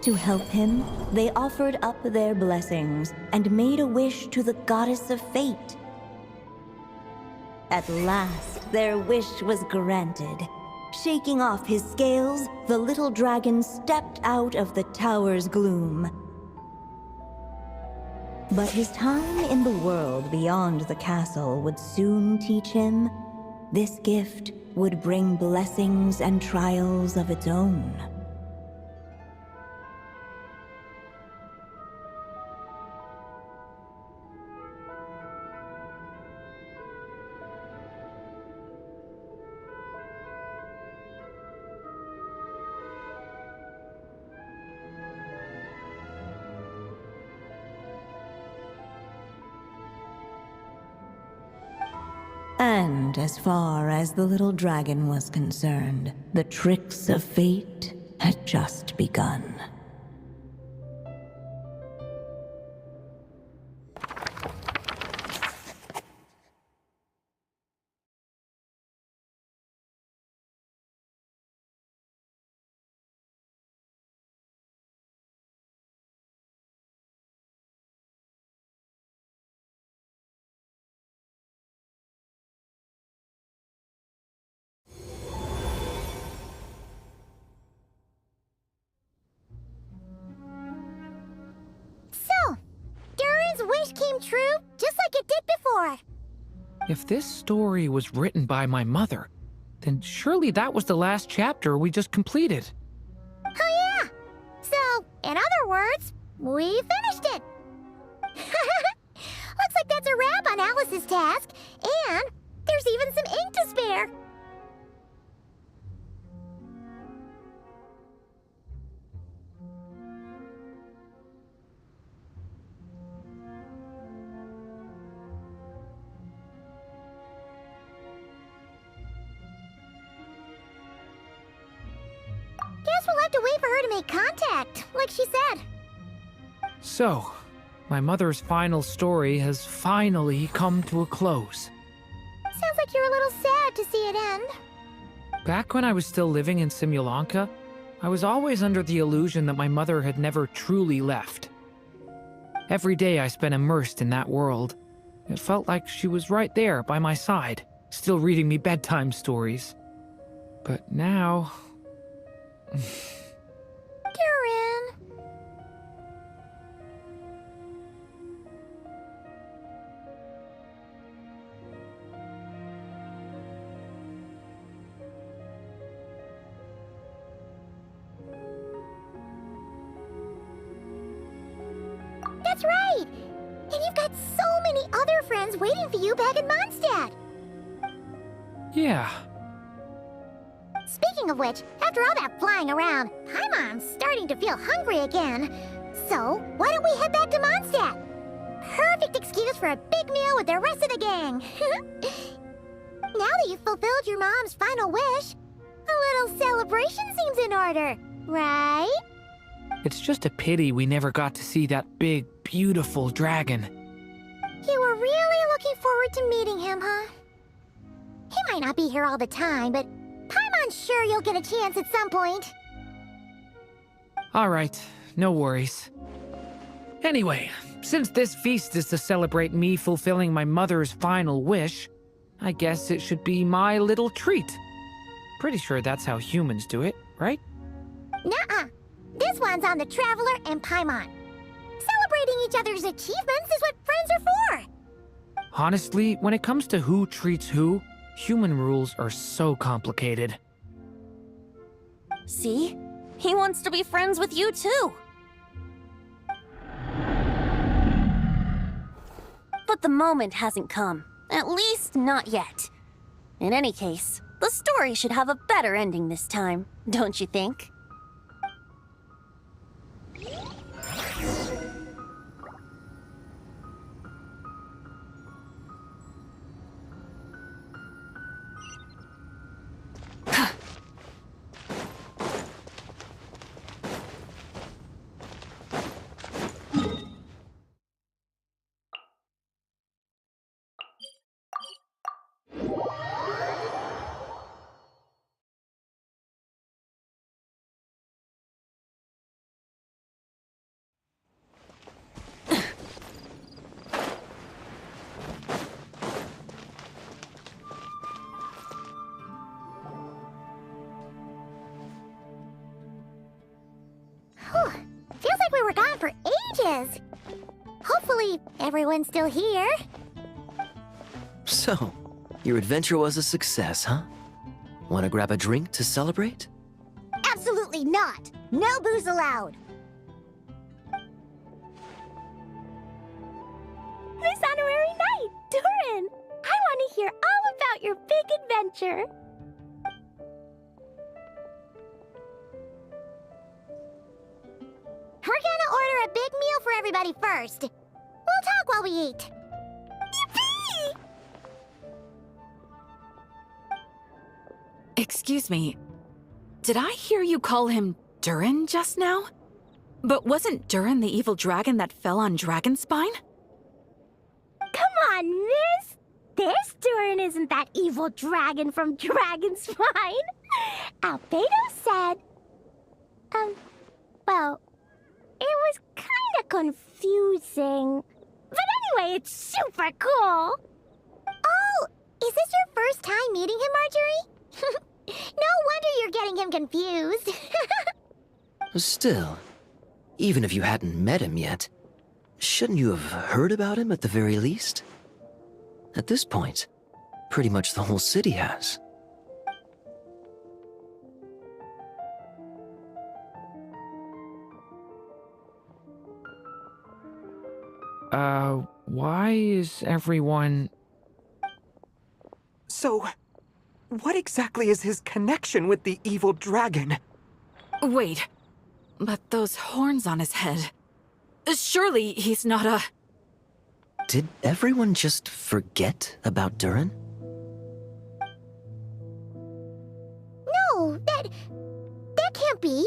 To help him, they offered up their blessings and made a wish to the goddess of fate. At last, their wish was granted. Shaking off his scales, the little dragon stepped out of the tower's gloom. But his time in the world beyond the castle would soon teach him this gift would bring blessings and trials of its own. And as far as the little dragon was concerned, the tricks of fate had just begun. So, Durin's wish came true, just like it did before. If this story was written by my mother, then surely that was the last chapter we just completed. Oh yeah! So, in other words, we finished it! Looks like that's a wrap on Alice's task, and there's even some ink to spare. Guess we'll have to wait for her to make contact, like she said. So, my mother's final story has finally come to a close. Sounds like you're a little sad to see it end. Back when I was still living in Simulanka, I was always under the illusion that my mother had never truly left. Every day I spent immersed in that world. It felt like she was right there by my side, still reading me bedtime stories. But now... Durin. That's right! And you've got so many other friends waiting for you back in Mondstadt! Yeah. Speaking of which, after all that flying around, Paimon's starting to feel hungry again. So, why don't we head back to Mondstadt? Perfect excuse for a big meal with the rest of the gang. Now that you've fulfilled your mom's final wish, a little celebration seems in order, right? It's just a pity we never got to see that big, beautiful dragon. You were really looking forward to meeting him, huh? He might not be here all the time, but Paimon's sure you'll get a chance at some point. All right, no worries. Anyway, since this feast is to celebrate me fulfilling my mother's final wish, I guess it should be my little treat. Pretty sure that's how humans do it, right? Nuh-uh. This one's on the Traveler and Paimon. Celebrating each other's achievements is what friends are for. Honestly, when it comes to who treats who, human rules are so complicated. See? He wants to be friends with you, too. But the moment hasn't come. At least, not yet. In any case, the story should have a better ending this time, don't you think? Whew. Feels like we were gone for ages. Hopefully, everyone's still here. So, your adventure was a success, huh? Want to grab a drink to celebrate? Absolutely not. No booze allowed. This honorary knight, Durin! I want to hear all about your big adventure. We're gonna order a big meal for everybody first. We'll talk while we eat. Yippee! Excuse me. Did I hear you call him Durin just now? But wasn't Durin the evil dragon that fell on Dragonspine? Come on, miss! This Durin isn't that evil dragon from Dragonspine. Albedo said... well, it was kinda confusing. But anyway, it's super cool! Oh, is this your first time meeting him, Marjorie? No wonder you're getting him confused. Still, even if you hadn't met him yet, shouldn't you have heard about him at the very least? At this point, pretty much the whole city has. Why is everyone... So, what exactly is his connection with the evil dragon? Wait, but those horns on his head... Surely he's not a... Did everyone just forget about Durin? No, that can't be.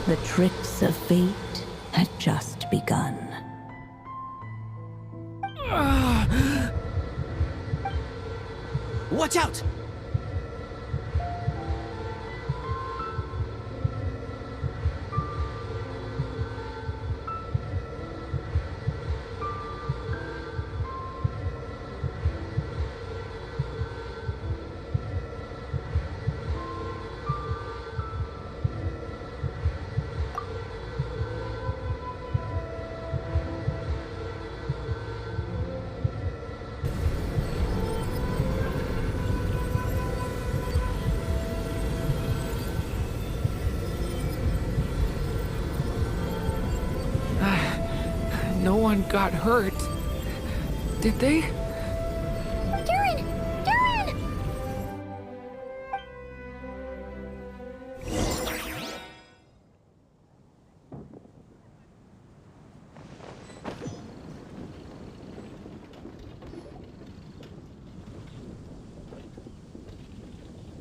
The tricks of fate had just begun. Watch out! No one got hurt. Did they? Durin! Durin!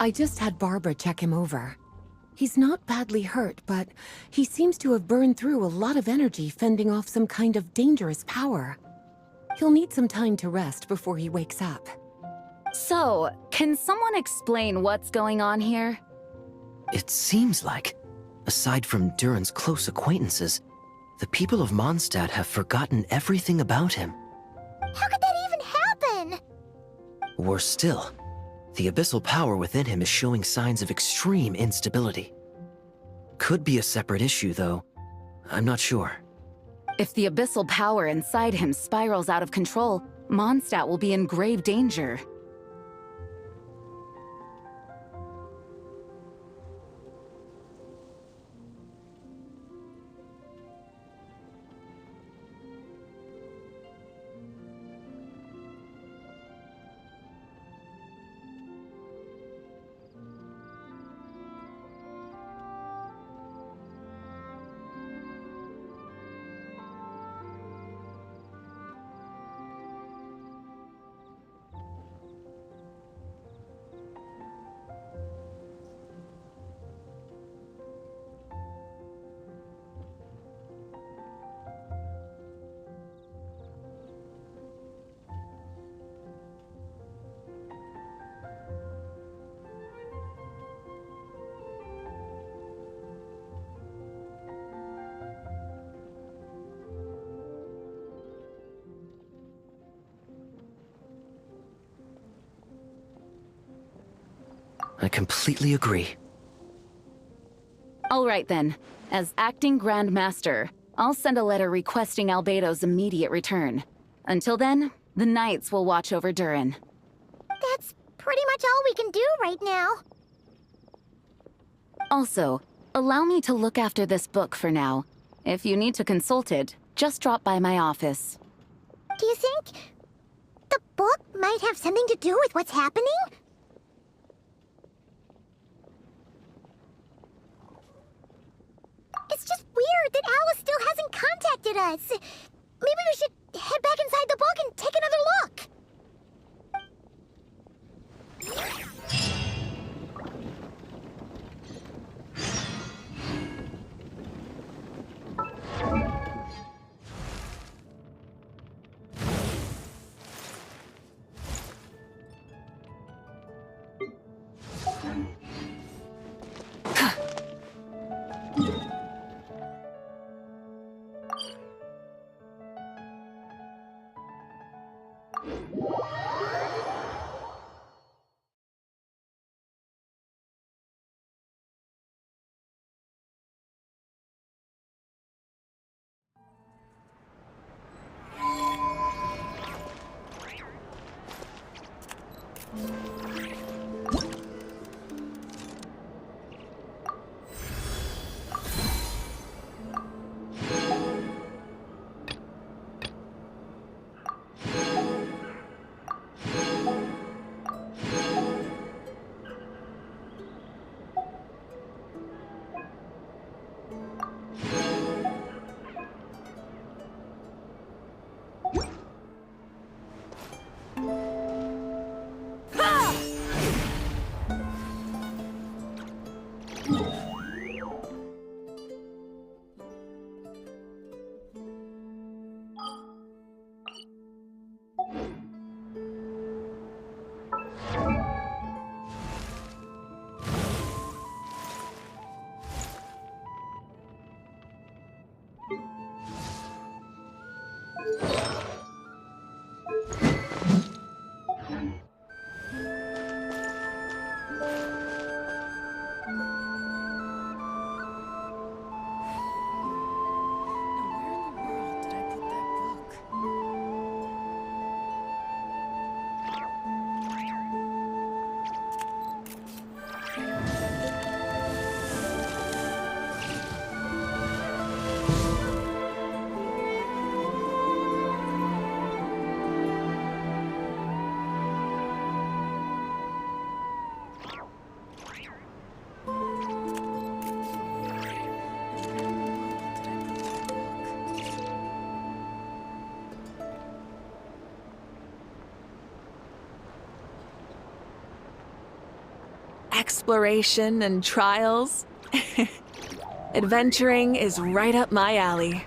I just had Barbara check him over. He's not badly hurt, but he seems to have burned through a lot of energy fending off some kind of dangerous power. He'll need some time to rest before he wakes up. So, can someone explain what's going on here? It seems like, aside from Durin's close acquaintances, the people of Mondstadt have forgotten everything about him. How could that even happen? Worse still, the abyssal power within him is showing signs of extreme instability. Could be a separate issue, though. I'm not sure. If the abyssal power inside him spirals out of control, Mondstadt will be in grave danger. I completely agree. All right then. As acting Grand Master, I'll send a letter requesting Albedo's immediate return. Until then, the Knights will watch over Durin. That's pretty much all we can do right now. Also, allow me to look after this book for now. If you need to consult it, just drop by my office. Do you think the book might have something to do with what's happening? It's just weird that Alice still hasn't contacted us. Maybe we should head back inside the book and take another look. Exploration and trials. Adventuring is right up my alley.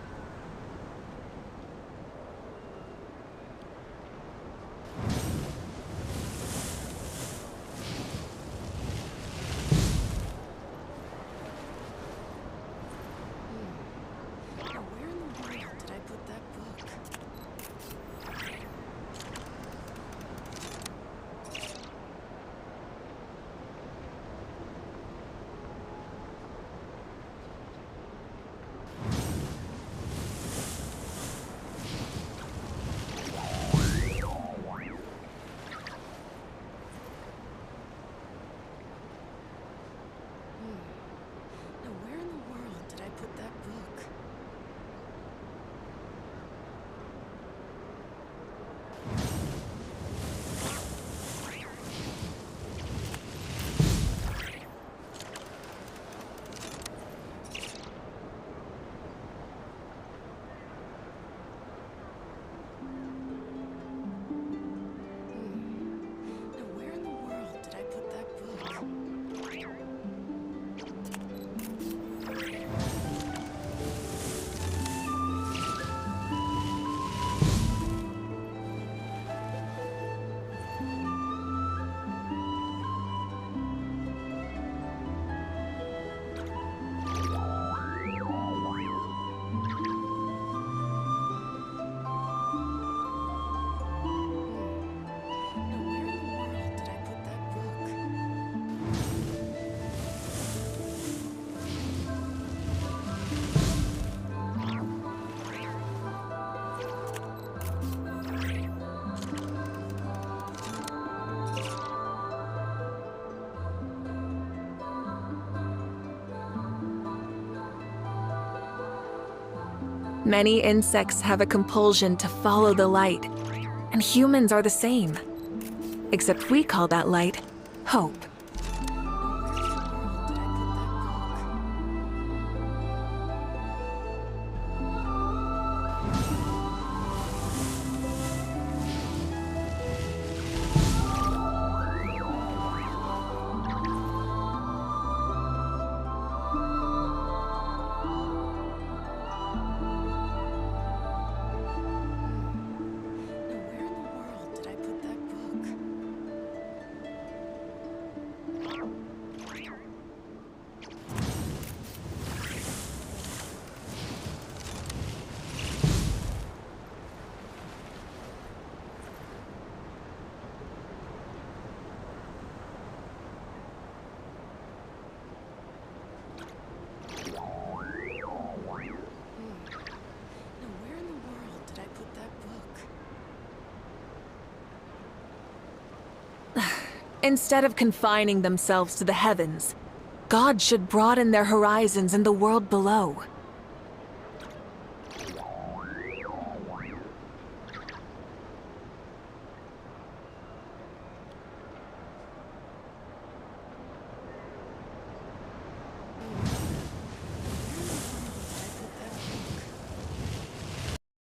Many insects have a compulsion to follow the light, and humans are the same. Except we call that light hope. Instead of confining themselves to the heavens, God should broaden their horizons in the world below.